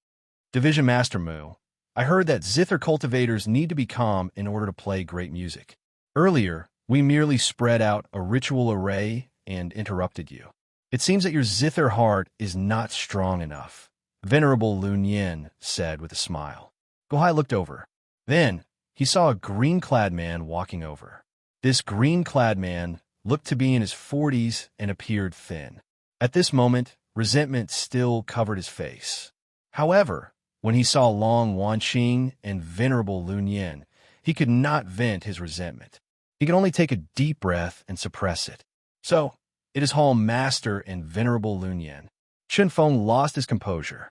Division Master Mu, I heard that zither cultivators need to be calm in order to play great music. Earlier, we merely spread out a ritual array and interrupted you. It seems that your zither heart is not strong enough, Venerable Lu Nian said with a smile. Guhai looked over. Then, he saw a green-clad man walking over. This green-clad man looked to be in his 40s and appeared thin. At this moment, resentment still covered his face. However, when he saw Long Wanqing and Venerable Lu Nian, he could not vent his resentment. He could only take a deep breath and suppress it. So, it is Hall Master and Venerable Lu Nian. Chen Feng lost his composure.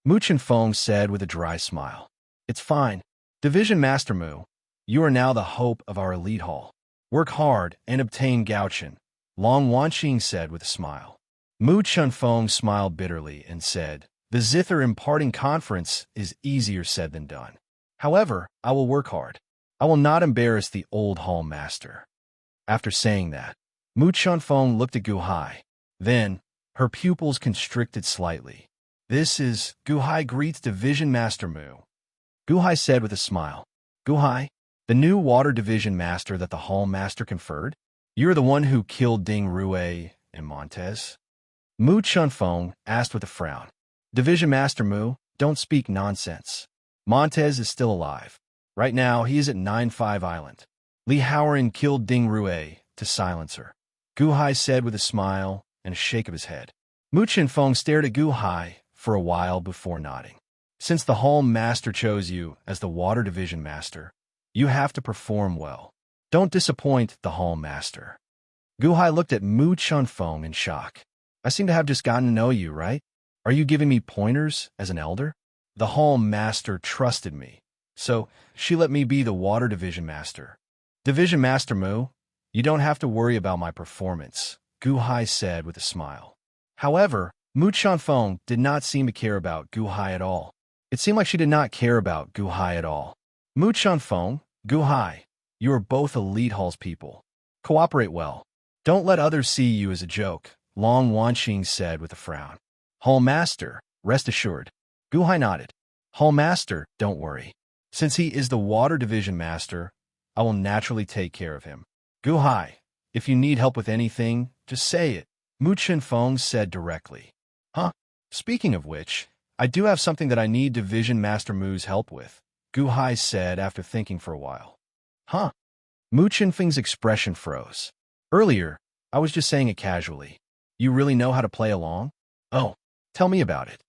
Mu Chen Feng said with a dry smile. It's fine. Division Master Mu, you are now the hope of our elite hall. Work hard and obtain Gaochen, Long Wanqing said with a smile. Mu Chen Feng smiled bitterly and said, the zither imparting conference is easier said than done. However, I will work hard. I will not embarrass the old hall master. After saying that, Mu Chen Feng looked at Guhai. Then, her pupils constricted slightly. This is Guhai greets Division Master Mu. Guhai said with a smile. Guhai, the new water division master that the hall master conferred? You're the one who killed Ding Rue and Montez? Mu Chen Feng asked with a frown. Division Master Mu, don't speak nonsense. Montez is still alive. Right now, he is at 9-5 Island. Li Haoran killed Ding Rue to silence her. Guhai said with a smile and a shake of his head. Mu Chen Feng stared at Guhai for a while before nodding. Since the hall master chose you as the water division master, you have to perform well. Don't disappoint the hall master. Guhai looked at Mu Chen Feng in shock. I seem to have just gotten to know you, right? Are you giving me pointers as an elder? The hall master trusted me, so she let me be the water division master. Division Master Mu, you don't have to worry about my performance, Guhai said with a smile. However, Mu Chen Feng did not seem to care about Guhai at all. It seemed like she did not care about Guhai at all. Mu Chunfeng, Gu Hai, you are both elite Hall's people. Cooperate well. Don't let others see you as a joke, Long Wanqing said with a frown. Hall Master, rest assured. Gu Hai nodded. Hall Master, don't worry. Since he is the Water Division Master, I will naturally take care of him. Gu Hai, if you need help with anything, just say it, Mu Chunfeng said directly. Huh? Speaking of which, I do have something that I need Division Master Mu's help with, Gu Hai said after thinking for a while. Huh? Mu Chunfeng's expression froze. Earlier, I was just saying it casually. You really know how to play along? Oh, tell me about it.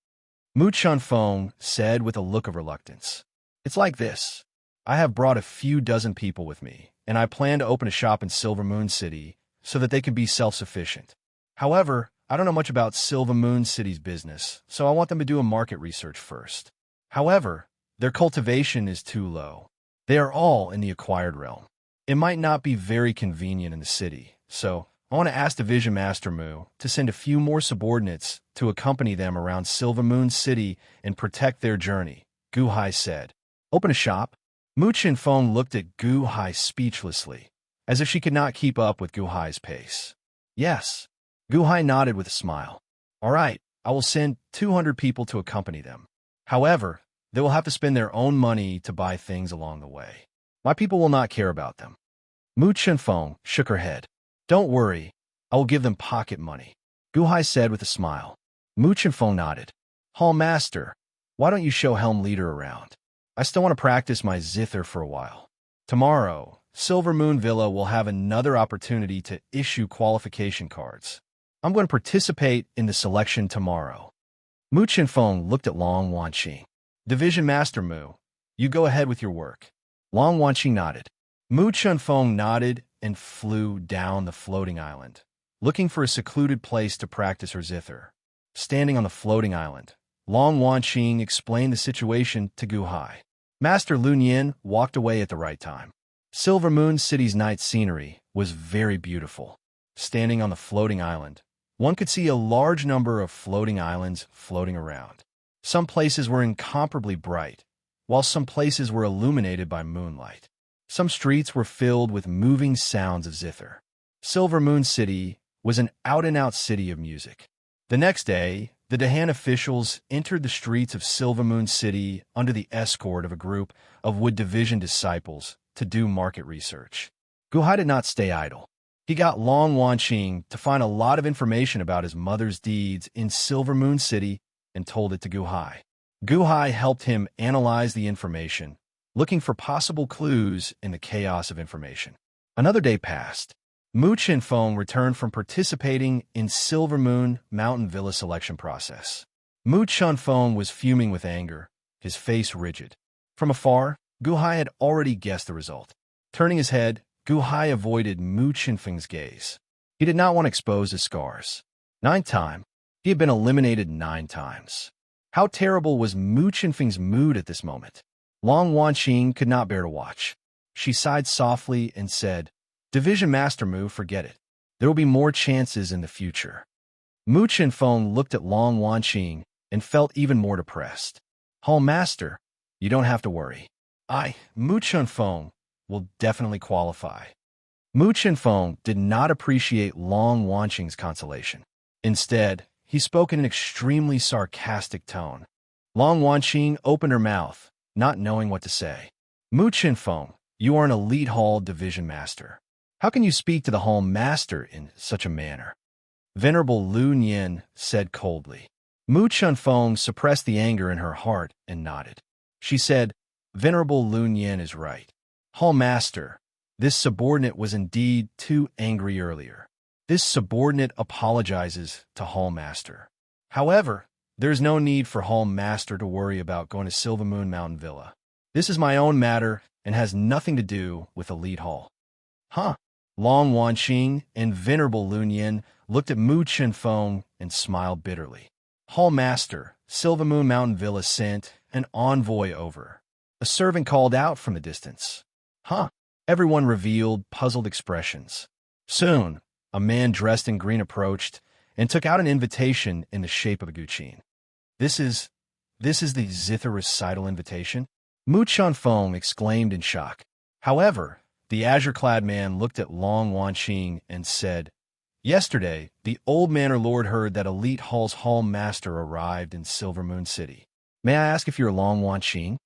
Mu Chunfeng said with a look of reluctance. It's like this. I have brought a few dozen people with me, and I plan to open a shop in Silver Moon City so that they can be self-sufficient. However, I don't know much about Silver Moon City's business, so I want them to do a market research first. However, their cultivation is too low. They are all in the acquired realm. It might not be very convenient in the city, so I want to ask Division Master Mu to send a few more subordinates to accompany them around Silver Moon City and protect their journey, Gu Hai said. Open a shop? Mu Chunfeng looked at Gu Hai speechlessly, as if she could not keep up with Gu Hai's pace. Yes. Gu Hai nodded with a smile. All right, I will send 200 people to accompany them. However, they will have to spend their own money to buy things along the way. My people will not care about them. Mu Chunfeng shook her head. Don't worry, I will give them pocket money, Gu Hai said with a smile. Mu Chunfeng nodded. Hall Master, why don't you show Helm Leader around? I still want to practice my zither for a while. Tomorrow, Silver Moon Villa will have another opportunity to issue qualification cards. I'm going to participate in the selection tomorrow. Mu Chunfeng looked at Long Wanqing. Division Master Mu, you go ahead with your work. Long Wanqing nodded. Mu Chunfeng nodded and flew down the floating island, looking for a secluded place to practice her zither. Standing on the floating island, Long Wanqing explained the situation to Gu Hai. Master Lun Yin walked away at the right time. Silver Moon City's night scenery was very beautiful. Standing on the floating island, one could see a large number of floating islands floating around. Some places were incomparably bright, while some places were illuminated by moonlight. Some streets were filled with moving sounds of zither. Silver Moon City was an out-and-out city of music. The next day, the Dahan officials entered the streets of Silver Moon City under the escort of a group of Wood Division disciples to do market research. Gu Hai did not stay idle. He got Long Wanqing to find a lot of information about his mother's deeds in Silver Moon City and told it to Gu Hai. Gu Hai helped him analyze the information, looking for possible clues in the chaos of information. Another day passed. Mu Chunfeng returned from participating in Silver Moon Mountain Villa selection process. Mu Chunfeng was fuming with anger, his face rigid. From afar, Gu Hai had already guessed the result. Turning his head, Gu Hai avoided Mu Chunfeng's gaze. He did not want to expose his scars. 9th time, he had been eliminated 9 times. How terrible was Mu Chunfeng's mood at this moment? Long Wanqing could not bear to watch. She sighed softly and said, Division Master Mu, forget it. There will be more chances in the future. Mu Chunfeng looked at Long Wanqing and felt even more depressed. Hall Master, you don't have to worry. Mu Chunfeng, will definitely qualify. Mu Chunfeng did not appreciate Long Wanqing's consolation. Instead, he spoke in an extremely sarcastic tone. Long Wanqing opened her mouth, not knowing what to say. Mu Chunfeng, you are an elite Hall Division Master. How can you speak to the Hall Master in such a manner? Venerable Lun Yin said coldly. Mu Chunfeng suppressed the anger in her heart and nodded. She said, Venerable Lun Yin is right. Hall Master, this subordinate was indeed too angry earlier. This subordinate apologizes to Hall Master. However, there is no need for Hall Master to worry about going to Silver Moon Mountain Villa. This is my own matter and has nothing to do with Elite Hall. Huh? Long Wanqing and Venerable Lun Yin looked at Mu Chunfeng and smiled bitterly. Hall Master, Silver Moon Mountain Villa sent an envoy over. A servant called out from the distance. Huh? Everyone revealed puzzled expressions. Soon, a man dressed in green approached and took out an invitation in the shape of a guqin. This is the Zither recital invitation? Mu Chunfeng exclaimed in shock. However, the azure-clad man looked at Long Wanqing and said, "Yesterday, the old manor lord heard that Elite Hall's hall master arrived in Silver Moon City. May I ask if you're Long Wanqing?"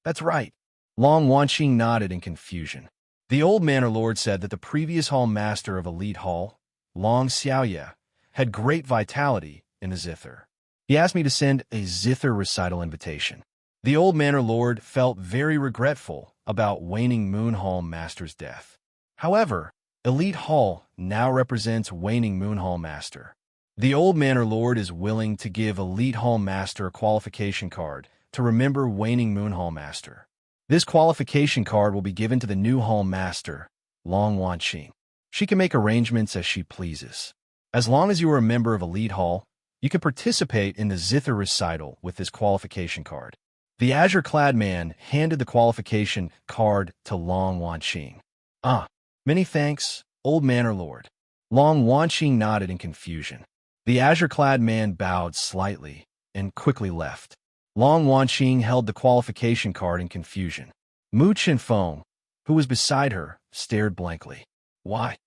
"That's right." Long Wanqing nodded in confusion. The old manor lord said that the previous hall master of Elite Hall, Long Xiaoye, had great vitality in the zither. He asked me to send a zither recital invitation. The old manor lord felt very regretful about Waning Moon Hall Master's death. However, Elite Hall now represents Waning Moon Hall Master. The old manor lord is willing to give Elite Hall Master a qualification card to remember Waning Moon Hall Master. This qualification card will be given to the new Hall Master, Long Wanqing. She can make arrangements as she pleases. As long as you are a member of Elite Hall, you can participate in the zither recital with this qualification card. The azure-clad man handed the qualification card to Long Wanqing. "Ah, many thanks, old manor lord." Long Wanqing nodded in confusion. The azure-clad man bowed slightly and quickly left. Long Wanqing held the qualification card in confusion. Mu Qinfeng, who was beside her, stared blankly. Why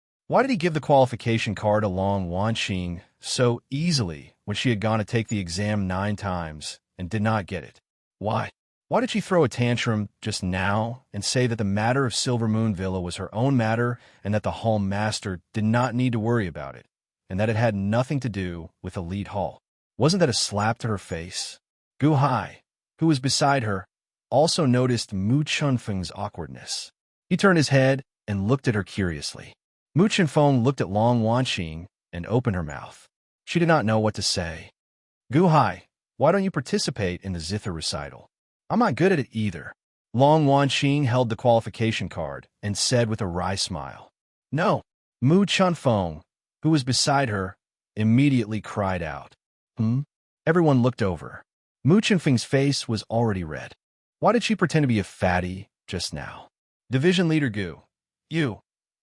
did he give the qualification card to Long Wanqing so easily when she had gone to take the exam 9 times and did not get it? Why did she throw a tantrum just now and say that the matter of Silver Moon Villa was her own matter and that the Hall Master did not need to worry about it, and that it had nothing to do with Elite Hall? Wasn't that a slap to her face? Gu Hai, who was beside her, also noticed Mu Chunfeng's awkwardness. He turned his head and looked at her curiously. Mu Chunfeng looked at Long Wanqing and opened her mouth. She did not know what to say. "Gu Hai, why don't you participate in the zither recital?" "I'm not good at it either." Long Wanqing held the qualification card and said with a wry smile. "No." Mu Chunfeng, who was beside her, immediately cried out. Everyone looked over. Mu Chunfeng's face was already red. Why did she pretend to be a fatty just now? "Division Leader Gu,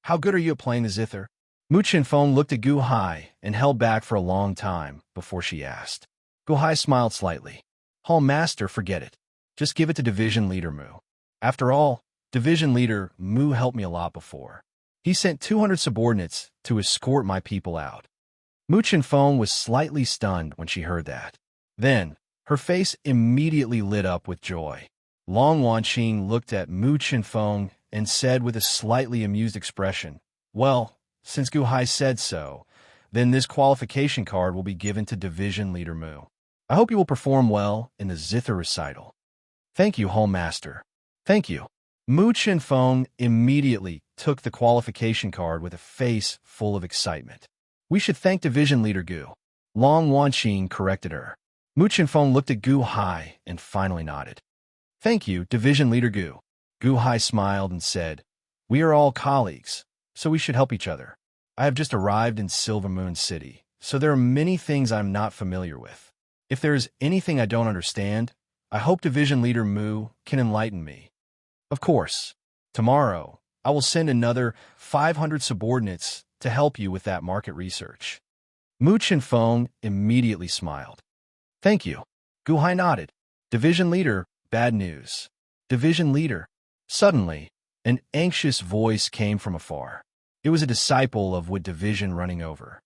how good are you at playing the zither?" Mu Chunfeng looked at Gu Hai and held back for a long time before she asked. Gu Hai smiled slightly. "Hall Master, forget it. Just give it to Division Leader Mu. After all, Division Leader Mu helped me a lot before. He sent 200 subordinates to escort my people out." Mu Chunfeng was slightly stunned when she heard that. Then, her face immediately lit up with joy. Long Wanqing looked at Mu Chunfeng and said with a slightly amused expression, "Well, since Gu Hai said so, then this qualification card will be given to Division Leader Mu. I hope you will perform well in the zither recital." "Thank you, Hall Master." "Thank you." Mu Chunfeng immediately took the qualification card with a face full of excitement. "We should thank Division Leader Gu." Long Wanqing corrected her. Mu Chunfeng looked at Gu Hai and finally nodded. "Thank you, Division Leader Gu." Gu Hai smiled and said, "We are all colleagues, so we should help each other. I have just arrived in Silver Moon City, so there are many things I'm not familiar with. If there is anything I don't understand, I hope Division Leader Mu can enlighten me. Of course, tomorrow, I will send another 500 subordinates to help you with that market research." Mu Chunfeng immediately smiled. "Thank you." Gu Hai nodded. "Division Leader, bad news." "Division Leader." Suddenly, an anxious voice came from afar. It was a disciple of Wood Division running over.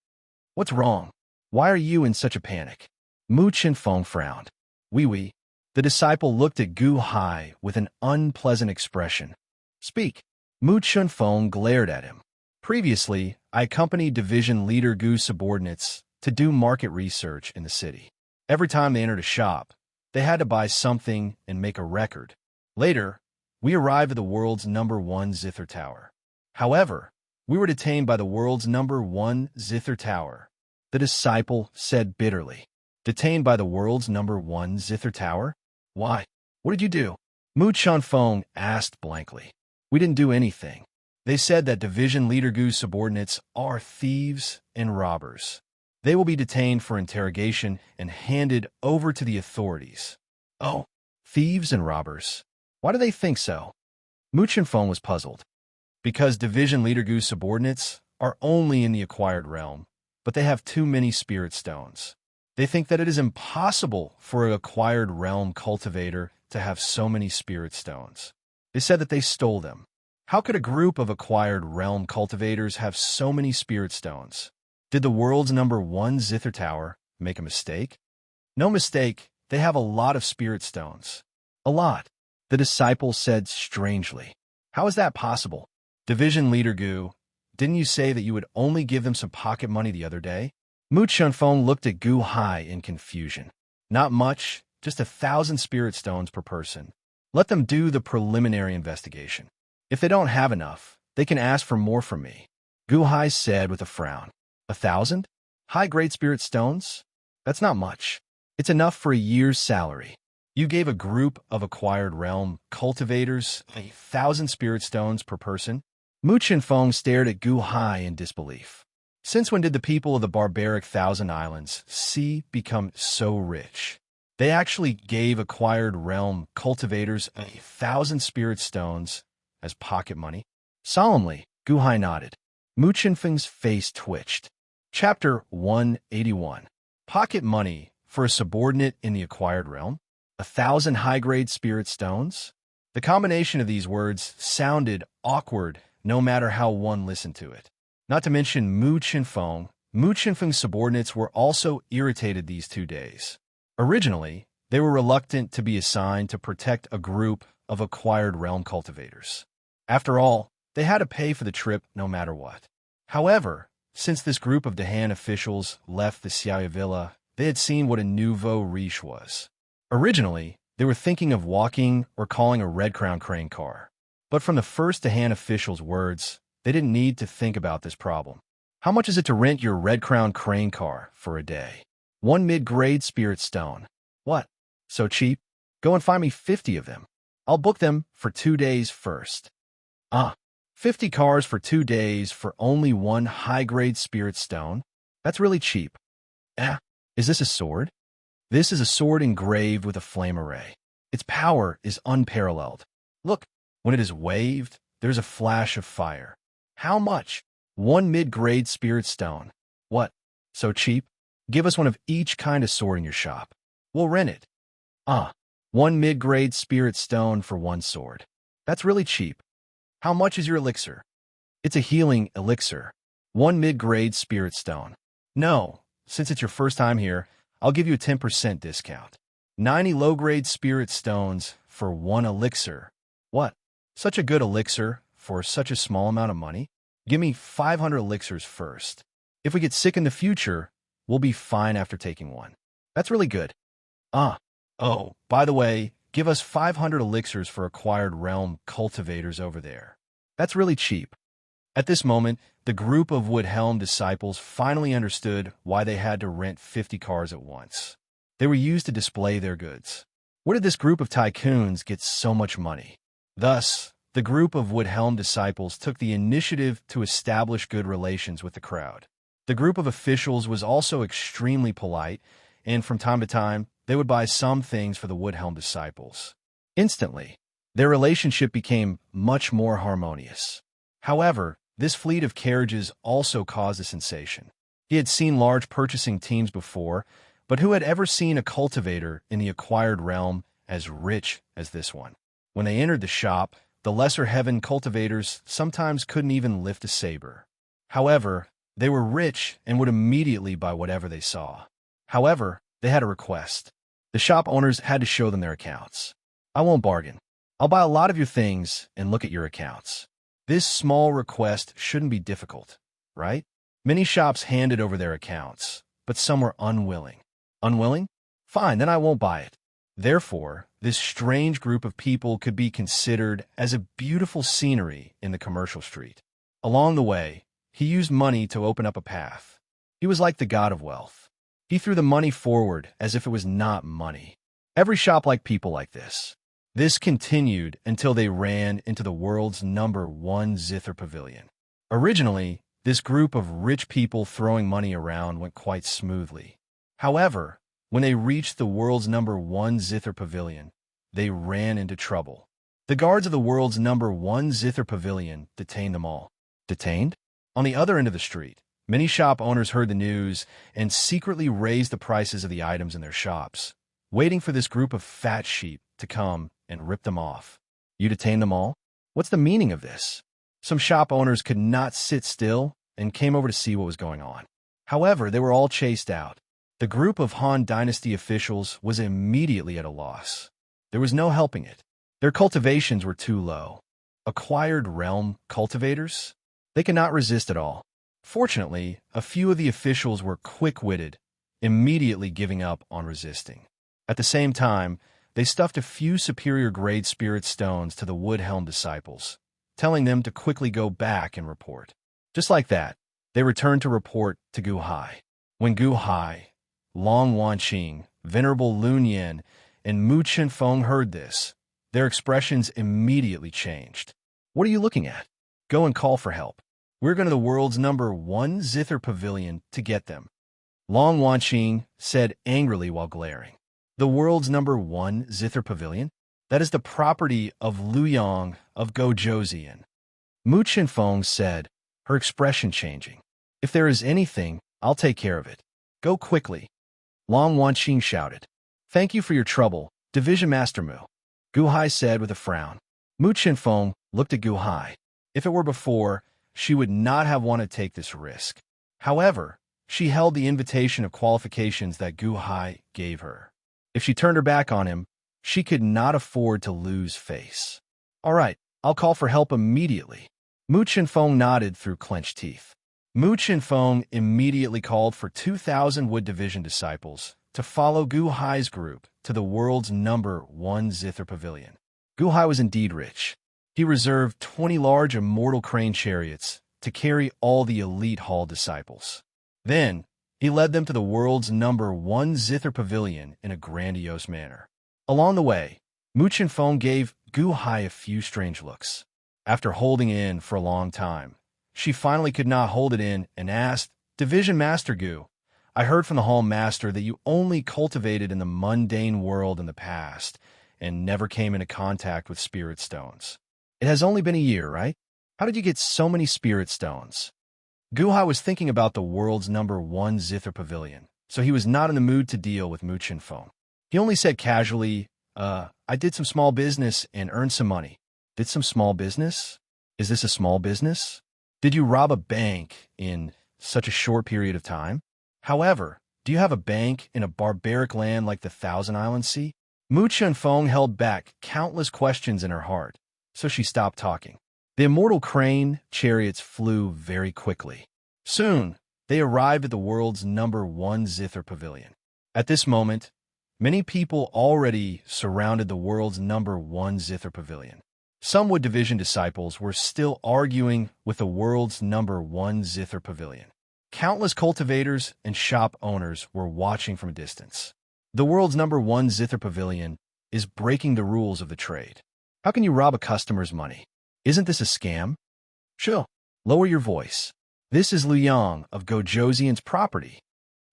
"What's wrong? Why are you in such a panic?" Mu Chunfeng frowned. "Oui." The disciple looked at Gu Hai with an unpleasant expression. "Speak." Mu Chunfeng glared at him. "Previously, I accompanied Division Leader Gu's subordinates to do market research in the city. Every time they entered a shop, they had to buy something and make a record. Later, we arrived at the world's #1 zither tower. However, we were detained by the world's #1 zither tower," the disciple said bitterly. "Detained by the world's #1 zither tower? Why? What did you do?" Mu Chunfeng asked blankly. "We didn't do anything. They said that Division Leader Gu's subordinates are thieves and robbers. They will be detained for interrogation and handed over to the authorities." "Oh, thieves and robbers. Why do they think so?" Mu Chunfeng was puzzled. "Because Division Leader Gu's subordinates are only in the acquired realm, but they have too many spirit stones. They think that it is impossible for an acquired realm cultivator to have so many spirit stones. They said that they stole them. How could a group of acquired realm cultivators have so many spirit stones? Did the world's number one Zither Tower make a mistake? No mistake, they have a lot of spirit stones. A lot. The disciple said strangely. How is that possible? Division leader Gu, didn't you say that you would only give them some pocket money the other day? Mu Chunfeng looked at Gu Hai in confusion. Not much, just 1,000 spirit stones per person. Let them do the preliminary investigation. If they don't have enough, they can ask for more from me. Gu Hai said with a frown. 1,000? High-grade spirit stones? That's not much. It's enough for a year's salary. You gave a group of acquired realm cultivators 1,000 spirit stones per person? Mu Chinfeng stared at Gu Hai in disbelief. Since when did the people of the barbaric Thousand Islands Sea become so rich? They actually gave acquired realm cultivators 1,000 spirit stones as pocket money? Solemnly, Gu Hai nodded. Mu Chinfeng's face twitched. Chapter 181. Pocket money for a subordinate in the acquired realm? 1,000 high-grade spirit stones? The combination of these words sounded awkward no matter how one listened to it. Not to mention Mu Chinfeng's subordinates were also irritated these 2 days. Originally, they were reluctant to be assigned to protect a group of acquired realm cultivators. After all, they had to pay for the trip no matter what. However, since this group of Dahan officials left the Xiaoya Villa, they had seen what a nouveau riche was. Originally, they were thinking of walking or calling a Red Crown Crane car. But from the first Dahan official's words, they didn't need to think about this problem. How much is it to rent your Red Crown Crane car for a day? 1 mid-grade spirit stone. What? So cheap? Go and find me 50 of them. I'll book them for 2 days first. 50 cars for 2 days for only 1 high-grade spirit stone? That's really cheap. Is this a sword? This is a sword engraved with a flame array. Its power is unparalleled. Look, when it is waved, there's a flash of fire. How much? 1 mid-grade spirit stone. What? So cheap? Give us one of each kind of sword in your shop. We'll rent it. 1 mid-grade spirit stone for 1 sword. That's really cheap. How much is your elixir? It's a healing elixir. 1 mid-grade spirit stone. No, since it's your first time here, I'll give you a 10% discount. 90 low-grade spirit stones for 1 elixir. What? Such a good elixir for such a small amount of money? Give me 500 elixirs first. If we get sick in the future, we'll be fine after taking one. That's really good. Oh, by the way, give us 500 elixirs for acquired realm cultivators over there. That's really cheap. At this moment, the group of Woodhelm disciples finally understood why they had to rent 50 cars at once. They were used to display their goods. Where did this group of tycoons get so much money? Thus, the group of Woodhelm disciples took the initiative to establish good relations with the crowd. The group of officials was also extremely polite, and from time to time, they would buy some things for the Woodhelm disciples. Instantly, their relationship became much more harmonious. However, this fleet of carriages also caused a sensation. He had seen large purchasing teams before, but who had ever seen a cultivator in the acquired realm as rich as this one? When they entered the shop, the lesser heaven cultivators sometimes couldn't even lift a saber. However, they were rich and would immediately buy whatever they saw. However, they had a request. The shop owners had to show them their accounts. I won't bargain. I'll buy a lot of your things and look at your accounts. This small request shouldn't be difficult, right? Many shops handed over their accounts, but some were unwilling. Unwilling? Fine, then I won't buy it. Therefore, this strange group of people could be considered as a beautiful scenery in the commercial street. Along the way, he used money to open up a path. He was like the god of wealth. He threw the money forward as if it was not money. Every shop liked people like this. This continued until they ran into the world's number one Zither Pavilion. Originally, this group of rich people throwing money around went quite smoothly. However, when they reached the world's number one Zither Pavilion, they ran into trouble. The guards of the world's number one Zither Pavilion detained them all. Detained? On the other end of the street, Many shop owners heard the news and secretly raised the prices of the items in their shops, waiting for this group of fat sheep to come and rip them off. You detain them all? What's the meaning of this? Some shop owners could not sit still and came over to see what was going on. However, they were all chased out. The group of Han Dynasty officials was immediately at a loss. There was no helping it. Their cultivations were too low. Acquired realm cultivators? They could not resist at all. Fortunately, a few of the officials were quick-witted, immediately giving up on resisting. At the same time, they stuffed a few superior-grade spirit stones to the Woodhelm disciples, telling them to quickly go back and report. Just like that, they returned to report to Gu Hai. When Gu Hai, Long Wanqing, Venerable Lun Yin, and Mu Qinfeng heard this, their expressions immediately changed. What are you looking at? Go and call for help. We're going to the world's #1 zither pavilion to get them. Long Wanqing said angrily while glaring. The world's #1 zither pavilion? That is the property of Lu Yang of Gojozian. Mu Qinfeng said, her expression changing. If there is anything, I'll take care of it. Go quickly. Long Wanqing shouted. Thank you for your trouble, Division Master Mu. Gu Hai said with a frown. Mu Qinfeng looked at Gu Hai. If it were before, she would not have wanted to take this risk. However, she held the invitation of qualifications that Gu Hai gave her. If she turned her back on him, she could not afford to lose face. All right, I'll call for help immediately. Mu Qinfeng nodded through clenched teeth. Mu Qinfeng immediately called for 2,000 Wood Division disciples to follow Gu Hai's group to the world's #1 zither pavilion. Gu Hai was indeed rich. He reserved 20 large immortal crane chariots to carry all the elite hall disciples. Then, he led them to the world's #1 zither pavilion in a grandiose manner. Along the way, Mu Qinfeng gave Gu Hai a few strange looks. After holding in for a long time, she finally could not hold it in and asked, Division Master Gu, I heard from the Hall Master that you only cultivated in the mundane world in the past and never came into contact with spirit stones. It has only been a year, right? How did you get so many spirit stones? Gu Hai was thinking about the world's #1 zither pavilion, so he was not in the mood to deal with Mu Qinfeng. He only said casually, I did some small business and earned some money. Did some small business? Is this a small business? Did you rob a bank in such a short period of time? However, do you have a bank in a barbaric land like the Thousand Island Sea? Mu Qinfeng held back countless questions in her heart, so she stopped talking. The immortal crane chariots flew very quickly. Soon, they arrived at the world's #1 zither pavilion. At this moment, many people already surrounded the world's #1 zither pavilion. Some Wood Division disciples were still arguing with the world's #1 zither pavilion. Countless cultivators and shop owners were watching from a distance. The world's #1 zither pavilion is breaking the rules of the trade. How can you rob a customer's money? Isn't this a scam? Chill. Lower your voice. This is Lu Yang of Gojozian's property.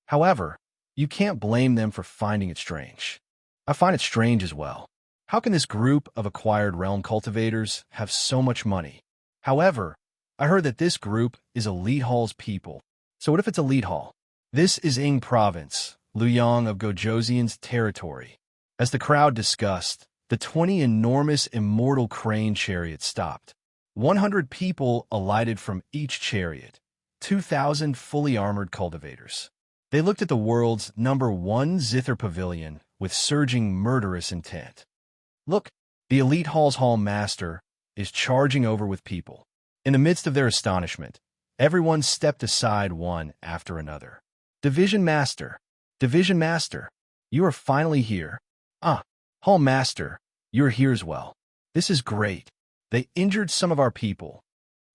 However, you can't blame them for finding it strange. I find it strange as well. How can this group of acquired realm cultivators have so much money? However, I heard that this group is Elite Hall's people. So what if it's Elite Hall? This is Ing Province, Lu Yang of Gojozian's territory. As the crowd discussed, the 20 enormous immortal crane chariots stopped. 100 people alighted from each chariot, 2,000 fully armored cultivators. They looked at the world's #1 zither pavilion with surging murderous intent. Look, the Elite Hall's Hall Master is charging over with people. In the midst of their astonishment, everyone stepped aside one after another. Division Master, you are finally here. Hall Master, you're here as well. This is great. They injured some of our people.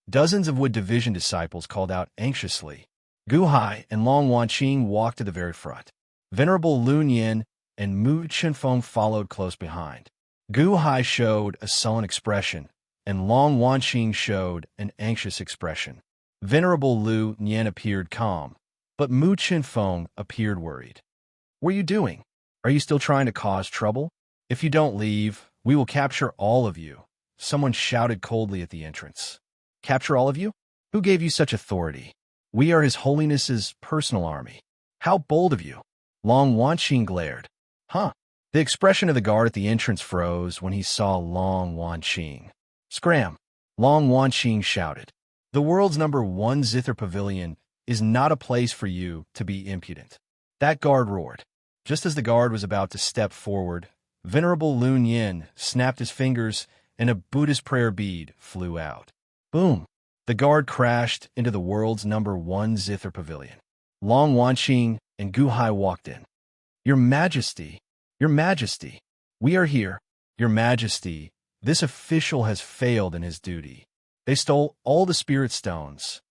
Dozens of Wood Division disciples called out anxiously. Gu Hai and Long Wanqing walked to the very front. Venerable Lun Yin and Mu Qinfeng followed close behind. Gu Hai showed a sullen expression, and Long Wanqing showed an anxious expression. Venerable Lu Yin appeared calm, but Mu Qinfeng appeared worried. What are you doing? Are you still trying to cause trouble? If you don't leave, we will capture all of you, someone shouted coldly at the entrance. Capture all of you? Who gave you such authority? We are His Holiness's personal army. How bold of you. Long Wanqing glared. Huh? The expression of the guard at the entrance froze when he saw Long Wanqing. Scram! Long Wanqing shouted. The world's #1 zither pavilion is not a place for you to be impudent. That guard roared. Just as the guard was about to step forward, Venerable Lun Yin snapped his fingers and a Buddhist prayer bead flew out. Boom! The guard crashed into the world's #1 zither pavilion. Long Wanqing and Gu Hai walked in. Your Majesty, Your Majesty, we are here. Your Majesty, this official has failed in his duty. They stole all the spirit stones.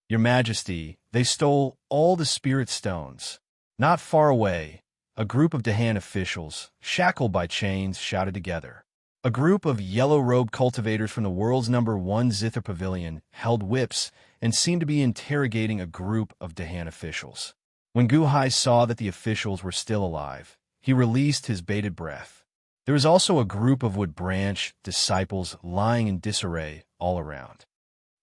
Your Majesty, they stole all the spirit stones. Not far away, a group of Dahan officials, shackled by chains, shouted together. A group of yellow-robed cultivators from the world's #1 zither pavilion held whips and seemed to be interrogating a group of Dahan officials. When Gu Hai saw that the officials were still alive, he released his bated breath. There was also a group of Wood Branch disciples lying in disarray all around.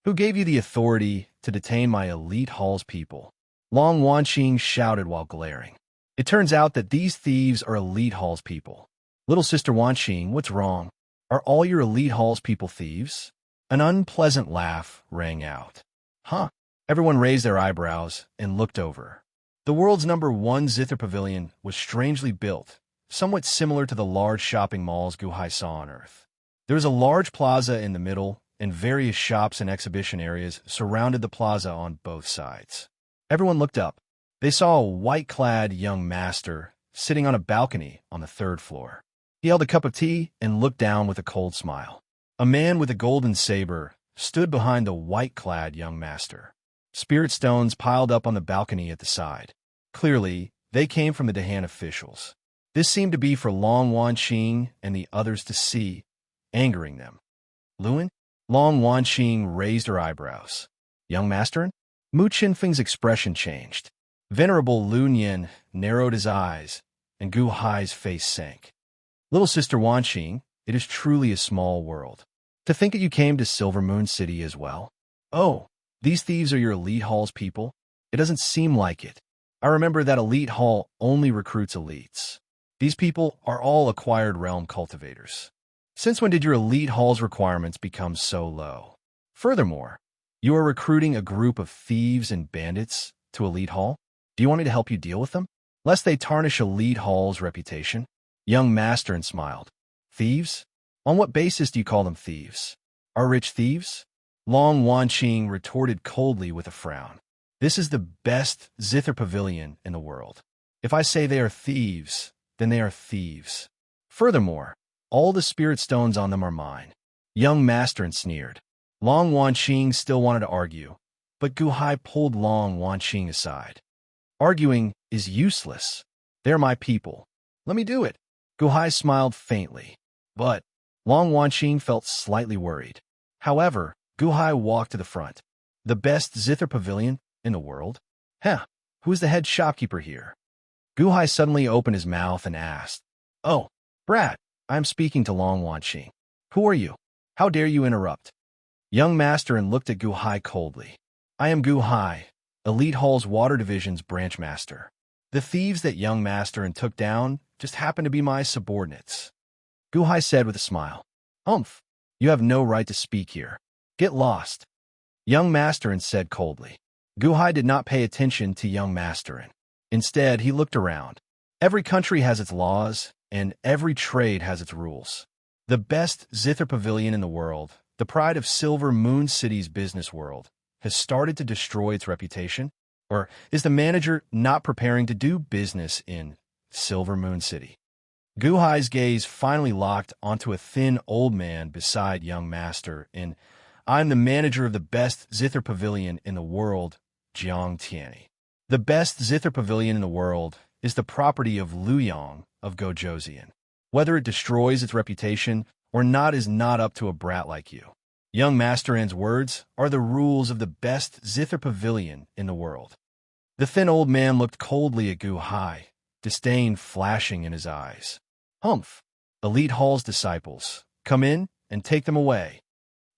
Who gave you the authority to detain my elite hall's people? Long Wanqing shouted while glaring. It turns out that these thieves are elite hall's people. Little Sister Wanqing, what's wrong? Are all your elite hall's people thieves? An unpleasant laugh rang out. Huh? Everyone raised their eyebrows and looked over. The world's #1 zither pavilion was strangely built, somewhat similar to the large shopping malls Gu Hai saw on Earth. There was a large plaza in the middle, and various shops and exhibition areas surrounded the plaza on both sides. Everyone looked up. They saw a white-clad young master sitting on a balcony on the 3rd floor. He held a cup of tea and looked down with a cold smile. A man with a golden saber stood behind the white-clad young master. Spirit stones piled up on the balcony at the side. Clearly, they came from the Dahan officials. This seemed to be for Long Wanqing and the others to see, angering them. Lun? Long Wanqing raised her eyebrows. Young master? Mu Qinfeng's expression changed. Venerable Lun Yin narrowed his eyes, and Gu Hai's face sank. Little Sister Wanqing, it is truly a small world. To think that you came to Silver Moon City as well. Oh, these thieves are your elite hall's people? It doesn't seem like it. I remember that elite hall only recruits elites. These people are all acquired realm cultivators. Since when did your elite hall's requirements become so low? Furthermore, you are recruiting a group of thieves and bandits to elite hall? Do you want me to help you deal with them? Lest they tarnish elite hall's reputation? Young Master smiled. Thieves? On what basis do you call them thieves? Are rich thieves? Long Wanqing retorted coldly with a frown. This is the best zither pavilion in the world. If I say they are thieves, then they are thieves. Furthermore, all the spirit stones on them are mine. Young Master sneered. Long Wanqing still wanted to argue, but Gu Hai pulled Long Wanqing aside. Arguing is useless. They're my people. Let me do it. Gu Hai smiled faintly, but Long Wanqing felt slightly worried. However, Gu Hai walked to the front. The best zither pavilion in the world? Huh, who's the head shopkeeper here? Gu Hai suddenly opened his mouth and asked, Oh, Brad, I am speaking to Long Wanqing. Who are you? How dare you interrupt? Young Master looked at Gu Hai coldly. I am Gu Hai, Elite Hall's Water Division's branch master. The thieves that Young Master took down just happen to be my subordinates. Gu Hai said with a smile. Humph, you have no right to speak here. Get lost. Young Master said coldly. Gu Hai did not pay attention to Young Master. Instead, he looked around. Every country has its laws, and every trade has its rules. The best zither pavilion in the world, the pride of Silver Moon City's business world, has started to destroy its reputation? Or is the manager not preparing to do business in Silver Moon City? Gu Hai's gaze finally locked onto a thin old man beside Young Master in I'm the manager of the best zither pavilion in the world, Jiang Tianyi. The best zither pavilion in the world is the property of Liu Yang of Gojoseon. Whether it destroys its reputation or not is not up to a brat like you. Young Master N's words are the rules of the best zither pavilion in the world. The thin old man looked coldly at Gu Hai, disdain flashing in his eyes. Humph! Elite Hall's disciples, come in and take them away.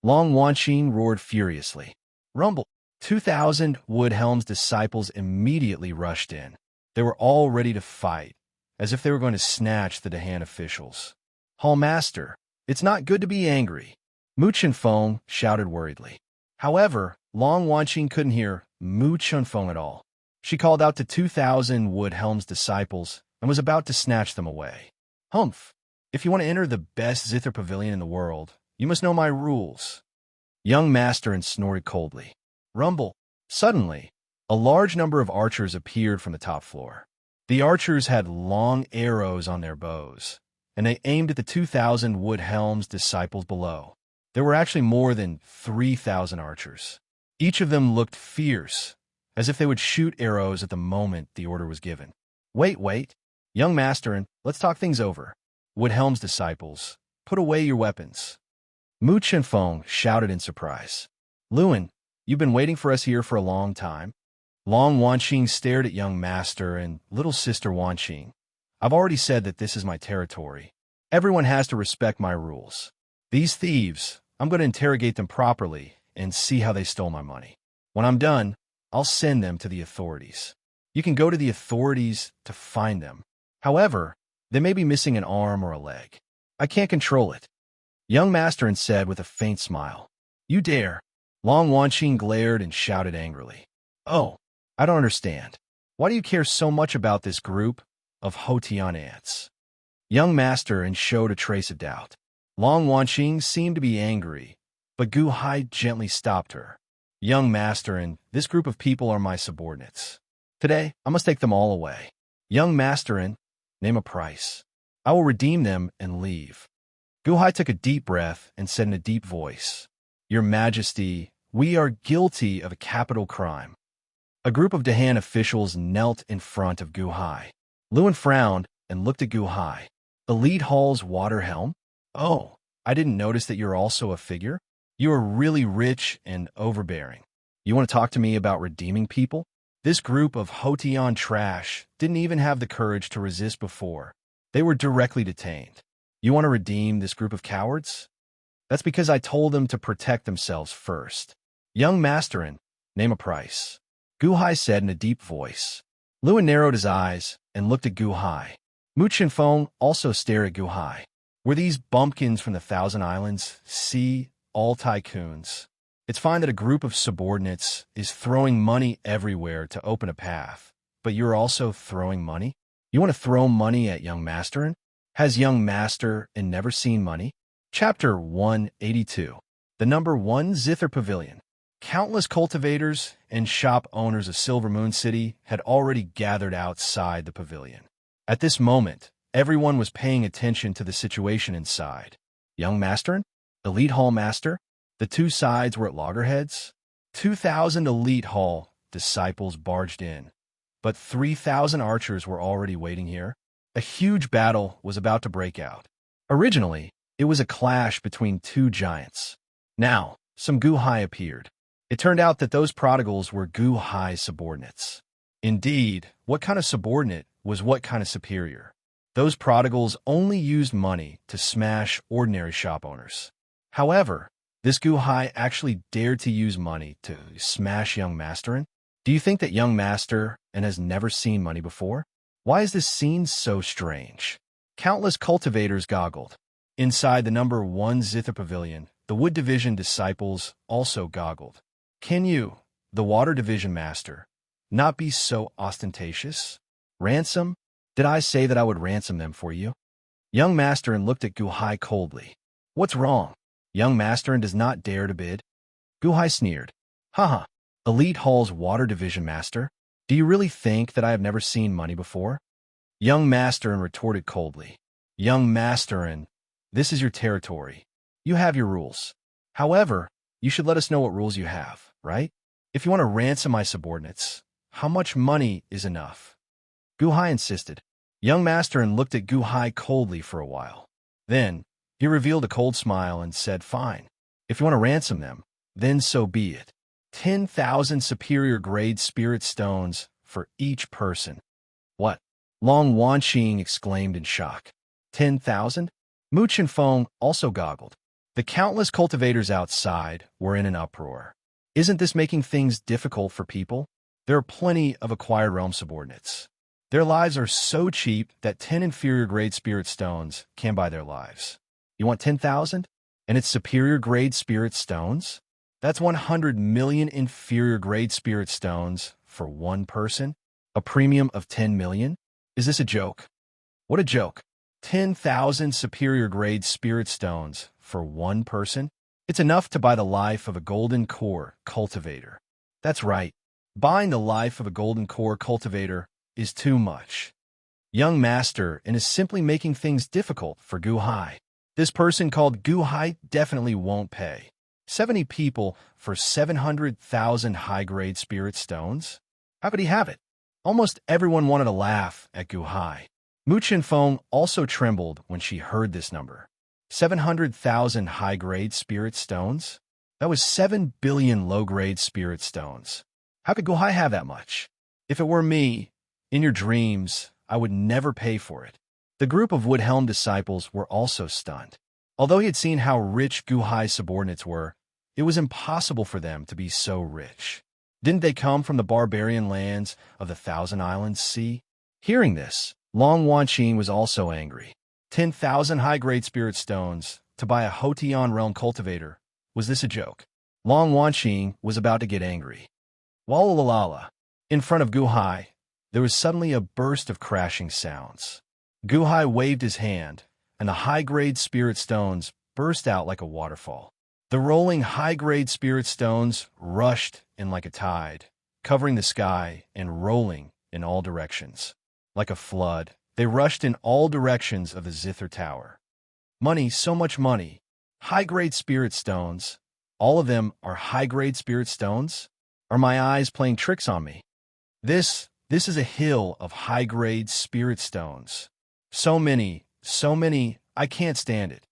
Long Wanqing roared furiously. Rumble! 2,000 Woodhelm's disciples immediately rushed in. They were all ready to fight, as if they were going to snatch the Dahan officials. Hallmaster, it's not good to be angry, Mu Chunfeng shouted worriedly. However, Long Wanqing couldn't hear Mu Chunfeng at all. She called out to 2,000 Woodhelm's disciples and was about to snatch them away. Humph! If you want to enter the best zither pavilion in the world, you must know my rules. Young Master and snorted coldly. Rumble. Suddenly, a large number of archers appeared from the top floor. The archers had long arrows on their bows, and they aimed at the 2,000 Woodhelm's disciples below. There were actually more than 3,000 archers. Each of them looked fierce, as if they would shoot arrows at the moment the order was given. Wait, young master, and let's talk things over. Woodhelm's disciples, put away your weapons. Mu Chunfeng shouted in surprise. Luan, you've been waiting for us here for a long time. Long Wanqing stared at young master and little sister Wanqing. I've already said that this is my territory. Everyone has to respect my rules. These thieves, I'm going to interrogate them properly and see how they stole my money. When I'm done, I'll send them to the authorities. You can go to the authorities to find them. However, they may be missing an arm or a leg. I can't control it. Young Master said with a faint smile. You dare. Long Wanqing glared and shouted angrily. Oh, I don't understand. Why do you care so much about this group of Hotian ants? Young Master showed a trace of doubt. Long Wanqing seemed to be angry, but Gu Hai gently stopped her. Young Master, this group of people are my subordinates. Today, I must take them all away. Young Master, name a price. I will redeem them and leave. Gu Hai took a deep breath and said in a deep voice, Your Majesty, we are guilty of a capital crime. A group of Dahan officials knelt in front of Gu Hai. Luan frowned and looked at Gu Hai. Elite Hall's water helm? Oh, I didn't notice that you're also a figure. You are really rich and overbearing. You want to talk to me about redeeming people? This group of Hotian trash didn't even have the courage to resist before. They were directly detained. You want to redeem this group of cowards? That's because I told them to protect themselves first. Young Masterin, name a price. Gu Hai said in a deep voice. Luan narrowed his eyes and looked at Gu Hai. Mu Chunfeng also stared at Gu Hai. Were these bumpkins from the Thousand Islands? See, all tycoons. It's fine that a group of subordinates is throwing money everywhere to open a path, but you're also throwing money? You want to throw money at Young Masterin? Has Young Master never seen money? Chapter 182. The number 1 Zither Pavilion. Countless cultivators and shop owners of Silver Moon City had already gathered outside the pavilion. At this moment, everyone was paying attention to the situation inside. Young Masterin? Elite Hall Master? The two sides were at loggerheads. 2,000 Elite Hall disciples barged in, but 3,000 archers were already waiting here. A huge battle was about to break out. Originally, it was a clash between two giants. Now, some Gu Hai appeared. It turned out that those prodigals were Gu Hai's subordinates. Indeed, what kind of subordinate was what kind of superior? Those prodigals only used money to smash ordinary shop owners. However, this Gu Hai actually dared to use money to smash Young Masterin. Do you think that Young Master has never seen money before? Why is this scene so strange? Countless cultivators goggled. Inside the number 1 Zither Pavilion, the Wood Division disciples also goggled. Can you, the Water Division Master, not be so ostentatious? Ransom? Did I say that I would ransom them for you? Young Masterin looked at Gu Hai coldly. What's wrong? Young Masterin does not dare to bid? Gu Hai sneered. Haha, Elite Hall's Water Division Master? Do you really think that I have never seen money before? Young Masterin retorted coldly. Young Masterin, this is your territory. You have your rules. However, you should let us know what rules you have, right? If you want to ransom my subordinates, how much money is enough? Gu Hai insisted. Young Masterin looked at Gu Hai coldly for a while. Then, he revealed a cold smile and said, Fine. If you want to ransom them, then so be it. 10,000 superior-grade spirit stones for each person. What? Long Wanqing exclaimed in shock. 10,000? Mu Chunfeng also goggled. The countless cultivators outside were in an uproar. Isn't this making things difficult for people? There are plenty of acquired realm subordinates. Their lives are so cheap that 10 inferior grade spirit stones can buy their lives. You want 10,000? And it's superior grade spirit stones? That's 100 million inferior grade spirit stones for one person? A premium of 10 million? Is this a joke? What a joke. 10,000 superior grade spirit stones for one person? It's enough to buy the life of a golden core cultivator. That's right. Buying the life of a golden core cultivator is too much. Young Master and is simply making things difficult for Gu Hai. This person called Gu Hai definitely won't pay. 70 people for 700,000 high-grade spirit stones? How could he have it? Almost everyone wanted to laugh at Gu Hai. Mu Qinfeng also trembled when she heard this number. 700,000 high-grade spirit stones? That was 7 billion low-grade spirit stones. How could Gu Hai have that much? If it were me, in your dreams, I would never pay for it. The group of Woodhelm disciples were also stunned. Although he had seen how rich Gu Hai's subordinates were, it was impossible for them to be so rich. Didn't they come from the barbarian lands of the Thousand Islands Sea? Hearing this, Long Wanqing was also angry. 10,000 high-grade spirit stones to buy a Hotian realm cultivator. Was this a joke? Long Wanqing was about to get angry. Walalala. In front of Gu Hai, there was suddenly a burst of crashing sounds. Gu Hai waved his hand, and the high-grade spirit stones burst out like a waterfall. The rolling high-grade spirit stones rushed in like a tide, covering the sky and rolling in all directions. Like a flood, they rushed in all directions of the Zither Tower. Money, so much money. High-grade spirit stones. All of them are high-grade spirit stones? Are my eyes playing tricks on me? This is a hill of high-grade spirit stones. So many, I can't stand it.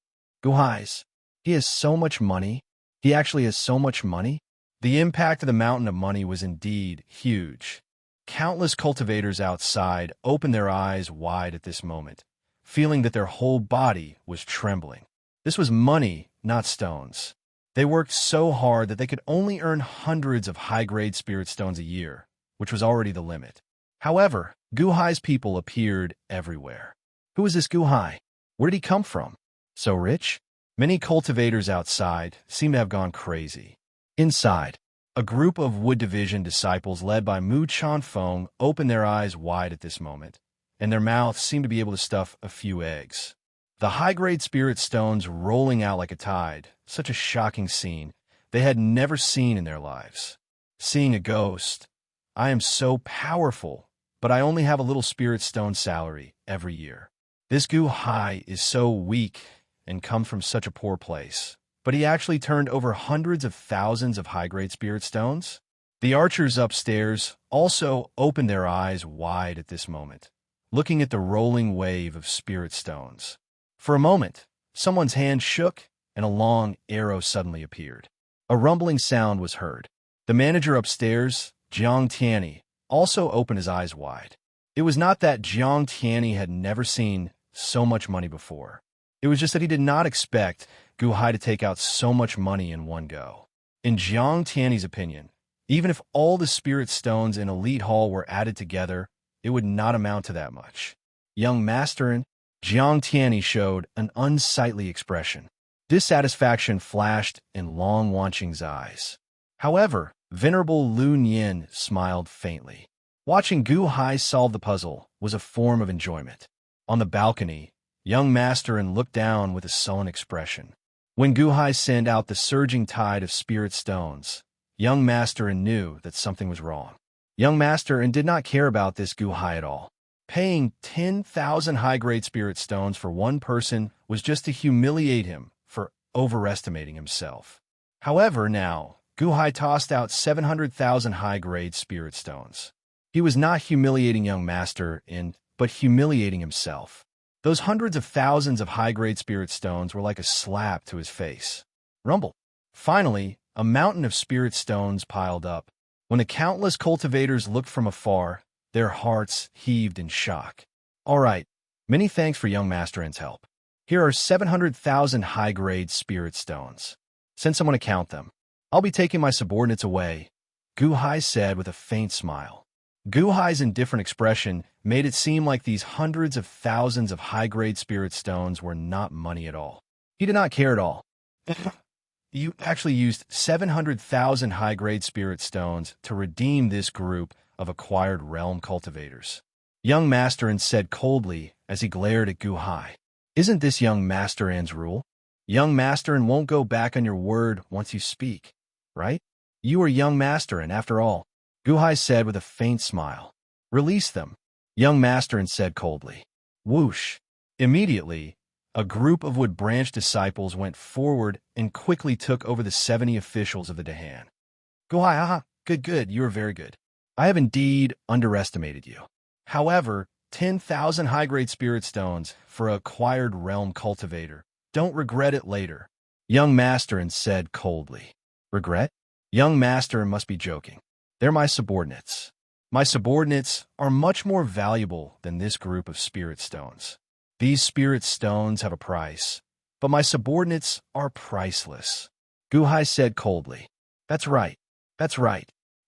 Gu Hai's. He has so much money. He actually has so much money. The impact of the mountain of money was indeed huge. Countless cultivators outside opened their eyes wide at this moment, feeling that their whole body was trembling. This was money, not stones. They worked so hard that they could only earn hundreds of high-grade spirit stones a year, which was already the limit. However, Gu Hai's people appeared everywhere. Who is this Gu Hai? Where did he come from? So rich? Many cultivators outside seemed to have gone crazy. Inside, a group of Wood Division disciples led by Mu Qinfeng opened their eyes wide at this moment, and their mouths seemed to be able to stuff a few eggs. The high-grade spirit stones rolling out like a tide, such a shocking scene they had never seen in their lives. Seeing a ghost. I am so powerful, but I only have a little spirit stone salary every year. This Gu Hai is so weak and comes from such a poor place. But he actually turned over hundreds of thousands of high-grade spirit stones? The archers upstairs also opened their eyes wide at this moment, looking at the rolling wave of spirit stones. For a moment, someone's hand shook and a long arrow suddenly appeared. A rumbling sound was heard. The manager upstairs, Jiang Tianyi, also opened his eyes wide. It was not that Jiang Tianyi had never seen so much money before. It was just that he did not expect Gu Hai to take out so much money in one go. In Jiang Tianyi's opinion, even if all the spirit stones in Elite Hall were added together, it would not amount to that much. Young Master and Jiang Tianyi showed an unsightly expression. Dissatisfaction flashed in Long Wanqing's eyes. However, Venerable Lu Nian smiled faintly. Watching Gu Hai solve the puzzle was a form of enjoyment. On the balcony, Young Master looked down with a sullen expression. When Gu Hai sent out the surging tide of spirit stones, Young Master knew that something was wrong. Young Master did not care about this Gu Hai at all. Paying 10,000 high-grade spirit stones for one person was just to humiliate him for overestimating himself. However, now, Gu Hai tossed out 700,000 high-grade spirit stones. He was not humiliating Young Master but humiliating himself. Those hundreds of thousands of high-grade spirit stones were like a slap to his face. Rumble. Finally, a mountain of spirit stones piled up. When the countless cultivators looked from afar, their hearts heaved in shock. All right, many thanks for Young Master's help. Here are 700,000 high-grade spirit stones. Send someone to count them. I'll be taking my subordinates away, Gu Hai said with a faint smile. Gu Hai's indifferent expression made it seem like these hundreds of thousands of high-grade spirit stones were not money at all. He did not care at all. You actually used 700,000 high-grade spirit stones to redeem this group of acquired realm cultivators. Young Master said coldly as he glared at Gu Hai. Isn't this young Master N's rule? Young Master won't go back on your word once you speak, right? You are young Master after all, Gu Hai said with a faint smile. Release them, young Master said coldly. Whoosh! Immediately, a group of Wood Branch disciples went forward and quickly took over the 70 officials of the Dahan. Gu Hai, good, you are very good. I have indeed underestimated you. However, 10,000 high-grade spirit stones for an acquired realm cultivator. Don't regret it later, young Master said coldly. Regret? Young Master must be joking. They're my subordinates. My subordinates are much more valuable than this group of spirit stones. These spirit stones have a price, but my subordinates are priceless, Gu Hai said coldly. That's right.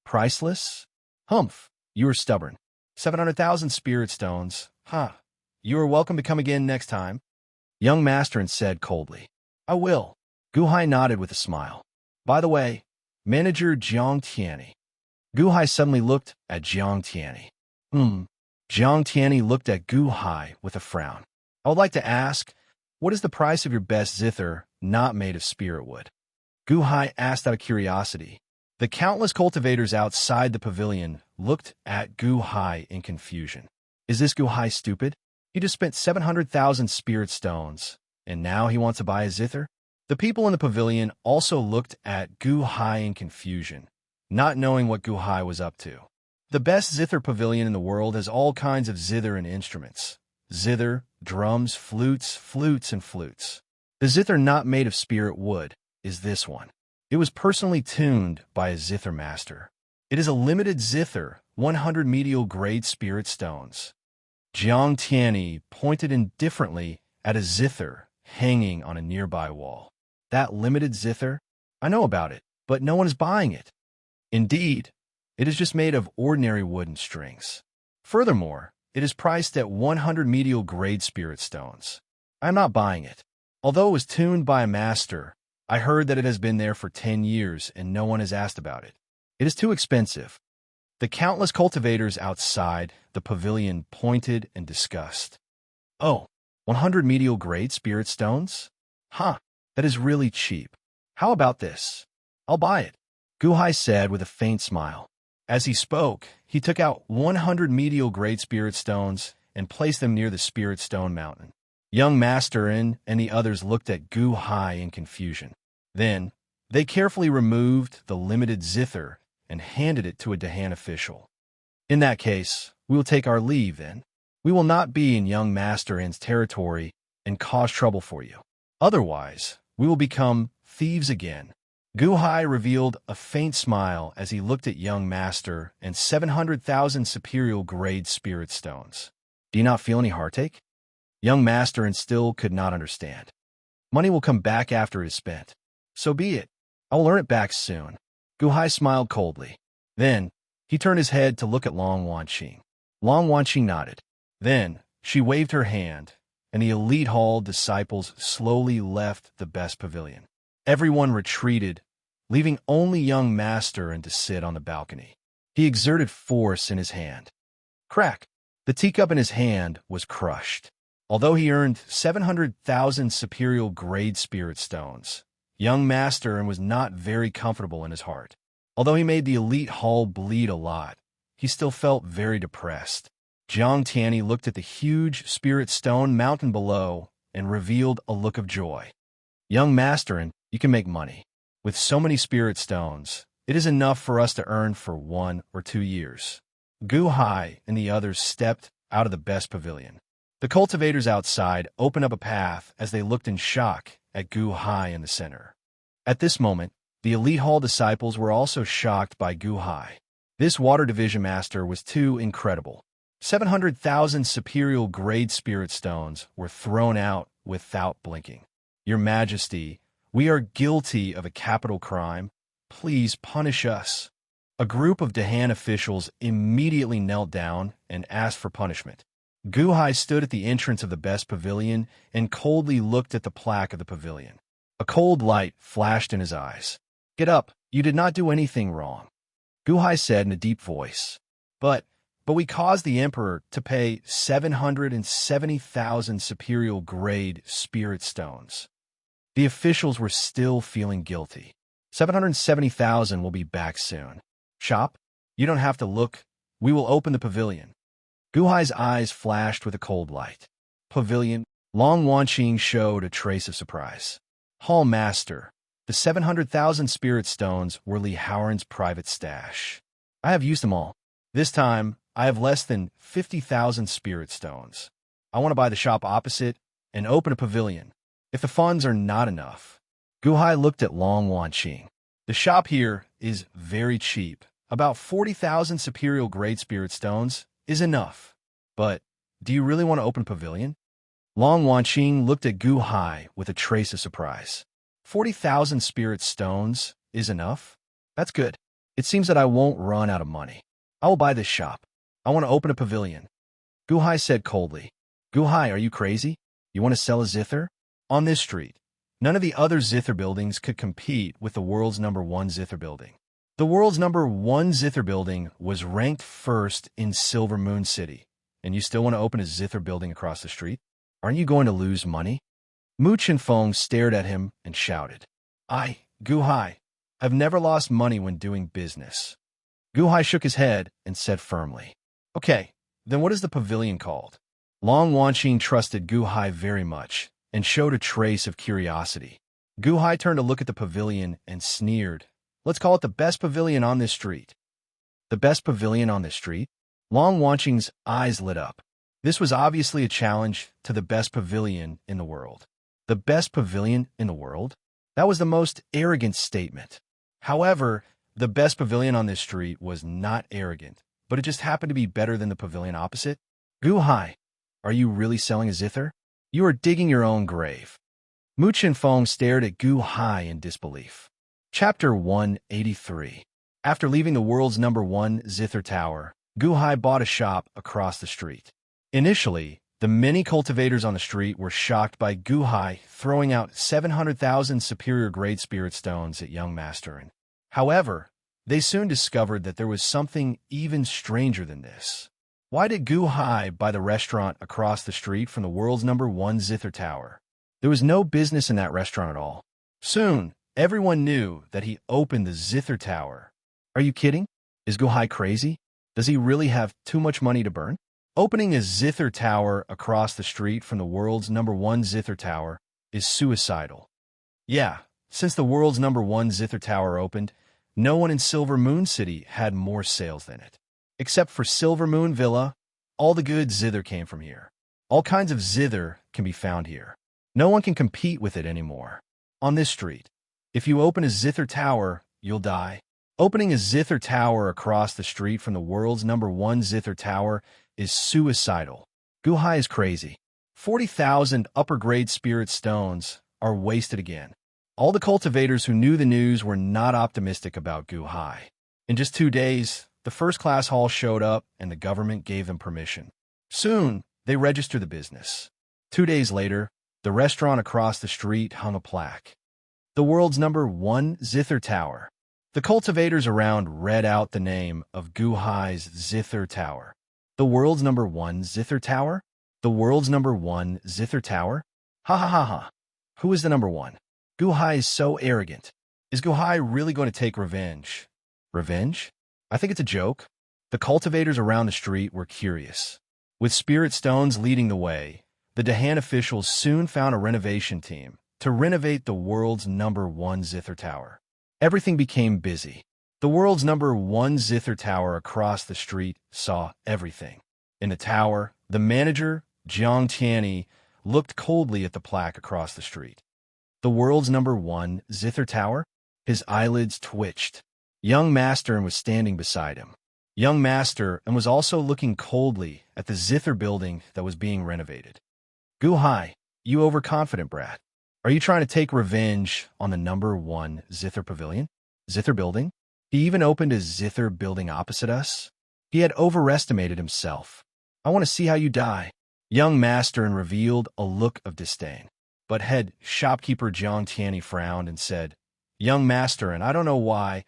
Priceless? Humph, you are stubborn. 700,000 spirit stones. You are welcome to come again next time, young Master said coldly. I will. Gu Hai nodded with a smile. By the way, Manager Jiang Tianyi. Gu Hai suddenly looked at Jiang Tianyi. Jiang Tianyi looked at Gu Hai with a frown. I would like to ask, what is the price of your best zither not made of spirit wood? Gu Hai asked out of curiosity. The countless cultivators outside the pavilion looked at Gu Hai in confusion. Is this Gu Hai stupid? He just spent 700,000 spirit stones, and now he wants to buy a zither? The people in the pavilion also looked at Gu Hai in confusion, not knowing what Gu Hai was up to. The best zither pavilion in the world has all kinds of zither and instruments. Zither, drums, flutes. The zither not made of spirit wood is this one. It was personally tuned by a zither master. It is a limited zither, 100 medial grade spirit stones. Jiang Tianyi pointed indifferently at a zither hanging on a nearby wall. That limited zither? I know about it, but no one is buying it. Indeed, it is just made of ordinary wooden strings. Furthermore, it is priced at 100 medial grade spirit stones. I am not buying it. Although it was tuned by a master, I heard that it has been there for 10 years and no one has asked about it. It is too expensive. The countless cultivators outside the pavilion pointed and discussed. Oh, 100 medial grade spirit stones? That is really cheap. How about this? I'll buy it, Gu Hai said with a faint smile. As he spoke, he took out 100 medial grade spirit stones and placed them near the spirit stone mountain. Young Master and the others looked at Gu Hai in confusion. Then, they carefully removed the limited zither and handed it to a Dahan official. In that case, we will take our leave then. We will not be in young Master N's territory and cause trouble for you. Otherwise, we will become thieves again. Gu Hai revealed a faint smile as he looked at young Master and 700,000 superior grade spirit stones. Do you not feel any heartache? Young Master still could not understand. Money will come back after it is spent. So be it. I will earn it back soon. Gu Hai smiled coldly. Then, he turned his head to look at Long Wanqing. Long Wanqing nodded. Then, she waved her hand, and the elite hall disciples slowly left the best pavilion. Everyone retreated, leaving only young Master to sit on the balcony. He exerted force in his hand. Crack! The teacup in his hand was crushed. Although he earned 700,000 superior grade spirit stones, young Master was not very comfortable in his heart. Although he made the elite hall bleed a lot, he still felt very depressed. Jiang Tianyi looked at the huge spirit stone mountain below and revealed a look of joy. Young Master, you can make money. With so many spirit stones, it is enough for us to earn for 1 or 2 years. Gu Hai and the others stepped out of the best pavilion. The cultivators outside opened up a path as they looked in shock at Gu Hai in the center. At this moment, the elite hall disciples were also shocked by Gu Hai. This water division master was too incredible. 700,000 superior grade spirit stones were thrown out without blinking. Your Majesty, we are guilty of a capital crime. please punish us. A group of Dahan officials immediately knelt down and asked for punishment. Guhai stood at the entrance of the best pavilion and coldly looked at the plaque of the pavilion. A cold light flashed in his eyes. Get up, you did not do anything wrong, Guhai said in a deep voice. But we caused the emperor to pay 770,000 superior grade spirit stones. The officials were still feeling guilty. 770,000 will be back soon. Shop? You don't have to look. We will open the pavilion. Guhai's eyes flashed with a cold light. Pavilion. Long Wanqing showed a trace of surprise. Hall Master. The 700,000 spirit stones were Li Haoran's private stash. I have used them all. This time, I have less than 50,000 spirit stones. I want to buy the shop opposite and open a pavilion. If the funds are not enough. Guhai looked at Long Wanqing. The shop here is very cheap. About 40,000 superior grade spirit stones is enough. But do you really want to open a pavilion? Long Wanqing looked at Guhai with a trace of surprise. 40,000 spirit stones is enough? That's good. It seems that I won't run out of money. I will buy this shop. I want to open a pavilion. Guhai said coldly. Guhai, are you crazy? You want to sell a zither? On this street, none of the other zither buildings could compete with the world's #1 zither building. The world's #1 zither building was ranked first in Silver Moon City, and you still want to open a zither building across the street? Aren't you going to lose money? Mu Chenfeng stared at him and shouted. Guhai, I've never lost money when doing business. Guhai shook his head and said firmly. Okay, then what is the pavilion called? Long Wanqing trusted Guhai very much and showed a trace of curiosity. Guhai turned to look at the pavilion and sneered. Let's call it the best pavilion on this street. The best pavilion on this street? Long Wanqing's eyes lit up. This was obviously a challenge to the best pavilion in the world. The best pavilion in the world? That was the most arrogant statement. However, the best pavilion on this street was not arrogant, but it just happened to be better than the pavilion opposite. Guhai, are you really selling a zither? You are digging your own grave. Mu Chenfeng stared at Guhai in disbelief. Chapter 183. After leaving the world's #1 zither tower, Guhai bought a shop across the street. Initially, the many cultivators on the street were shocked by Guhai throwing out 700,000 superior grade spirit stones at young Master. However, they soon discovered that there was something even stranger than this. Why did Guhai buy the restaurant across the street from the world's #1 zither tower? There was no business in that restaurant at all. Soon, everyone knew that he opened the zither tower. Are you kidding? Is Guhai crazy? Does he really have too much money to burn? Opening a zither tower across the street from the world's #1 zither tower is suicidal. Yeah, since the world's #1 zither tower opened, no one in Silver Moon City had more sales than it. Except for Silver Moon Villa, all the good zither came from here. All kinds of zither can be found here. No one can compete with it anymore. On this street, if you open a zither tower, you'll die. Opening a zither tower across the street from the world's #1 zither tower is suicidal. Guhai is crazy. 40,000 upper-grade spirit stones are wasted again. All the cultivators who knew the news were not optimistic about Guhai. In just 2 days, the first-class hall showed up and the government gave them permission. Soon, they registered the business. 2 days later, the restaurant across the street hung a plaque. The world's #1 zither tower. The cultivators around read out the name of Guhai's zither tower. The world's #1 zither tower? The world's #1 zither tower? Ha ha ha ha. Who is the #1? Guhai is so arrogant. Is Guhai really going to take revenge? Revenge? I think it's a joke. The cultivators around the street were curious. With spirit stones leading the way, the Dahan officials soon found a renovation team to renovate the world's #1 zither tower. Everything became busy. The world's #1 zither tower across the street saw everything. In the tower, the manager, Jiang Tianyi, looked coldly at the plaque across the street. The world's #1 zither tower? His eyelids twitched. Young Master was standing beside him. Young Master was also looking coldly at the zither building that was being renovated. Guhai, you overconfident brat. Are you trying to take revenge on the #1 zither pavilion? Zither building? He even opened a Zither building opposite us? He had overestimated himself. I want to see how you die. Young master and revealed a look of disdain. But head shopkeeper Jiang Tianyi frowned and said, Young master, and I don't know why,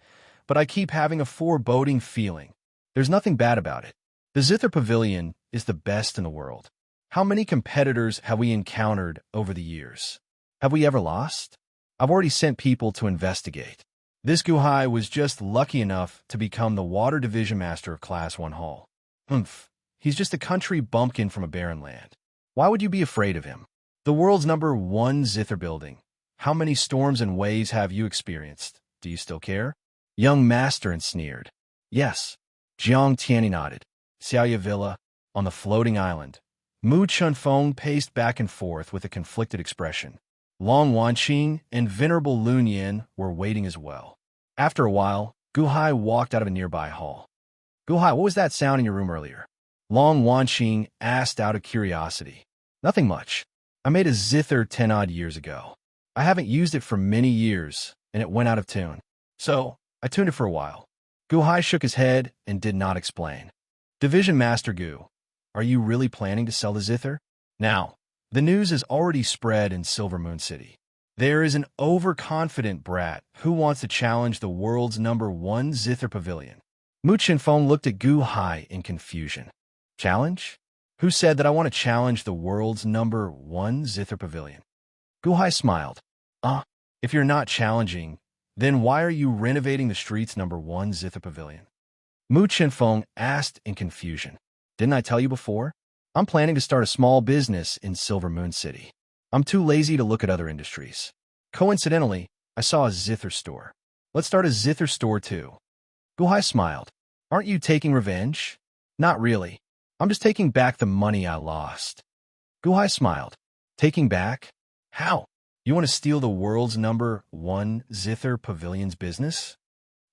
but I keep having a foreboding feeling. There's nothing bad about it. The Zither Pavilion is the best in the world. How many competitors have we encountered over the years? Have we ever lost? I've already sent people to investigate. This Guhai was just lucky enough to become the water division master of Class 1 Hall. Humph. He's just a country bumpkin from a barren land. Why would you be afraid of him? The world's #1 Zither building. How many storms and waves have you experienced? Do you still care? Young master and sneered. Yes. Jiang Tianyi nodded. Xiaoya Villa, on the floating island. Mu Chunfeng paced back and forth with a conflicted expression. Long Wanqing and Venerable Lun Yin were waiting as well. After a while, Guhai walked out of a nearby hall. Guhai, what was that sound in your room earlier? Long Wanqing asked out of curiosity. Nothing much. I made a zither 10-odd years ago. I haven't used it for many years, and it went out of tune. So, I tuned it for a while. Guhai shook his head and did not explain. Division Master Gu, are you really planning to sell the zither? Now, the news has already spread in Silver Moon City. There is an overconfident brat who wants to challenge the world's #1 Zither Pavilion. Mu Chinfeng looked at Guhai in confusion. Challenge? Who said that I want to challenge the world's #1 Zither Pavilion? Guhai smiled. If you're not challenging, then why are you renovating the street's #1 Zither Pavilion? Mu Chinfeng asked in confusion. Didn't I tell you before? I'm planning to start a small business in Silver Moon City. I'm too lazy to look at other industries. Coincidentally, I saw a Zither store. Let's start a Zither store too. Guhai smiled. Aren't you taking revenge? Not really. I'm just taking back the money I lost. Guhai smiled. Taking back? How? You want to steal the world's #1 Zither Pavilion's business?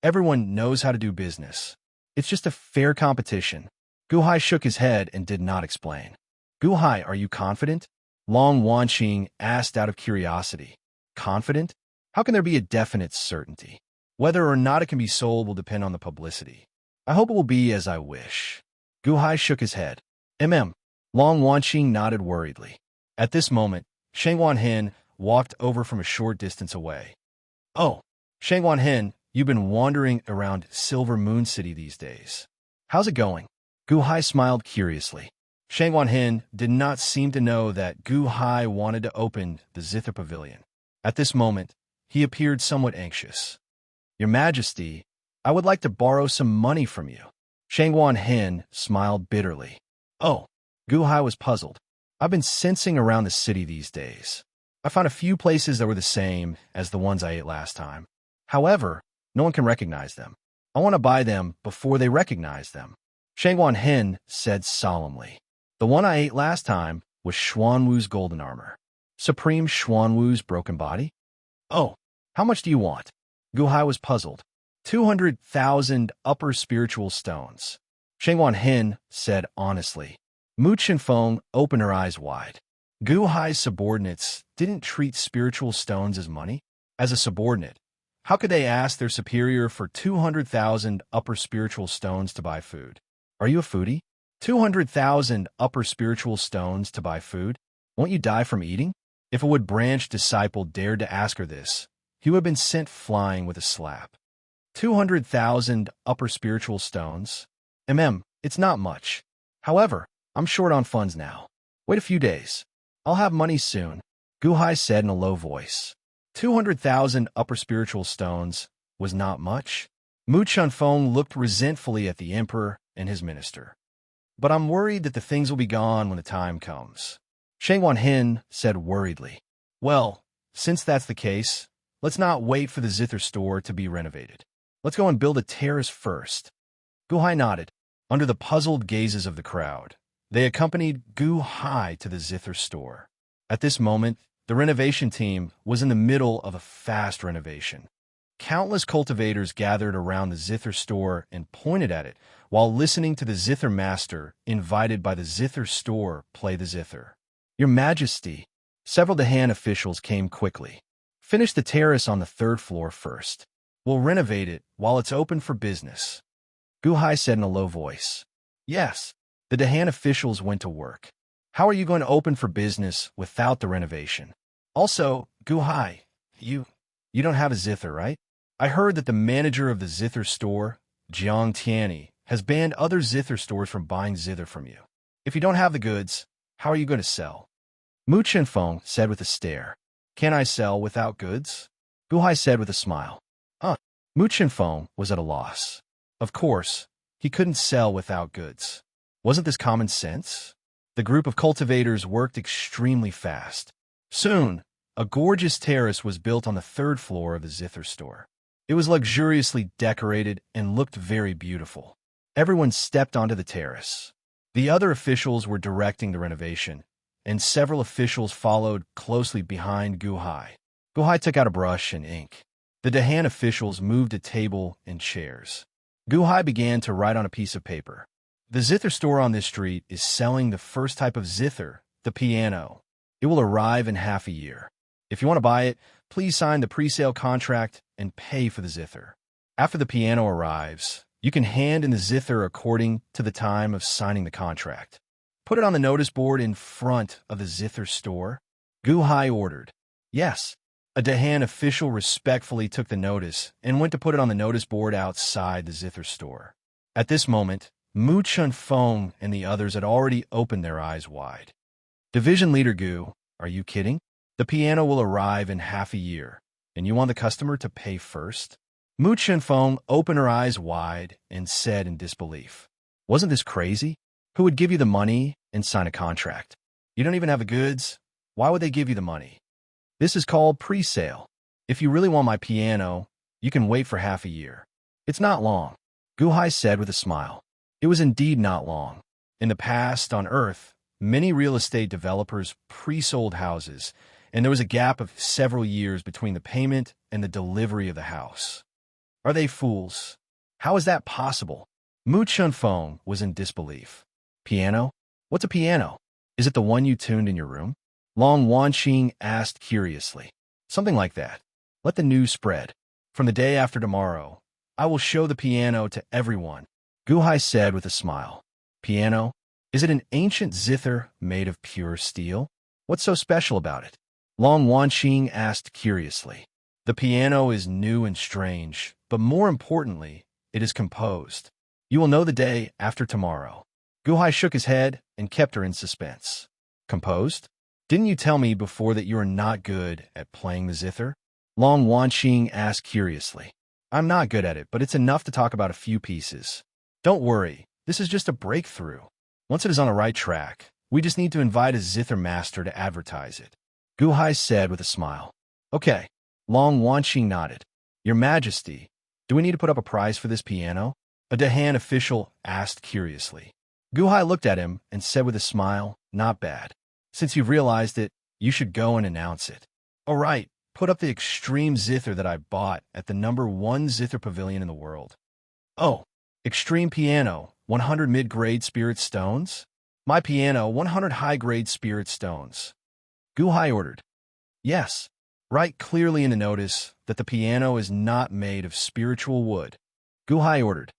Everyone knows how to do business. It's just a fair competition. Guhai shook his head and did not explain. Guhai, are you confident? Long Wanqing asked out of curiosity. Confident? How can there be a definite certainty? Whether or not it can be sold will depend on the publicity. I hope it will be as I wish. Guhai shook his head. Long Wanqing nodded worriedly. At this moment, Shang Wanhen walked over from a short distance away. Oh, Shang Wanhen, you've been wandering around Silver Moon City these days. How's it going? Guhai smiled curiously. Shang Wanhen did not seem to know that Guhai wanted to open the Zither Pavilion. At this moment, he appeared somewhat anxious. Your Majesty, I would like to borrow some money from you. Shang Wanhen smiled bitterly. Oh, Guhai was puzzled. I've been sensing around the city these days. I found a few places that were the same as the ones I ate last time. However, no one can recognize them. I want to buy them before they recognize them. Shang Wanhen said solemnly. The one I ate last time was Xuanwu's golden armor. Supreme Xuanwu's broken body? Oh, how much do you want? Guhai was puzzled. 200,000 upper spiritual stones. Shang Wanhen said honestly. Mu Chinfeng opened her eyes wide. Guhai's subordinates didn't treat spiritual stones as money. As a subordinate, how could they ask their superior for 200,000 upper spiritual stones to buy food? Are you a foodie? 200,000 upper spiritual stones to buy food? Won't you die from eating? If a Wood Branch disciple dared to ask her this, he would have been sent flying with a slap. 200,000 upper spiritual stones? It's not much. However, I'm short on funds now. Wait a few days. I'll have money soon, Guhai said in a low voice. 200,000 upper spiritual stones was not much. Mu Chunfeng looked resentfully at the emperor and his minister. But I'm worried that the things will be gone when the time comes. Shang Wanhen said worriedly. Well, since that's the case, let's not wait for the Zither store to be renovated. Let's go and build a terrace first. Guhai nodded. Under the puzzled gazes of the crowd, they accompanied Guhai to the Zither store. At this moment, the renovation team was in the middle of a fast renovation. Countless cultivators gathered around the Zither store and pointed at it while listening to the Zither master invited by the Zither store play the Zither. Your Majesty, several Dahan officials came quickly. Finish the terrace on the 3rd floor first. We'll renovate it while it's open for business, Guhai said in a low voice. Yes. The Dahan officials went to work. How are you going to open for business without the renovation? Also, Guhai, you don't have a zither, right? I heard that the manager of the zither store, Jiang Tianyi, has banned other zither stores from buying zither from you. If you don't have the goods, how are you going to sell? Mu Chenfeng said with a stare. Can I sell without goods? Guhai said with a smile. Mu Chenfeng was at a loss. Of course, he couldn't sell without goods. Wasn't this common sense? The group of cultivators worked extremely fast. Soon, a gorgeous terrace was built on the third floor of the zither store. It was luxuriously decorated and looked very beautiful. Everyone stepped onto the terrace. The other officials were directing the renovation, and several officials followed closely behind Guhai. Guhai took out a brush and ink. The Dahan officials moved a table and chairs. Guhai began to write on a piece of paper. The zither store on this street is selling the first type of zither, the piano. It will arrive in half a year. If you want to buy it, please sign the pre-sale contract and pay for the zither. After the piano arrives, you can hand in the zither according to the time of signing the contract. Put it on the notice board in front of the zither store, Guhai ordered. Yes. A Dahan official respectfully took the notice and went to put it on the notice board outside the zither store. At this moment, Mu Chenfeng and the others had already opened their eyes wide. Division Leader Gu, are you kidding? The piano will arrive in half a year, and you want the customer to pay first? Mu Chenfeng opened her eyes wide and said in disbelief, wasn't this crazy? Who would give you the money and sign a contract? You don't even have the goods. Why would they give you the money? This is called pre-sale. If you really want my piano, you can wait for half a year. It's not long, Guhai said with a smile. It was indeed not long. In the past, on Earth, many real estate developers pre-sold houses, and there was a gap of several years between the payment and the delivery of the house. Are they fools? How is that possible? Mu Chenfeng was in disbelief. Piano? What's a piano? Is it the one you tuned in your room? Long Wanqing asked curiously. Something like that. Let the news spread. From the day after tomorrow, I will show the piano to everyone, Guhai said with a smile. Piano? Is it an ancient zither made of pure steel? What's so special about it? Long Wanqing asked curiously. The piano is new and strange, but more importantly, it is composed. You will know the day after tomorrow. Guhai shook his head and kept her in suspense. Composed? Didn't you tell me before that you are not good at playing the zither? Long Wanqing asked curiously. I'm not good at it, but it's enough to talk about a few pieces. Don't worry, this is just a breakthrough. Once it is on the right track, we just need to invite a zither master to advertise it, Guhai said with a smile. Okay. Long Wanqing nodded. Your Majesty, do we need to put up a price for this piano? A Dahan official asked curiously. Guhai looked at him and said with a smile, not bad. Since you've realized it, you should go and announce it. All right, put up the extreme zither that I bought at the #1 zither pavilion in the world. Oh, extreme piano, 100 mid-grade spirit stones? My piano, 100 high-grade spirit stones. Guhai ordered. Yes, write clearly in the notice that the piano is not made of spiritual wood. Guhai ordered.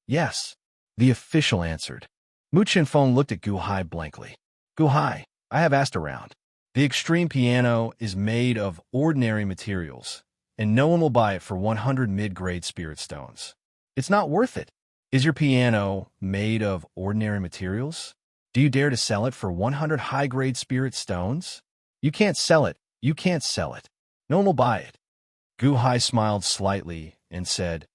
Yes, the official answered. Mu Chenfeng looked at Guhai blankly. Guhai, I have asked around. The extreme piano is made of ordinary materials, and no one will buy it for 100 mid-grade spirit stones. It's not worth it. Is your piano made of ordinary materials? Do you dare to sell it for 100 high-grade spirit stones? You can't sell it. You can't sell it. No one will buy it. Guhai smiled slightly and said,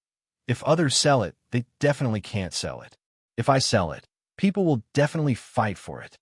if others sell it, they definitely can't sell it. If I sell it, people will definitely fight for it.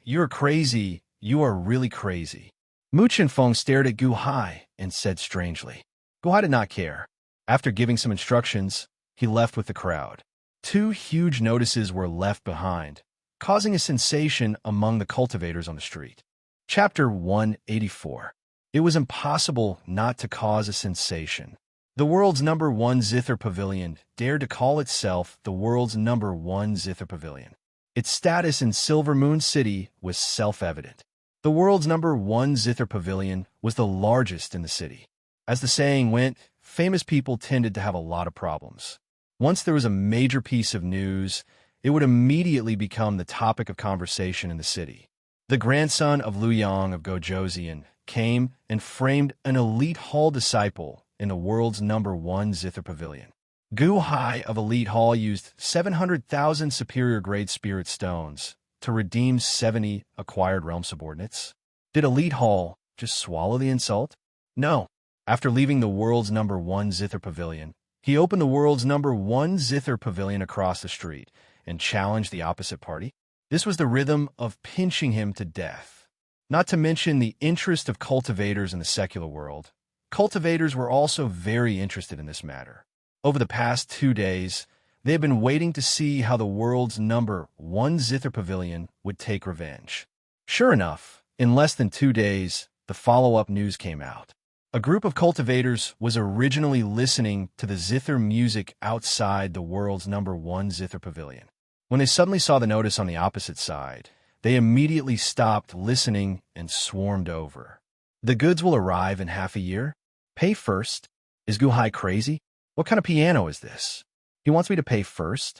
You're crazy. You are really crazy. Mu Chenfeng stared at Guhai and said strangely. Guhai did not care. After giving some instructions, he left with the crowd. 2 huge notices were left behind, causing a sensation among the cultivators on the street. Chapter 184. It was impossible not to cause a sensation. The world's #1 zither pavilion dared to call itself the world's #1 zither pavilion. Its status in Silver Moon City was self-evident. The world's #1 zither pavilion was the largest in the city. As the saying went, famous people tended to have a lot of problems. Once there was a major piece of news, it would immediately become the topic of conversation in the city. The grandson of Liu Yang of Gojoseon came and framed an elite hall disciple in the world's #1 Zither Pavilion. Gu Hai of Elite Hall used 700,000 superior-grade spirit stones to redeem 70 acquired realm subordinates. Did Elite Hall just swallow the insult? No. After leaving the world's #1 Zither Pavilion, he opened the world's #1 Zither Pavilion across the street and challenged the opposite party. This was the rhythm of pinching him to death. Not to mention the interest of cultivators in the secular world. Cultivators were also very interested in this matter. Over the past 2 days, they have been waiting to see how the world's #1 Zither Pavilion would take revenge. Sure enough, in less than 2 days, the follow-up news came out. A group of cultivators was originally listening to the Zither music outside the world's #1 Zither Pavilion. When they suddenly saw the notice on the opposite side, they immediately stopped listening and swarmed over. The goods will arrive in half a year. Pay first. Is Guhai crazy? What kind of piano is this? He wants me to pay first?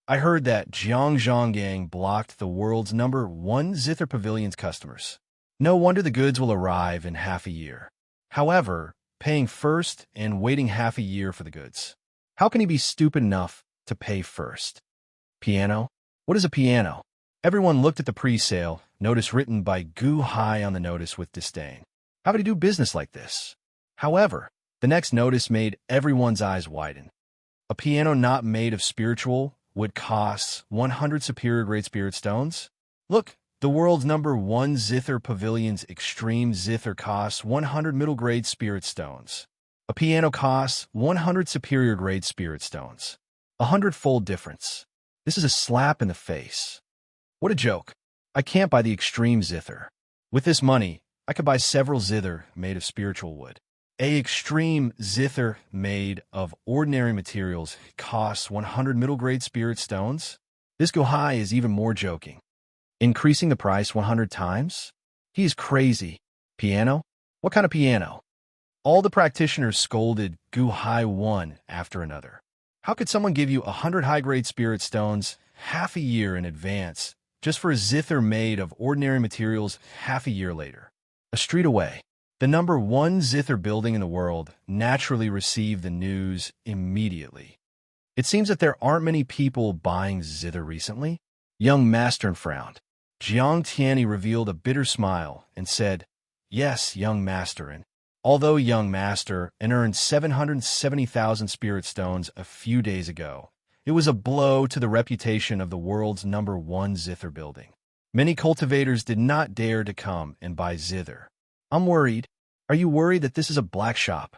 I heard that Zhanggang blocked the world's #1 Zither Pavilion's customers. No wonder the goods will arrive in half a year. However, paying first and waiting half a year for the goods. How can he be stupid enough to pay first? Piano? What is a piano? Everyone looked at the pre-sale notice written by Gu Hai on the notice with disdain. How could he do business like this? However, the next notice made everyone's eyes widen. A piano not made of spiritual would cost 100 superior-grade spirit stones? Look, the world's #1 Zither Pavilion's extreme Zither costs 100 middle-grade spirit stones. A piano costs 100 superior-grade spirit stones. 100-fold difference. This is a slap in the face. What a joke. I can't buy the extreme Zither. With this money, I could buy several Zither made of spiritual wood. A extreme Zither made of ordinary materials costs 100 middle-grade spirit stones? This Guhai is even more joking. Increasing the price 100 times? He is crazy. Piano? What kind of piano? All the practitioners scolded Guhai one after another. How could someone give you 100 high-grade spirit stones half a year in advance just for a Zither made of ordinary materials half a year later? A street away, the #1 Zither building in the world naturally received the news immediately. It seems that there aren't many people buying Zither recently. Young Master frowned. Jiang Tianyi revealed a bitter smile and said, "Yes, young Master, and although young Master earned 770,000 spirit stones a few days ago, it was a blow to the reputation of the world's #1 Zither building. Many cultivators did not dare to come and buy Zither. I'm worried. Are you worried that this is a black shop?"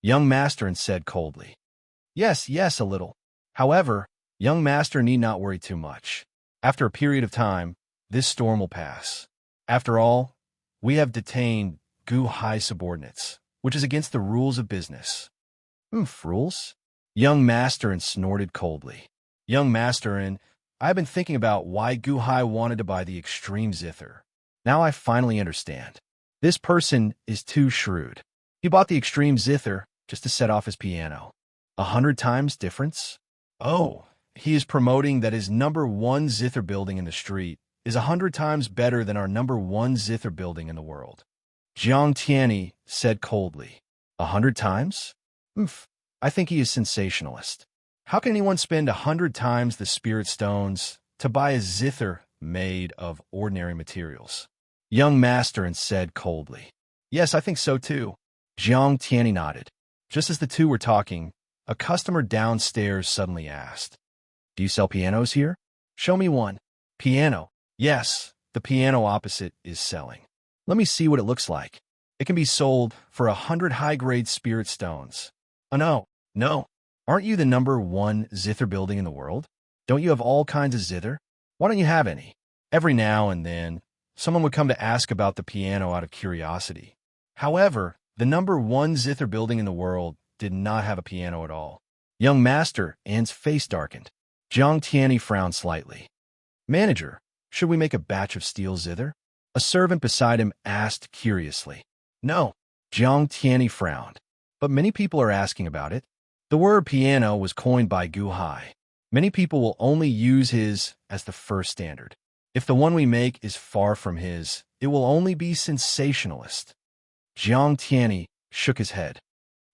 Young Master said coldly. Yes, a little. However, young Master need not worry too much. After a period of time, this storm will pass. After all, we have detained Gu Hai subordinates, which is against the rules of business. Rules? Young Master snorted coldly. Young Master, I've been thinking about why Gu Hai wanted to buy the extreme Zither. Now I finally understand. This person is too shrewd. He bought the extreme Zither just to set off his piano. 100 times difference? Oh, he is promoting that his #1 Zither building in the street is 100 times better than our #1 Zither building in the world. Jiang Tianyi said coldly. 100 times? I think he is sensationalist. How can anyone spend 100 times the spirit stones to buy a Zither made of ordinary materials? Young Master said coldly. Yes, I think so too. Jiang Tianyi nodded. Just as the two were talking, a customer downstairs suddenly asked, "Do you sell pianos here? Show me one." Piano. Yes, the piano opposite is selling. Let me see what it looks like. It can be sold for 100 high-grade spirit stones. Oh no. Aren't you the #1 Zither building in the world? Don't you have all kinds of Zither? Why don't you have any? Every now and then, someone would come to ask about the piano out of curiosity. However, the #1 Zither building in the world did not have a piano at all. Young Master An's face darkened. Jiang Tianyi frowned slightly. "Manager, should we make a batch of steel Zither?" A servant beside him asked curiously. "No." Jiang Tianyi frowned. but many people are asking about it. The word piano was coined by Gu Hai. Many people will only use his as the first standard. If the one we make is far from his, it will only be sensationalist. Jiang Tianyi shook his head.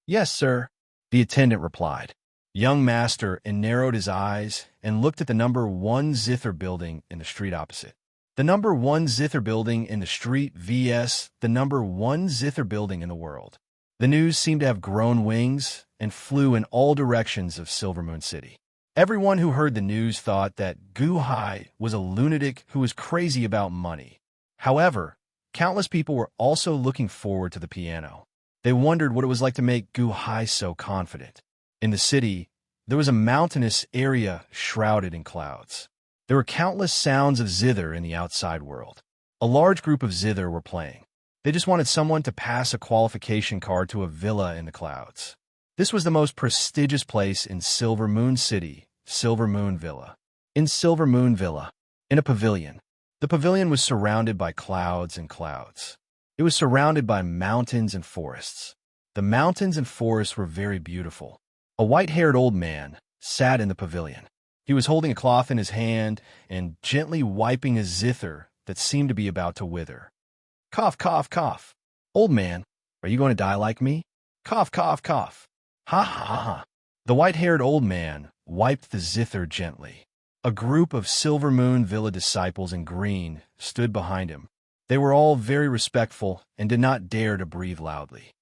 Yes, sir, the attendant replied. Young master and narrowed his eyes and looked at the number 1 zither building in the street opposite. The number 1 zither building in the street vs. the number 1 zither building in the world. The news seemed to have grown wings and flew in all directions of Silver Moon City. Everyone who heard the news thought that Gu Hai was a lunatic who was crazy about money. However, countless people were also looking forward to the piano. They wondered what it was like to make Gu Hai so confident. In the city, there was a mountainous area shrouded in clouds. There were countless sounds of zither in the outside world. A large group of zither were playing. They just wanted someone to pass a qualification card to a villa in the clouds. This was the most prestigious place in Silver Moon City, Silver Moon Villa. In Silver Moon Villa, in a pavilion. The pavilion was surrounded by clouds and clouds. It was surrounded by mountains and forests. The mountains and forests were very beautiful. A white-haired old man sat in the pavilion. He was holding a cloth in his hand and gently wiping a zither that seemed to be about to wither. Cough, cough, cough. Old man, are you going to die like me? Cough, cough, cough. Ha, ha, ha. The white-haired old man wiped the zither gently. A group of Silver Moon Villa disciples in green stood behind him. They were all very respectful and did not dare to breathe loudly.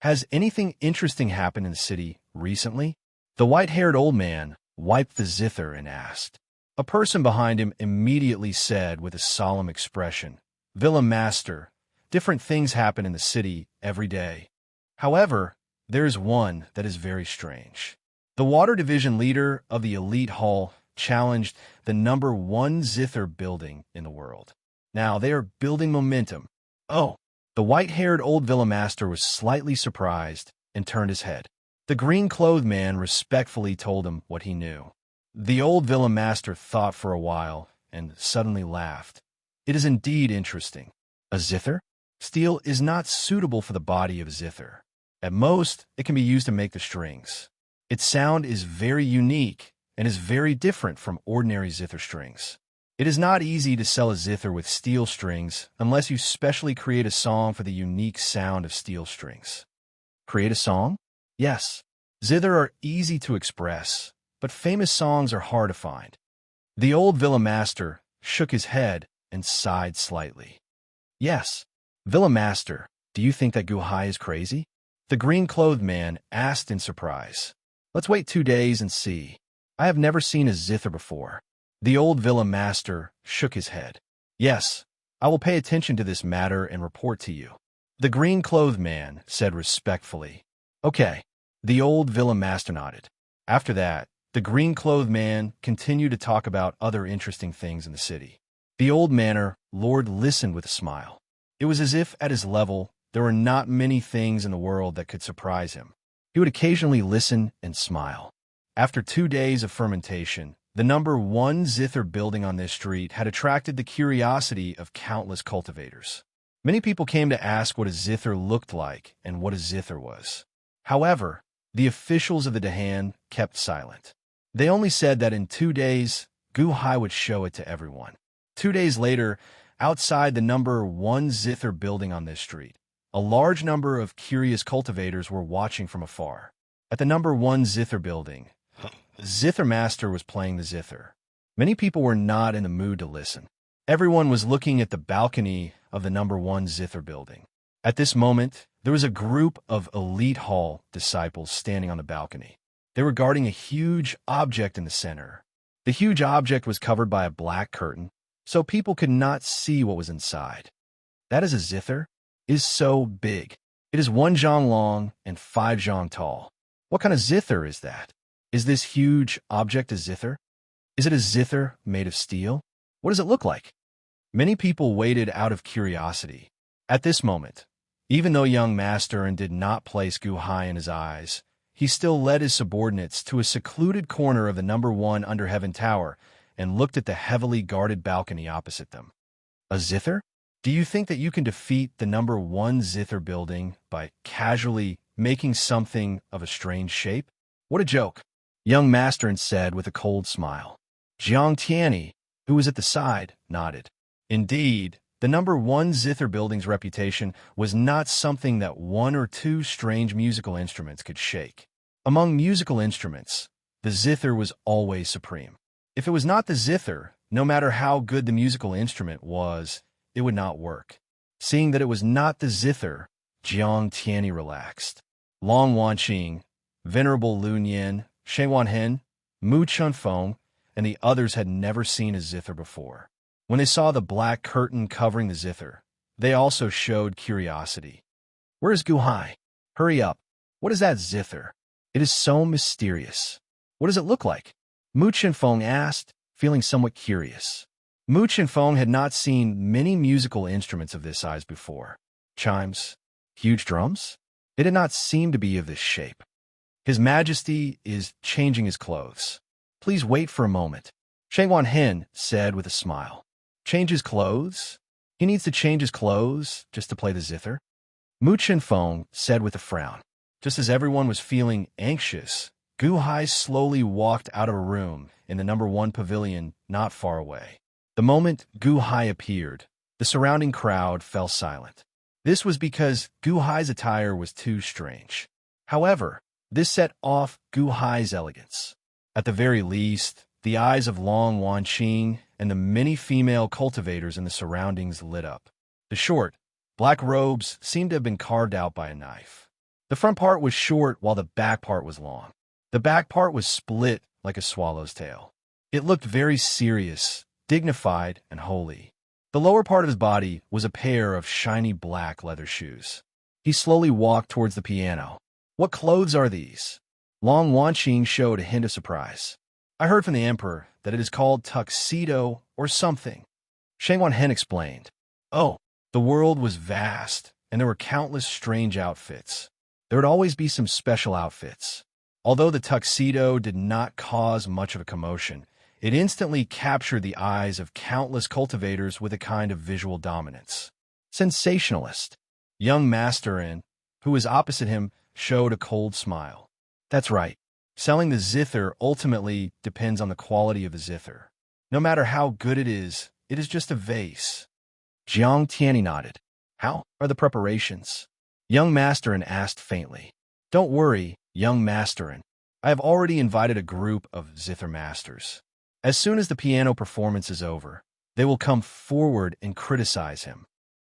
Has anything interesting happened in the city recently? The white-haired old man wiped the zither and asked. A person behind him immediately said with a solemn expression, Villa Master, different things happen in the city every day. However, there is one that is very strange. The water division leader of the elite hall challenged the number 1 zither building in the world. Now they are building momentum. Oh, the white-haired old Villa Master was slightly surprised and turned his head. The green-clothed man respectfully told him what he knew. The old Villa Master thought for a while and suddenly laughed. It is indeed interesting. A zither? Steel is not suitable for the body of a zither. At most, it can be used to make the strings. Its sound is very unique and is very different from ordinary zither strings. It is not easy to sell a zither with steel strings unless you specially create a song for the unique sound of steel strings. Create a song? Yes. Zither are easy to express, but famous songs are hard to find. The old Villa Master shook his head and sighed slightly. Yes. Villa Master, do you think that Gu Hai is crazy? The green-clothed man asked in surprise. Let's wait 2 days and see. I have never seen a zither before. The old Villa Master shook his head. Yes, I will pay attention to this matter and report to you. The green-clothed man said respectfully. Okay. The old Villa Master nodded. After that, the green-clothed man continued to talk about other interesting things in the city. The old manor lord listened with a smile. It was as if at his level there were not many things in the world that could surprise him. He would occasionally listen and smile. After 2 days of fermentation, the number 1 zither building on this street had attracted the curiosity of countless cultivators. Many people came to ask what a zither looked like and what a zither was. However, the officials of the Dahan kept silent. They only said that in 2 days, Gu Hai would show it to everyone. 2 days later, outside the number 1 zither building on this street, a large number of curious cultivators were watching from afar. At the number 1 zither building, the zither master was playing the zither. Many people were not in the mood to listen. Everyone was looking at the balcony of the number 1 zither building. At this moment, there was a group of elite hall disciples standing on the balcony. They were guarding a huge object in the center. The huge object was covered by a black curtain, so people could not see what was inside. That is a zither? It is so big. It is 1 zhang long and 5 zhang tall. What kind of zither is that? Is this huge object a zither? Is it a zither made of steel? What does it look like? Many people waited out of curiosity. At this moment, even though young master did not place Gu Hai in his eyes, he still led his subordinates to a secluded corner of the number 1 under heaven tower and looked at the heavily guarded balcony opposite them. A zither? Do you think that you can defeat the number 1 zither building by casually making something of a strange shape? What a joke, young Masterin said with a cold smile. Jiang Tianyi, who was at the side, nodded. Indeed, the number one zither building's reputation was not something that one or two strange musical instruments could shake. Among musical instruments, the zither was always supreme. If it was not the zither, no matter how good the musical instrument was, it would not work. Seeing that it was not the zither, Jiang Tianyi relaxed. Long Wanqing, Venerable Lu Nian, Shen Wanhen, Mu Chunfeng, and the others had never seen a zither before. When they saw the black curtain covering the zither, they also showed curiosity. Where is Guhai? Hurry up. What is that zither? It is so mysterious. What does it look like? Mu Chunfeng asked, feeling somewhat curious. Mu Chunfeng had not seen many musical instruments of this size before. Chimes? Huge drums? It did not seem to be of this shape. His Majesty is changing his clothes. Please wait for a moment, Shen Wanhen said with a smile. Change his clothes? He needs to change his clothes just to play the zither? Mu Chunfeng said with a frown. Just as everyone was feeling anxious, Guhai slowly walked out of a room in the number one pavilion not far away. The moment Guhai appeared, the surrounding crowd fell silent. This was because Guhai's attire was too strange. However, this set off Guhai's elegance. At the very least, the eyes of Long Wanqing and the many female cultivators in the surroundings lit up. The short, black robes seemed to have been carved out by a knife. The front part was short while the back part was long. The back part was split like a swallow's tail. It looked very serious, dignified, and holy. The lower part of his body was a pair of shiny black leather shoes. He slowly walked towards the piano. What clothes are these? Long Wanqing showed a hint of surprise. I heard from the emperor that it is called tuxedo or something. Shen Wanhen explained. Oh, the world was vast, and there were countless strange outfits. There would always be some special outfits. Although the tuxedo did not cause much of a commotion, it instantly captured the eyes of countless cultivators with a kind of visual dominance. Sensationalist. Young Masterin, who was opposite him, showed a cold smile. That's right. Selling the zither ultimately depends on the quality of the zither. No matter how good it is just a vase. Jiang Tianyi nodded. How are the preparations? Young Masterin asked faintly. Don't worry, young Masterin. I have already invited a group of zither masters. As soon as the piano performance is over, they will come forward and criticize him.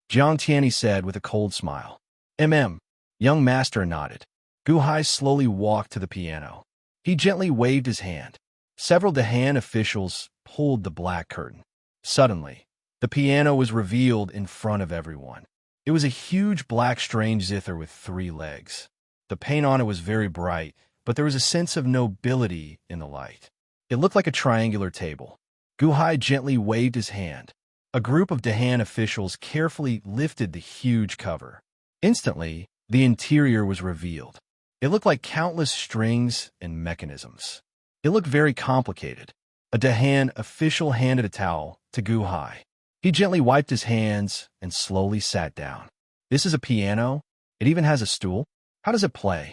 Jiang Tianyi said with a cold smile. Young Masterin nodded. Guhai slowly walked to the piano. He gently waved his hand. Several Dahan officials pulled the black curtain. Suddenly, the piano was revealed in front of everyone. It was a huge black strange zither with 3 legs. The paint on it was very bright, but there was a sense of nobility in the light. It looked like a triangular table. Guhai gently waved his hand. A group of Dahan officials carefully lifted the huge cover. Instantly, the interior was revealed. It looked like countless strings and mechanisms. It looked very complicated. A Dahan official handed a towel to Guhai. He gently wiped his hands and slowly sat down. This is a piano? It even has a stool? How does it play?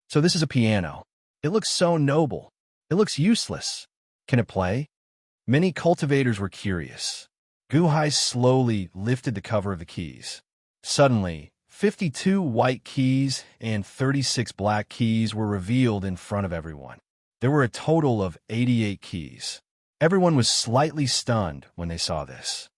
So this is a piano. It looks so noble. It looks useless. Can it play? Many cultivators were curious. Guhai slowly lifted the cover of the keys. Suddenly, 52 white keys and 36 black keys were revealed in front of everyone. There were a total of 88 keys. Everyone was slightly stunned when they saw this.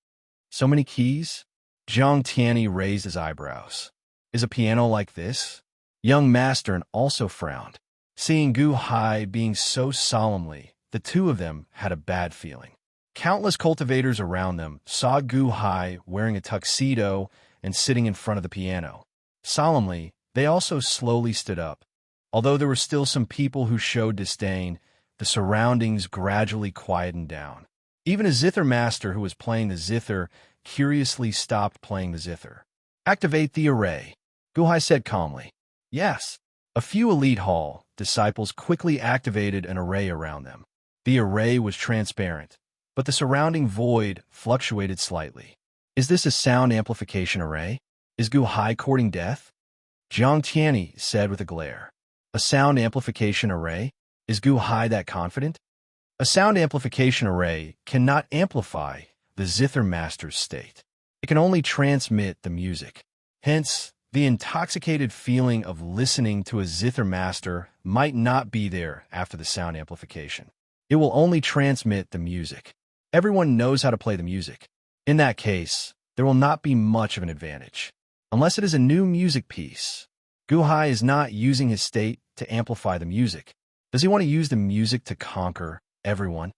So many keys? Jiang Tianyi raised his eyebrows. Is a piano like this? Young Masterin also frowned. Seeing Guhai being so solemnly, the two of them had a bad feeling. Countless cultivators around them saw Guhai wearing a tuxedo and sitting in front of the piano. Solemnly, they also slowly stood up. Although there were still some people who showed disdain, the surroundings gradually quietened down. Even a zither master who was playing the zither curiously stopped playing the zither. Activate the array, Guhai said calmly. Yes. A few elite hall disciples quickly activated an array around them. The array was transparent, but the surrounding void fluctuated slightly. Is this a sound amplification array? Is Guhai courting death? Jiang Tianyi said with a glare. A sound amplification array? Is Gu Hai that confident? A sound amplification array cannot amplify the Zither Master's state. It can only transmit the music. Hence, the intoxicated feeling of listening to a Zither Master might not be there after the sound amplification. It will only transmit the music. Everyone knows how to play the music. In that case, there will not be much of an advantage. Unless it is a new music piece. Gu Hai is not using his state to amplify the music. Does he want to use the music to conquer everyone?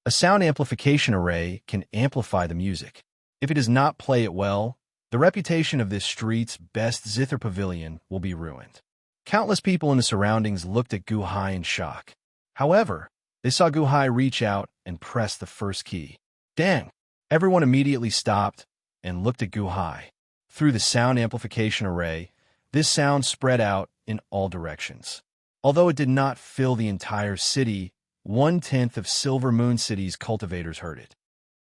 A sound amplification array can amplify the music. If it does not play it well, the reputation of this street's best Zither pavilion will be ruined. Countless people in the surroundings looked at Gu Hai in shock. However, they saw Gu Hai reach out and press the first key. Dang! Everyone immediately stopped and looked at Gu Hai. Through the sound amplification array, this sound spread out in all directions. Although it did not fill the entire city, 1/10 of Silver Moon City's cultivators heard it.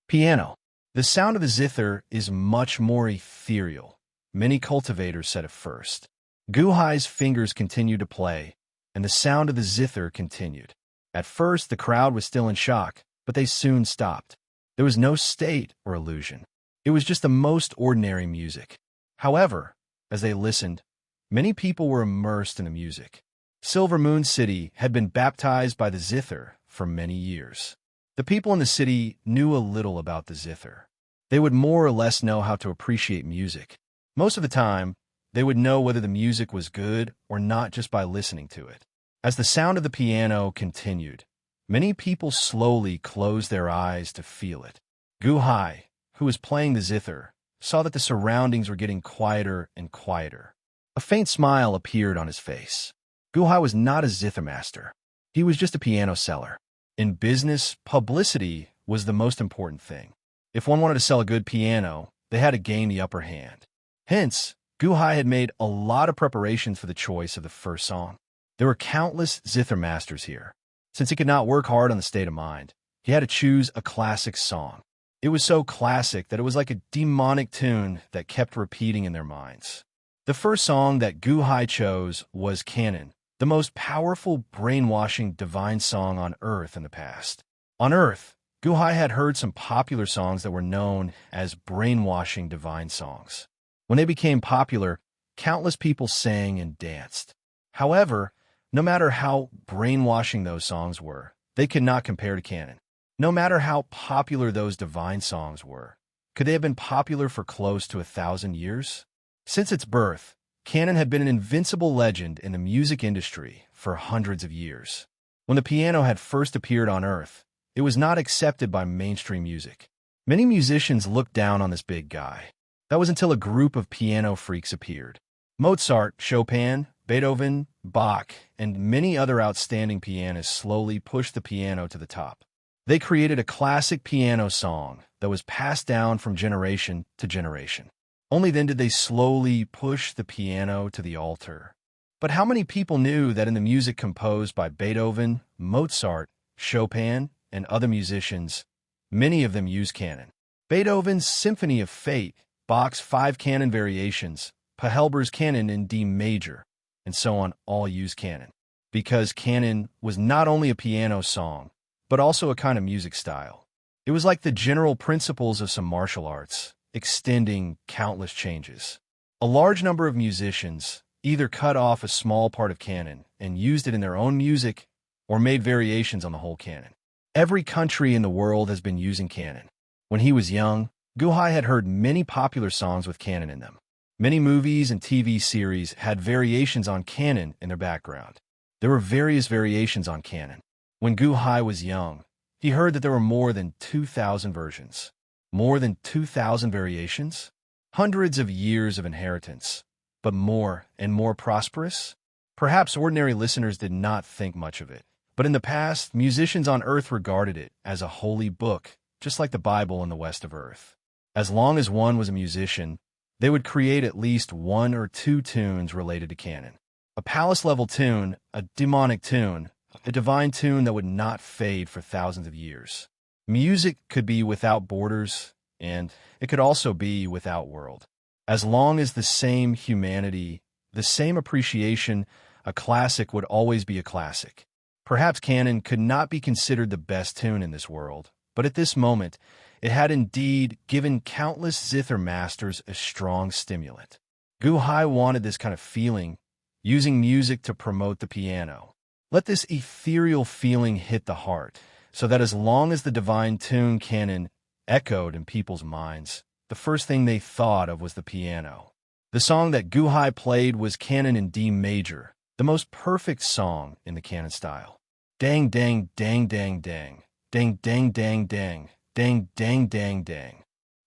Piano. The sound of the zither is much more ethereal, many cultivators said at first. Gu Hai's fingers continued to play, and the sound of the zither continued. At first, the crowd was still in shock, but they soon stopped. There was no state or illusion. It was just the most ordinary music. However, as they listened, many people were immersed in the music. Silver Moon City had been baptized by the zither for many years. The people in the city knew a little about the zither. They would more or less know how to appreciate music. Most of the time, they would know whether the music was good or not just by listening to it. As the sound of the piano continued, many people slowly closed their eyes to feel it. Gu Hai, who was playing the zither, saw that the surroundings were getting quieter and quieter. A faint smile appeared on his face. Gu Hai was not a zither master. He was just a piano seller. In business, publicity was the most important thing. If one wanted to sell a good piano, they had to gain the upper hand. Hence, Gu Hai had made a lot of preparations for the choice of the first song. There were countless zither masters here. Since he could not work hard on the state of mind, he had to choose a classic song. It was so classic that it was like a demonic tune that kept repeating in their minds. The first song that Gu Hai chose was Canon, the most powerful brainwashing divine song on Earth in the past. On Earth, Gu Hai had heard some popular songs that were known as brainwashing divine songs. When they became popular, countless people sang and danced. However, no matter how brainwashing those songs were, they could not compare to Canon. No matter how popular those divine songs were, could they have been popular for close to 1,000 years? Since its birth, Canon had been an invincible legend in the music industry for hundreds of years. When the piano had first appeared on Earth, it was not accepted by mainstream music. Many musicians looked down on this big guy. That was until a group of piano freaks appeared. Mozart, Chopin, Beethoven, Bach, and many other outstanding pianists slowly pushed the piano to the top. They created a classic piano song that was passed down from generation to generation. Only then did they slowly push the piano to the altar. But how many people knew that in the music composed by Beethoven, Mozart, Chopin, and other musicians, many of them used canon? Beethoven's Symphony of Fate, Bach's 5 canon variations, Pachelbel's canon in D major, and so on all used canon. Because canon was not only a piano song, but also a kind of music style. It was like the general principles of some martial arts, extending countless changes. A large number of musicians either cut off a small part of canon and used it in their own music or made variations on the whole canon. Every country in the world has been using canon. When he was young, Gu Hai had heard many popular songs with canon in them. Many movies and TV series had variations on canon in their background. There were various variations on canon. When Gu Hai was young, he heard that there were more than 2,000 versions. More than 2,000 variations? Hundreds of years of inheritance, but more and more prosperous? Perhaps ordinary listeners did not think much of it, but in the past, musicians on Earth regarded it as a holy book, just like the Bible in the west of Earth. As long as one was a musician, they would create at least 1 or 2 tunes related to canon. A palace-level tune, a demonic tune, a divine tune that would not fade for thousands of years. Music could be without borders, and it could also be without world. As long as the same humanity, the same appreciation, a classic would always be a classic. Perhaps Canon could not be considered the best tune in this world, but at this moment, it had indeed given countless zither masters a strong stimulant. Gu Hai wanted this kind of feeling, using music to promote the piano. Let this ethereal feeling hit the heart, so that as long as the divine tune canon echoed in people's minds, the first thing they thought of was the piano. The song that Gu Hai played was Canon in D major, the most perfect song in the canon style. Dang dang dang dang dang, dang dang dang dang, dang dang dang dang.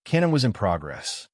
Canon was in progress.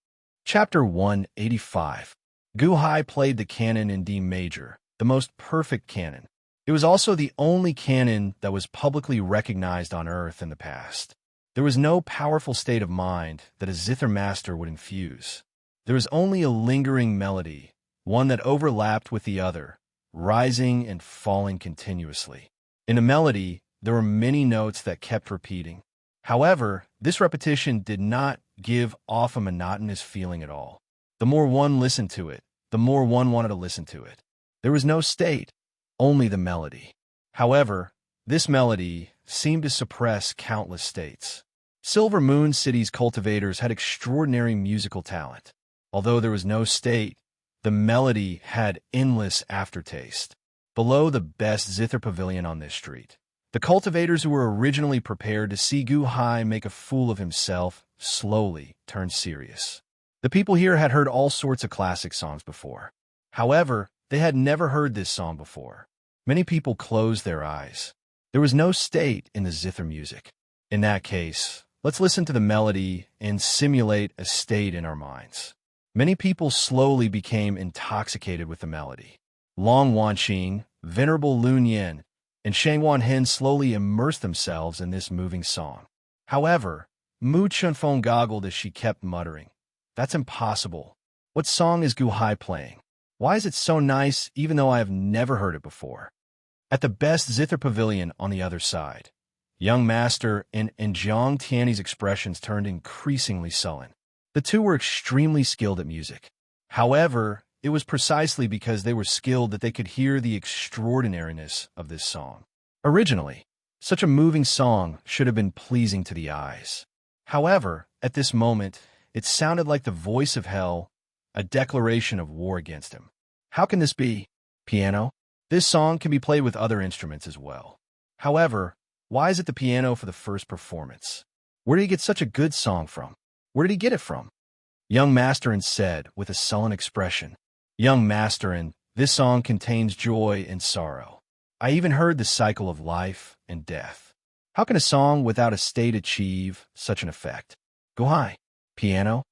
Chapter 185. Gu Hai played the canon in D major, the most perfect canon. It was also the only canon that was publicly recognized on Earth in the past. There was no powerful state of mind that a zither master would infuse. There was only a lingering melody, one that overlapped with the other, rising and falling continuously. In a melody, there were many notes that kept repeating. However, this repetition did not give off a monotonous feeling at all. The more one listened to it, the more one wanted to listen to it. There was no state, only the melody. However, this melody seemed to suppress countless states. Silver Moon City's cultivators had extraordinary musical talent. Although there was no state, the melody had endless aftertaste. Below the best zither pavilion on this street, the cultivators who were originally prepared to see Gu Hai make a fool of himself slowly turned serious. The people here had heard all sorts of classic songs before. However, they had never heard this song before. Many people closed their eyes. There was no state in the zither music. In that case, let's listen to the melody and simulate a state in our minds. Many people slowly became intoxicated with the melody. Long Wanqing, Venerable Lun Yin, and Shang Wan Hen slowly immersed themselves in this moving song. However, Mu Chunfeng goggled as she kept muttering, "That's impossible. What song is Gu Hai playing? Why is it so nice even though I have never heard it before?" At the best zither pavilion on the other side, young master and Jiang Tianyi's expressions turned increasingly sullen. The two were extremely skilled at music. However, it was precisely because they were skilled that they could hear the extraordinariness of this song. Originally, such a moving song should have been pleasing to the eyes. However, at this moment, it sounded like the voice of hell, a declaration of war against him. How can this be? Piano? This song can be played with other instruments as well. However, why is it the piano for the first performance? Where did he get such a good song from? Where did he get it from? Young Masterin said with a sullen expression. Young Masterin, this song contains joy and sorrow. I even heard the cycle of life and death. How can a song without a state achieve such an effect? Gu Hai, piano?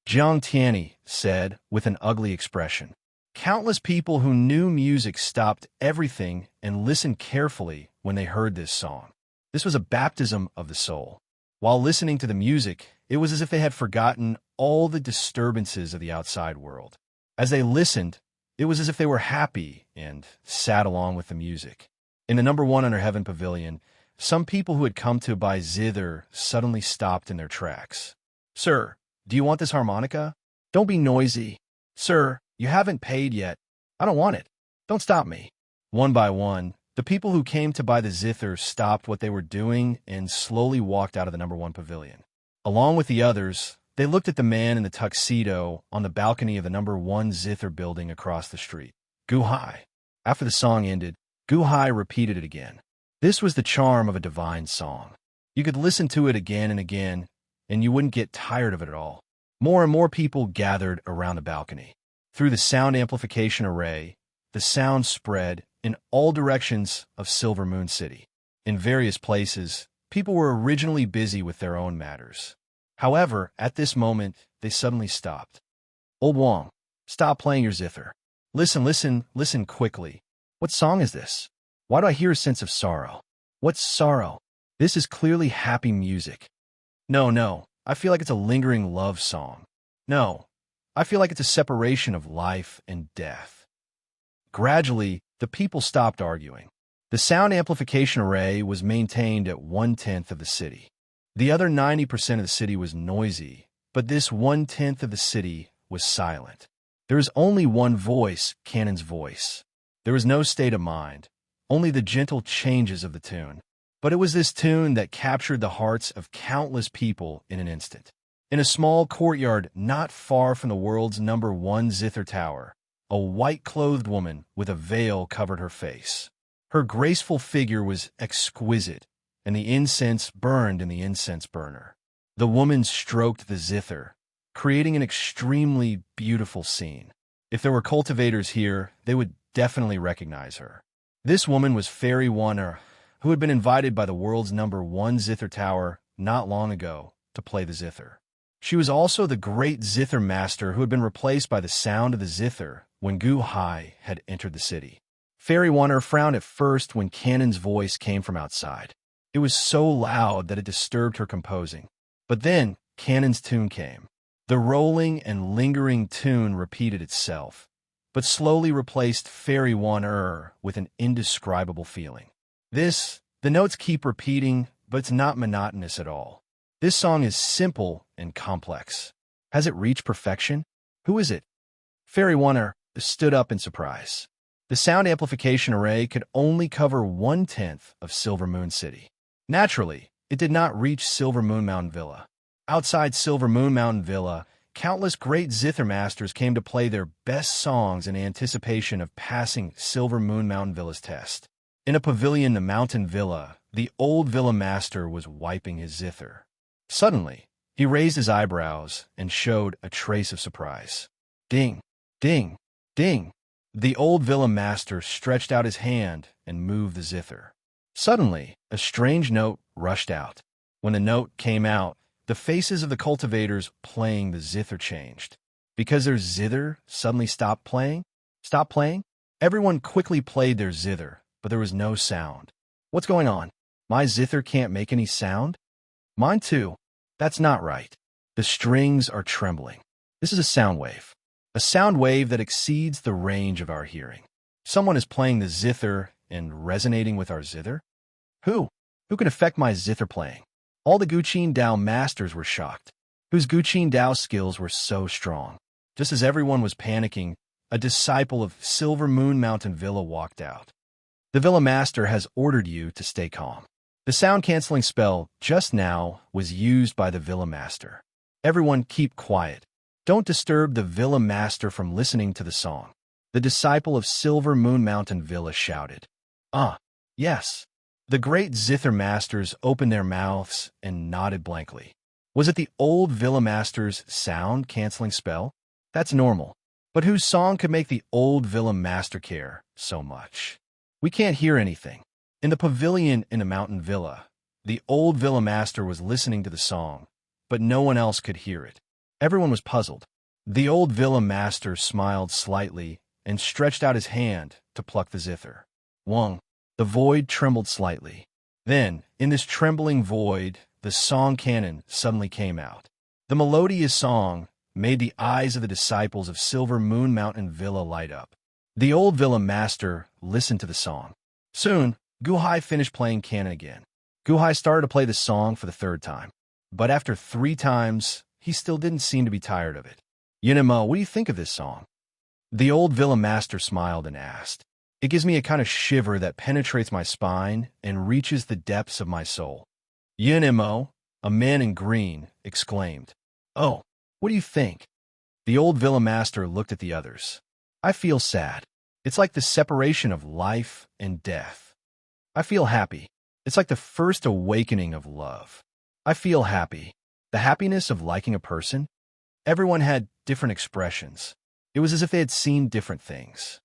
Jiang Tianyi said with an ugly expression. Countless people who knew music stopped everything and listened carefully when they heard this song. This was a baptism of the soul. While listening to the music, it was as if they had forgotten all the disturbances of the outside world. As they listened, it was as if they were happy and sat along with the music. In the number 1 Under Heaven pavilion, some people who had come to buy zither suddenly stopped in their tracks. "Sir, do you want this harmonica? Don't be noisy. Sir, you haven't paid yet. I don't want it. Don't stop me." One by one, the people who came to buy the zither stopped what they were doing and slowly walked out of the number 1 pavilion. Along with the others, they looked at the man in the tuxedo on the balcony of the number 1 zither building across the street. Gu Hai. After the song ended, Gu Hai repeated it again. This was the charm of a divine song. You could listen to it again and again, and you wouldn't get tired of it at all. More and more people gathered around the balcony. Through the sound amplification array, the sound spread in all directions of Silver Moon City. In various places, people were originally busy with their own matters. However, at this moment, they suddenly stopped. "Old Wang, stop playing your zither. Listen quickly. What song is this? Why do I hear a sense of sorrow? What's sorrow? This is clearly happy music. No, I feel like it's a lingering love song. No, I feel like it's a separation of life and death." Gradually, the people stopped arguing. The sound amplification array was maintained at 1/10 of the city. The other 90% of the city was noisy, but this 1/10 of the city was silent. There is only one voice, Canon's voice. There was no state of mind, only the gentle changes of the tune. But it was this tune that captured the hearts of countless people in an instant. In a small courtyard not far from the world's #1 zither tower, a white-clothed woman with a veil covered her face. Her graceful figure was exquisite, and the incense burned in the incense burner. The woman stroked the zither, creating an extremely beautiful scene. If there were cultivators here, they would definitely recognize her. This woman was Fairy Wanner, who had been invited by the world's #1 zither tower not long ago to play the zither. She was also the great zither master who had been replaced by the sound of the zither when Gu Hai had entered the city. Fairy Wanner frowned at first when Canon's voice came from outside. It was so loud that it disturbed her composing. But then Canon's tune came. The rolling and lingering tune repeated itself, but slowly replaced Fairy Wanner with an indescribable feeling. The notes keep repeating, but it's not monotonous at all. This song is simple and complex. Has it reached perfection? Who is it? Fairy Wanner stood up in surprise. The sound amplification array could only cover 1/10 of Silver Moon City. Naturally, it did not reach Silver Moon Mountain Villa. Outside Silver Moon Mountain Villa, countless great zither masters came to play their best songs in anticipation of passing Silver Moon Mountain Villa's test. In a pavilion in the mountain villa, the old villa master was wiping his zither. Suddenly, he raised his eyebrows and showed a trace of surprise. Ding, ding, ding. The old villa master stretched out his hand and moved the zither. Suddenly, a strange note rushed out. When the note came out, the faces of the cultivators playing the zither changed. Because their zither suddenly stopped playing, everyone quickly played their zither, but there was no sound. What's going on? My zither can't make any sound? Mine too. That's not right. The strings are trembling. This is a sound wave. A sound wave that exceeds the range of our hearing. Someone is playing the zither and resonating with our zither? Who? Who can affect my zither playing? All the Guqin Dao masters were shocked, whose Guqin Dao skills were so strong. Just as everyone was panicking, a disciple of Silver Moon Mountain Villa walked out. The Villa Master has ordered you to stay calm. The sound-canceling spell just now was used by the Villa Master. Everyone keep quiet. Don't disturb the Villa Master from listening to the song. The disciple of Silver Moon Mountain Villa shouted. Yes. The great zither masters opened their mouths and nodded blankly. Was it the old Villa Master's sound-canceling spell? That's normal. But whose song could make the old Villa Master care so much? We can't hear anything. In the pavilion in the mountain villa, the old Villa Master was listening to the song, but no one else could hear it. Everyone was puzzled. The old Villa Master smiled slightly and stretched out his hand to pluck the zither. Wong. The void trembled slightly. Then, in this trembling void, the song canon suddenly came out. The melodious song made the eyes of the disciples of Silver Moon Mountain Villa light up. The old Villa Master listened to the song. Soon, Gu Hai finished playing canon again. Gu Hai started to play the song for the 3rd time. But after 3 times, he still didn't seem to be tired of it. Yunimo, what do you think of this song? The old Villa Master smiled and asked. It gives me a kind of shiver that penetrates my spine and reaches the depths of my soul. Yunimo, a man in green, exclaimed. Oh, what do you think? The old Villa Master looked at the others. I feel sad. It's like the separation of life and death. I feel happy. It's like the first awakening of love. I feel happy. The happiness of liking a person? Everyone had different expressions. It was as if they had seen different things.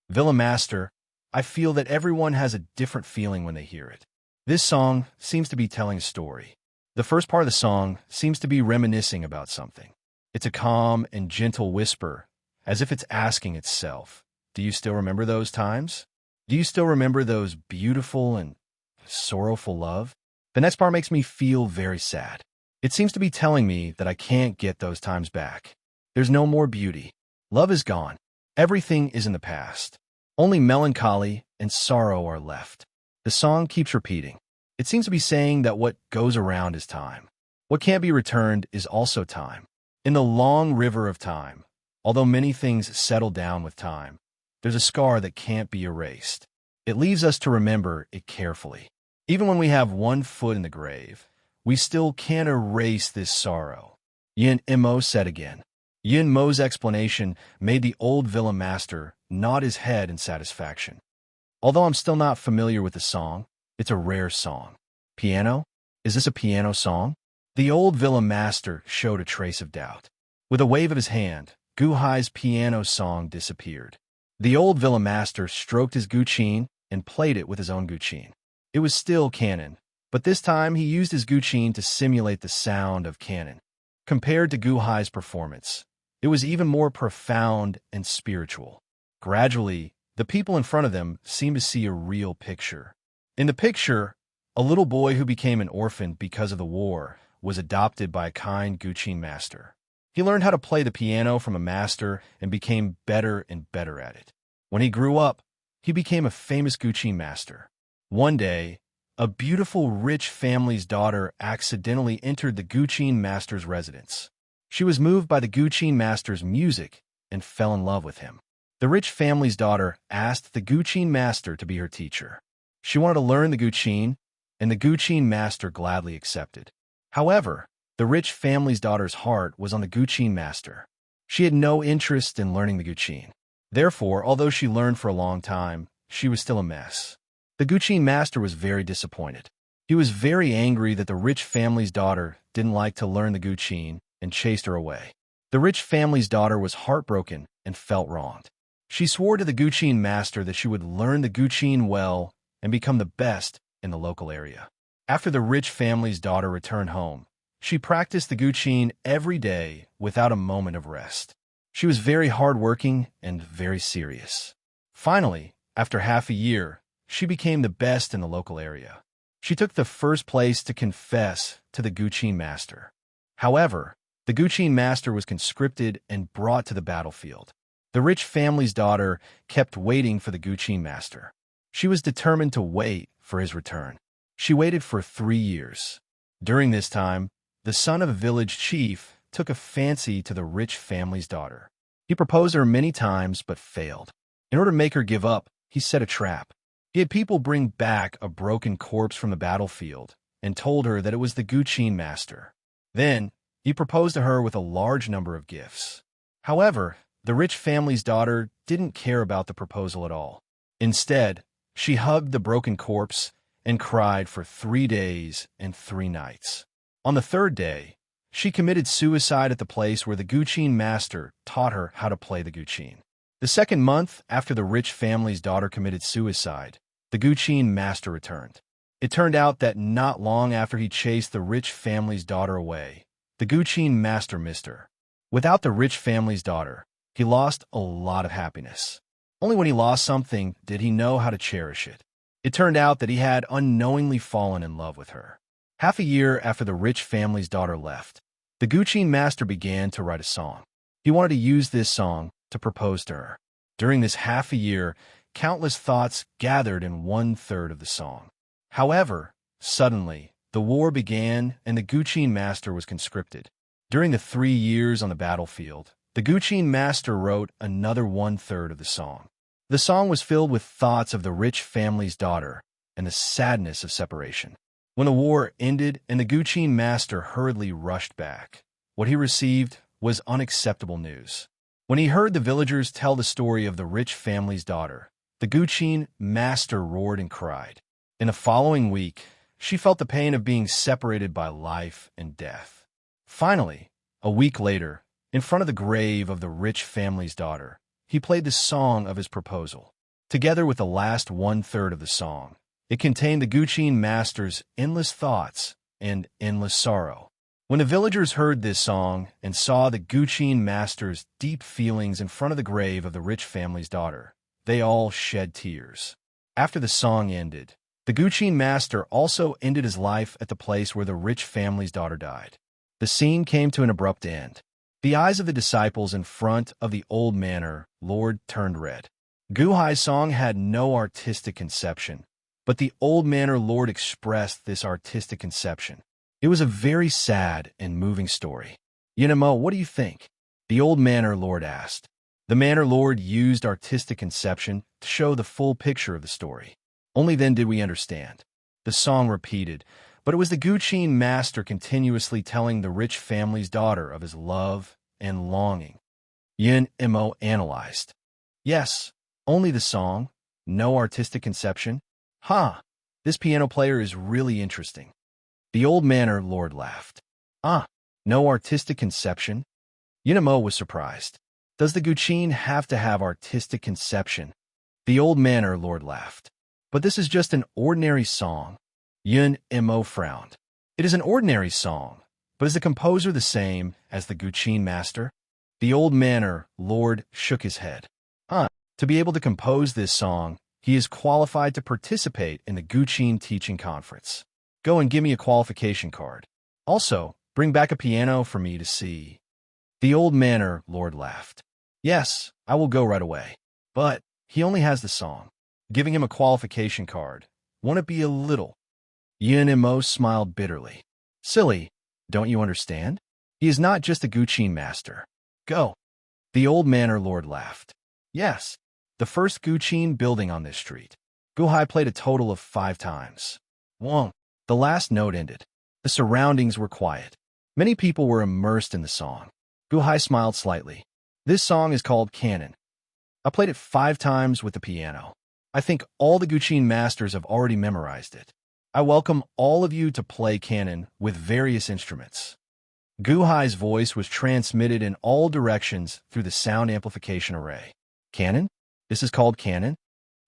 Villa Master, I feel that everyone has a different feeling when they hear it. This song seems to be telling a story. The first part of the song seems to be reminiscing about something. It's a calm and gentle whisper, as if it's asking itself, do you still remember those times? Do you still remember those beautiful and sorrowful love? The next part makes me feel very sad. It seems to be telling me that I can't get those times back. There's no more beauty. Love is gone. Everything is in the past. Only melancholy and sorrow are left. The song keeps repeating. It seems to be saying that what goes around is time. What can't be returned is also time. In the long river of time, Although many things settle down with time, there's a scar that can't be erased. It leaves us to remember it carefully. Even when we have one foot in the grave, we still can't erase this sorrow. Yin Mo said again. Yin Mo's explanation made the old villa master nod his head in satisfaction. Although I'm still not familiar with the song, it's a rare song. Piano? Is this a piano song? The old villa master showed a trace of doubt. With a wave of his hand, Gu Hai's piano song disappeared. The old villa master stroked his guqin and played it with his own guqin. It was still cannon, but this time he used his guqin to simulate the sound of cannon. Compared to Gu Hai's performance, it was even more profound and spiritual. Gradually, the people in front of them seemed to see a real picture. In the picture, a little boy who became an orphan because of the war was adopted by a kind guqin master. He learned how to play the piano from a master and became better and better at it. When he grew up, he became a famous guqin master. One day, a beautiful rich family's daughter accidentally entered the guqin master's residence. She was moved by the guqin master's music and fell in love with him. The rich family's daughter asked the guqin master to be her teacher. She wanted to learn the guqin, and the guqin master gladly accepted. However, the rich family's daughter's heart was on the guqin master. She had no interest in learning the guqin. Therefore, although she learned for a long time, she was still a mess. The guqin master was very disappointed. He was very angry that the rich family's daughter didn't like to learn the guqin and chased her away. The rich family's daughter was heartbroken and felt wronged. She swore to the guqin master that she would learn the guqin well and become the best in the local area. After the rich family's daughter returned home, she practiced the guqin every day without a moment of rest. She was very hardworking and very serious. Finally, after half a year, she became the best in the local area. She took the first place to confess to the guqin master. However, the guqin master was conscripted and brought to the battlefield. The rich family's daughter kept waiting for the guqin master. She was determined to wait for his return. She waited for 3 years. During this time, the son of a village chief took a fancy to the rich family's daughter. He proposed to her many times but failed. In order to make her give up, he set a trap. He had people bring back a broken corpse from the battlefield and told her that it was the guqin master. Then, he proposed to her with a large number of gifts. However, the rich family's daughter didn't care about the proposal at all. Instead, she hugged the broken corpse and cried for 3 days and 3 nights. On the 3rd day, she committed suicide at the place where the guqin master taught her how to play the guqin. The 2nd month after the rich family's daughter committed suicide, the guqin master returned. It turned out that not long after he chased the rich family's daughter away, the guqin master missed her. Without the rich family's daughter, he lost a lot of happiness. Only when he lost something did he know how to cherish it. It turned out that he had unknowingly fallen in love with her. Half a year after the rich family's daughter left, the guqin master began to write a song. He wanted to use this song to propose to her. During this half a year, countless thoughts gathered in 1/3 of the song. However, suddenly, the war began and the guqin master was conscripted. During the 3 years on the battlefield, the guqin master wrote another 1/3 of the song. The song was filled with thoughts of the rich family's daughter and the sadness of separation. When the war ended and the guqin master hurriedly rushed back, what he received was unacceptable news. When he heard the villagers tell the story of the rich family's daughter, the guqin master roared and cried. In the following week, she felt the pain of being separated by life and death. Finally, a week later, in front of the grave of the rich family's daughter, he played the song of his proposal. Together with the last 1/3 of the song, it contained the guqin master's endless thoughts and endless sorrow. When the villagers heard this song and saw the guqin master's deep feelings in front of the grave of the rich family's daughter, they all shed tears. After the song ended, the guqin master also ended his life at the place where the rich family's daughter died. The scene came to an abrupt end. The eyes of the disciples in front of the old manor lord turned red. Gu Hai's song had no artistic conception, but the old manor lord expressed this artistic conception. It was a very sad and moving story. Mo, what do you think? the old manor lord asked. The manor lord used artistic conception to show the full picture of the story. Only then did we understand. The song repeated, but it was the Guqin master continuously telling the rich family's daughter of his love and longing. Yin Mo analyzed. Yes, only the song, no artistic conception. Ha! This piano player is really interesting. The old manor lord laughed. Ah, no artistic conception? Yin Mo was surprised. Does the Guqin have to have artistic conception? The old manor lord laughed. But this is just an ordinary song. Yun Mo frowned. It is an ordinary song, but is the composer the same as the Guqin master? The old manor lord shook his head. To be able to compose this song, he is qualified to participate in the Guqin teaching conference. Go and give me a qualification card. Also, bring back a piano for me to see. The old manor lord laughed. Yes, I will go right away. But he only has the song. Giving him a qualification card, won't it be a little? Yin Mo smiled bitterly. Silly, don't you understand? He is not just a Guqin master. Go. The old manor lord laughed. Yes, the first Guqin building on this street. Guhai played a total of 5 times. Wong. The last note ended. The surroundings were quiet. Many people were immersed in the song. Guhai smiled slightly. This song is called Canon. I played it 5 times with the piano. I think all the Guqin masters have already memorized it. I welcome all of you to play Canon with various instruments. Guhai's voice was transmitted in all directions through the sound amplification array. Canon? This is called Canon?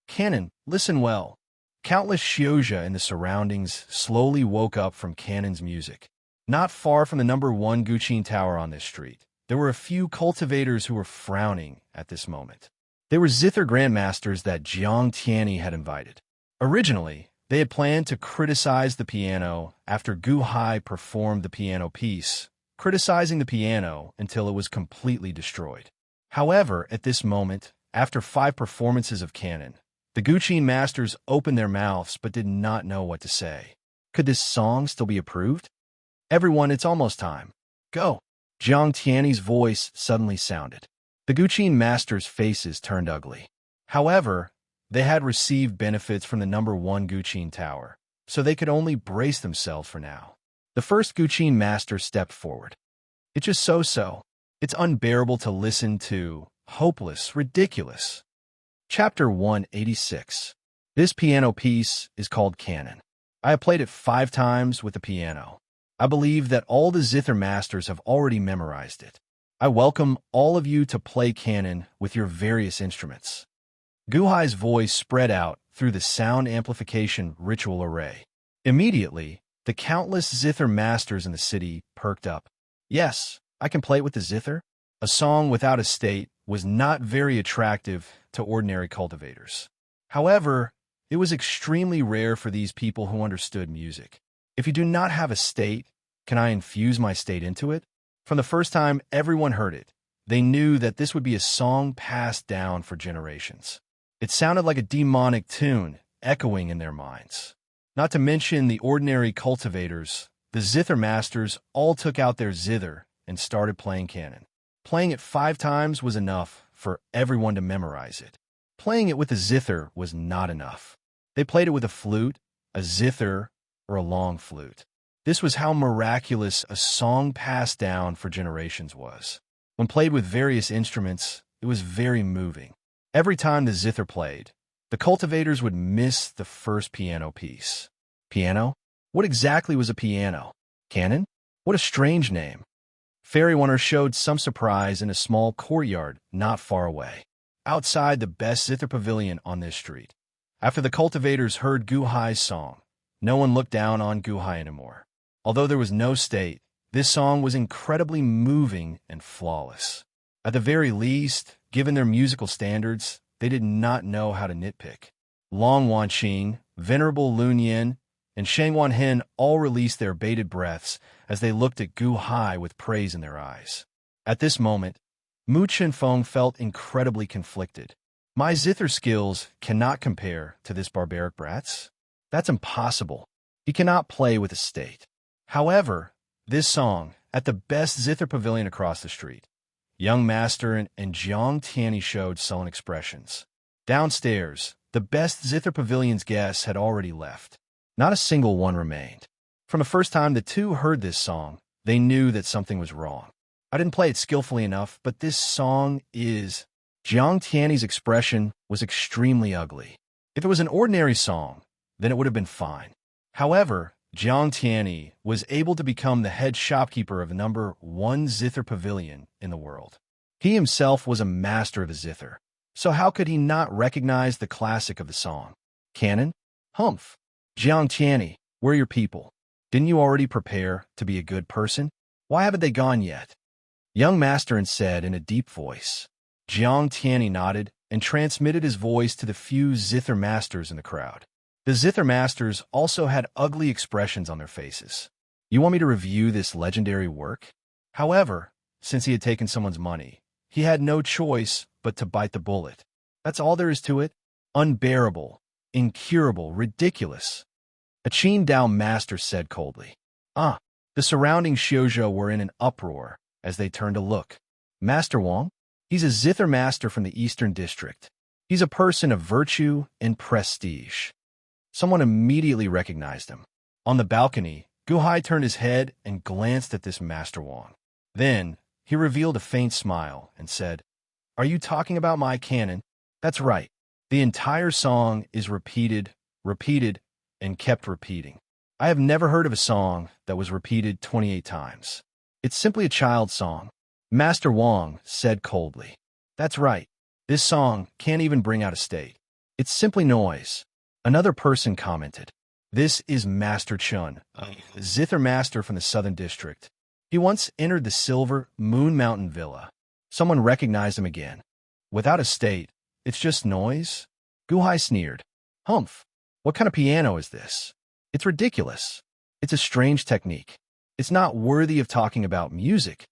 Canon, listen well. Countless Shioja in the surroundings slowly woke up from Canon's music. Not far from the number 1 Guqin tower on this street, there were a few cultivators who were frowning at this moment. They were zither grandmasters that Jiang Tianyi had invited. Originally, they had planned to criticize the piano after Guhai performed the piano piece, criticizing the piano until it was completely destroyed. However, at this moment, after 5 performances of Canon, the Guqin masters opened their mouths but did not know what to say. Could this song still be approved? Everyone, it's almost time. Go. Jiang Tianyi's voice suddenly sounded. The Guqin masters' faces turned ugly. However, they had received benefits from the number 1 Guqin tower, so they could only brace themselves for now. The first Guqin master stepped forward. It's just so. It's unbearable to listen to. Hopeless, ridiculous. Chapter 186. This piano piece is called Canon. I have played it 5 times with the piano. I believe that all the zither masters have already memorized it. I welcome all of you to play Canon with your various instruments. Guhai's voice spread out through the sound amplification ritual array. Immediately, the countless zither masters in the city perked up. Yes, I can play it with the zither. A song without a state was not very attractive to ordinary cultivators. However, it was extremely rare for these people who understood music. If you do not have a state, can I infuse my state into it? From the first time everyone heard it, they knew that this would be a song passed down for generations. It sounded like a demonic tune echoing in their minds. Not to mention the ordinary cultivators, the zither masters all took out their zither and started playing Canon. Playing it 5 times was enough for everyone to memorize it. Playing it with a zither was not enough. They played it with a flute, a zither, or a long flute. This was how miraculous a song passed down for generations was. When played with various instruments, it was very moving. Every time the zither played, the cultivators would miss the first piano piece. Piano? What exactly was a piano? Canon? What a strange name. Fairy Runner showed some surprise in a small courtyard not far away, outside the best zither pavilion on this street. After the cultivators heard Guhai's song, no one looked down on Guhai anymore. Although there was no state, this song was incredibly moving and flawless. At the very least, given their musical standards, they did not know how to nitpick. Long Wanqing, Venerable Lun Yin, and Shang Wanhen all released their bated breaths as they looked at Guhai with praise in their eyes. At this moment, Mu Chenfeng felt incredibly conflicted. My zither skills cannot compare to this barbaric brat's. That's impossible. He cannot play with a state. However, this song, at the best zither pavilion across the street, Young Master and Jiang Tianyi showed sullen expressions. Downstairs, the best Zither Pavilion's guests had already left. Not a single one remained. From the first time the two heard this song, they knew that something was wrong. I didn't play it skillfully enough, but this song is... Jiang Tianyi's expression was extremely ugly. If it was an ordinary song, then it would have been fine. However, Jiang Tianyi was able to become the head shopkeeper of number 1 Zither Pavilion in the world. He himself was a master of the Zither, so how could he not recognize the classic of the song? Canon? Humph. Jiang Tianyi, where are your people? Didn't you already prepare to be a good person? Why haven't they gone yet? Young Master said in a deep voice. Jiang Tianyi nodded and transmitted his voice to the few Zither masters in the crowd. The Zither masters also had ugly expressions on their faces. You want me to review this legendary work? However, since he had taken someone's money, he had no choice but to bite the bullet. That's all there is to it. Unbearable, incurable, ridiculous. A Qin Dao master said coldly. The surrounding Xiuzhou were in an uproar as they turned to look. Master Wang? He's a Zither master from the Eastern District. He's a person of virtue and prestige. Someone immediately recognized him. On the balcony, Guhai turned his head and glanced at this Master Wang. Then, he revealed a faint smile and said, Are you talking about my canon? That's right. The entire song is repeated, and kept repeating. I have never heard of a song that was repeated 28 times. It's simply a child's song. Master Wang said coldly. That's right. This song can't even bring out a state. It's simply noise. Another person commented. This is Master Chun, a Zither master from the Southern District. He once entered the Silver Moon Mountain Villa. Someone recognized him again. Without a state, it's just noise? Guhai sneered. Humph. What kind of piano is this? It's ridiculous. It's a strange technique. It's not worthy of talking about music.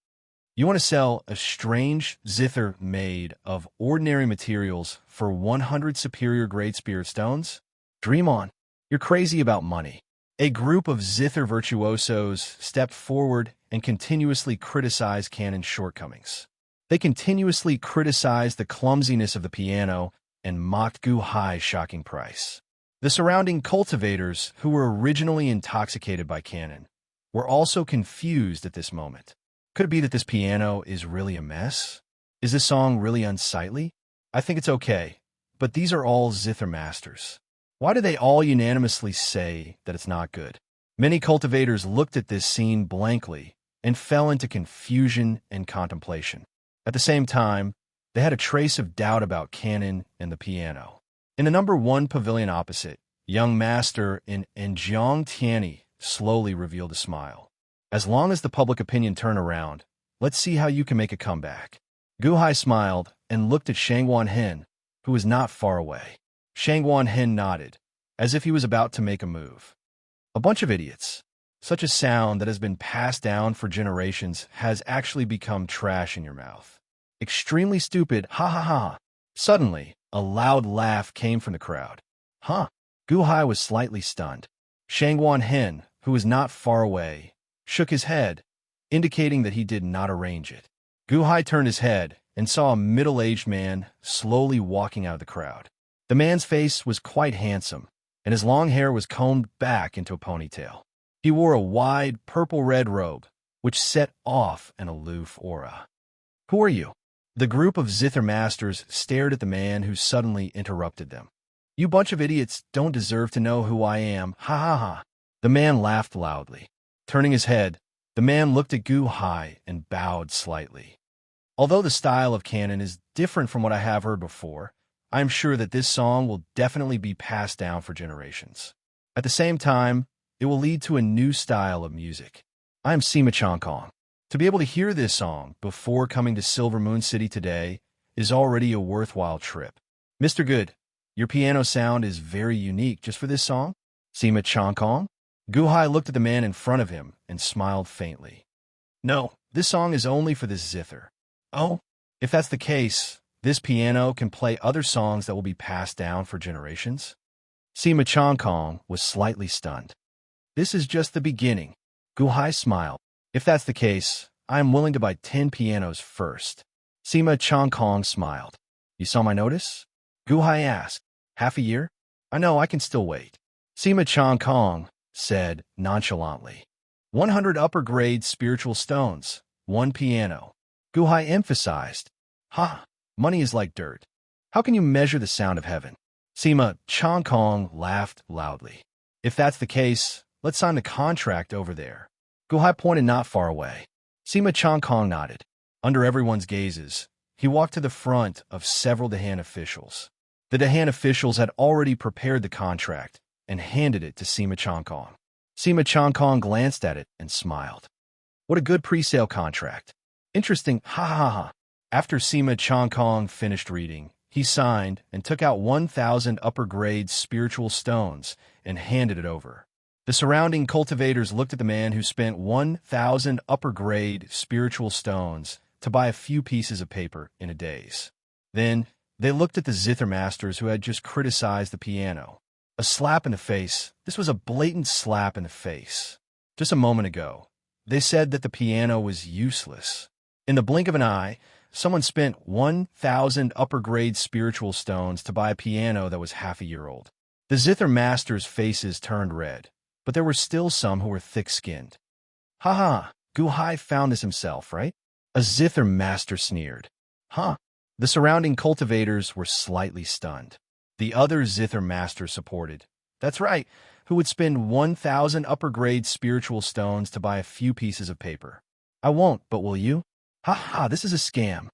You want to sell a strange Zither made of ordinary materials for 100 superior grade spirit stones? Dream on. You're crazy about money. A group of Zither virtuosos stepped forward and continuously criticized Canon's shortcomings. They continuously criticized the clumsiness of the piano and mocked Guhai's shocking price. The surrounding cultivators, who were originally intoxicated by Canon, were also confused at this moment. Could it be that this piano is really a mess? Is this song really unsightly? I think it's okay, but these are all Zither masters. Why do they all unanimously say that it's not good? Many cultivators looked at this scene blankly and fell into confusion and contemplation. At the same time, they had a trace of doubt about Canon and the piano. In the number 1 pavilion opposite, Young Master and Jiang Tianyi slowly revealed a smile. As long as the public opinion turn around, let's see how you can make a comeback. Guhai smiled and looked at Shangguan Hen, who was not far away. Shangguan Hen nodded, as if he was about to make a move. A bunch of idiots. Such a sound that has been passed down for generations has actually become trash in your mouth. Extremely stupid, ha ha ha. Suddenly, a loud laugh came from the crowd. Guhai was slightly stunned. Shangguan Hen, who was not far away, shook his head, indicating that he did not arrange it. Guhai turned his head and saw a middle-aged man slowly walking out of the crowd. The man's face was quite handsome, and his long hair was combed back into a ponytail. He wore a wide purple-red robe, which set off an aloof aura. Who are you? The group of Zither masters stared at the man who suddenly interrupted them. You bunch of idiots don't deserve to know who I am, ha ha ha. The man laughed loudly. Turning his head, the man looked at Guhai and bowed slightly. Although the style of Canon is different from what I have heard before, I am sure that this song will definitely be passed down for generations. At the same time, it will lead to a new style of music. I am Sima Chongkong. To be able to hear this song before coming to Silver Moon City today is already a worthwhile trip. Mr. Good, your piano sound is very unique just for this song. Sima Chongkong? Guhai looked at the man in front of him and smiled faintly. No, this song is only for this Zither. Oh, if that's the case, this piano can play other songs that will be passed down for generations? Sima Chongkong was slightly stunned. This is just the beginning. Guhai smiled. If that's the case, I am willing to buy 10 pianos first. Sima Chongkong smiled. You saw my notice? Guhai asked. Half a year? I know, I can still wait. Sima Chongkong said nonchalantly. 100 upper-grade spiritual stones, 1 piano. Guhai emphasized. Ha, money is like dirt. How can you measure the sound of heaven? Sima Chongkong laughed loudly. If that's the case, let's sign the contract over there. Guhai pointed not far away. Sima Chongkong nodded. Under everyone's gazes, he walked to the front of several Dahan officials. The Dahan officials had already prepared the contract and handed it to Sima Chongkong. Sima Chongkong glanced at it and smiled. What a good pre-sale contract. Interesting, ha ha ha. After Sima Chongkong finished reading, he signed and took out 1,000 upper-grade spiritual stones and handed it over. The surrounding cultivators looked at the man who spent 1,000 upper-grade spiritual stones to buy a few pieces of paper in a daze. Then, they looked at the zither masters who had just criticized the piano. A slap in the face. This was a blatant slap in the face. Just a moment ago, they said that the piano was useless. In the blink of an eye, someone spent 1,000 upper-grade spiritual stones to buy a piano that was half a year old. The zither masters' faces turned red, but there were still some who were thick-skinned. Ha ha, Guhai found this himself, right? A zither master sneered. Huh? The surrounding cultivators were slightly stunned. The other zither master supported. That's right. Who would spend 1,000 upper-grade spiritual stones to buy a few pieces of paper? I won't, but will you? Ha ha, this is a scam.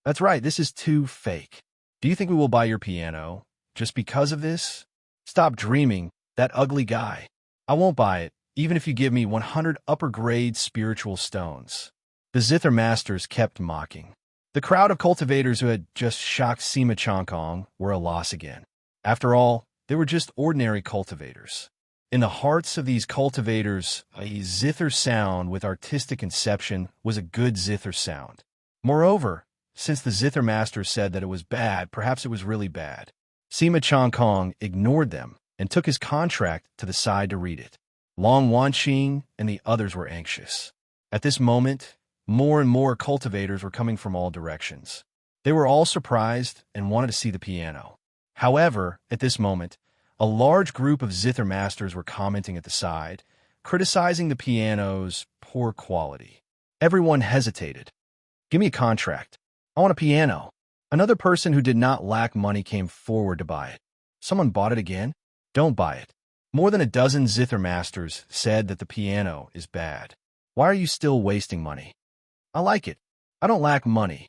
That's right, this is too fake. Do you think we will buy your piano just because of this? Stop dreaming, that ugly guy. I won't buy it, even if you give me 100 upper-grade spiritual stones. The zither masters kept mocking. The crowd of cultivators who had just shocked Sima Chongkong were a loss again. After all, they were just ordinary cultivators. In the hearts of these cultivators, a zither sound with artistic conception was a good zither sound. Moreover, since the zither master said that it was bad, perhaps it was really bad. Sima Chongkong ignored them and took his contract to the side to read it. Long Wanqing and the others were anxious. At this moment, more and more cultivators were coming from all directions. They were all surprised and wanted to see the piano. However, at this moment, a large group of zither masters were commenting at the side, criticizing the piano's poor quality. Everyone hesitated. Give me a contract. I want a piano. Another person who did not lack money came forward to buy it. Someone bought it again? Don't buy it. More than a dozen zither masters said that the piano is bad. Why are you still wasting money? I like it. I don't lack money.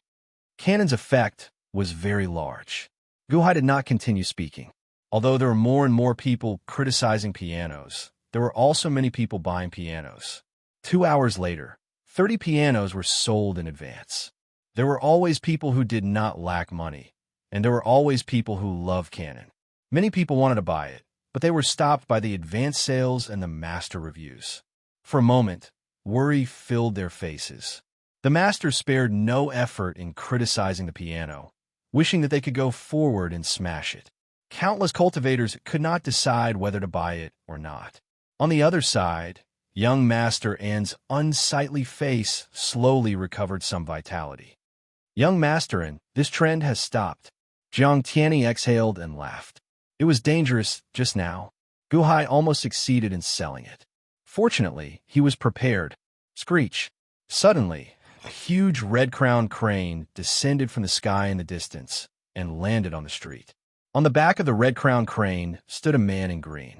Cannon's effect was very large. Guhai did not continue speaking. Although there were more and more people criticizing pianos, there were also many people buying pianos. 2 hours later, 30 pianos were sold in advance. There were always people who did not lack money, and there were always people who loved Cannon. Many people wanted to buy it, but they were stopped by the advance sales and the master reviews. For a moment, worry filled their faces. The master spared no effort in criticizing the piano, wishing that they could go forward and smash it. Countless cultivators could not decide whether to buy it or not. On the other side, young Master An's unsightly face slowly recovered some vitality. Young Master An, this trend has stopped. Jiang Tianyi exhaled and laughed. It was dangerous just now. Guhai almost succeeded in selling it. Fortunately, he was prepared. Screech. Suddenly, a huge red-crowned crane descended from the sky in the distance and landed on the street. On the back of the red-crowned crane stood a man in green.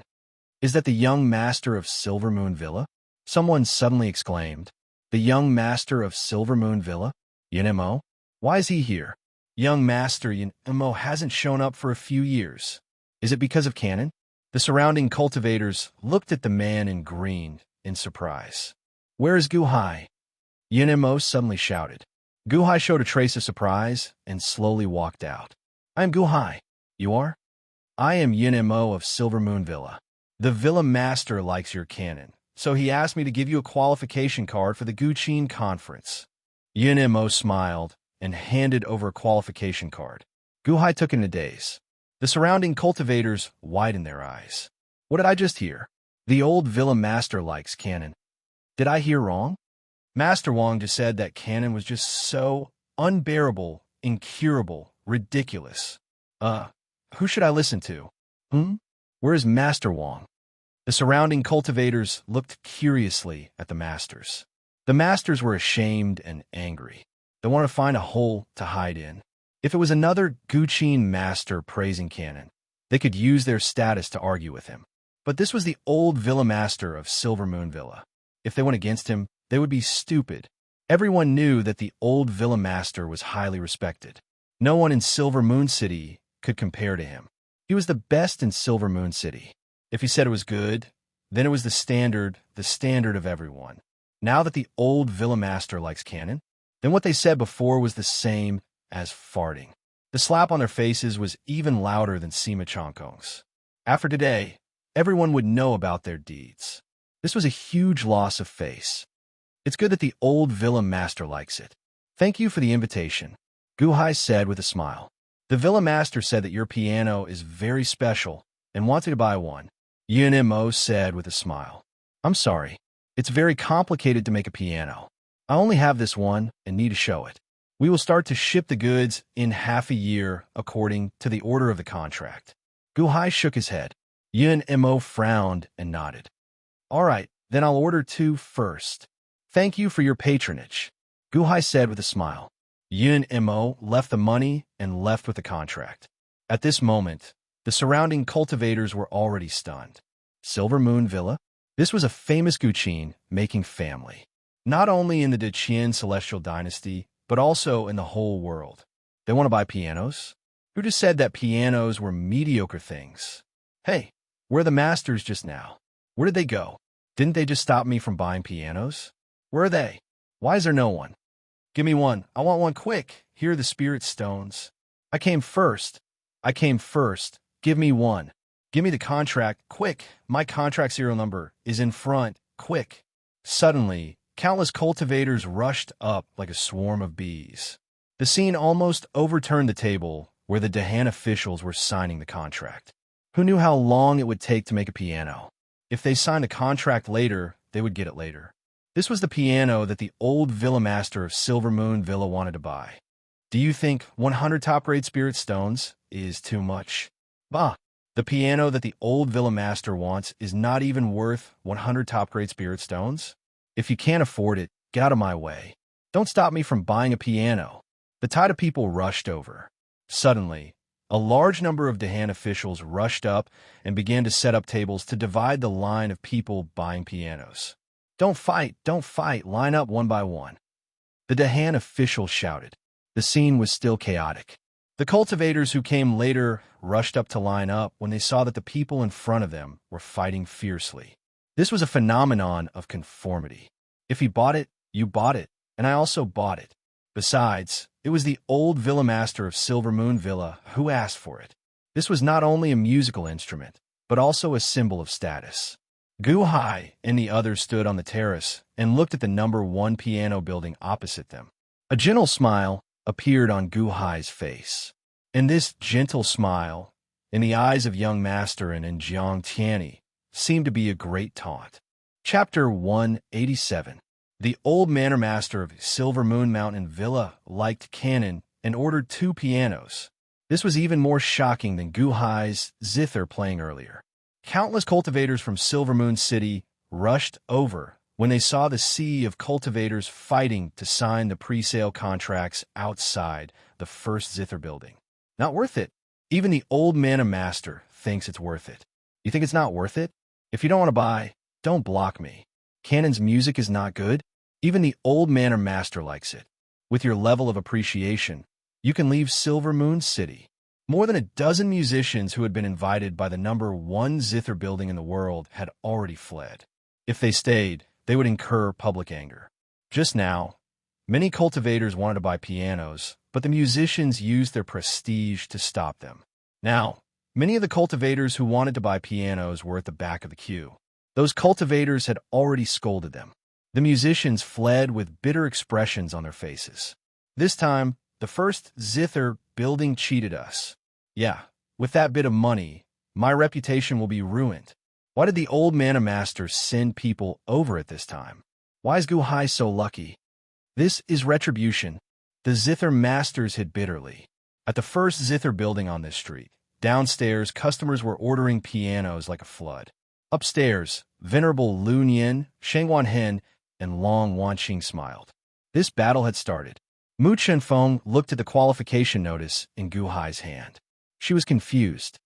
Is that the young master of Silver Moon Villa? Someone suddenly exclaimed. The young master of Silver Moon Villa? Yinmo? Why is he here? Young master Yinmo hasn't shown up for a few years. Is it because of Cannon? The surrounding cultivators looked at the man in green in surprise. Where is Guhai? Yinmo suddenly shouted. Guhai showed a trace of surprise and slowly walked out. I am Guhai. You are? I am Yinmo of Silver Moon Villa. The villa master likes your Cannon, so he asked me to give you a qualification card for the Guqin conference. Yinmo smiled and handed over a qualification card. Guhai took it in a daze. The surrounding cultivators widened their eyes. What did I just hear? The old villa master likes Cannon. Did I hear wrong? Master Wang just said that Cannon was just so unbearable, incurable, ridiculous. Who should I listen to? Hmm? Where is Master Wang? The surrounding cultivators looked curiously at the masters. The masters were ashamed and angry. They wanted to find a hole to hide in. If it was another Guqin master praising Canon, they could use their status to argue with him. But this was the old villa master of Silver Moon Villa. If they went against him, they would be stupid. Everyone knew that the old villa master was highly respected. No one in Silver Moon City could compare to him. He was the best in Silver Moon City. If he said it was good, then it was the standard of everyone. Now that the old villa master likes Canon, then what they said before was the same as farting. The slap on their faces was even louder than Sima Chongkong's. After today, everyone would know about their deeds. This was a huge loss of face. It's good that the old villa master likes it. Thank you for the invitation, Guhai said with a smile. The villa master said that your piano is very special and wanted to buy one. Yun Mo said with a smile. I'm sorry. It's very complicated to make a piano. I only have this one and need to show it. We will start to ship the goods in half a year according to the order of the contract. Guhai shook his head. Yun Mo frowned and nodded. All right, then I'll order 2 first. Thank you for your patronage, Guhai said with a smile. Yun Mo left the money and left with the contract. At this moment, the surrounding cultivators were already stunned. Silver Moon Villa? This was a famous Guqin making family, not only in the Deqian Celestial Dynasty, but also in the whole world. They want to buy pianos? Who just said that pianos were mediocre things? Hey, where are the masters just now? Where did they go? Didn't they just stop me from buying pianos? Where are they? Why is there no one? Give me one. I want one quick. Here are the spirit stones. I came first. Give me one. Give me the contract, quick. My contract serial number is in front, quick. Suddenly, countless cultivators rushed up like a swarm of bees. The scene almost overturned the table where the Dahan officials were signing the contract. Who knew how long it would take to make a piano? If they signed the contract later, they would get it later. This was the piano that the old villa master of Silver Moon Villa wanted to buy. Do you think 100 top-grade spirit stones is too much? Bah! The piano that the old villa master wants is not even worth 100 top-grade spirit stones. If you can't afford it, get out of my way. Don't stop me from buying a piano. The tide of people rushed over. Suddenly, a large number of Dahan officials rushed up and began to set up tables to divide the line of people buying pianos. Don't fight, line up one by one. The Dahan officials shouted. The scene was still chaotic. The cultivators who came later rushed up to line up when they saw that the people in front of them were fighting fiercely. This was a phenomenon of conformity. If he bought it, you bought it, and I also bought it. Besides, it was the old villa master of Silver Moon Villa who asked for it. This was not only a musical instrument, but also a symbol of status. Guhai and the others stood on the terrace and looked at the number 1 piano building opposite them. A gentle smile appeared on Guhai's face. And this gentle smile, in the eyes of young master and in Jiang Tianyi, seemed to be a great taunt. Chapter 187. The old manor master of Silver Moon Mountain Villa liked Canon and ordered 2 pianos. This was even more shocking than Guhai's zither playing earlier. Countless cultivators from Silver Moon City rushed over when they saw the sea of cultivators fighting to sign the pre-sale contracts outside the first zither building. Not worth it. Even the old manor master thinks it's worth it. You think it's not worth it? If you don't want to buy, don't block me. Canon's music is not good. Even the old manor master likes it. With your level of appreciation, you can leave Silver Moon City. More than a dozen musicians who had been invited by the number 1 zither building in the world had already fled. If they stayed, they would incur public anger. Just now, many cultivators wanted to buy pianos, but the musicians used their prestige to stop them. Now, many of the cultivators who wanted to buy pianos were at the back of the queue. Those cultivators had already scolded them. The musicians fled with bitter expressions on their faces. This time, the first zither building cheated us. Yeah, with that bit of money, my reputation will be ruined. Why did the old manor master send people over at this time? Why is Guhai so lucky? This is retribution. The zither masters hid bitterly. At the first zither building on this street, downstairs, customers were ordering pianos like a flood. Upstairs, Venerable Lu Nian, Shengwan Hen, and Long Wanqing smiled. This battle had started. Mu Chenfeng looked at the qualification notice in Gu Hai's hand. She was confused.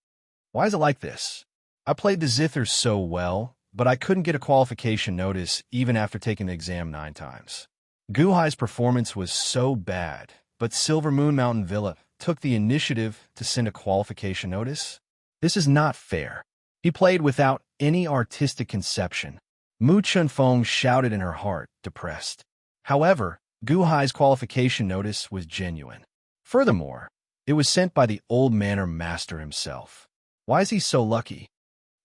Why is it like this? I played the zither so well, but I couldn't get a qualification notice even after taking the exam 9 times. Gu Hai's performance was so bad, but Silver Moon Mountain Villa took the initiative to send a qualification notice? This is not fair. He played without any artistic conception. Mu Chenfeng shouted in her heart, depressed. However, Gu Hai's qualification notice was genuine. Furthermore, it was sent by the old manor master himself. Why is he so lucky?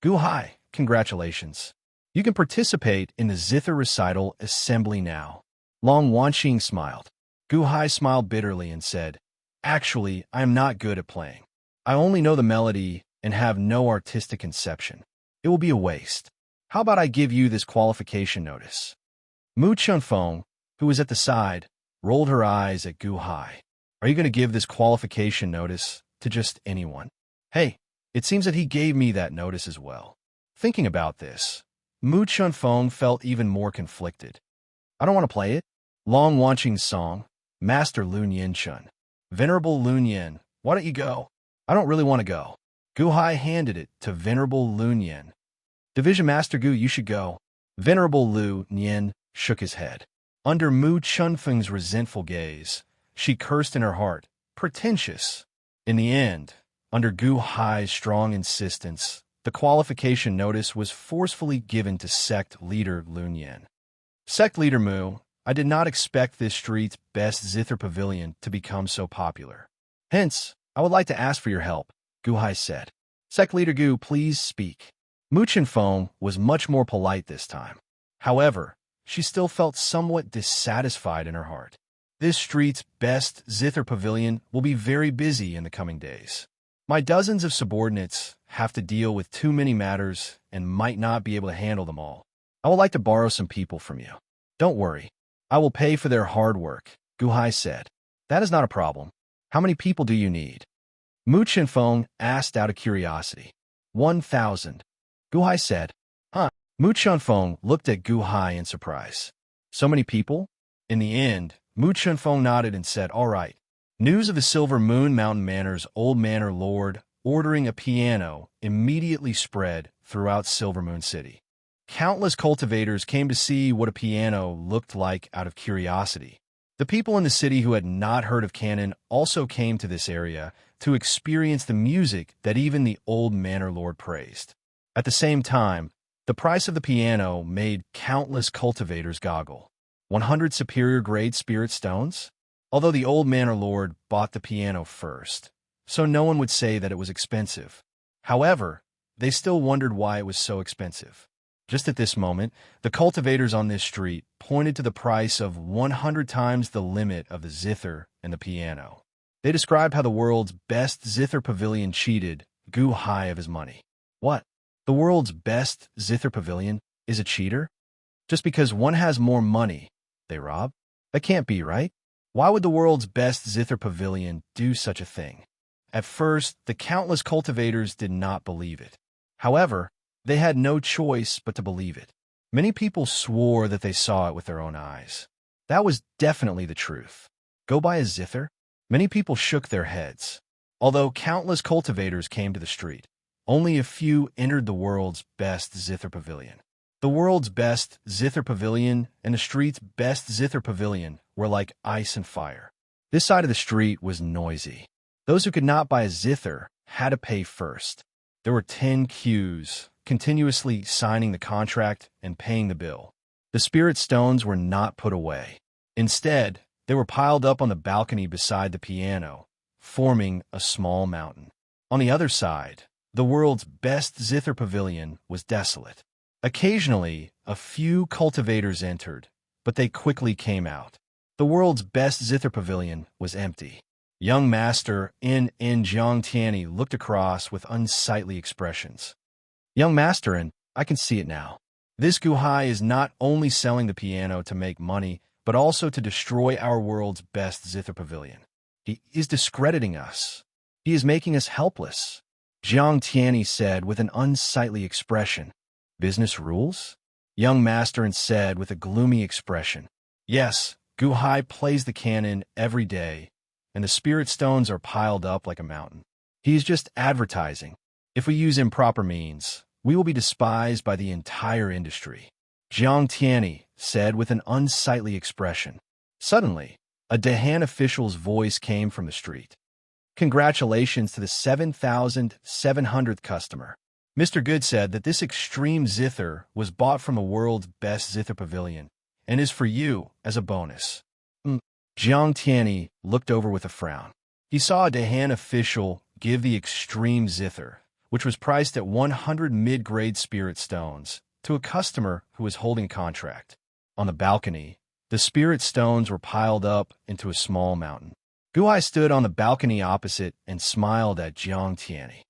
Gu Hai, congratulations. You can participate in the zither recital assembly now. Long Wanqing smiled. Gu Hai smiled bitterly and said, Actually, I am not good at playing. I only know the melody and have no artistic conception. It will be a waste. How about I give you this qualification notice? Mu Chenfeng, who was at the side, rolled her eyes at Gu Hai. Are you going to give this qualification notice to just anyone? Hey, it seems that he gave me that notice as well. Thinking about this, Mu Chenfeng felt even more conflicted. I don't want to play it. Long Wanqing's song, Master Lu Nianchun. Venerable Lu Nian, why don't you go? I don't really want to go. Gu Hai handed it to Venerable Lu Nian. Division Master Gu, you should go. Venerable Lu Nian shook his head. Under Mu Chenfeng's resentful gaze, she cursed in her heart, pretentious. In the end, under Gu Hai's strong insistence, the qualification notice was forcefully given to sect leader Lu Nian. Sect leader Mu, I did not expect this street's best zither pavilion to become so popular. Hence, I would like to ask for your help, Gu Hai said. Sect leader Gu, please speak. Mu Chenfeng was much more polite this time. However, she still felt somewhat dissatisfied in her heart. This street's best zither pavilion will be very busy in the coming days. My dozens of subordinates have to deal with too many matters and might not be able to handle them all. I would like to borrow some people from you. Don't worry. I will pay for their hard work, Gu Hai said. That is not a problem. How many people do you need? Mu Chenfeng asked out of curiosity. 1,000. Gu Hai said. Huh. Mu Chenfeng looked at Gu Hai in surprise. So many people? In the end, Mu Chenfeng nodded and said, all right. News of the Silver Moon Mountain Manor's old manor lord ordering a piano immediately spread throughout Silver Moon City. Countless cultivators came to see what a piano looked like out of curiosity. The people in the city who had not heard of canon also came to this area to experience the music that even the old manor lord praised. At the same time, the price of the piano made countless cultivators goggle. 100 superior grade spirit stones? Although the old manor lord bought the piano first, so no one would say that it was expensive. However, they still wondered why it was so expensive. Just at this moment, the cultivators on this street pointed to the price of 100 times the limit of the zither and the piano. They described how the world's best zither pavilion cheated Gu Hai of his money. What? The world's best zither pavilion is a cheater? Just because one has more money, they rob? That can't be, right? Why would the world's best zither pavilion do such a thing? At first, the countless cultivators did not believe it. However, they had no choice but to believe it. Many people swore that they saw it with their own eyes. That was definitely the truth. Go buy a zither? Many people shook their heads. Although countless cultivators came to the street, only a few entered the world's best zither pavilion. The world's best zither pavilion and the street's best zither pavilion were like ice and fire. This side of the street was noisy. Those who could not buy a zither had to pay first. There were 10 queues, continuously signing the contract and paying the bill. The spirit stones were not put away. Instead, they were piled up on the balcony beside the piano, forming a small mountain. On the other side, the world's best zither pavilion was desolate. Occasionally, a few cultivators entered, but they quickly came out. The world's best zither pavilion was empty. Young Master In Jiang Tianyi looked across with unsightly expressions. Young Master In, I can see it now. This Gu Hai is not only selling the piano to make money, but also to destroy our world's best zither pavilion. He is discrediting us. He is making us helpless, Jiang Tianyi said with an unsightly expression. Business rules? Young Master said with a gloomy expression. Yes, Gu Hai plays the cannon every day, and the spirit stones are piled up like a mountain. He is just advertising. If we use improper means, we will be despised by the entire industry, Jiang Tianyi said with an unsightly expression. Suddenly, a Dahan official's voice came from the street. Congratulations to the 7,700th customer. Mr. Good said that this extreme zither was bought from the world's best zither pavilion and is for you as a bonus. Jiang Tianyi looked over with a frown. He saw a Dahan official give the extreme zither, which was priced at 100 mid-grade spirit stones, to a customer who was holding a contract. On the balcony, the spirit stones were piled up into a small mountain. Guhai stood on the balcony opposite and smiled at Jiang Tianyi.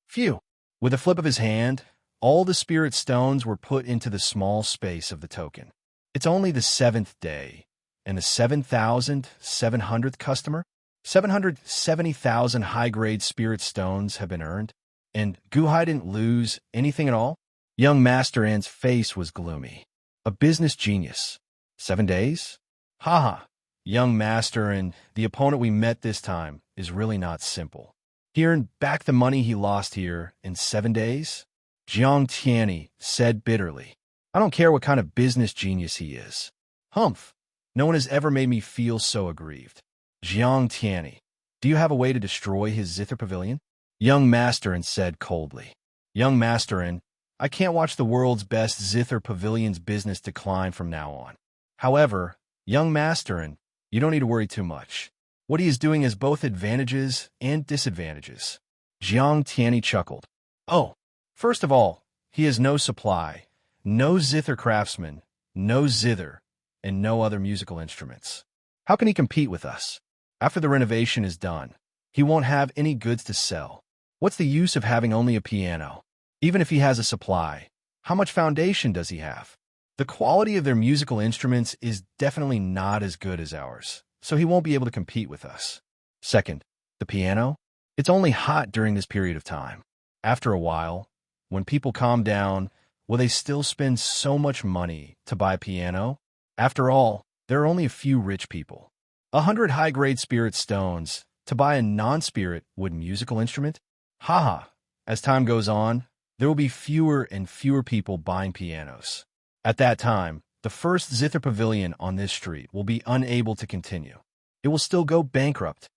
Phew! With a flip of his hand, all the spirit stones were put into the small space of the token. It's only the 7th day, and the 7,700th customer? 770,000 high-grade spirit stones have been earned, and Guhai didn't lose anything at all? Young Master N's face was gloomy. A business genius. 7 days? Haha. Young Master and the opponent we met this time is really not simple. He earned back the money he lost here in 7 days? Jiang Tianyi said bitterly. I don't care what kind of business genius he is. Humph. No one has ever made me feel so aggrieved. Jiang Tianyi, do you have a way to destroy his zither pavilion? Young Master said coldly. Young Master, I can't watch the world's best zither pavilion's business decline from now on. However, Young Master, you don't need to worry too much. What he is doing has both advantages and disadvantages. Jiang Tianyi chuckled. Oh, first of all, he has no supply, no zither craftsmen, no zither, and no other musical instruments. How can he compete with us? After the renovation is done, he won't have any goods to sell. What's the use of having only a piano? Even if he has a supply, how much foundation does he have? The quality of their musical instruments is definitely not as good as ours, so he won't be able to compete with us. Second, the piano? It's only hot during this period of time. After a while, when people calm down, will they still spend so much money to buy a piano? After all, there are only a few rich people. 100 high-grade spirit stones to buy a non-spirit wood musical instrument? Haha. As time goes on, there will be fewer and fewer people buying pianos. At that time, the first zither pavilion on this street will be unable to continue. It will still go bankrupt.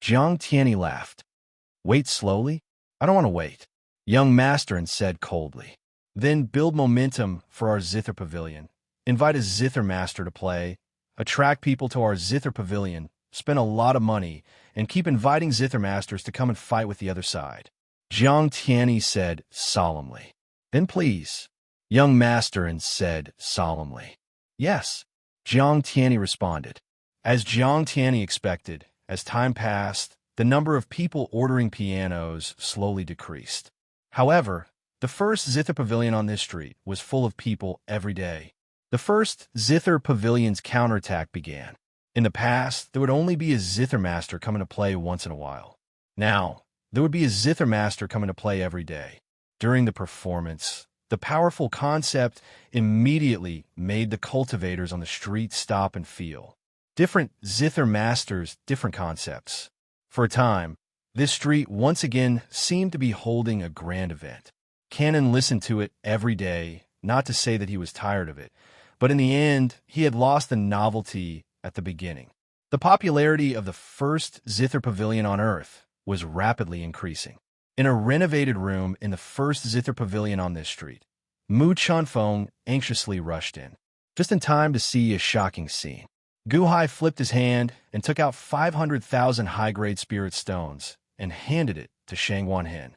Jiang Tianyi laughed. Wait slowly? I don't want to wait. Young Master said coldly. Then build momentum for our zither pavilion. Invite a zither master to play. Attract people to our zither pavilion. Spend a lot of money, and keep inviting zither masters to come and fight with the other side. Jiang Tianyi said solemnly. Then please. Young Master said solemnly. Yes. Jiang Tianyi responded. As Jiang Tianyi expected, as time passed, the number of people ordering pianos slowly decreased. However, the first zither pavilion on this street was full of people every day. The first zither pavilion's counterattack began. In the past, there would only be a zither master coming to play once in a while. Now, there would be a zither master coming to play every day. During the performance, the powerful concept immediately made the cultivators on the street stop and feel. Different zither masters, different concepts. For a time, this street once again seemed to be holding a grand event. Cannon listened to it every day, not to say that he was tired of it, but in the end, he had lost the novelty at the beginning. The popularity of the first zither pavilion on Earth was rapidly increasing. In a renovated room in the first zither pavilion on this street, Mu Chunfeng anxiously rushed in, just in time to see a shocking scene. Gu Hai flipped his hand and took out 500,000 high-grade spirit stones and handed it to Shang Wanhen.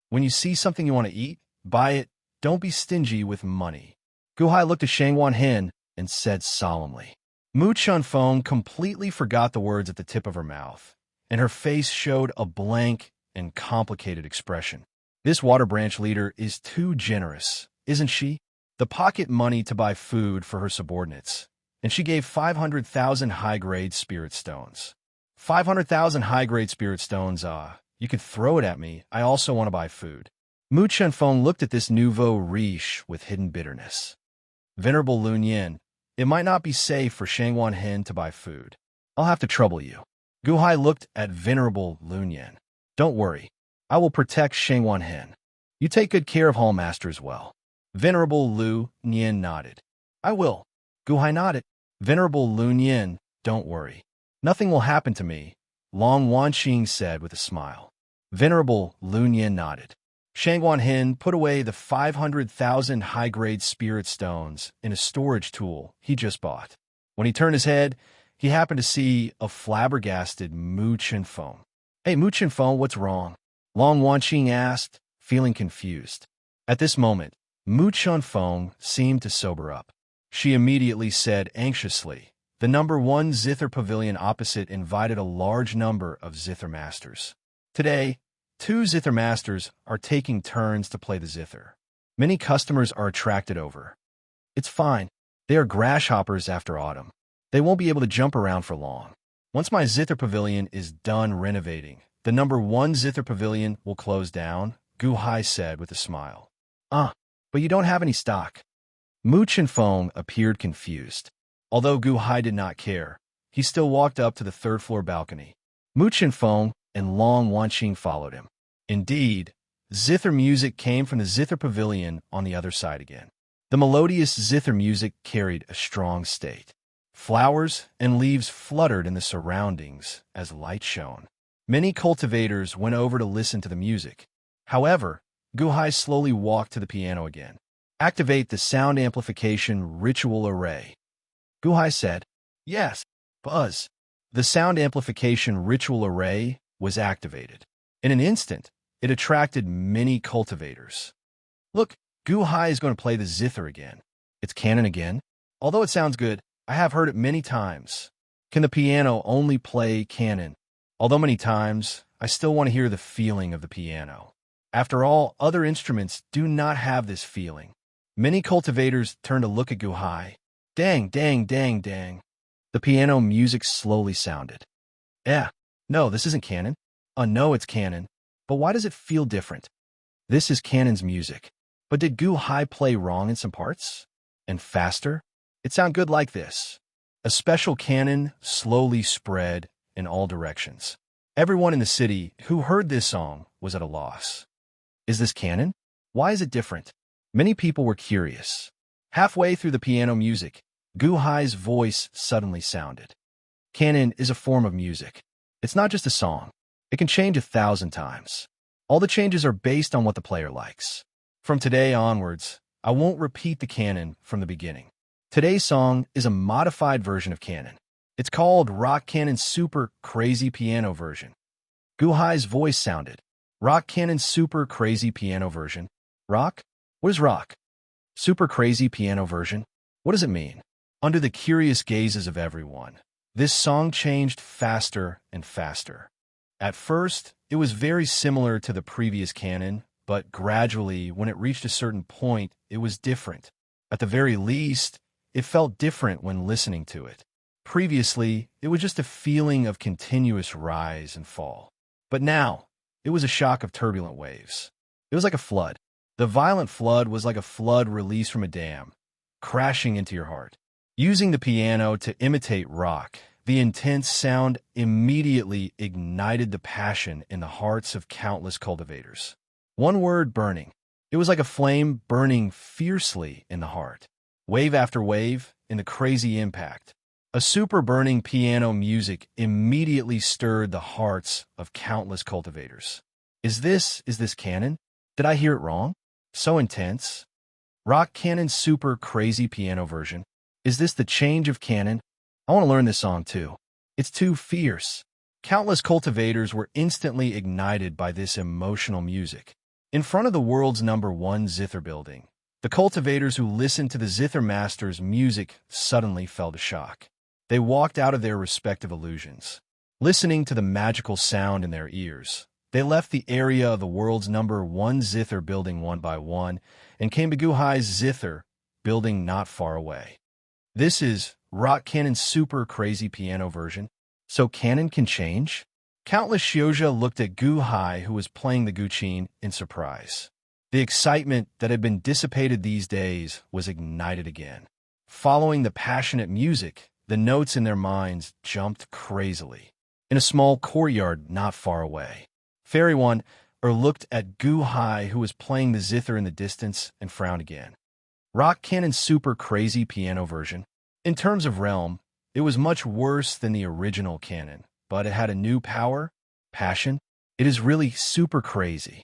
When you see something you want to eat, buy it. Don't be stingy with money. Gu Hai looked at Shang Wanhen and said solemnly. Mu Chunfeng completely forgot the words at the tip of her mouth, and her face showed a blank and complicated expression. This water branch leader is too generous, isn't she? The pocket money to buy food for her subordinates, and she gave 500,000 high-grade spirit stones. 500,000 high-grade spirit stones, you could throw it at me. I also want to buy food. Mu Chenfeng looked at this nouveau riche with hidden bitterness. Venerable Lun Yin, it might not be safe for Shangwan Hen to buy food. I'll have to trouble you. Gu Hai looked at Venerable Lun Yin. Don't worry. I will protect Shangwan Hen. You take good care of Hallmaster as well. Venerable Lu Yin nodded. I will. Gu Hai nodded. Venerable Lun Yin, don't worry. Nothing will happen to me, Long Wanqing said with a smile. Venerable Lun Yin nodded. Shangwan Hen put away the 500,000 high-grade spirit stones in a storage tool he just bought. When he turned his head, he happened to see a flabbergasted Mu Chenfeng. Hey, Mu Chenfeng, what's wrong? Long Wanqing asked, feeling confused. At this moment, Mu Chenfeng seemed to sober up. She immediately said anxiously, the number 1 zither pavilion opposite invited a large number of zither masters. Today, 2 zither masters are taking turns to play the zither. Many customers are attracted over. It's fine. They are grasshoppers after autumn. They won't be able to jump around for long. Once my zither pavilion is done renovating, the number 1 zither pavilion will close down, Gu Hai said with a smile. But you don't have any stock. Mu Chenfeng appeared confused. Although Gu Hai did not care, he still walked up to the 3rd-floor balcony. Mu Chenfeng and Long Wanqing followed him. Indeed, zither music came from the zither pavilion on the other side again. The melodious zither music carried a strong state. Flowers and leaves fluttered in the surroundings as light shone. Many cultivators went over to listen to the music. However, Gu Hai slowly walked to the piano again. Activate the sound amplification ritual array. Gu Hai said, Yes, Buzz. The sound amplification ritual array was activated. In an instant, it attracted many cultivators. Look, Gu Hai is going to play the zither again. It's canon again. Although it sounds good, I have heard it many times. Can the piano only play canon? Although many times, I still want to hear the feeling of the piano. After all, other instruments do not have this feeling. Many cultivators turn to look at Gu Hai. Dang, dang, dang, dang. The piano music slowly sounded. No, this isn't canon. No, it's canon. But why does it feel different? This is canon's music. But did Gu Hai play wrong in some parts? And faster? It sounded good like this. A special canon slowly spread in all directions. Everyone in the city who heard this song was at a loss. Is this canon? Why is it different? Many people were curious. Halfway through the piano music, Gu Hai's voice suddenly sounded. Canon is a form of music. It's not just a song. It can change 1,000 times. All the changes are based on what the player likes. From today onwards, I won't repeat the canon from the beginning. Today's song is a modified version of canon. It's called Rock Canon Super Crazy Piano Version. Gu Hai's voice sounded. Rock Canon Super Crazy Piano Version. Rock? What is rock? Super Crazy Piano Version? What does it mean? Under the curious gazes of everyone, this song changed faster and faster. At first, it was very similar to the previous canon, but gradually, when it reached a certain point, it was different. At the very least, it felt different when listening to it. Previously, it was just a feeling of continuous rise and fall. But now, it was a shock of turbulent waves. It was like a flood. The violent flood was like a flood released from a dam, crashing into your heart. Using the piano to imitate rock, the intense sound immediately ignited the passion in the hearts of countless cultivators. One word, burning. It was like a flame burning fiercely in the heart. Wave after wave, in the crazy impact. A super burning piano music immediately stirred the hearts of countless cultivators. Is this canon? Did I hear it wrong? So intense. Rock Canon Super Crazy Piano Version. Is this the change of canon? I want to learn this song too. It's too fierce. Countless cultivators were instantly ignited by this emotional music. In front of the world's #1 zither building, the cultivators who listened to the zither master's music suddenly felt a shock. They walked out of their respective illusions. Listening to the magical sound in their ears, they left the area of the world's #1 zither building one by one and came to Gu Hai's zither building not far away. This is Rock Cannon's super crazy piano version. So Cannon can change? Countless Shioja looked at Gu Hai, who was playing the guqin, in surprise. The excitement that had been dissipated these days was ignited again. Following the passionate music, the notes in their minds jumped crazily. In a small courtyard not far away, Fairy One looked at Gu Hai, who was playing the zither in the distance, and frowned again. Rock Cannon's super crazy piano version. In terms of realm, it was much worse than the original Cannon, but it had a new power, passion. It is really super crazy.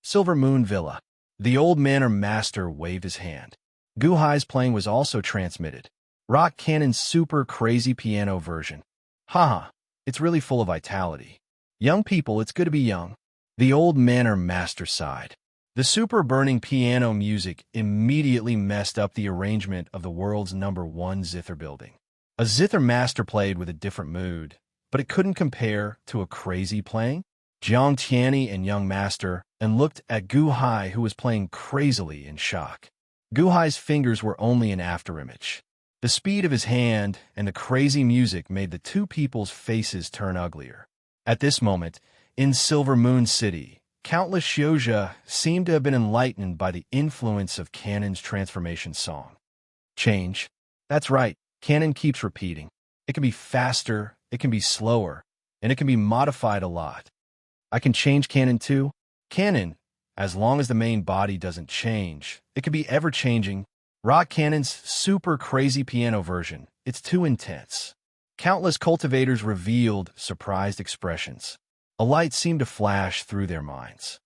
Silver Moon Villa. The old manor master waved his hand. Gu Hai's playing was also transmitted. Rock Cannon's super crazy piano version. Haha, it's really full of vitality. Young people, it's good to be young. The old manor master sighed. The super burning piano music immediately messed up the arrangement of the world's #1 zither building. A zither master played with a different mood, but it couldn't compare to a crazy playing. Jiang Tianyi and young master and looked at Gu Hai, who was playing crazily in shock. Gu Hai's fingers were only an afterimage. The speed of his hand and the crazy music made the two people's faces turn uglier. At this moment, in Silver Moon City, countless Shioja seemed to have been enlightened by the influence of Cannon's transformation song. Change. That's right, Cannon keeps repeating. It can be faster, it can be slower, and it can be modified a lot. I can change Cannon too. Cannon, as long as the main body doesn't change, it can be ever-changing. Rock Cannon's super crazy piano version. It's too intense. Countless cultivators revealed surprised expressions. A light seemed to flash through their minds.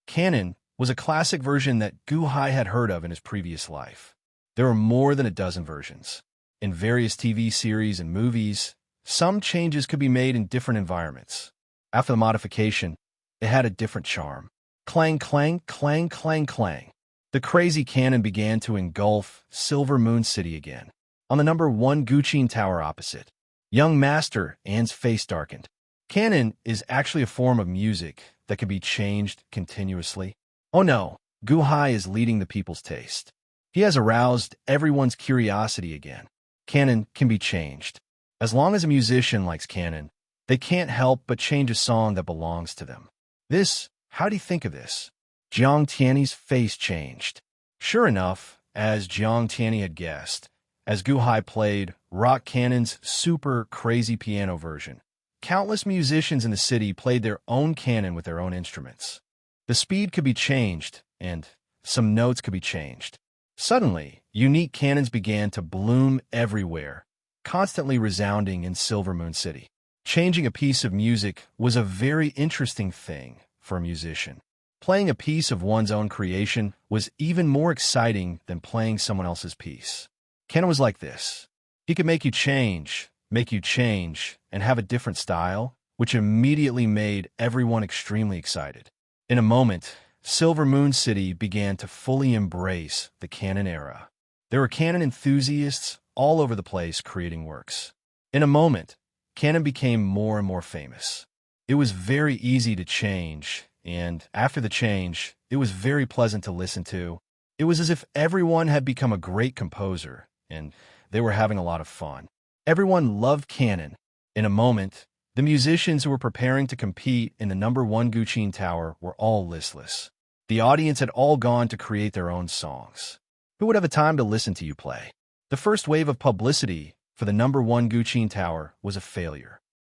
Cannon was a classic version that Gu Hai had heard of in his previous life. There were more than a dozen versions. In various TV series and movies, some changes could be made in different environments. After the modification, it had a different charm. Clang, clang, clang, clang, clang. The crazy Cannon began to engulf Silver Moon City again. On the #1 guqin tower opposite, young master Anne's face darkened. Cannon is actually a form of music that can be changed continuously. Oh no, Gu Hai is leading the people's taste. He has aroused everyone's curiosity again. Cannon can be changed. As long as a musician likes Cannon, they can't help but change a song that belongs to them. How do you think of this? Jiang Tianyi's face changed. Sure enough, as Jiang Tianyi had guessed, as Gu Hai played Rock Cannon's super crazy piano version, countless musicians in the city played their own Cannon with their own instruments. The speed could be changed, and some notes could be changed. Suddenly, unique Cannons began to bloom everywhere, constantly resounding in Silver Moon City. Changing a piece of music was a very interesting thing for a musician. Playing a piece of one's own creation was even more exciting than playing someone else's piece. Cannon was like this. He could make you change, and have a different style, which immediately made everyone extremely excited. In a moment, Silver Moon City began to fully embrace the Cannon era. There were Cannon enthusiasts all over the place creating works. In a moment, Cannon became more and more famous. It was very easy to change, and after the change, it was very pleasant to listen to. It was as if everyone had become a great composer, and they were having a lot of fun. Everyone loved Cannon. In a moment, the musicians who were preparing to compete in the #1 guqin tower were all listless. The audience had all gone to create their own songs. Who would have the time to listen to you play? The first wave of publicity for the #1 guqin tower was a failure.